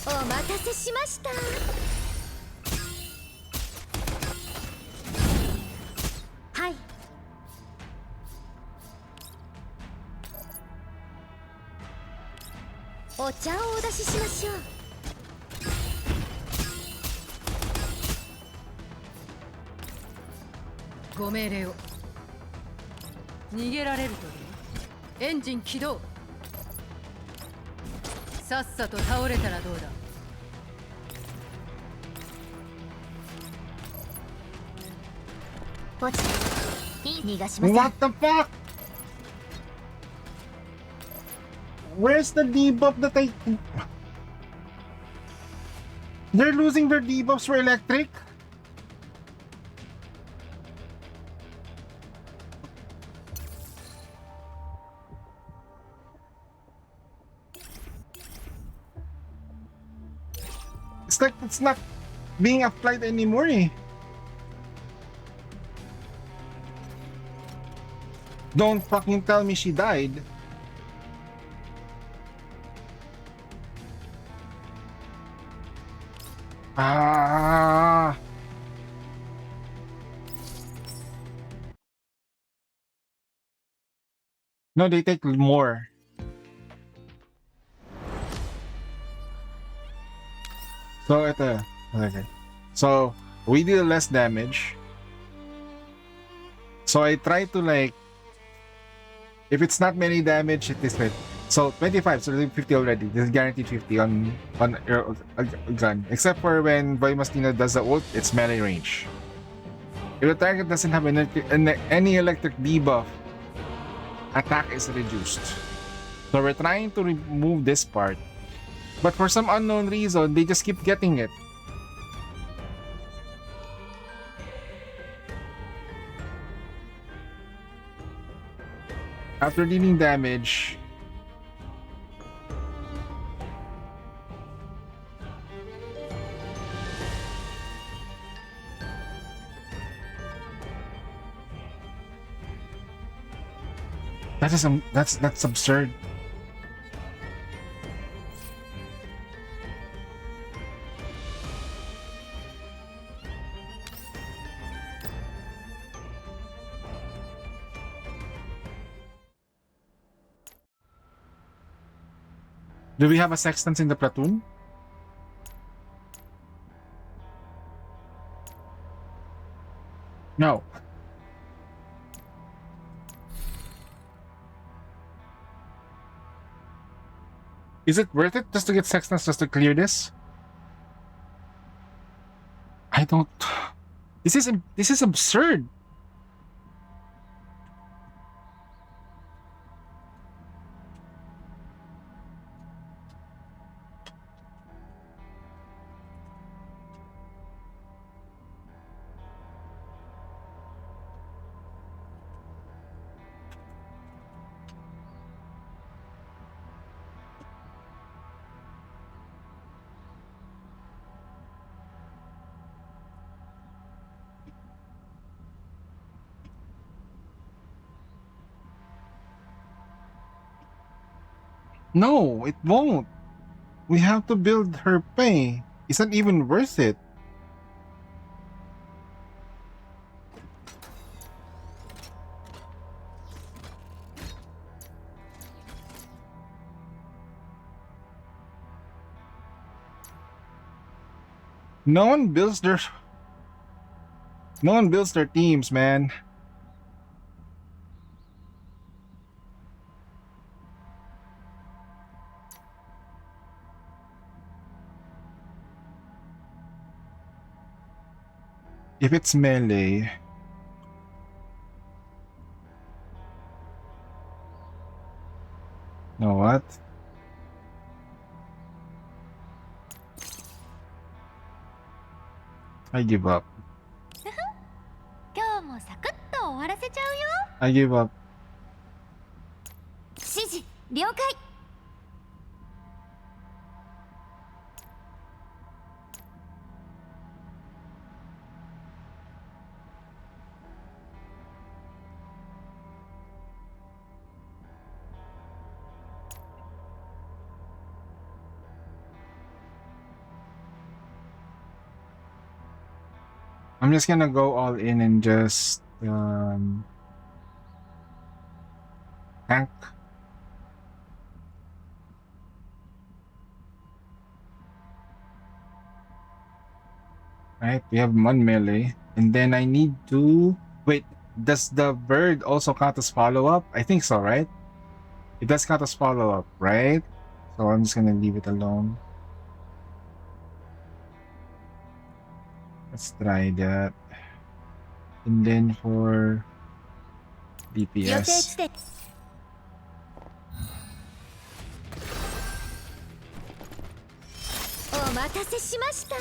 Speaker 3: お待たせしました。はい。お茶をお出ししましょう。
Speaker 2: ご命令を。逃げられるとでも。エンジン起動。さっさと倒れたらどうだ。
Speaker 3: 落ちた。逃がしません。
Speaker 1: What the fuck? Where's the debuff that I... They're losing their debuffs for electric? It's like it's not being applied anymore eh. Don't fucking tell me she died. Ah. No, they take more. So ito. Okay. So we deal less damage. So I try to like, if it's not many damage, it is like, so 25, so 50 already. This is guaranteed 50 on a gun. Except for when Boy Mastino does the ult, it's melee range. If the target doesn't have any electric debuff, attack is reduced. So we're trying to remove this part. But for some unknown reason, they just keep getting it. After dealing damage, that's absurd. Do we have a sextant in the platoon? No. Is it worth it just to get sextants just to clear this? I don't. This is absurd. No, it won't. We have to build her pay. It's not even worth it. No one builds their teams, man. If it's melee, know what? I give up.
Speaker 3: 今日もサクッと終わらせちゃうよ。
Speaker 1: I give up.
Speaker 3: 指示了解。
Speaker 1: I'm just gonna go all in and just tank. Right, we have one melee, and then I need to wait. Does the bird also count as follow up? I think so, right? It does count as follow up, right? So I'm just gonna leave it alone. Let's try that. And then for
Speaker 3: 予定
Speaker 1: DPS.
Speaker 3: 地点。お待たせしました。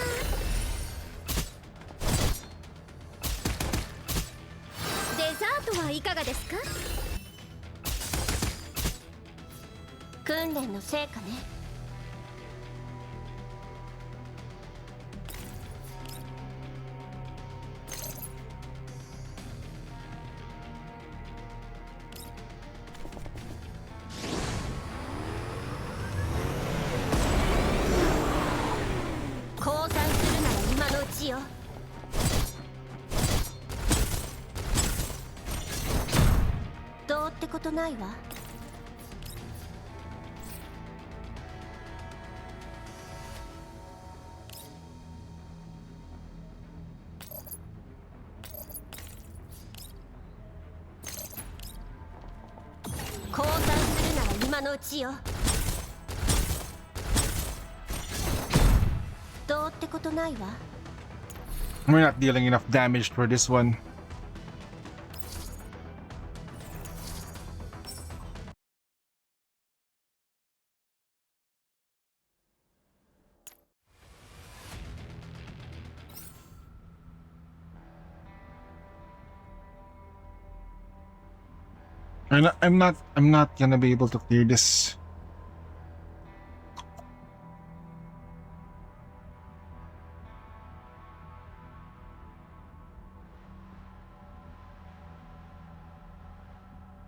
Speaker 3: デザートはいかがですか？訓練の成果ね。降参するなら今のうちよ。どうってことないわ。降参するなら今のうちよ。どうってことないわ。
Speaker 1: We're not dealing enough damage for this one. I'm not gonna be able to clear this.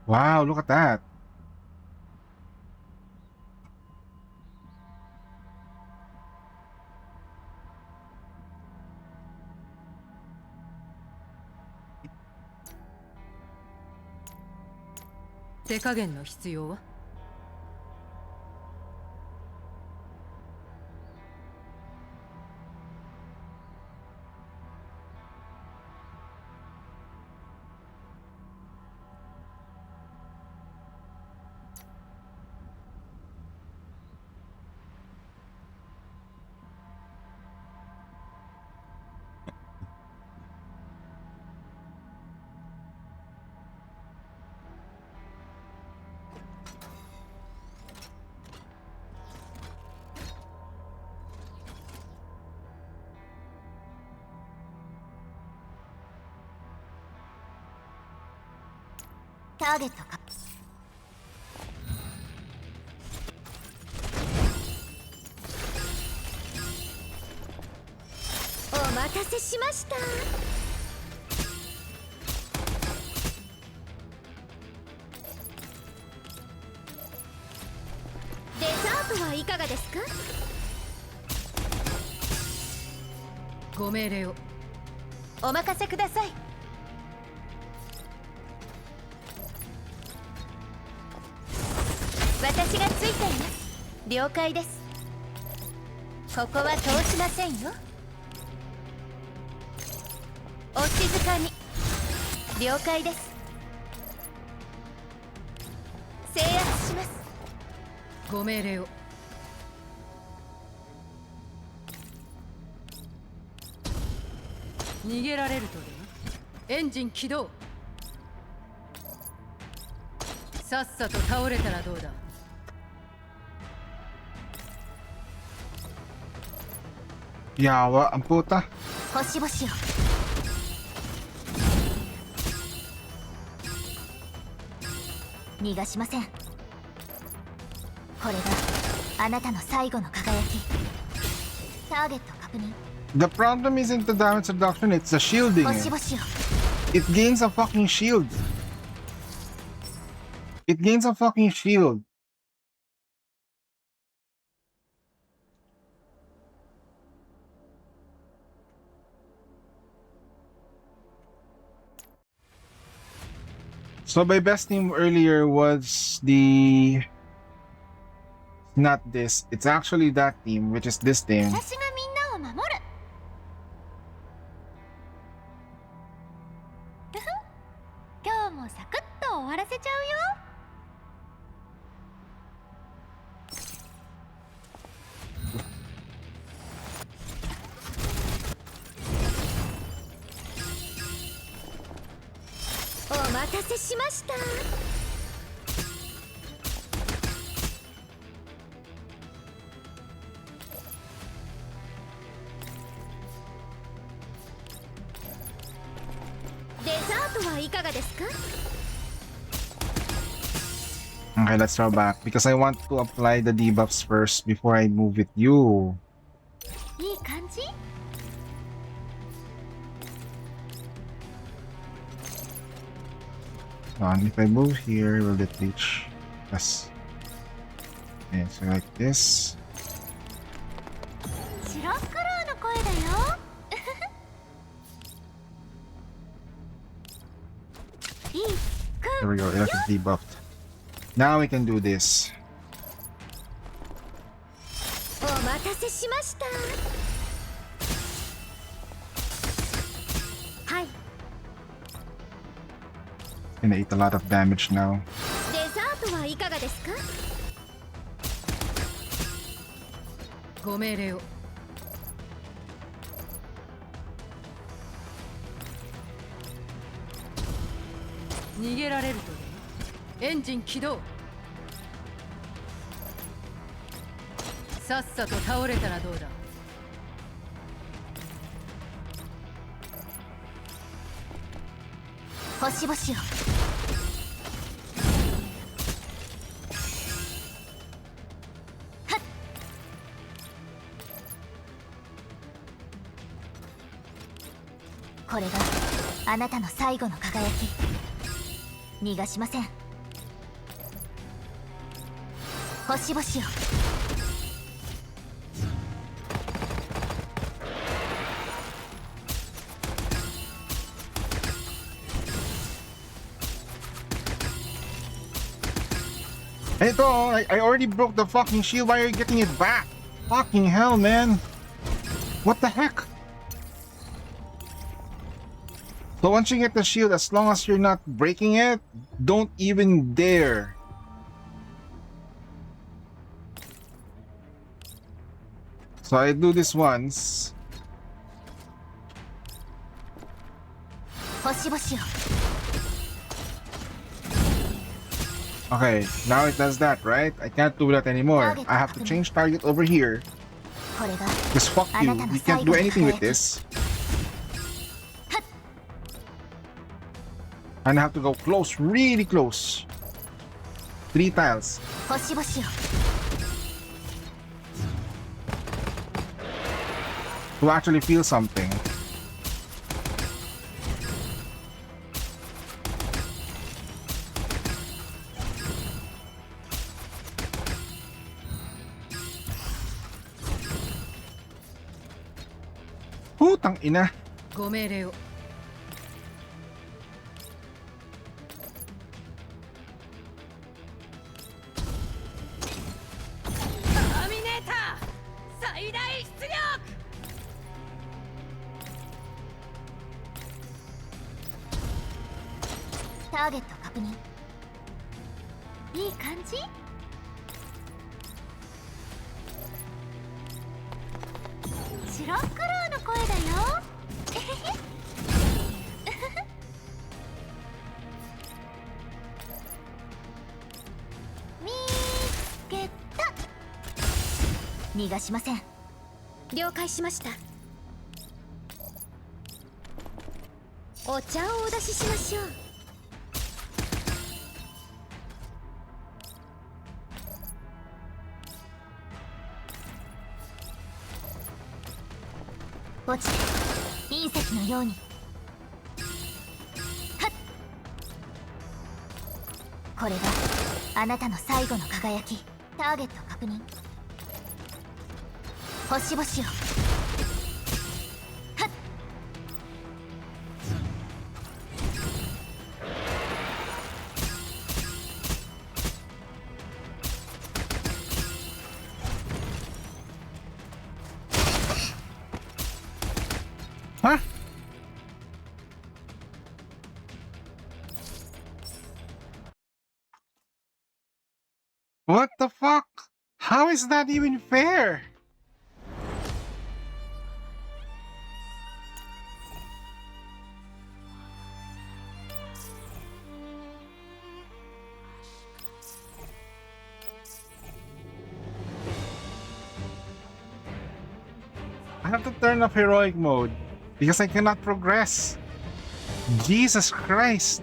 Speaker 1: Wow, look at that. .
Speaker 2: 手加減の必要は？
Speaker 3: ターゲットか。お待たせしました。がですか？
Speaker 2: ご命令を。
Speaker 3: お任せください。私がついています。了解です。ここは通しませんよ。お静かに。了解です。制圧します。
Speaker 2: ご命令を。逃げられるとでな。エンジン起動。さっさと倒れたらどうだ。
Speaker 1: Yawa ang puta.
Speaker 4: 星々を。逃がしません。これがあなたの最後の輝き。ターゲット確認。
Speaker 1: The problem isn't the damage reduction, it's the shielding.
Speaker 4: 星々を。
Speaker 1: It gains a fucking shield. It gains a fucking shield. So my best team earlier was the... Not this. It's actually that team, which is this team.
Speaker 3: 私がみんなを守る。ふふ今日もサクッと終わらせちゃうよ。お待たせしました。デザートはいかがですか？
Speaker 1: Okay, let's throw back. Because I want to apply the debuffs first before I move with you.
Speaker 3: いい感じ？
Speaker 1: And if I move here, will it reach? Yes. Okay, so like this.
Speaker 3: 白フクロウの声だよ。いい
Speaker 1: There we go, electric debuffed. Now we can do this.
Speaker 3: お待たせしました。はい。
Speaker 1: Gonna eat a lot of damage now.
Speaker 3: デザートはいかがですか？
Speaker 2: ご命令を。逃げられるとでな。エンジン起動。さっさと倒れたらどうだ。
Speaker 4: 星々を。はっ。これがあなたの最後の輝き。逃がしません。星々を。
Speaker 1: Ito, I already broke the fucking shield. Why are you getting it back? Fucking hell, man. What the heck? So once you get the shield, as long as you're not breaking it, don't even dare. So I do this once.
Speaker 4: 星々を。
Speaker 1: Okay, now it does that, right? I can't do that anymore. I have to change target over here.
Speaker 4: これが
Speaker 1: Because fuck you, you can't do anything with this. And I have to go close, really close. 3 tiles.
Speaker 4: 星々を。
Speaker 1: To actually feel something. Putang ina.
Speaker 2: ご命令を。ターミネーター最大出力。
Speaker 4: ターゲット確認。いい感じ？シロックローの声だよ。えへへ。見つけた。逃がしません。
Speaker 9: 了解しました。お茶をお出ししましょう。
Speaker 4: 落ちて隕石のように。はっ。これがあなたの最後の輝き。ターゲット確認。星々を。はっ。
Speaker 1: Huh? What the fuck? How is that even fair? I have to turn off heroic mode because I cannot progress. Jesus Christ.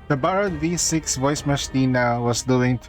Speaker 1: The borrowed V6 voice Machina was doing.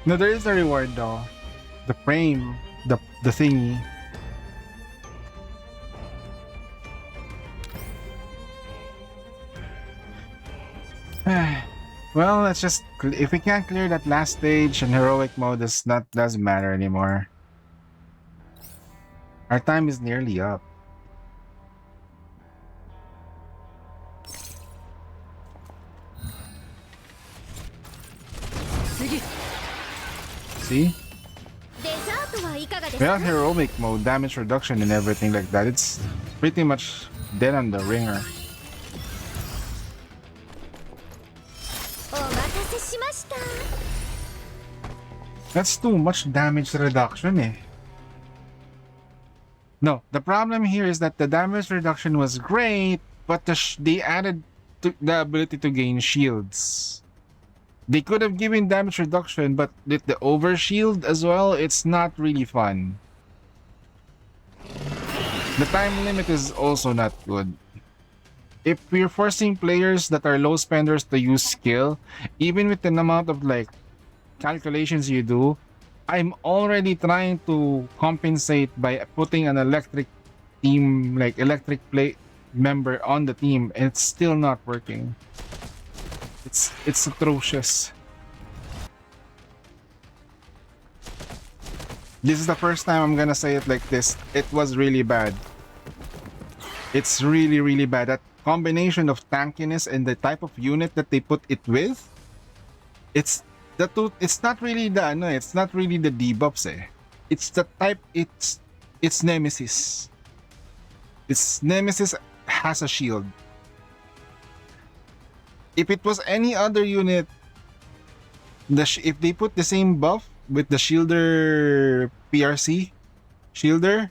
Speaker 1: No, there is a reward though. The frame, the thingy. Well, let's just if we can't clear that last stage and heroic mode doesn't matter anymore. Our time is nearly up. See?
Speaker 3: デザートはいかがですか
Speaker 1: Without heroic mode, damage reduction and everything like that, it's pretty much dead on the ringer.
Speaker 3: お待たせしました
Speaker 1: That's too much damage reduction, eh? No, the problem here is that the damage reduction was great, but they added the ability to gain shields. They could have given damage reduction, but with the overshield as well, it's not really fun. The time limit is also not good. If we're forcing players that are low spenders to use skill, even with the amount of like calculations you do, I'm already trying to compensate by putting an electric team, like electric play member on the team, and it's still not working. It's atrocious. This is the first time I'm gonna say it like this. It was really bad. It's really, really bad. That combination of tankiness and the type of unit that they put it with, it's not really the debuffs, eh. It's the type, it's Nemesis. Its Nemesis has a shield. If it was any other unit, if they put the same buff with the shielder PRC shielder,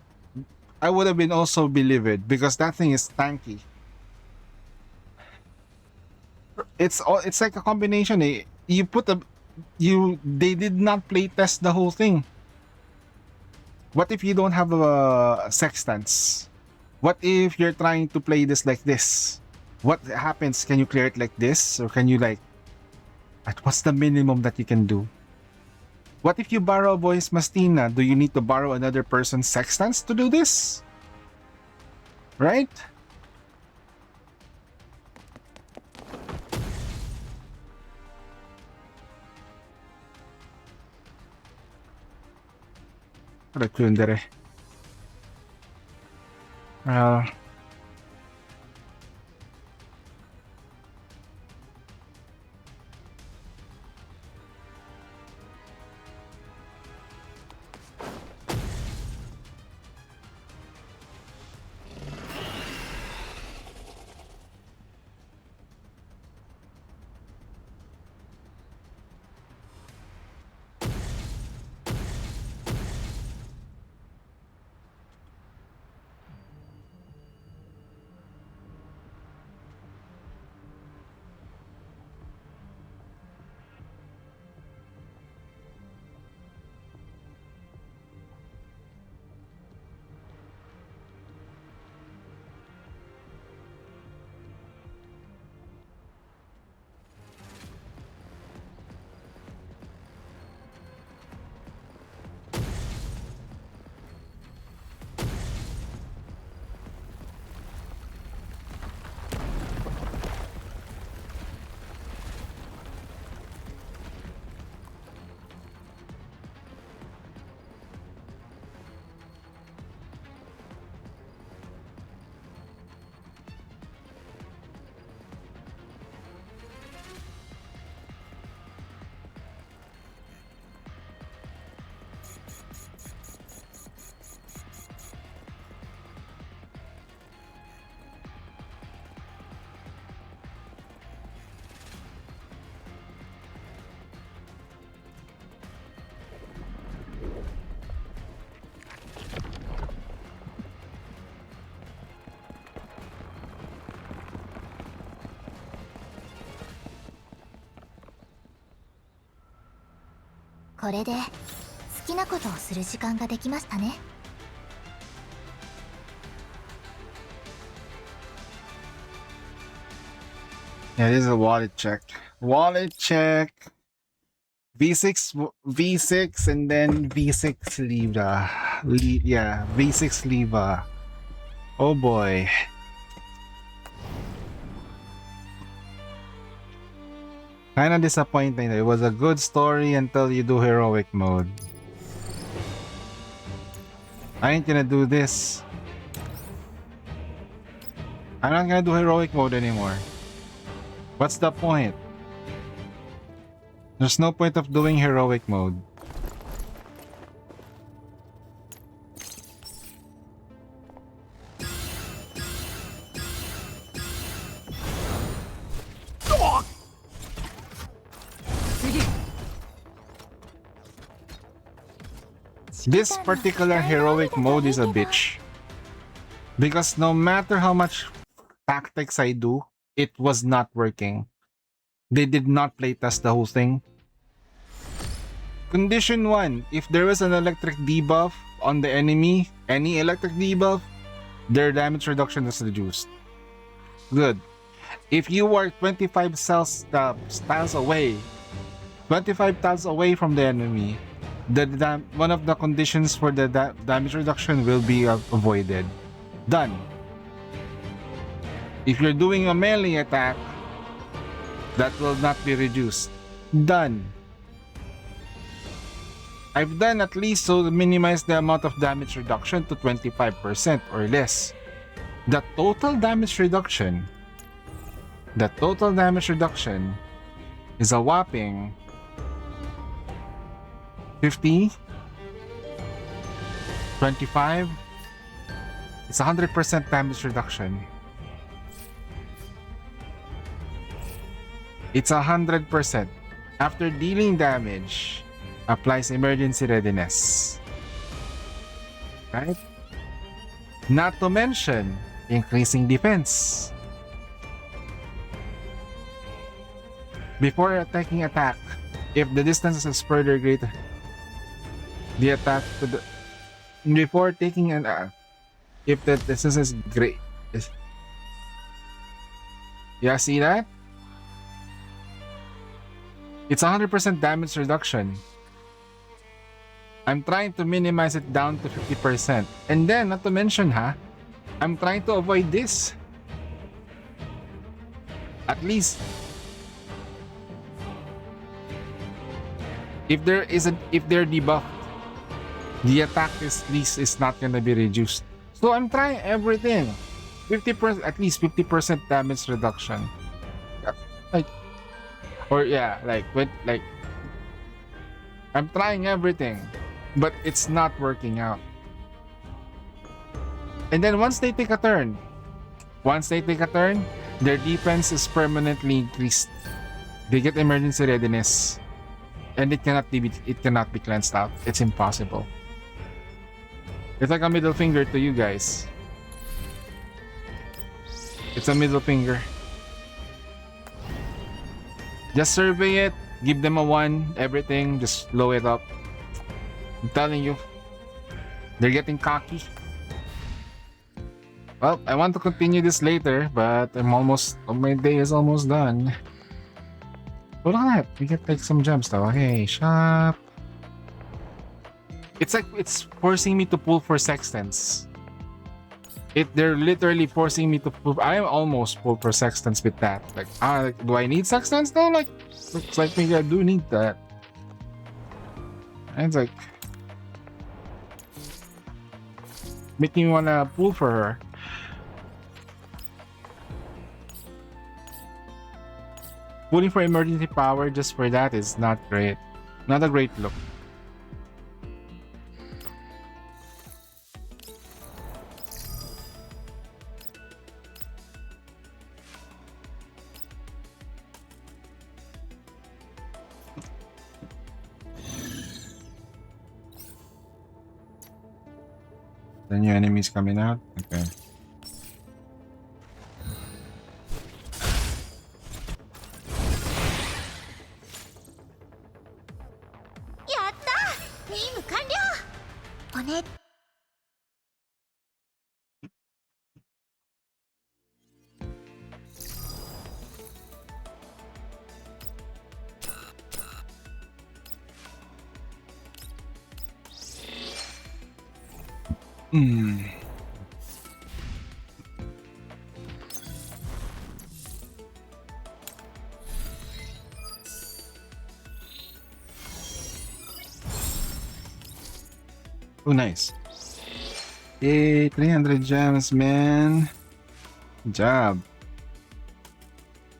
Speaker 1: I would have been also believed because that thing is tanky. It's like a combination. Eh? They did not play test the whole thing. What if you don't have a sextants? What if you're trying to play this like this? What happens? Can you clear it like this? Or can you like... What's the minimum that you can do? What if you borrow a voice Mastina? Do you need to borrow another person's sextants to do this? Right? Well...
Speaker 4: これで好きなことをする時間ができましたね。
Speaker 1: Yeah, this is a wallet check. Wallet check. V6 and then V6 Libra. Yeah, V6 Libra. Oh boy. Kinda disappointing. It was a good story until you do heroic mode. I ain't gonna do this. I'm not gonna do heroic mode anymore. What's the point? There's no point of doing heroic mode. This particular heroic mode is a bitch. Because no matter how much tactics I do, it was not working. They did not playtest the whole thing. Condition 1, if there was an electric debuff on the enemy, any electric debuff, their damage reduction is reduced. Good. If you are 25 tiles away, 25 tiles away from the enemy, one of the conditions for the damage reduction will be avoided. Done. If you're doing a melee attack, that will not be reduced. Done. I've done at least so to minimize the amount of damage reduction to 25% or less. The total damage reduction is a whopping 50, 25. It's 100% damage reduction. It's 100%. After dealing damage, applies emergency readiness. Right? Not to mention increasing defense. Before attacking attack, if the distance is further greater, the attack to the before taking an if the distance is great. Yeah, see that? It's 100% damage reduction. I'm trying to minimize it down to 50%. And then, not to mention, I'm trying to avoid this. At least, if they're debuffed, the attack is not gonna be reduced. So I'm trying everything. 50%, at least 50% damage reduction. Like, I'm trying everything, but it's not working out. And then once they take a turn, their defense is permanently increased. They get emergency readiness, and it cannot be cleansed out. It's impossible. It's like a middle finger to you guys. It's a middle finger. Just survey it, give them a 1, everything, just blow it up. I'm telling you, they're getting cocky. Well, I want to continue this later, but my day is almost done. Look at that, we can take some gems though. Okay, shop. It's like it's forcing me to pull for sextants. They're literally forcing me to pull. I am almost pulled for sextants with that. Like, do I need sextants though? Like, looks like maybe I do need that. And it's like making me wanna pull for her. Pulling for emergency power just for that is not great. Not a great look. The new enemies coming out? Okay.
Speaker 3: Yatta! Game 完了! One.
Speaker 1: Oh, nice. Yay, 300 gems, man. Good job.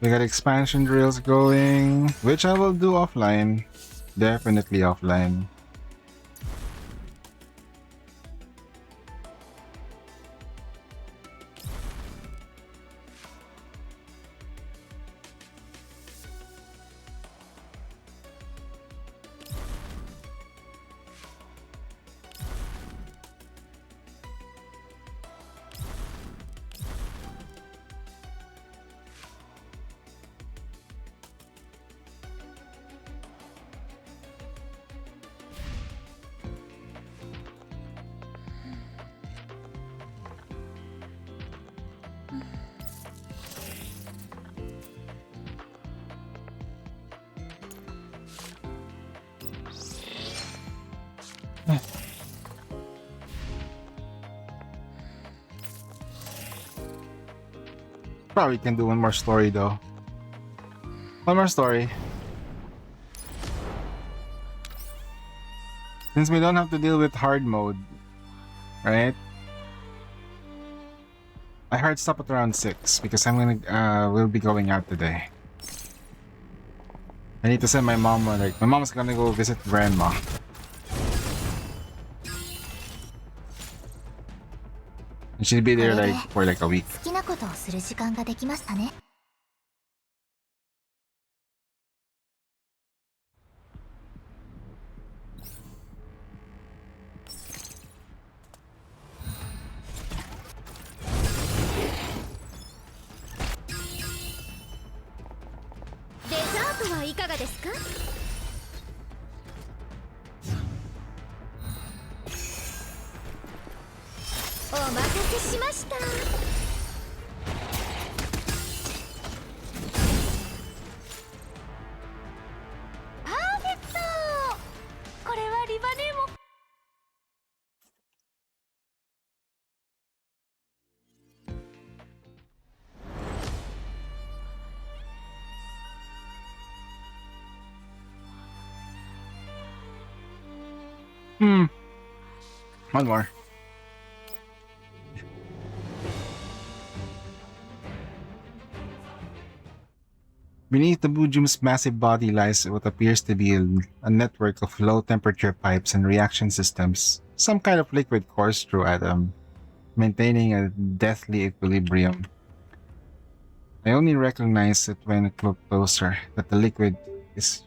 Speaker 1: We got expansion drills going, which I will do offline. Definitely offline. Probably can do one more story though. One more story. Since we don't have to deal with hard mode, right? I hard stop at around 6 because I'm gonna we'll be going out today. I need to send my mom like my mom's gonna go visit grandma. And she'll be there like for like a week.
Speaker 4: 好きなことをする時間ができましたね。
Speaker 3: デザートはいかがですか？お待たせしました。パーフェクト。これはリバネーモ。
Speaker 1: One more. Beneath the Bujum's massive body lies what appears to be a network of low-temperature pipes and reaction systems, some kind of liquid course through atom, maintaining a deathly equilibrium. I only recognize it when I look closer, that the liquid is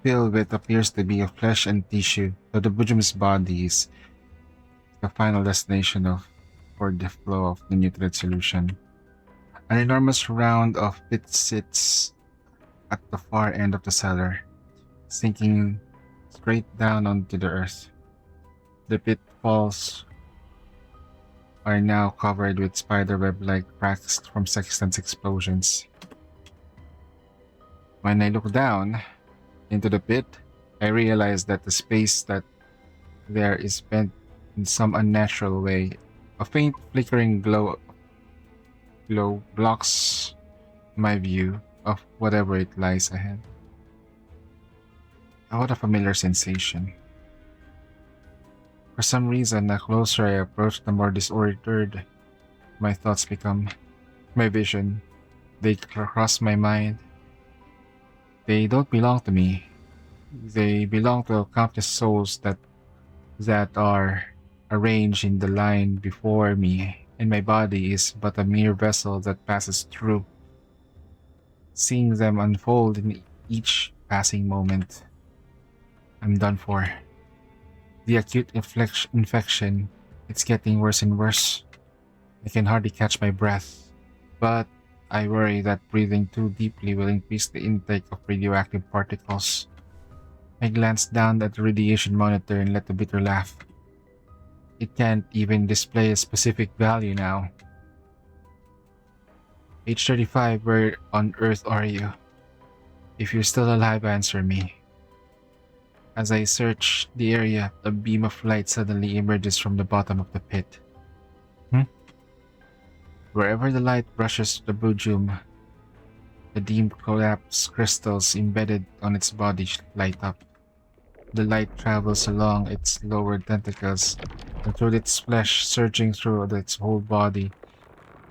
Speaker 1: filled with appears to be of flesh and tissue, though the Bujum's body is the final destination for the flow of the nutrient solution. An enormous round of pit sits at the far end of the cellar, sinking straight down onto the earth. The pitfalls are now covered with spiderweb-like cracks from sextant explosions. When I look down into the pit, I realize that the space that there is bent in some unnatural way. A faint flickering glow blocks my view of whatever it lies ahead. What a familiar sensation. For some reason, the closer I approach, the more disordered my thoughts become. My vision, they cross my mind. They don't belong to me. They belong to countless souls that are arranged in the line before me, and my body is but a mere vessel that passes through. Seeing them unfold in each passing moment, I'm done for. The acute infection, it's getting worse and worse. I can hardly catch my breath, but I worry that breathing too deeply will increase the intake of radioactive particles. I glanced down at the radiation monitor and let a bitter laugh. It can't even display a specific value now. H35, where on earth are you? If you're still alive, answer me. As I search the area, a beam of light suddenly emerges from the bottom of the pit. Wherever the light brushes the Bujum, the deemed collapsed crystals embedded on its body light up. The light travels along its lower tentacles and through its flesh, surging through its whole body.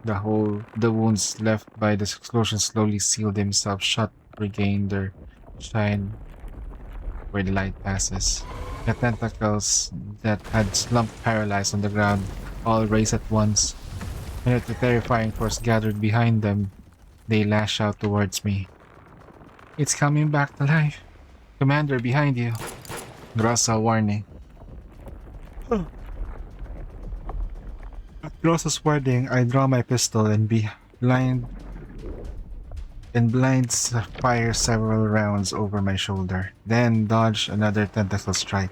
Speaker 1: The wounds left by the explosion slowly seal themselves shut, regain their shine where the light passes. The tentacles that had slumped paralyzed on the ground all raise at once, and at the terrifying force gathered behind them, they lash out towards me. It's coming back to life. Commander, behind you. Grossa warning. At Grossa's warning, I draw my pistol and blinds fire several rounds over my shoulder, then dodge another tentacle strike.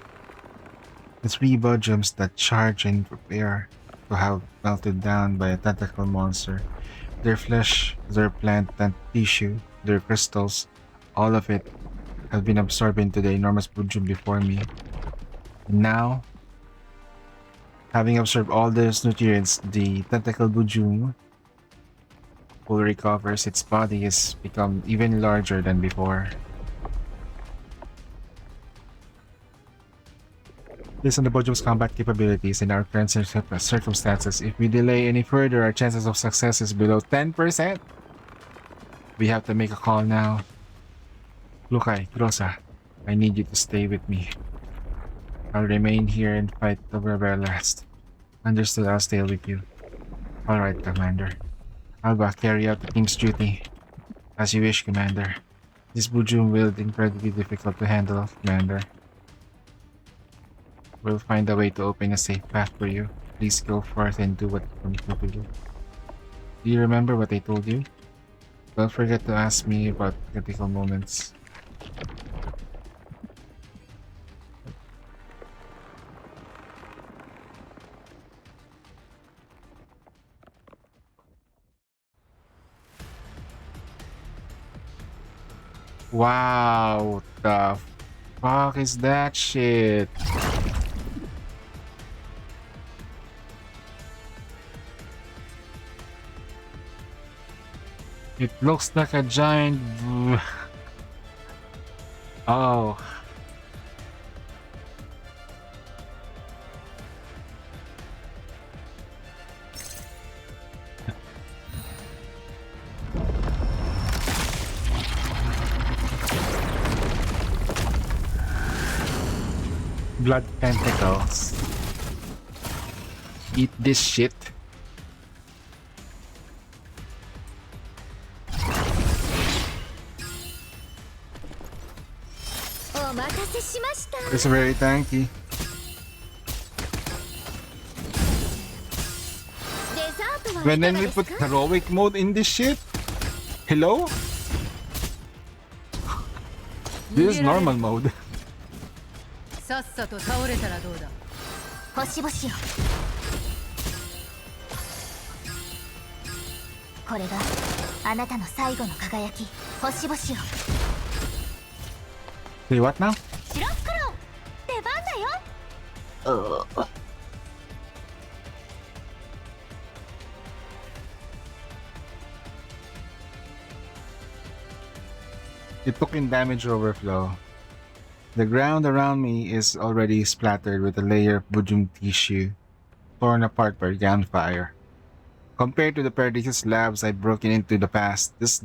Speaker 1: The three Bujums that charge and prepare to have melted down by a tentacle monster. Their flesh, their plant and tissue, their crystals, all of it have been absorbed into the enormous Bujum before me. Now, having absorbed all those nutrients, the tentacle Bujum fully recovers. Its body has become even larger than before. Based on the Bojum's combat capabilities and our current circumstances, if we delay any further, our chances of success is below 10%. We have to make a call now. Lukai, Grossa, I need you to stay with me. I'll remain here and fight the very last. Understood, I'll stay with you. Alright, Commander. Alba, carry out the team's duty. As you wish, Commander. This Bujum will be incredibly difficult to handle, Commander. We'll find a way to open a safe path for you. Please go forth and do what you need to do. Do you remember what I told you? Don't forget to ask me about critical moments. Wow, the fuck is that shit? It looks like a giant... Oh. Blood tentacles. Eat this shit. It's very tanky. When then we put heroic mode in this shit? Hello? This is normal mode.
Speaker 2: さっさと倒れたらどうだ。
Speaker 4: 星々よ、これがあなたの最後の輝き、星々よ。
Speaker 1: Wait, what now?
Speaker 3: 白袋出番だよ。
Speaker 1: It took in damage overflow. The ground around me is already splattered with a layer of Bujum tissue, torn apart by gunfire. Compared to the prodigious labs I've broken into in the past, this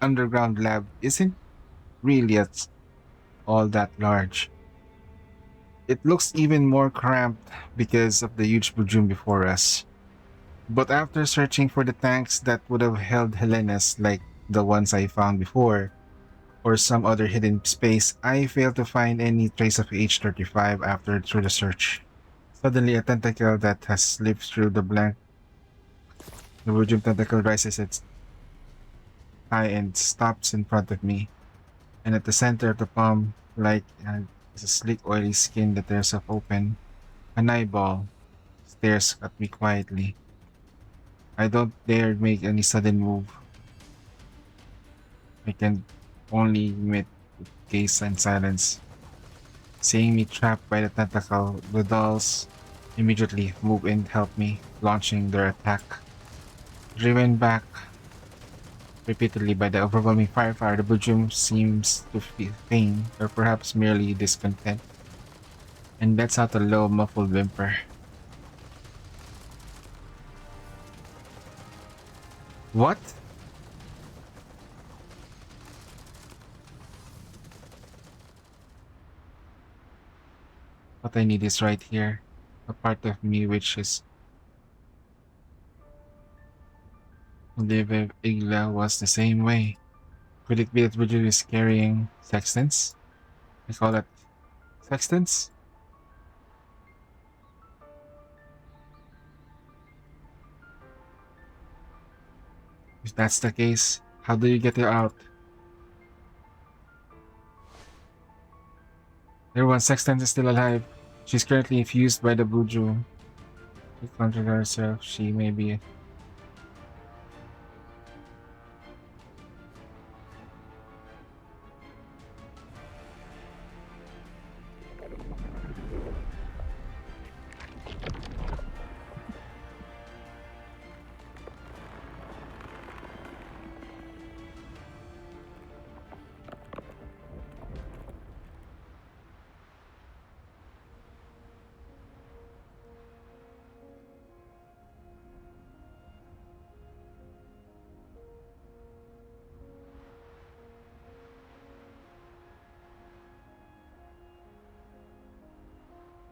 Speaker 1: underground lab isn't really all that large. It looks even more cramped because of the huge Bujum before us. But after searching for the tanks that would have held Helenas like the ones I found before, or some other hidden space, I failed to find any trace of H-35 through the search. Suddenly, a tentacle that has slipped through the blank. The Bujum tentacle rises its eye and stops in front of me. And at the center of the palm, is a sleek, oily skin that tears off open. An eyeball stares at me quietly. I don't dare make any sudden move. I can only gaze in silence. Seeing me trapped by the tentacle, the dolls immediately move in to help me, launching their attack. Driven back repeatedly by the overwhelming firepower, the Bujum seems to feel pain, or perhaps merely discontent, and lets out a low, muffled whimper. What? What I need is right here. A part of me which is live if Igla was the same way. Could it be that Buju is carrying sextants? I call it sextants? If that's the case, how do you get her out? Everyone, Sextant is still alive. She's currently infused by the Buju. She conjured herself. She may be.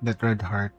Speaker 1: That red heart.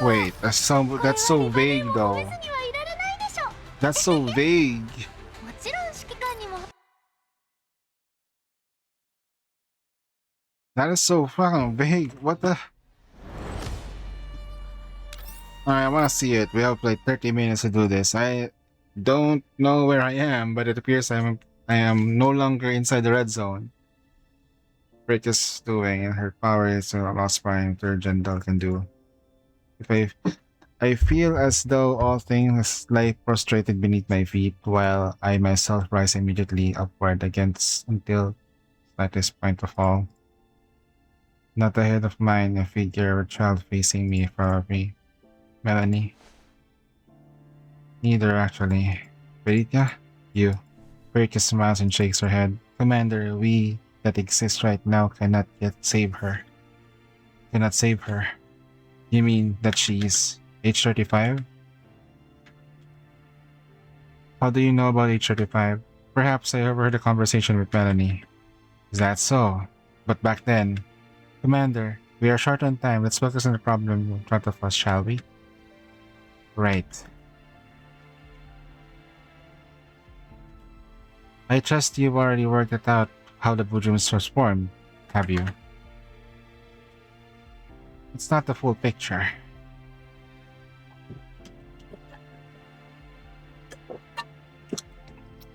Speaker 1: Wait, that's so vague though. That's so vague.
Speaker 4: もちろん指揮官にも
Speaker 1: That is so fucking vague. What the? Alright, I wanna see it. We have like 30 minutes to do this. I don't know where I am, but it appears I am no longer inside the red zone. Rick is doing, and her power is a lost prime third Jendal can do. If I feel as though all things lie prostrated beneath my feet, while I myself rise immediately upward against until slightest point of fall. Not ahead of mine, a figure of a child facing me from me. Melanie. Neither, actually. Veritia? You. Veritia smiles and shakes her head. Commander, we that exist right now cannot yet save her. Cannot save her. You mean that she's H35? How do you know about H35? Perhaps I overheard a conversation with Melanie. Is that so? But back then... Commander, we are short on time. Let's focus on the problem in front of us, shall we? Right. I trust you've already worked it out how the Bujums was formed, have you? It's not the full picture.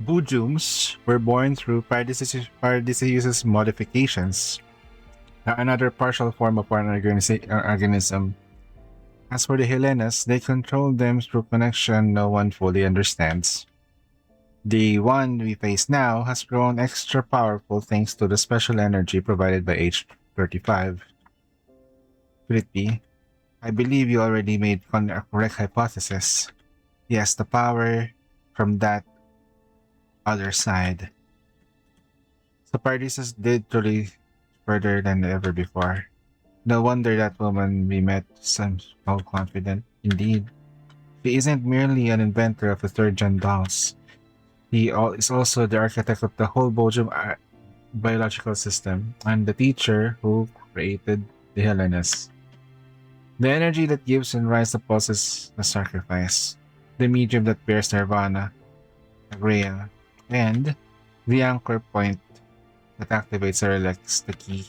Speaker 1: Bujums were born through Paradisius modifications, another partial form of an organism. As for the Helenas, they control them through connection no one fully understands. The one we face now has grown extra powerful thanks to the special energy provided by H35. Could it be? I believe you already made a correct hypothesis. Yes, the power from that other side. So Paradisus did truly further than ever before. No wonder that woman we met seems so confident. Indeed. She isn't merely an inventor of the third-gen dolls. He is also the architect of the whole Bojum biological system, and the teacher who created the Hellenes. The energy that gives and rise the pulses the sacrifice, the medium that bears nirvana, the grail, and the anchor point that activates or elects the key.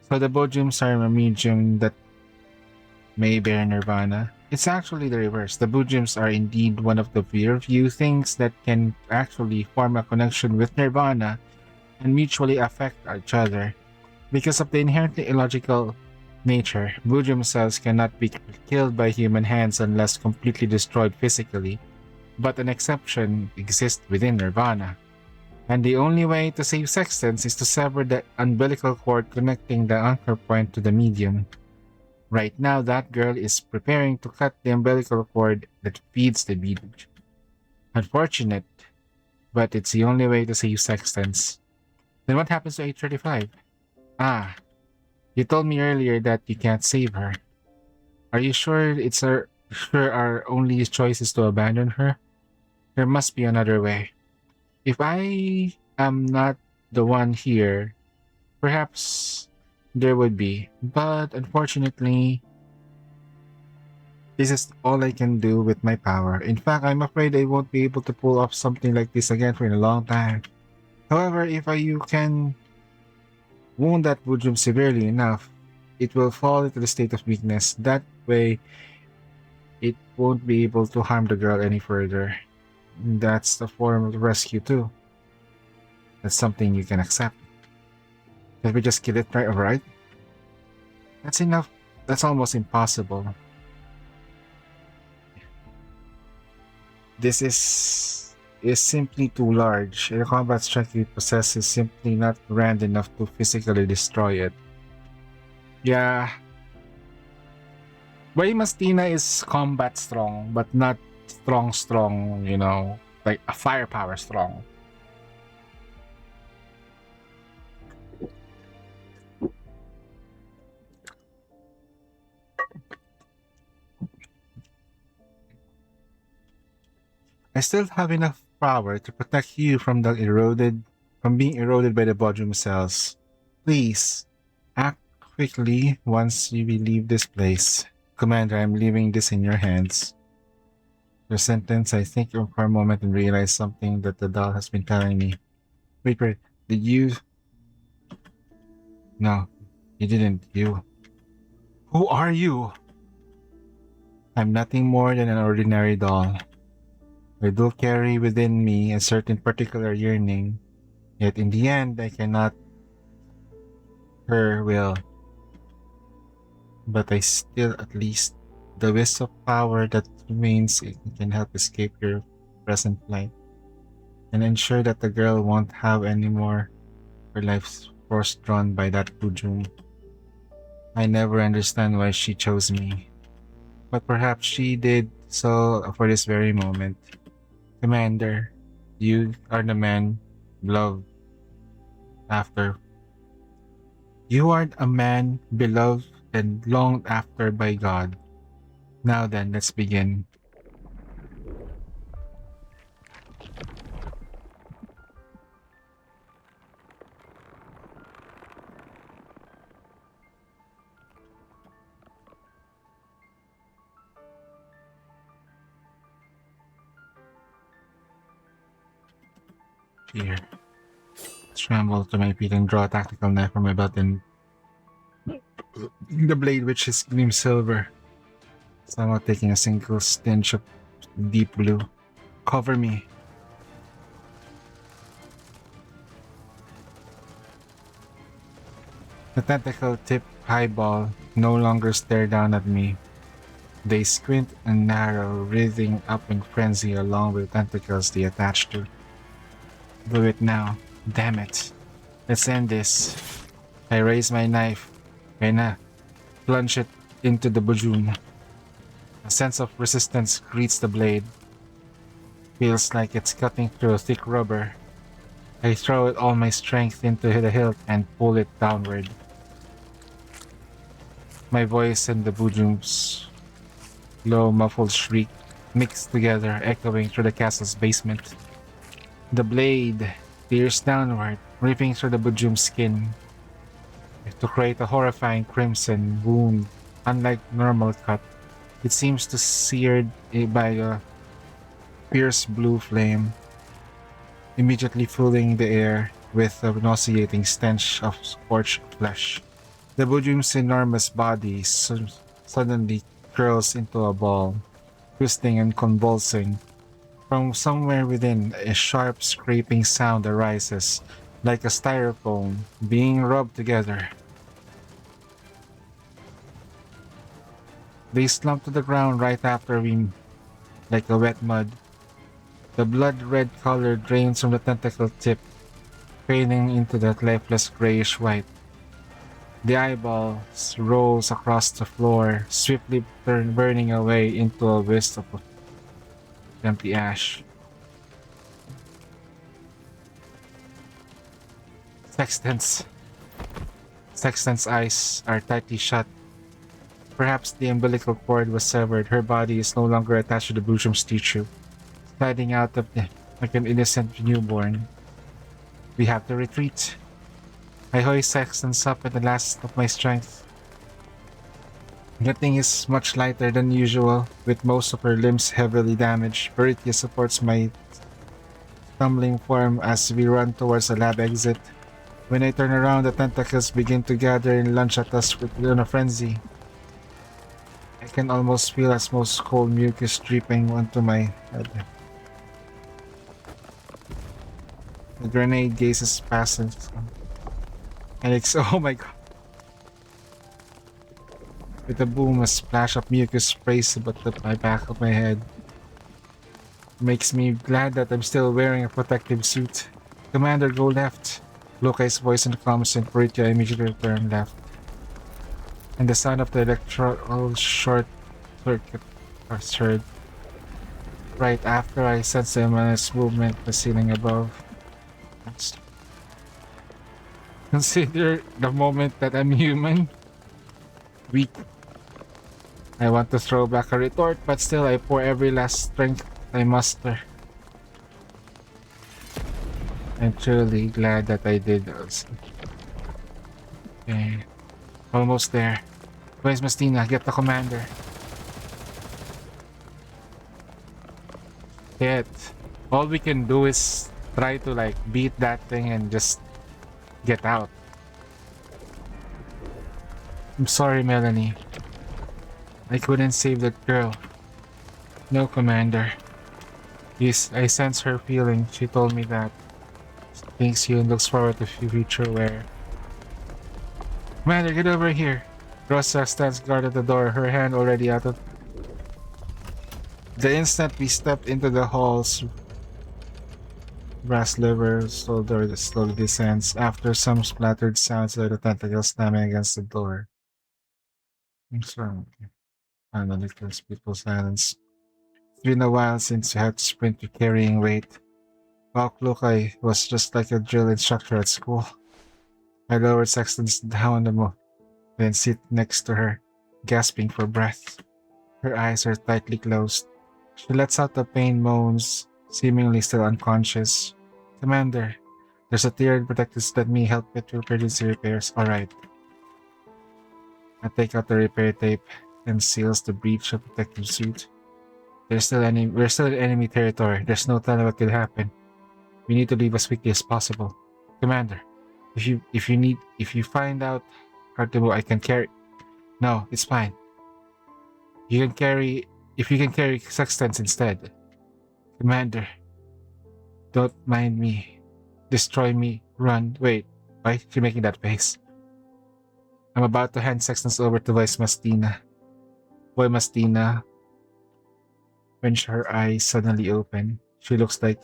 Speaker 1: So the Bojums are a medium that may bear nirvana. It's actually the reverse. The Bujums are indeed one of the very few things that can actually form a connection with nirvana and mutually affect each other. Because of the inherently illogical nature, Bujum cells cannot be killed by human hands unless completely destroyed physically, but an exception exists within nirvana. And the only way to save Sextans is to sever the umbilical cord connecting the anchor point to the medium. Right now, that girl is preparing to cut the umbilical cord that feeds the medium. Unfortunate, but it's the only way to save Sextans. Then what happens to H35? Ah, you told me earlier that you can't save her. Are you sure our only choice is to abandon her? There must be another way. If I am not the one here, perhaps there would be, but unfortunately, this is all I can do with my power. In fact, I'm afraid I won't be able to pull off something like this again for a long time. However, if you can wound that Bujum severely enough, it will fall into the state of weakness. That way, it won't be able to harm the girl any further. That's the form of rescue too. That's something you can accept. Can we just kill it right alright? That's enough. That's almost impossible. This is simply too large. The combat strength it possesses is simply not grand enough to physically destroy it. Yeah. Why Mastina is combat strong, but not strong, you know, like a firepower strong. I still have enough power to protect you from being eroded by the bodrum cells. Please, act quickly once you leave this place. Commander, I'm leaving this in your hands. Your sentence, I think for a moment and realize something that the doll has been telling me. Wait, did you? No, you didn't. You. Who are you? I'm nothing more than an ordinary doll. I do carry within me a certain particular yearning, yet in the end I cannot her will. But I still at least the wisp of power that remains it can help escape your present life and ensure that the girl won't have any more her life's force drawn by that Kujum. I never understand why she chose me, but perhaps she did so for this very moment. Commander, you are the man beloved after. You are a man beloved and longed after by God. Now then, let's begin. Here. Scramble to my feet and draw a tactical knife from my belt and the blade which is gleam silver. Somehow taking a single stench of deep blue. Cover me. The tentacle tip highball no longer stare down at me. They squint and narrow, writhing up in frenzy along with tentacles they attach to. Do it now. Damn it. Let's end this. I raise my knife and plunge it into the bujum. A sense of resistance greets the blade. Feels like it's cutting through thick rubber. I throw it all my strength into the hilt and pull it downward. My voice and the bujum's low muffled shriek mixed together, echoing through the castle's basement. The blade tears downward, ripping through the bujum's skin to create a horrifying crimson wound. Unlike normal cut, it seems to seared by a fierce blue flame, immediately filling the air with a nauseating stench of scorched flesh. The bujum's enormous body suddenly curls into a ball, twisting and convulsing. From somewhere within, a sharp scraping sound arises, like a styrofoam being rubbed together. They slump to the ground right after we, like a wet mud. The blood-red color drains from the tentacle tip, fading into that lifeless grayish white. The eyeballs rolls across the floor, swiftly burning away into a wisp of empty ash. Sexton's eyes are tightly shut. Perhaps the umbilical cord was severed. Her body is no longer attached to the bujum's tissue, sliding out of like an innocent newborn. We have to retreat. I hoist Sexton's up at the last of my strength. The thing is much lighter than usual, with most of her limbs heavily damaged. Veritia supports my stumbling form as we run towards the lab exit. When I turn around, the tentacles begin to gather and lunge at us in a frenzy. I can almost feel most cold mucus dripping onto my head. The grenade gazes past us. And it's oh my god. With a boom, a splash of mucus sprays about the back of my head. Makes me glad that I'm still wearing a protective suit. Commander, go left. Lukai's voice in the comms and Veritia immediately turned left. And the sound of the electrical short circuit was heard. Right after I sensed a ominous movement the ceiling above. Consider the moment that I'm human. Weak. I want to throw back a retort, but still I pour every last strength I muster. I'm truly glad that I did those. Okay. Almost there. Where's Mastina? Get the commander. Shit. All we can do is try to like beat that thing and just get out. I'm sorry, Melanie. I couldn't save that girl. No, Commander. Yes, I sense her feeling. She told me that. She thanks you and looks forward to future where. Commander, get over here. Rosa stands guard at the door, her hand already out of. The instant we stepped into the halls, brass lever slowly descends. After some splattered sounds like the tentacles slamming against the door. I'm sorry. Finally, there's peaceful silence. It's been a while since you had to sprint with carrying weight. Look, I was just like a drill instructor at school. I lowered Sexton's down the move, then sit next to her, gasping for breath. Her eyes are tightly closed. She lets out the pain moans, seemingly still unconscious. Commander, there's a tiered protectors. Let me help with emergency repairs. Alright. I take out the repair tape and seals the breach of protective suit. We're still in enemy territory. There's no telling what could happen. We need to leave as quickly as possible. Commander, if you find out how to move, I can carry. No, it's fine. You can carry if you can carry sextants instead. Commander, don't mind me. Destroy me. Run. Wait, why is she making that face? I'm about to hand sextants over to Vice Mastina. Boy Mastina. When her eyes suddenly open, she looks like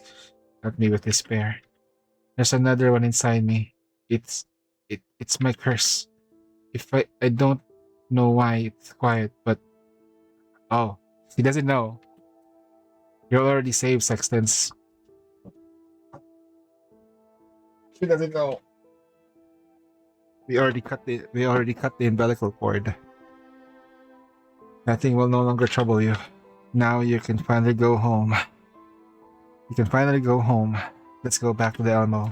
Speaker 1: at me with despair. There's another one inside me. It's my curse. If I don't know why it's quiet, but oh, she doesn't know. You're already saved, Sextants. She doesn't know. We already cut the umbilical cord. Nothing will no longer trouble you. Now you can finally go home. You can finally go home. Let's go back to the Elmo.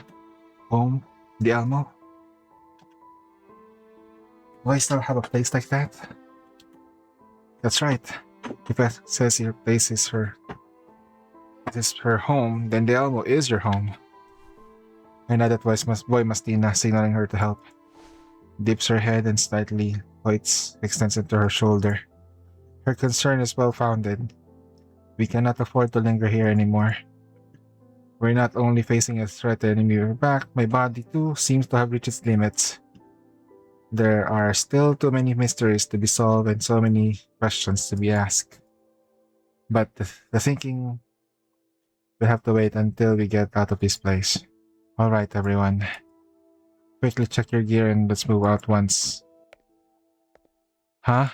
Speaker 1: Home? The Elmo? Do I still have a place like that? That's right. If it says your place is her home, then the Elmo is your home. I know that voice boy Mastina signaling her to help. Dips her head and slightly extends it to her shoulder. Her concern is well founded. We cannot afford to linger here anymore. We're not only facing a threat to enemy back, my body too seems to have reached its limits. There are still too many mysteries to be solved and so many questions to be asked. But the thinking will have to wait until we get out of this place. Alright, everyone. Quickly check your gear and let's move out once. Huh?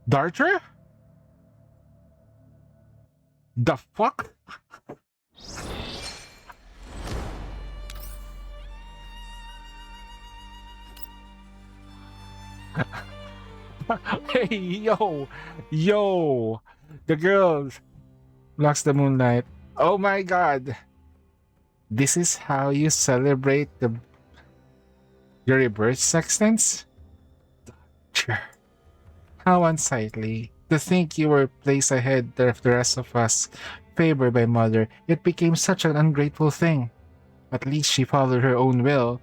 Speaker 1: Darcher? The fuck? Hey, yo, the girl blocks the moonlight. Oh my god, this is how you celebrate your rebirth, Sextants? How unsightly. To think you were placed ahead of the rest of us, favored by Mother, it became such an ungrateful thing. At least she followed her own will,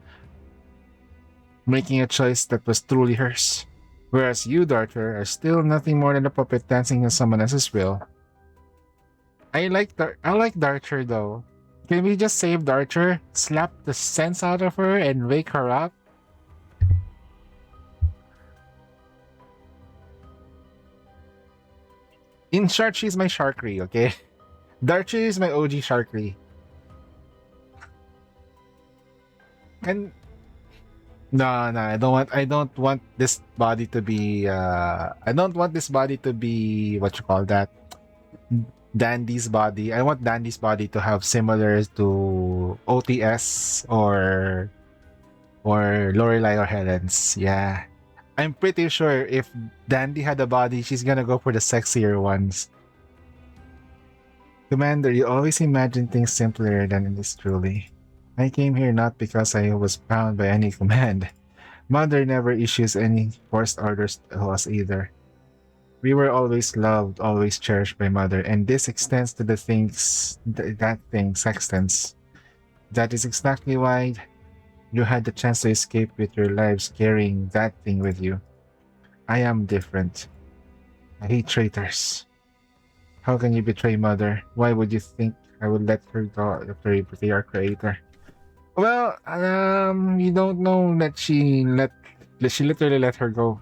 Speaker 1: making a choice that was truly hers. Whereas you, Darter, are still nothing more than a puppet dancing in someone else's will. I like Darter though. Can we just save Darter, slap the sense out of her, and wake her up? In short, she's my Sharkry, okay? Darcher is my OG Sharkry. And no, I don't want this body to be I don't want this body to be what you call that, Dandy's body. I want Dandy's body to have similar to OTS or Lorelai or Helen's. Yeah. I'm pretty sure if Dandy had a body, she's gonna go for the sexier ones. Commander, you always imagine things simpler than it is truly. I came here not because I was bound by any command. Mother never issues any forced orders to us either. We were always loved, always cherished by Mother, and this extends to the things that thing extends. That is exactly why you had the chance to escape with your lives carrying that thing with you. I am different. I hate traitors. How can you betray Mother? Why would you think I would let her go after you betray our creator? Well, you don't know that she literally let her go.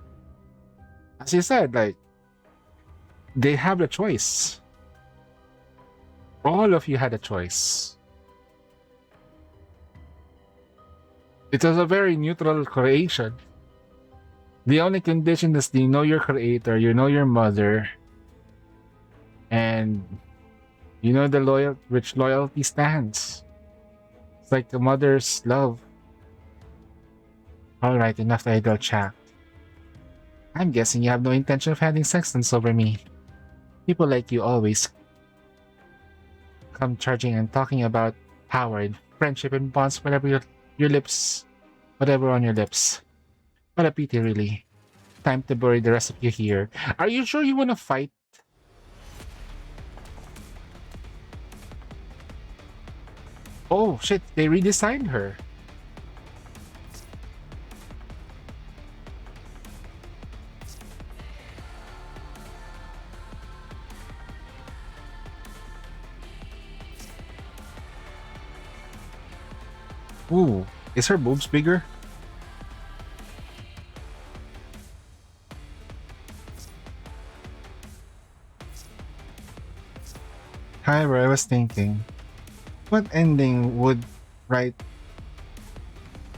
Speaker 1: As you said, like they have the choice. All of you had a choice. It was a very neutral creation. The only condition is you know your creator, you know your mother, and you know the which loyalty stands. It's like a mother's love. Alright, enough idle chat. I'm guessing you have no intention of handing sextons over me. People like you always come charging and talking about power and friendship and bonds whatever your lips, whatever on your lips. What a pity, really. Time to bury the rest of you here. Are you sure you want to fight? Oh shit, they redesigned her. Ooh, is her boobs bigger? However, I was thinking, what ending would right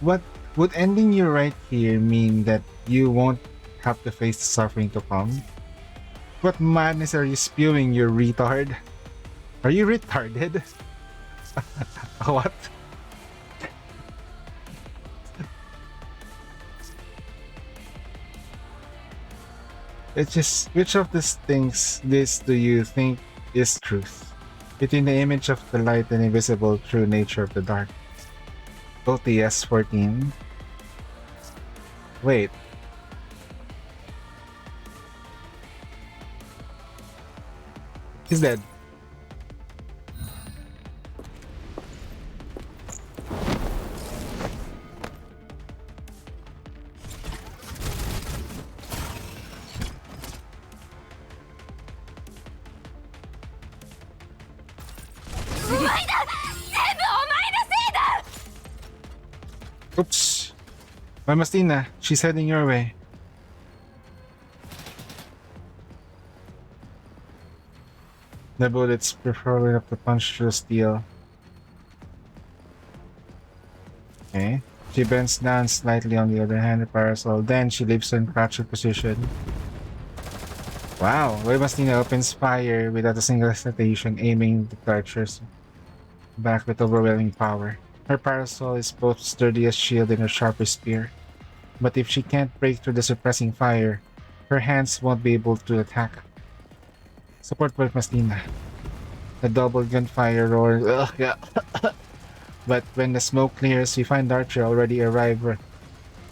Speaker 1: what would ending you right here mean that you won't have to face the suffering to come? What madness are you spewing, you retard? Are you retarded? What? It's just, which of these things this do you think is truth? Between the image of the light and invisible true nature of the dark. OTS 14. Wait. He's dead. Oops. Mastina, she's heading your way. The bullets prefer enough to punch through steel. Okay. She bends down slightly on the other hand, the parasol. Then she leaves in crouched position. Wow. Mastina opens fire without a single hesitation, aiming the archers back with overwhelming power. Her parasol is both sturdy as shield and her sharp as spear. But if she can't break through the suppressing fire, her hands won't be able to attack. Support Mastina. The double gunfire roars. Ugh, yeah. But when the smoke clears, we find Archer already arrived with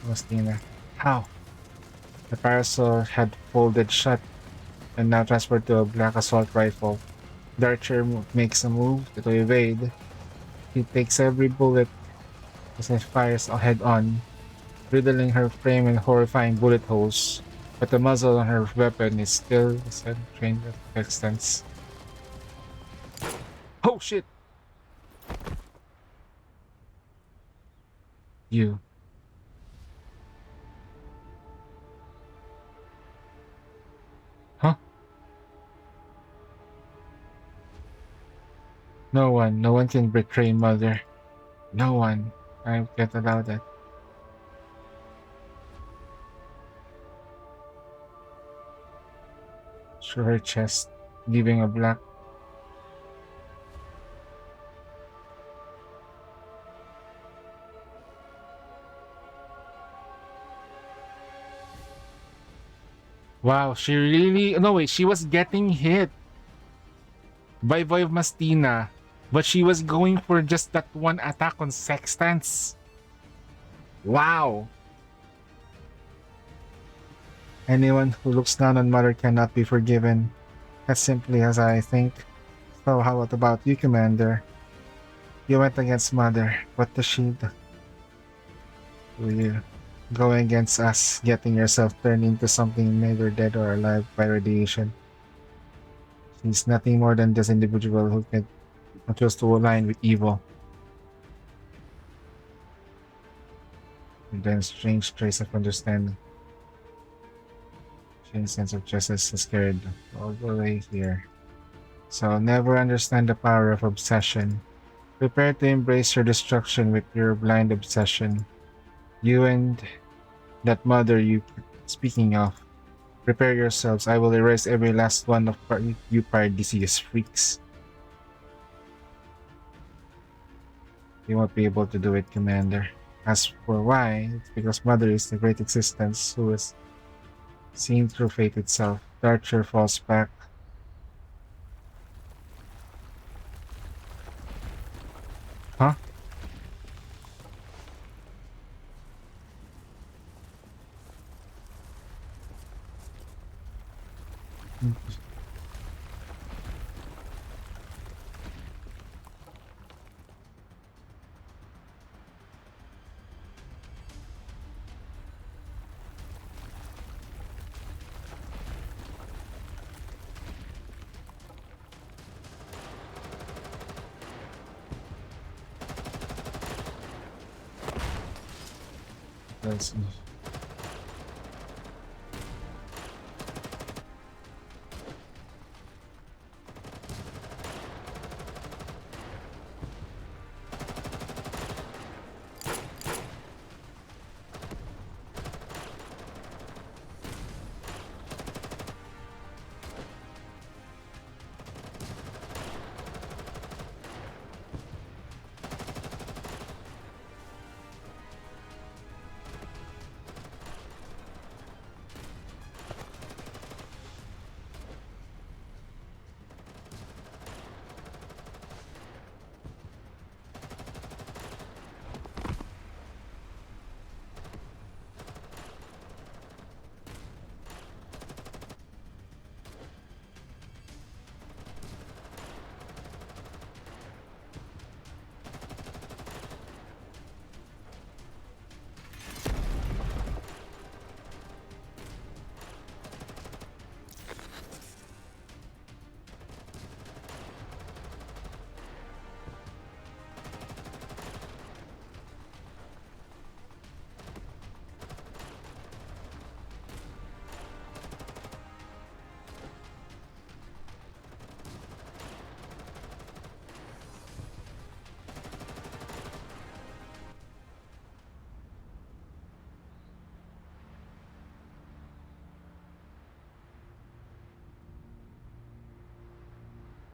Speaker 1: Mastina. How? The parasol had folded shut and now transferred to a black assault rifle. The Archer makes a move to evade. He takes every bullet as it fires head on, riddling her frame with horrifying bullet holes. But the muzzle on her weapon is still the same range of extents. Oh shit! You. Huh? No one can betray Mother. No one. I can't allow that. Through her chest, leaving a black. Wow, she really. No, wait, she was getting hit. by Voiv Mastina, but she was going for just that one attack on Sextants. Wow. Anyone who looks down on Mother cannot be forgiven. As simply as I think. So how about you, Commander? You went against Mother. What does she do? Will you go against us, getting yourself turned into something neither dead or alive by radiation? She's nothing more than this individual who can chose to align with evil. And then strange trace of understanding. Strange sense of justice is carried all the way here. So never understand the power of obsession. Prepare to embrace your destruction with your blind obsession. You and that mother you speaking of. Prepare yourselves. I will erase every last one of you paradisius freaks. You won't be able to do it, Commander. As for why, it's because Mother is the great existence who is seen through fate itself. Archer falls back. Huh? Let's see.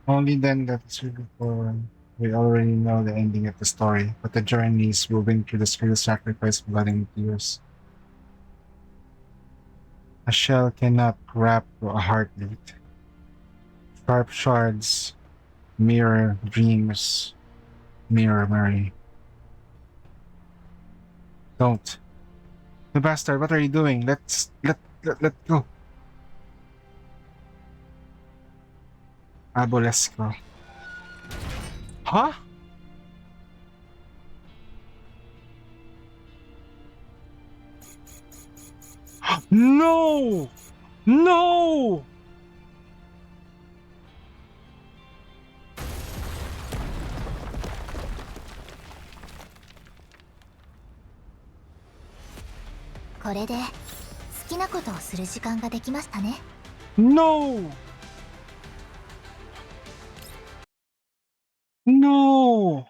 Speaker 1: Only then that is really forward. We already know the ending of the story, but the journey is moving through the scale sacrifice, blood and tears. A shell cannot wrap a heartbeat. Sharp shards mirror dreams, mirror Mary. Don't. The bastard, what are you doing? Let go. Abolesco. Huh? No! No! No! No!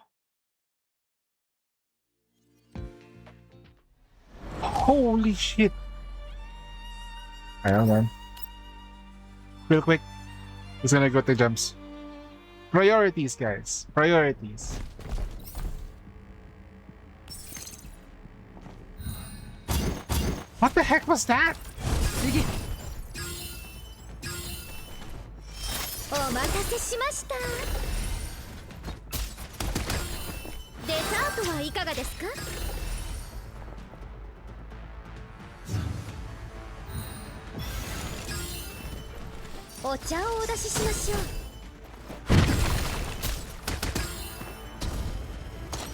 Speaker 1: Holy shit! Alright, hold on. Real quick. Just gonna go to jumps. Priorities, guys. Priorities. What the heck was that?
Speaker 2: お
Speaker 3: お待たせしました。デザートはいかがですか？お茶をお出ししましょう。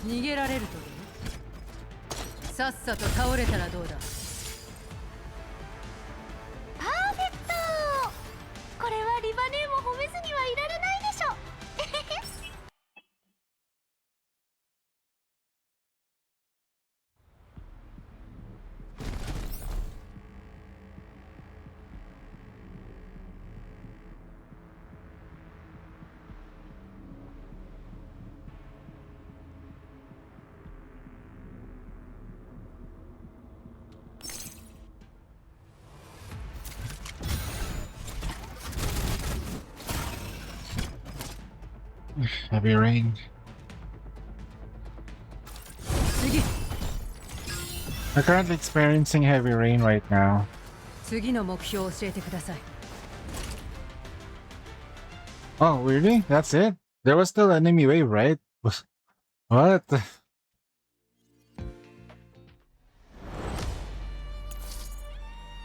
Speaker 2: 逃げられるとでもさっさと倒れたらどうだ。
Speaker 3: パーフェクト。これはリバネーも褒めずにはいられないでしょ。
Speaker 1: Heavy rain.
Speaker 2: 次
Speaker 1: We're currently experiencing heavy rain right now.
Speaker 2: 次の目標を教えてください。
Speaker 1: Oh, really? That's it? There was still enemy wave, right? What?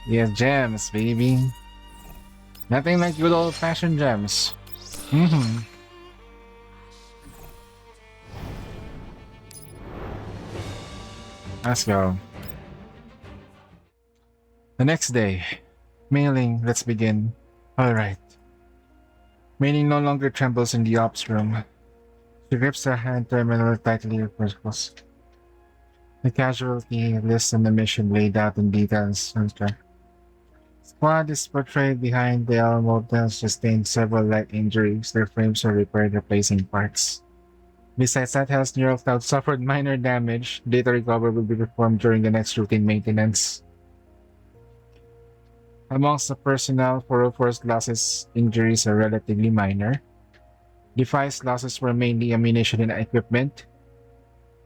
Speaker 1: Yeah, gems, baby. Nothing like good old-fashioned gems. Let's go. The next day. Mailing, let's begin. Alright. Mailing no longer trembles in the ops room. She grips her hand terminal tightly with principles. The casualty list and the mission laid out in details. Okay. Squad is portrayed behind the Elmo sustained several light injuries. Their frames are repaired, replacing parts. Besides that, Hell's Neural Cloud suffered minor damage. Data recovery will be performed during the next routine maintenance. Amongst the personnel, 404's losses injuries are relatively minor. Device losses were mainly ammunition and equipment.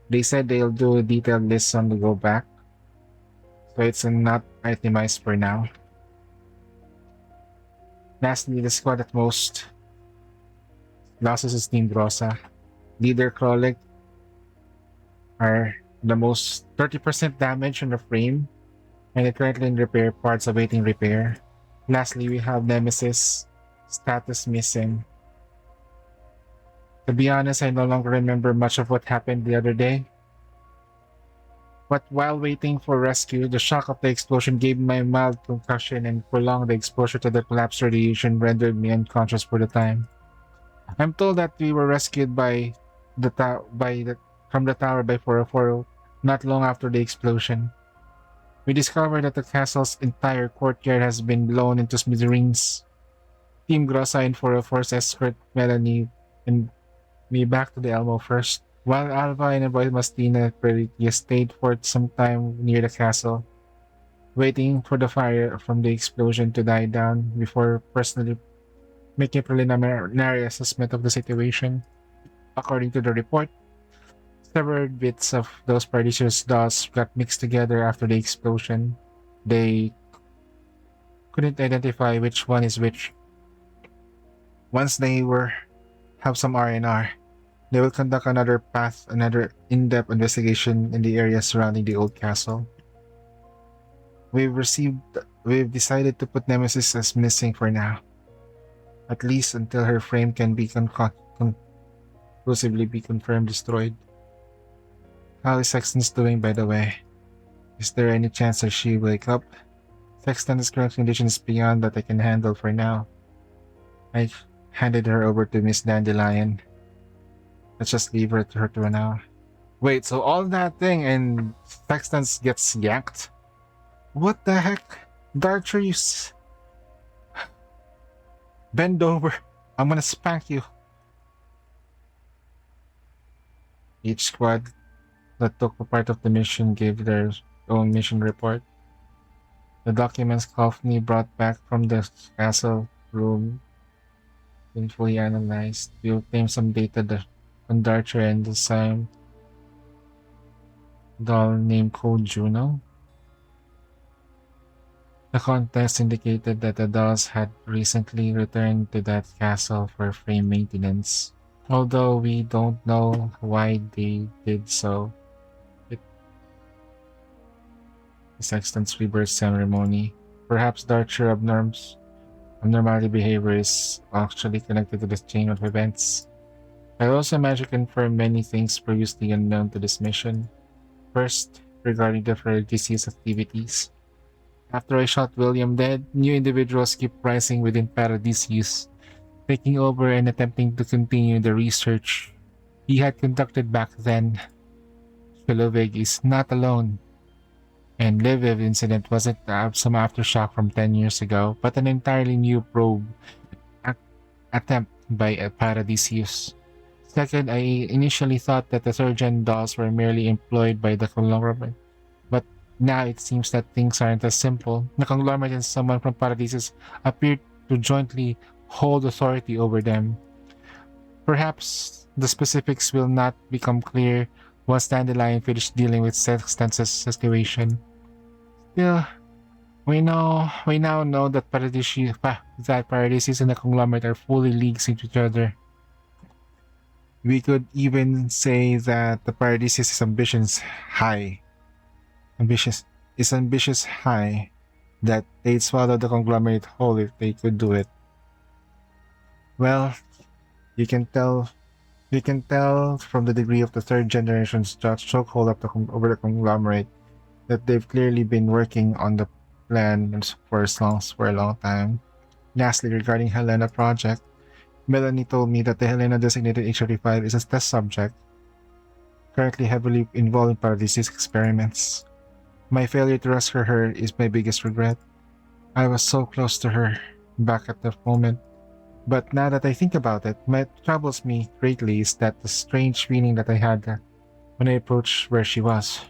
Speaker 1: They said they'll do a detailed list on the go back, so it's not itemized for now. Lastly, the squad at most losses is Team Rosa. Leader Krolik are the most 30% damage on the frame, and currently in repair, parts awaiting repair. Lastly, we have Nemesis, status missing. To be honest, I no longer remember much of what happened the other day. But while waiting for rescue, the shock of the explosion gave me a mild concussion, and prolonged exposure to the collapse radiation rendered me unconscious for the time. I'm told that we were rescued from the tower by 404 not long after the explosion. We discovered that the castle's entire courtyard has been blown into smithereens. Team Grossa and 404's escort Melanie and me back to the Elmo first, while Alva and Boy Mastina Peritia stayed for some time near the castle, waiting for the fire from the explosion to die down before personally making a preliminary assessment of the situation. According to the report, several bits of those Paradisos dolls got mixed together after the explosion. They couldn't identify which one is which. Once they have some R&R, they will conduct another in-depth investigation in the area surrounding the old castle. We've decided to put Nemesis as missing for now, at least until her frame can be conclusively be confirmed destroyed. How is Sexton's doing, by the way? Is there any chance that she will wake up? Sexton's current condition is beyond that I can handle for now. I handed her over to Miss Dandelion. Let's just leave her to now. Wait, so all that thing and Sexton's gets yanked? What the heck? Darcher, bend over. I'm gonna spank you. Each squad that took part of the mission gave their own mission report. The documents Kaufney brought back from the castle room been fully analyzed. We obtained some data on Darcher and the same doll named Code Juno. The contest indicated that the dolls had recently returned to that castle for frame maintenance. Although we don't know why they did so, it is Sexton's rebirth ceremony. Perhaps Darcher abnormality behavior is actually connected to this chain of events. I also managed to confirm many things previously unknown to this mission. First, regarding the disease activities. After I shot William dead, new individuals keep rising within Paradisius, taking over and attempting to continue the research he had conducted back then. Filovig is not alone, and Lviv incident wasn't some aftershock from 10 years ago, but an entirely new probe ac- attempt by Paradisius. Second, I initially thought that the surgeon dolls were merely employed by the conglomerate, but now it seems that things aren't as simple. The conglomerate and someone from Paradisus appeared to jointly hold authority over them. Perhaps the specifics will not become clear once Dandelion finished dealing with Sextance's situation. Still, we now know that Paradisus and the conglomerate are fully leagues into each other. We could even say that the Paradisus' ambitions high. Ambitious ambitious high that they'd swallow the conglomerate whole if they could do it. Well, you can tell from the degree of the third generation's chokehold over the conglomerate that they've clearly been working on the plan for a long time. Lastly, regarding Helena project, Melanie told me that the Helena designated H35 is a test subject, currently heavily involved in Paradise's experiments. My failure to rescue her is my biggest regret. I was so close to her back at that moment. But now that I think about it, what troubles me greatly is that the strange feeling that I had when I approached where she was.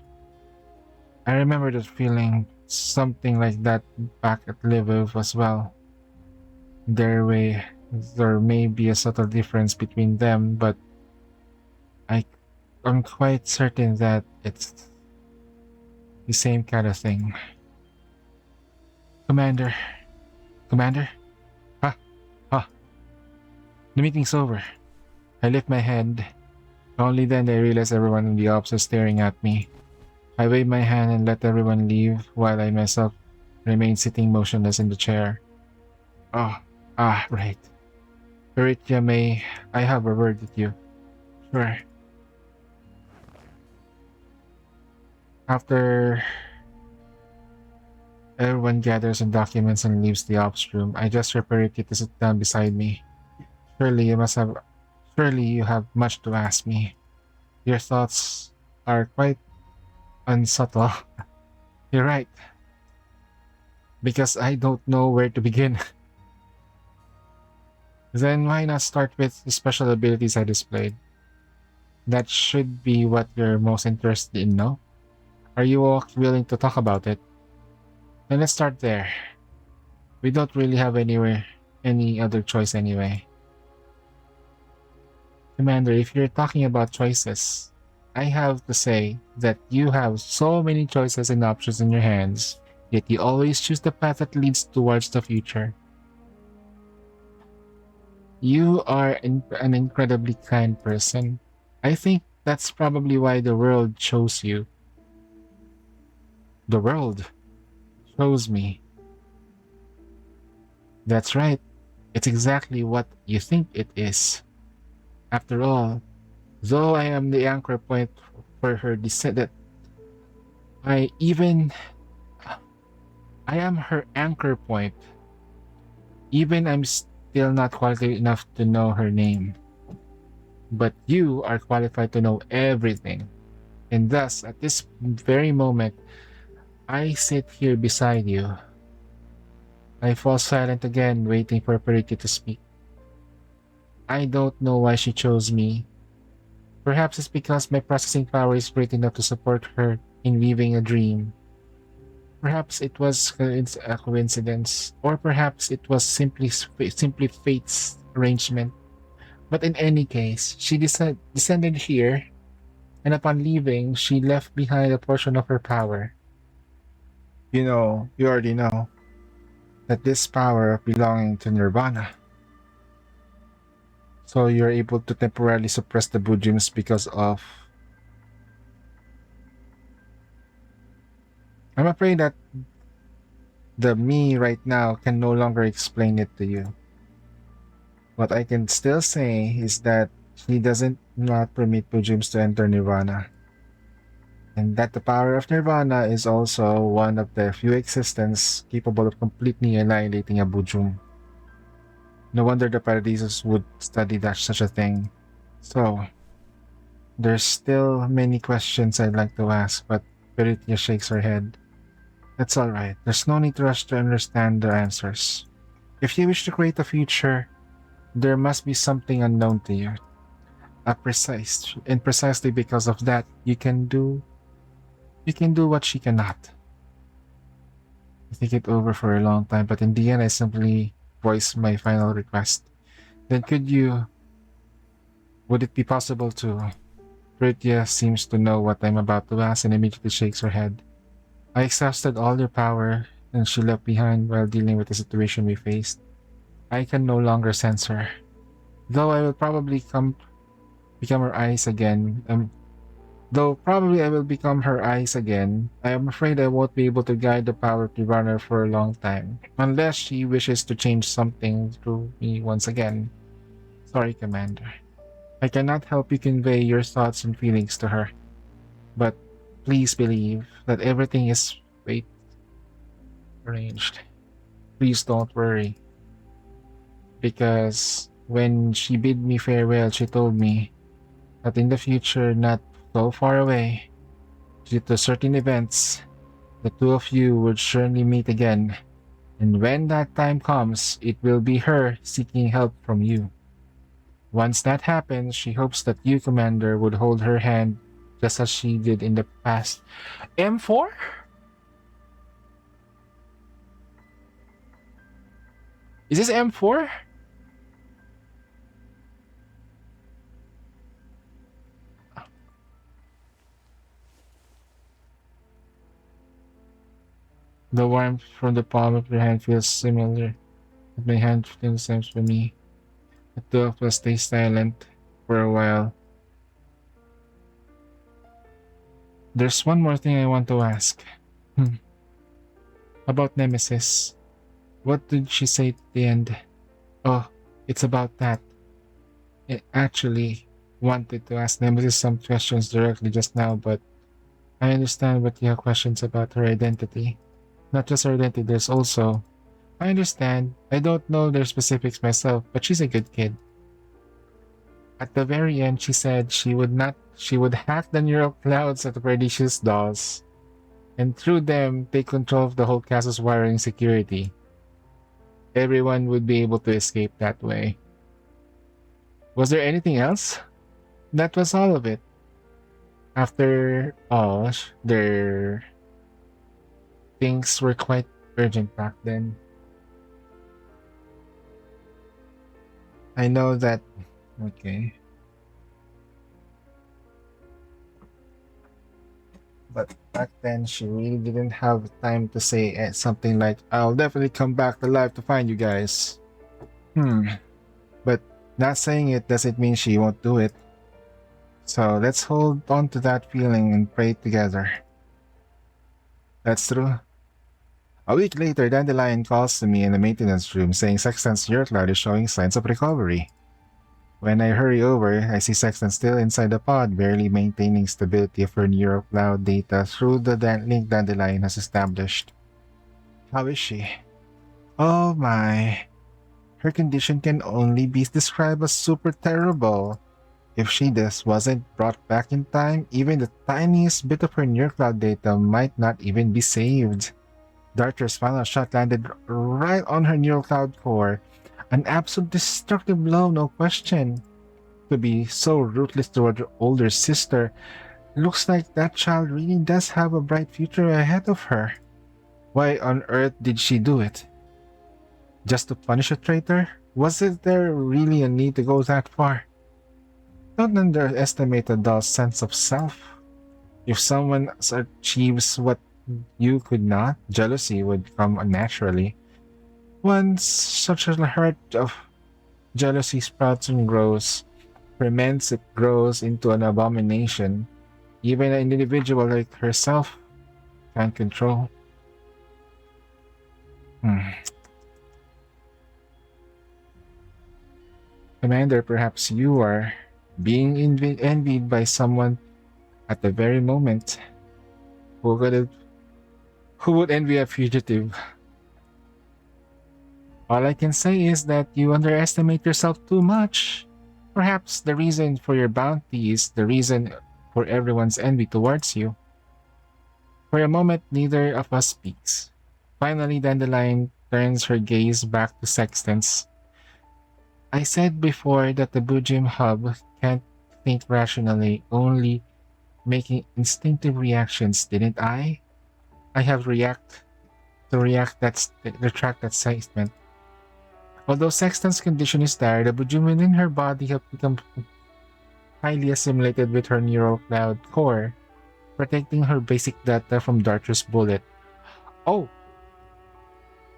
Speaker 1: I remember that feeling something like that back at Lviv as well. There may be a subtle difference between them, but I'm quite certain that it's the same kind of thing. Commander? Commander? Ah, the meeting's over. I lift my head. Only then I realize everyone in the ops is staring at me. I wave my hand and let everyone leave while I myself remain sitting motionless in the chair. Oh, right. Peritia, may I have a word with you? Sure. After everyone gathers and documents and leaves the ops room, I gesture Peritia to sit down beside me. Surely you have much to ask me. Your thoughts are quite unsubtle. You're right. Because I don't know where to begin. Then why not start with the special abilities I displayed? That should be what you're most interested in, no? Are you all willing to talk about it? Then let's start there. We don't really have any other choice anyway. Commander, if you're talking about choices, I have to say that you have so many choices and options in your hands, yet you always choose the path that leads towards the future. You are an incredibly kind person. I think that's probably why the world chose you. The world chose me. That's right. It's exactly what you think it is. After all, though I am the anchor point for her descendant, I am her anchor point. Even I'm still not qualified enough to know her name. But you are qualified to know everything. And thus, at this very moment, I sit here beside you. I fall silent again, waiting for Parity to speak. I don't know why she chose me. Perhaps it's because my processing power is great enough to support her in weaving a dream. Perhaps it was a coincidence, or perhaps it was simply fate's arrangement. But in any case, she descended here, and upon leaving, she left behind a portion of her power. You already know. that this power of belonging to Nirvana. So you're able to temporarily suppress the Bujums because of... I'm afraid that the me right now can no longer explain it to you. What I can still say is that he doesn't not permit Bujums to enter Nirvana. And that the power of Nirvana is also one of the few existence capable of completely annihilating a Bujum. No wonder the Paradisos would study that such a thing. So, there's still many questions I'd like to ask, but Peritia shakes her head. That's alright. There's no need to rush to understand the answers. If you wish to create a future, there must be something unknown to you. And precisely because of that, you can do what she cannot. I think it over for a long time, but in the end I simply voiced my final request. Then would it be possible to... Peritia seems to know what I'm about to ask and immediately shakes her head. I exhausted all your power and she left behind while dealing with the situation we faced. I can no longer sense her. Though I will probably become her eyes again. I will become her eyes again, I am afraid I won't be able to guide the power of the runner for a long time. Unless she wishes to change something through me once again. Sorry, Commander. I cannot help you convey your thoughts and feelings to her. But please believe that everything is arranged. Please don't worry. Because when she bid me farewell, she told me that in the future, not so far away, due to certain events, the two of you would surely meet again. And when that time comes, it will be her seeking help from you. Once that happens, she hopes that you, Commander, would hold her hand just as she did in the past. M4? Is this M4? The warmth from the palm of your hand feels similar. But my hand feels the same for me. The two of us stay silent for a while. There's one more thing I want to ask. About Nemesis. What did she say at the end? Oh, it's about that. I actually wanted to ask Nemesis some questions directly just now, but I understand what you have questions about her identity. Not just her identity, there's also... I understand. I don't know their specifics myself, but she's a good kid. At the very end, she said she would hack the neural clouds at the Pernicious dolls, and through them, take control of the whole castle's wiring security. Everyone would be able to escape that way. Was there anything else? That was all of it. After all, their things were quite urgent back then. I know that... Okay. But back then, she really didn't have time to say something like, I'll definitely come back alive to find you guys. But not saying it doesn't mean she won't do it. So let's hold on to that feeling and pray together. That's true. A week later, Dandelion calls to me in the maintenance room saying Sexton's Eurocloud is showing signs of recovery. When I hurry over, I see Sexton still inside the pod, barely maintaining stability of her Eurocloud data through the link Dandelion has established. How is she? Oh my. Her condition can only be described as super terrible. If she wasn't brought back in time, even the tiniest bit of her Eurocloud data might not even be saved. Darter's final shot landed right on her neural cloud core. An absolute destructive blow, no question. To be so ruthless toward her older sister, looks like that child really does have a bright future ahead of her. Why on earth did she do it? Just to punish a traitor? Wasn't there really a need to go that far? Don't underestimate a doll's sense of self. If someone achieves what you could not, jealousy would come naturally. Once such a heart of jealousy sprouts and grows, ferments, it grows into an abomination. Even an individual like herself can't control. Hmm. Commander, perhaps you are being envied by someone at the very moment who could who would envy a fugitive. All I can say is that you underestimate yourself too much. Perhaps the reason for your bounty is the reason for everyone's envy towards you. For a moment, neither of us speaks. Finally, Dandelion turns her gaze back to Sextance. I said before that the Bujim hub can't think rationally, only making instinctive reactions, didn't I? I have retract that statement. Although Sexton's condition is dire, the Bujim within her body have become highly assimilated with her neural cloud core, protecting her basic data from Darter's bullet. Oh,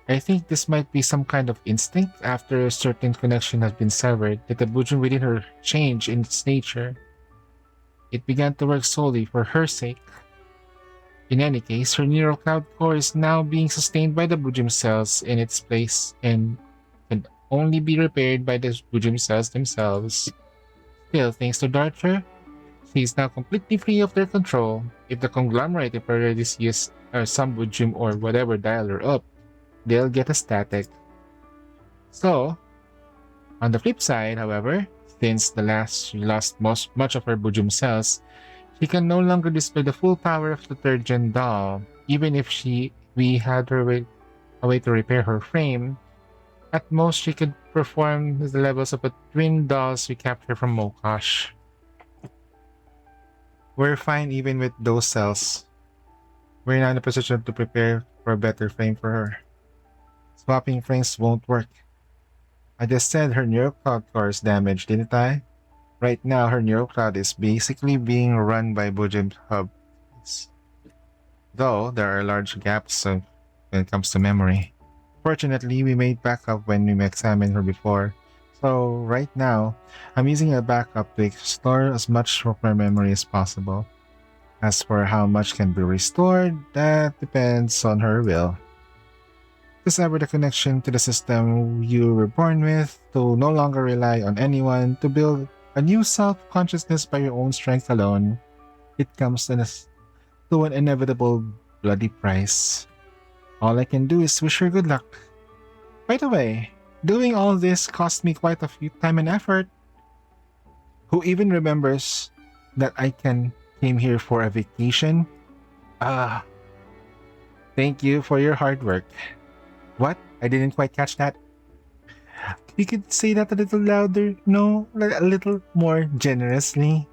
Speaker 1: I think this might be some kind of instinct after a certain connection has been severed, that the Bujim within her changed in its nature. It began to work solely for her sake. In any case, her neural cloud core is now being sustained by the Bujim cells in its place and can only be repaired by the Bujim cells themselves. Still, thanks to Darcher, she is now completely free of their control. If the conglomerate imperialists use some Bujim or whatever dial her up, they'll get a static. So, on the flip side, however, since she lost much of her Bujum cells, she can no longer display the full power of the third gen doll. Even if we had a way to repair her frame, at most she could perform the levels of the twin dolls we captured from Mokash. We're fine even with those cells. We're not in a position to prepare for a better frame for her. Swapping frames won't work. I just said her neural cloud core is damaged, didn't I? Right now, her neural cloud is basically being run by Bujim hubs. Though there are large gaps when it comes to memory. Fortunately, we made backup when we examined her before. So right now, I'm using a backup to store as much of her memory as possible. As for how much can be restored, that depends on her will. To sever the connection to the system you were born with, to no longer rely on anyone, to build a new self-consciousness by your own strength alone, it comes to an inevitable bloody price. All I can do is wish her good luck. By the way, doing all this cost me quite a few time and effort. Who even remembers that I came here for a vacation? Thank you for your hard work. What? I didn't quite catch that. You could say that a little louder, no? A little more generously.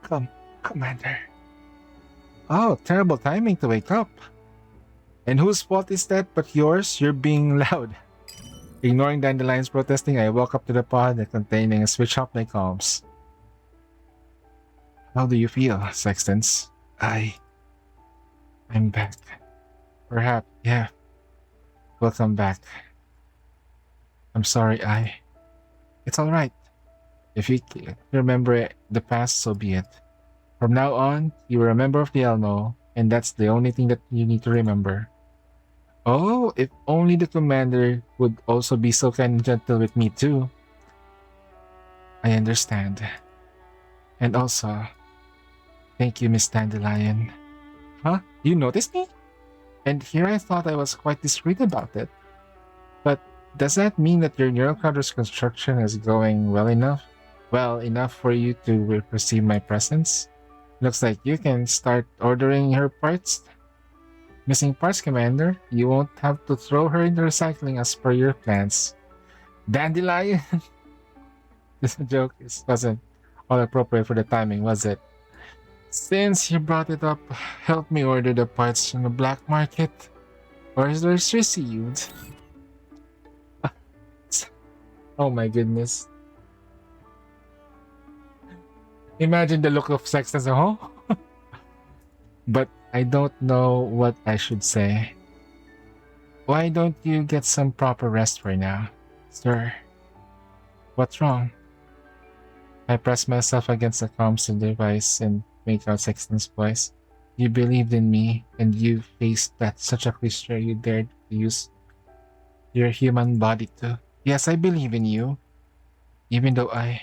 Speaker 1: Come, Commander. Oh, terrible timing to wake up. And whose fault is that but yours? You're being loud. Ignoring Dandelion's protesting, I walk up to the pod containing and switch off my comms. How do you feel, Sextance? I'm back. Perhaps, yeah. Welcome back. I'm sorry, It's alright. If you remember the past, so be it. From now on, you're a member of the Elmo, and that's the only thing that you need to remember. Oh, if only the commander would also be so kind and gentle with me too. I understand. And also, thank you, Miss Dandelion. Huh? You noticed me? And here I thought I was quite discreet about it. But does that mean that your neural cloud's construction is going well enough? Well enough for you to receive my presence? Looks like you can start ordering her parts. Missing parts, Commander. You won't have to throw her into recycling as per your plans. Dandelion? This joke wasn't all appropriate for the timing, was it? Since you brought it up, help me order the parts from the black market. Orders received. Oh my goodness. Imagine the look of Sextance, huh? But I don't know what I should say. Why don't you get some proper rest for now? Sir, what's wrong? I pressed myself against the comms device and make out Sexton's voice. You believed in me, and you faced that such a creature you dared to use your human body to. Yes, I believe in you, even though I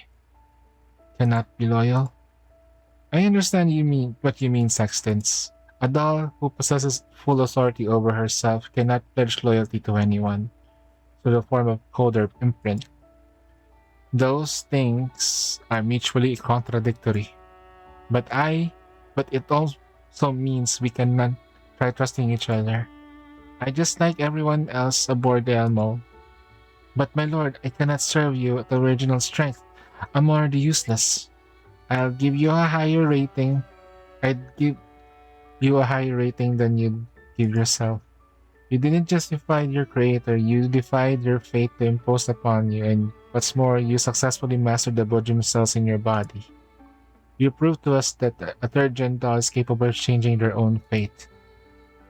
Speaker 1: cannot be loyal. I understand what you mean, Sextons. A doll who possesses full authority over herself cannot pledge loyalty to anyone through the form of code or imprint. Those things are mutually contradictory. But it also means we cannot try trusting each other. I just like everyone else aboard the Elmo. But my lord, I cannot serve you at the original strength. I'm already useless. I'll give you a higher rating. I'd give you a higher rating than you'd give yourself. You didn't justify your creator, you defied your fate to impose upon you, and what's more, you successfully mastered the Bojum cells in your body. You proved to us that a third gen doll is capable of changing their own fate.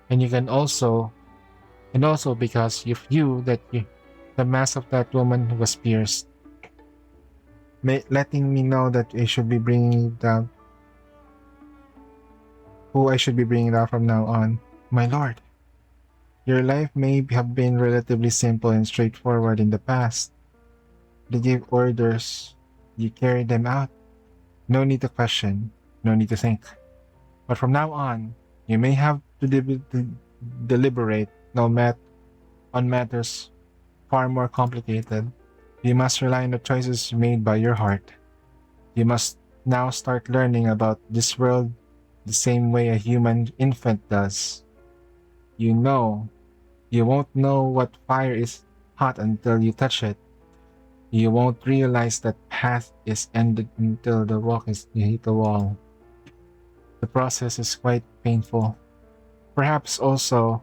Speaker 1: And also because the mask of that woman was pierced, letting me know that I should be bringing down who I should be bringing down from now on. My lord, your life may have been relatively simple and straightforward in the past. You gave orders, you carried them out. No need to question, no need to think. But from now on, you may have to deliberate on matters far more complicated. You must rely on the choices made by your heart. You must now start learning about this world the same way a human infant does. You won't know what fire is hot until you touch it. You won't realize that path is ended until you hit the wall. The process is quite painful. Perhaps also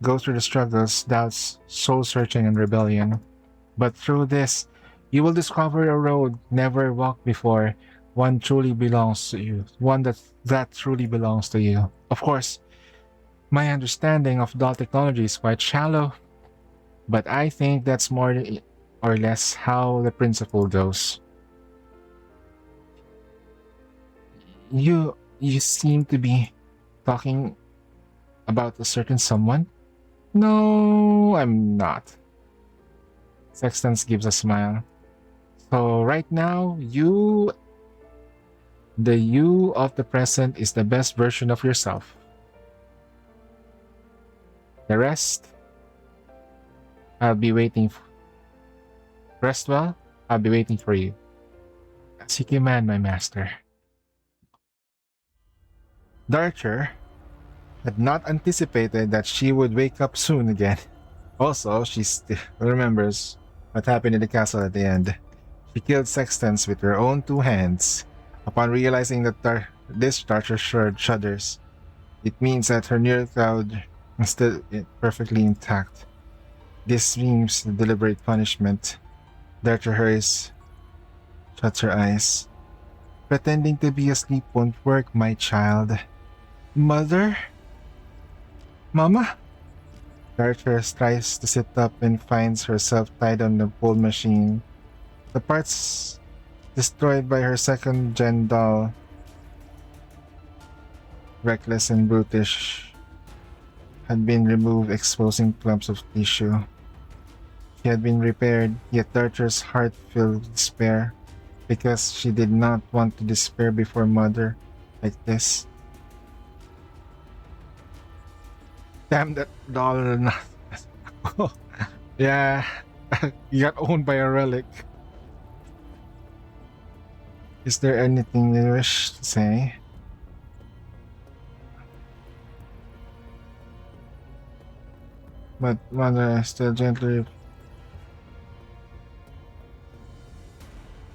Speaker 1: go through the struggles, doubts, soul searching, and rebellion. But through this, you will discover a road never walked before. One truly belongs to you. One that truly belongs to you. Of course, my understanding of doll technology is quite shallow, but I think that's more or less how the principle goes. You seem to be talking about a certain someone? No, I'm not. Sextans gives a smile. So right now, the you of the present is the best version of yourself. The rest, I'll be waiting. Rest well, I'll be waiting for you. As you command, my master. Darcher had not anticipated that she would wake up soon again. Also, she still remembers what happened in the castle at the end. She killed Sextans with her own two hands. Upon realizing that this Darcher shudders. It means that her near cloud is still perfectly intact. This seems the deliberate punishment. Darcher hurries, shuts her eyes. Pretending to be asleep won't work, my child. Mother? Mama? Darcher tries to sit up and finds herself tied on the pull machine. The parts destroyed by her second-gen doll, reckless and brutish, had been removed, exposing clumps of tissue. She had been repaired, yet Darcher's heart filled with despair, because she did not want to despair before Mother like this. Damn that doll. Yeah, you got owned by a relic. Is there anything you wish to say? But Mother still gently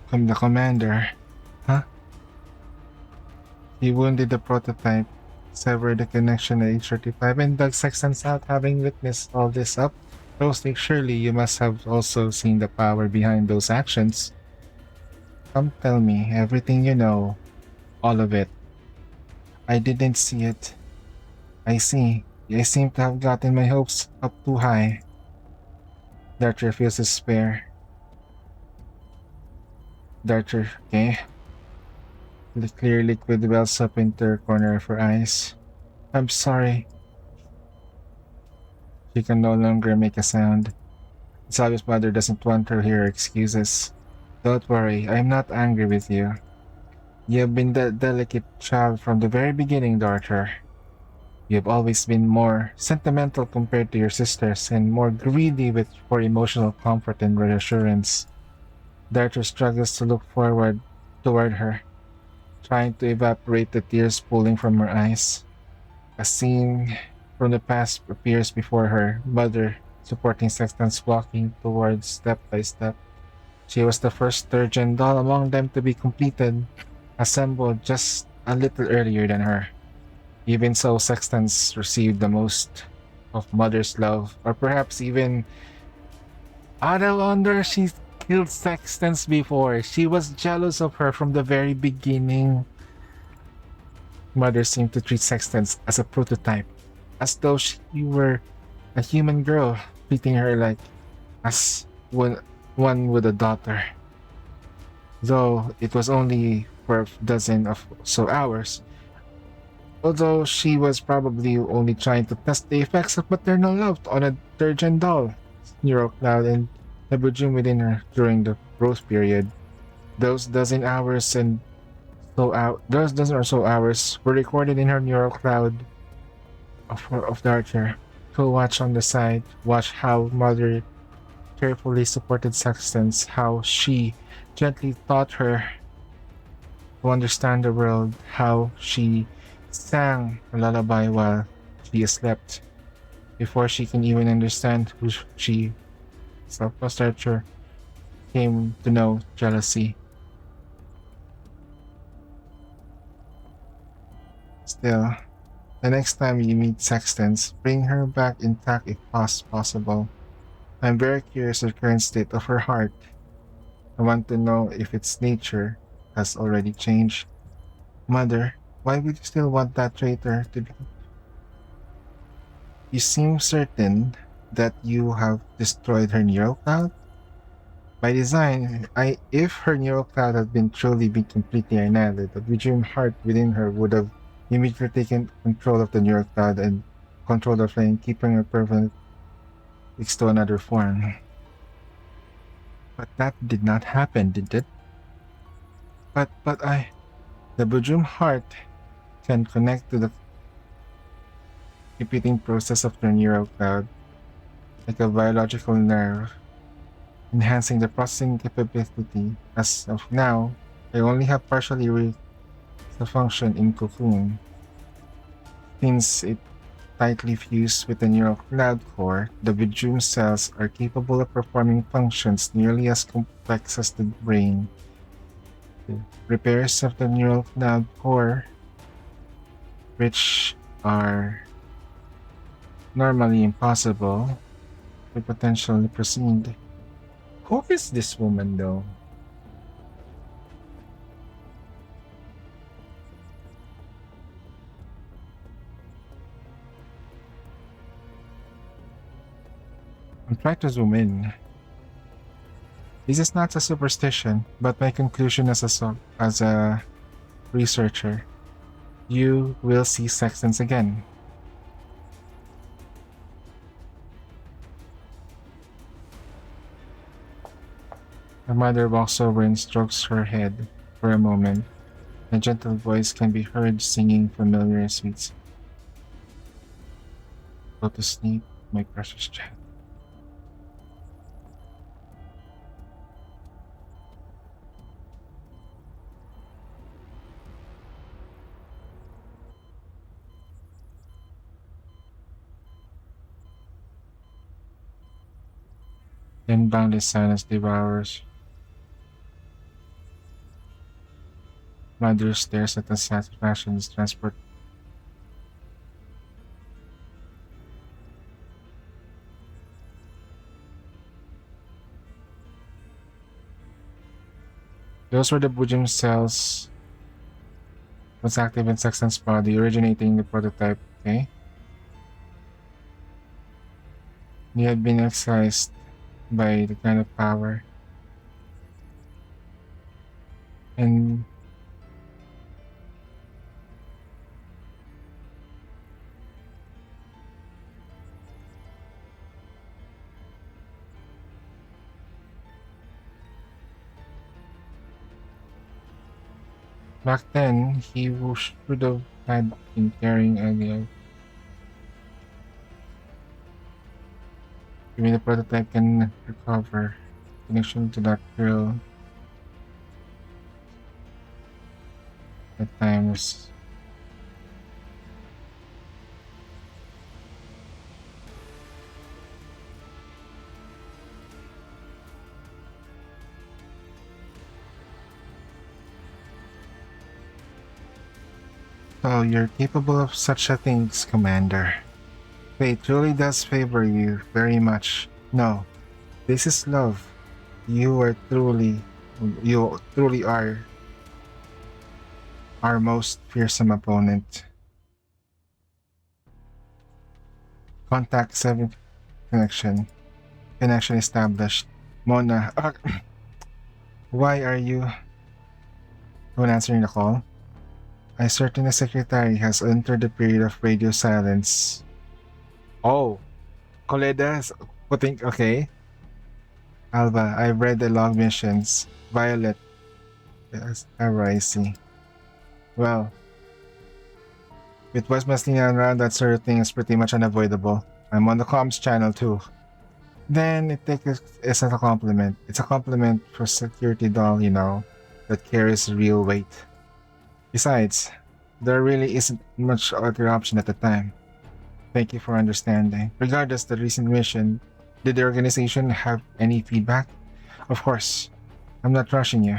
Speaker 1: from the commander. Huh? He wounded the prototype, severed the connection at H35, and dug Sextans out. Having witnessed all this up closely, surely you must have also seen the power behind those actions. Come tell me everything you know, all of it. I didn't see it. I see. I seem to have gotten my hopes up too high. Darter feels despair. Darter, okay. The clear liquid wells up into her corner of her eyes. I'm sorry. She can no longer make a sound. It's obvious mother doesn't want her to hear excuses. Don't worry, I'm not angry with you. You have been the delicate child from the very beginning, daughter. You have always been more sentimental compared to your sisters and more greedy for emotional comfort and reassurance. Darter struggles to look forward toward her, trying to evaporate the tears pooling from her eyes. A scene from the past appears before her, mother supporting Sextans walking towards step by step. She was the first sturgeon doll among them to be completed, assembled just a little earlier than her. Even so, Sextans received the most of mother's love, or perhaps even I don't wonder she's killed Sextans before. She was jealous of her from the very beginning. Mother seemed to treat Sextans as a prototype, as though she were a human girl, treating her like as one with a daughter. Though it was only for a dozen of so hours, although she was probably only trying to test the effects of maternal love on a Durgen doll, Neurocloud and the Bujum within her during the growth period. Those dozen hours and those dozen or so hours were recorded in her Neurocloud of Darcher, who watched on the side, watched how mother carefully supported Sextans, how she gently taught her to understand the world, how she sang a lullaby while she slept before she can even understand who she self-starter came to know jealousy. Still, the next time you meet Sextans, bring her back intact if possible. I'm very curious of the current state of her heart. I want to know if its nature has already changed. Mother, why would you still want that traitor to be? You seem certain that you have destroyed her neural cloud? By design, if her neural cloud had been completely annihilated, the Vigium heart within her would have immediately taken control of the neural cloud and controlled the flame, keeping her permanent fixed to another form. But that did not happen, did it? But the Bujum heart can connect to the repeating process of the neural cloud like a biological nerve, enhancing the processing capability. As of now, I only have partially reached the function in Cocoon. Since it tightly fused with the neural cloud core, the Bujum cells are capable of performing functions nearly as complex as the brain. The repairs of the neural cloud core, which are normally impossible, could potentially proceed. Who is this woman, though? I'm trying to zoom in. This is not a superstition, but my conclusion as a researcher. You will see Sextans again. Her mother walks over and strokes her head for a moment. A gentle voice can be heard singing familiar sweets. Go to sleep, my precious child. Then boundless silence devours. Mother stares at the satisfaction transport. Those were the Bujum cells. Was active in Sexton's body, originating the prototype, okay? You had been excised by the kind of power. And back then, should have had been carrying a Give me the prototype can recover connection to that girl at times. Oh, you're capable of such a things, Commander. Fate truly does favor you very much. No, this is love. You are truly, you truly are our most fearsome opponent. Contact 7 connection. Connection established. Mona, why are you not answering the call? I certain the secretary has entered the period of radio silence. Oh, Coleda's putting okay. Alba, I've read the log missions. Violet, yes, I see. Well, with West Mastina around, that sort of thing is pretty much unavoidable. I'm on the comms channel too. Then it takes it's a compliment. It's a compliment for security doll, that carries real weight. Besides, there really isn't much other option at the time. Thank you for understanding. Regardless the recent mission, did the organization have any feedback? Of course, I'm not rushing you,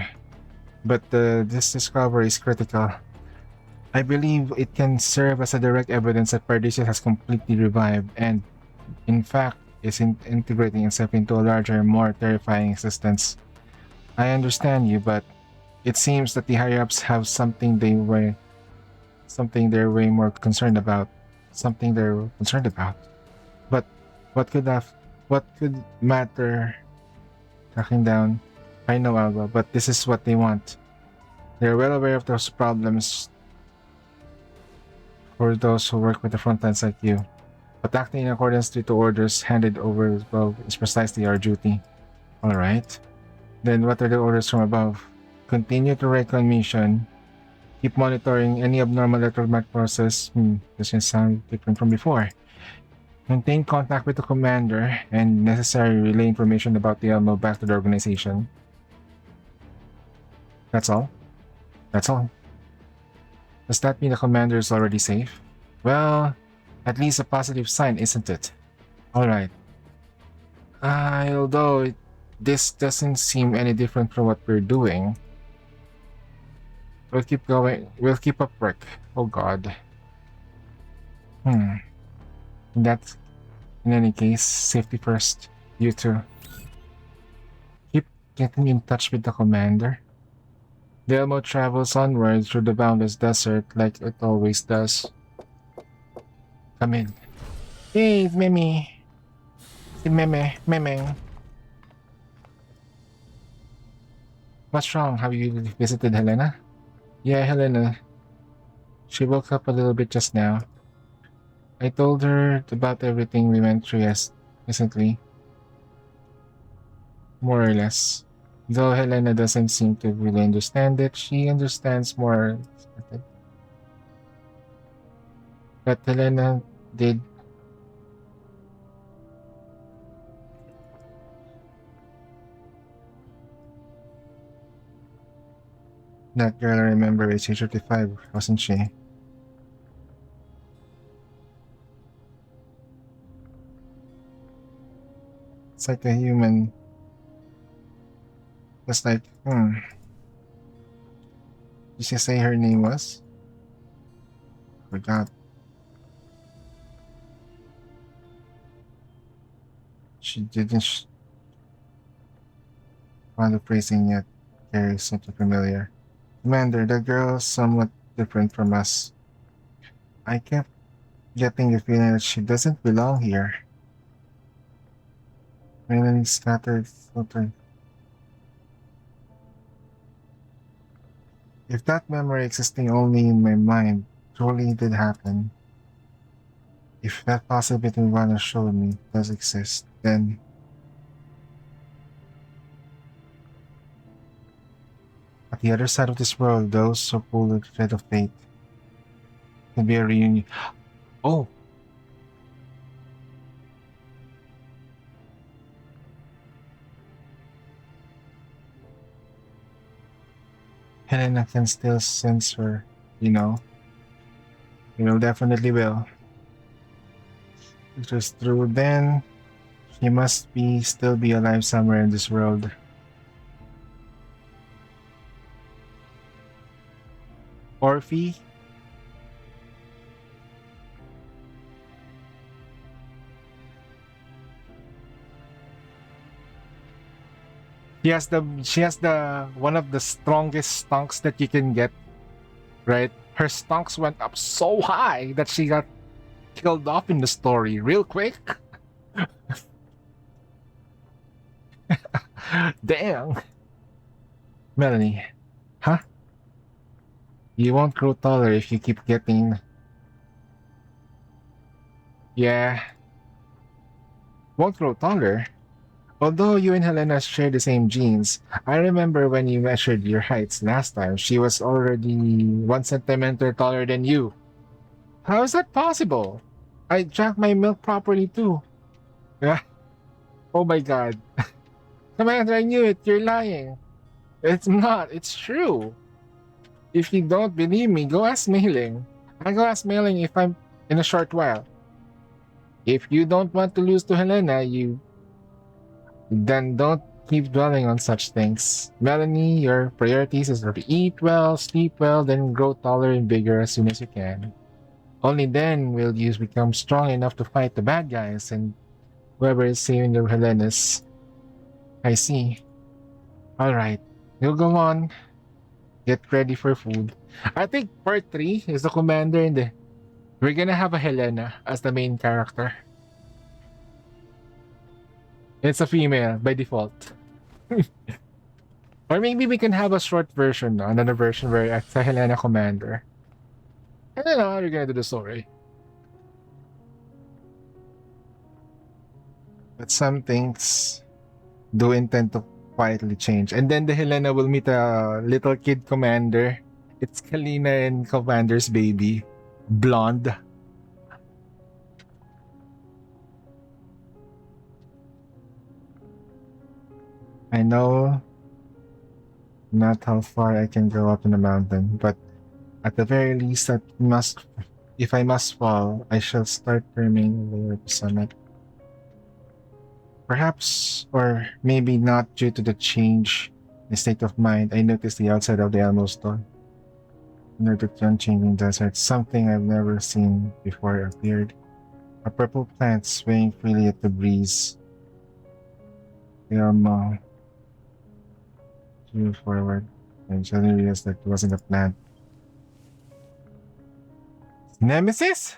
Speaker 1: but this discovery is critical. I believe it can serve as a direct evidence that Paradiso has completely revived and, in fact, is integrating itself into a larger, more terrifying existence. I understand you, but it seems that the higher-ups have something they're way more concerned about. Something they're concerned about. But what could matter tracking down? I know, Alba, but this is what they want. They're well aware of those problems for those who work with the front lines like you. But acting in accordance with the orders handed over above is precisely our duty. Alright. Then what are the orders from above? Continue to recon mission. Keep monitoring any abnormal electromagnetic process. Doesn't sound different from before. Maintain contact with the commander and necessary relay information about the Elmo back to the organization. That's all? That's all. Does that mean the commander is already safe? Well, at least a positive sign, isn't it? Alright. Although this doesn't seem any different from what we're doing. We'll keep going. We'll keep up work. Oh god. That's in any case, safety first. You too. Keep getting in touch with the commander. The Elmo travels onward through the boundless desert like it always does. Come in. Hey, it's Mimi. Si Meme. What's wrong? Have you visited Helena? Yeah, Helena. She woke up a little bit just now. I told her about everything we went through recently. More or less. Though Helena doesn't seem to really understand it, she understands more. But Helena did. That girl I remember is age 35, wasn't she? It's like a human. Just like, Did she say her name was? Forgot. She didn't find the phrasing yet. Carries something familiar. Commander, the girl's somewhat different from us. I kept getting the feeling that she doesn't belong here. Finally scattered filter. If that memory existing only in my mind truly did happen, if that possibility Ivana showed me does exist, then at the other side of this world, those so pulled the thread of fate can be a reunion. Oh, Helena can still sense her, you know. You will definitely will. It was true then. She must be still be alive somewhere in this world. Orphe? She has the one of the strongest stonks that you can get, right? Her stonks went up so high that she got killed off in the story real quick. Damn. Melanie. Huh? You won't grow taller if you keep getting. Yeah. Won't grow taller. Although you and Helena share the same genes, I remember when you measured your heights last time, she was already 1 centimeter taller than you. How is that possible? I drank my milk properly too. Yeah. Oh my god. Commander, I knew it. You're lying. It's not. It's true. If you don't believe me, go ask Mailing. I'll go ask Mailing if I'm in a short while. If you don't want to lose to Helena, then don't keep dwelling on such things. Melanie, your priorities is to eat well, sleep well, then grow taller and bigger as soon as you can. Only then will you become strong enough to fight the bad guys and whoever is saving your Helenas. I see. Alright, you'll go on. Get ready for food. I think part 3 is the commander and we're gonna have a Helena as the main character. It's a female by default. Or maybe we can have a short version, no? Another version where it's a Helena commander. I don't know how you're gonna do the story. But some things do intend to quietly change. And then the Helena will meet a little kid commander. It's Kalina and Commander's baby. Blonde. I know not how far I can go up in the mountain, but at the very least, if I must fall, I shall start climbing over the summit. Perhaps, or maybe not due to the change in state of mind, I noticed the outside of the Elmo store. Near the unchanging desert, something I've never seen before appeared. A purple plant swaying freely at the breeze. The Elmo flew forward and suddenly realized that it wasn't a plant. Nemesis?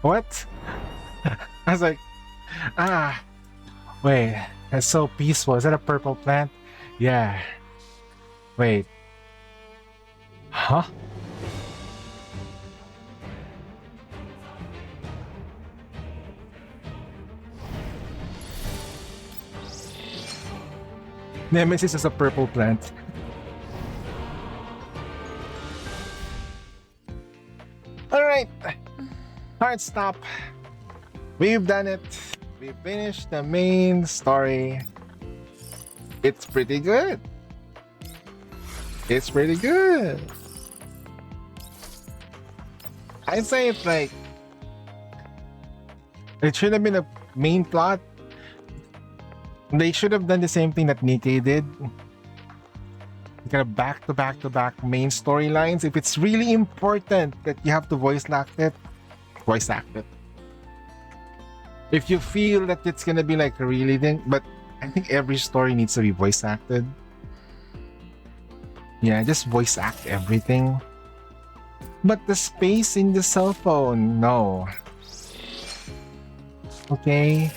Speaker 1: What? I was like, wait, that's so peaceful. Is that a purple plant? Yeah. Wait. Huh? Nemesis is a purple plant. Alright. Hard stop. We've done it. We finished the main story. It's pretty good. It's pretty good. I'd say it's like it should have been a main plot. They should have done the same thing that Nikke did. Kind of back to back to back main storylines. If it's really important that you have to voice act it. If you feel that it's gonna be like a really thing, but I think every story needs to be voice acted. Yeah, just voice act everything. But the space in the cell phone, no. Okay.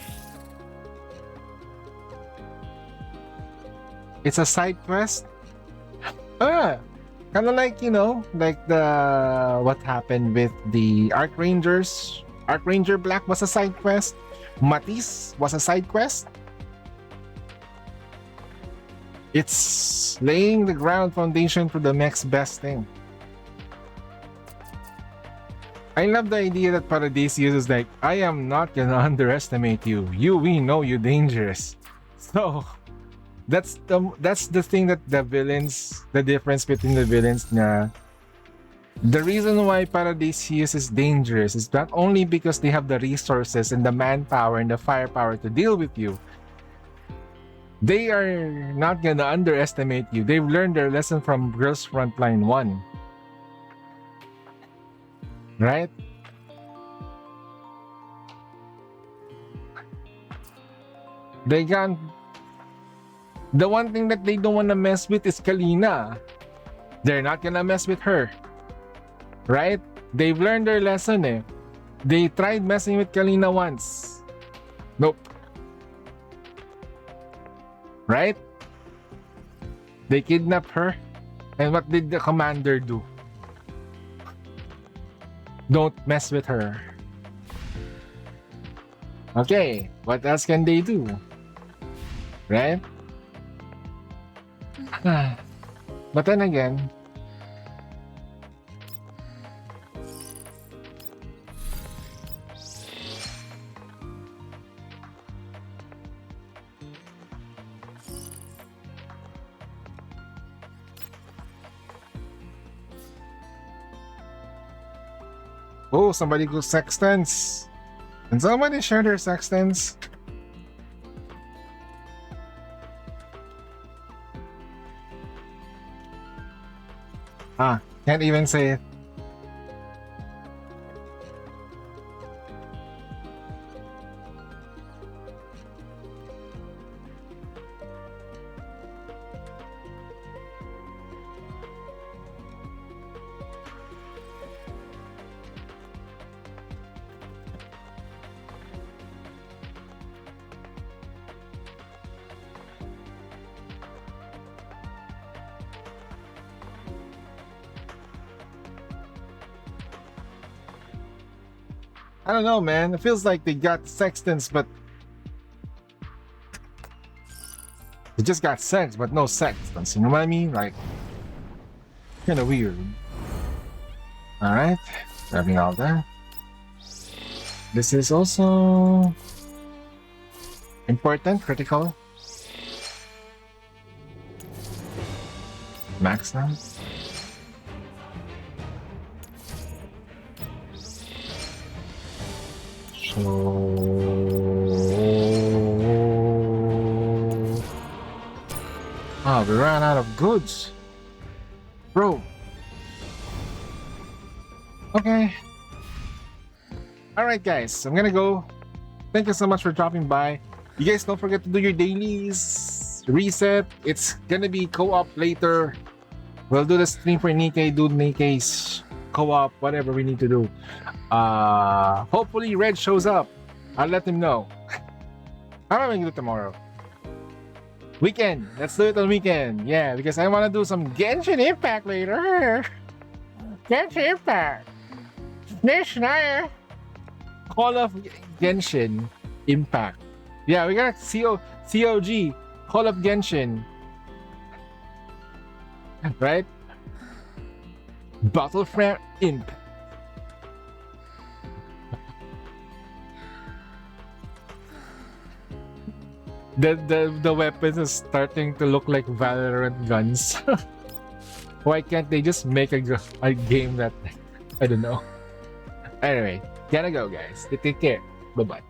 Speaker 1: It's a side quest. Kind of like, like what happened with the Archrangers. Archranger Black was a side quest. Matisse was a side quest. It's laying the ground foundation for the next best thing. I love the idea that Paradise uses like, I am not gonna underestimate you. We know you're dangerous. So that's the thing that the difference between the villains na the reason why Paradise is dangerous is not only because they have the resources and the manpower and the firepower to deal with you. They are not gonna underestimate you. They've learned their lesson from Girls Frontline 1. Right? They got... The one thing that they don't want to mess with is Kalina. They're not gonna mess with her. Right? They've learned their lesson eh. They tried messing with Kalina once. Nope. Right? They kidnapped her. And what did the commander do? Don't mess with her. Okay, what else can they do? Right? But then again, oh, somebody goes sextants. Can somebody share their sextants? Can't even say it. I don't know, man. It feels like they got sextants, but they just got sex, but no sextants. You know what I mean? Like, kind of weird. All right, grabbing all that. This is also important, critical. Max now. Oh, we ran out of goods. Bro. Okay. Alright guys, I'm gonna go. Thank you so much for dropping by. You guys don't forget to do your dailies. Reset. It's gonna be co-op later. We'll do the stream for Nikke, do Nikke's co-op, whatever we need to do. Hopefully Red shows up. I'll let him know. How am I gonna do it tomorrow? Weekend. Let's do it on weekend. Yeah, because I want to do some Genshin Impact later. Genshin Impact. National. Call of Genshin Impact. Yeah, we got COG. Call of Genshin. Right? Battlefront Imp. The weapons is starting to look like Valorant guns. Why can't they just make a game that I don't know. Anyway, gotta go guys. Take care. Bye bye.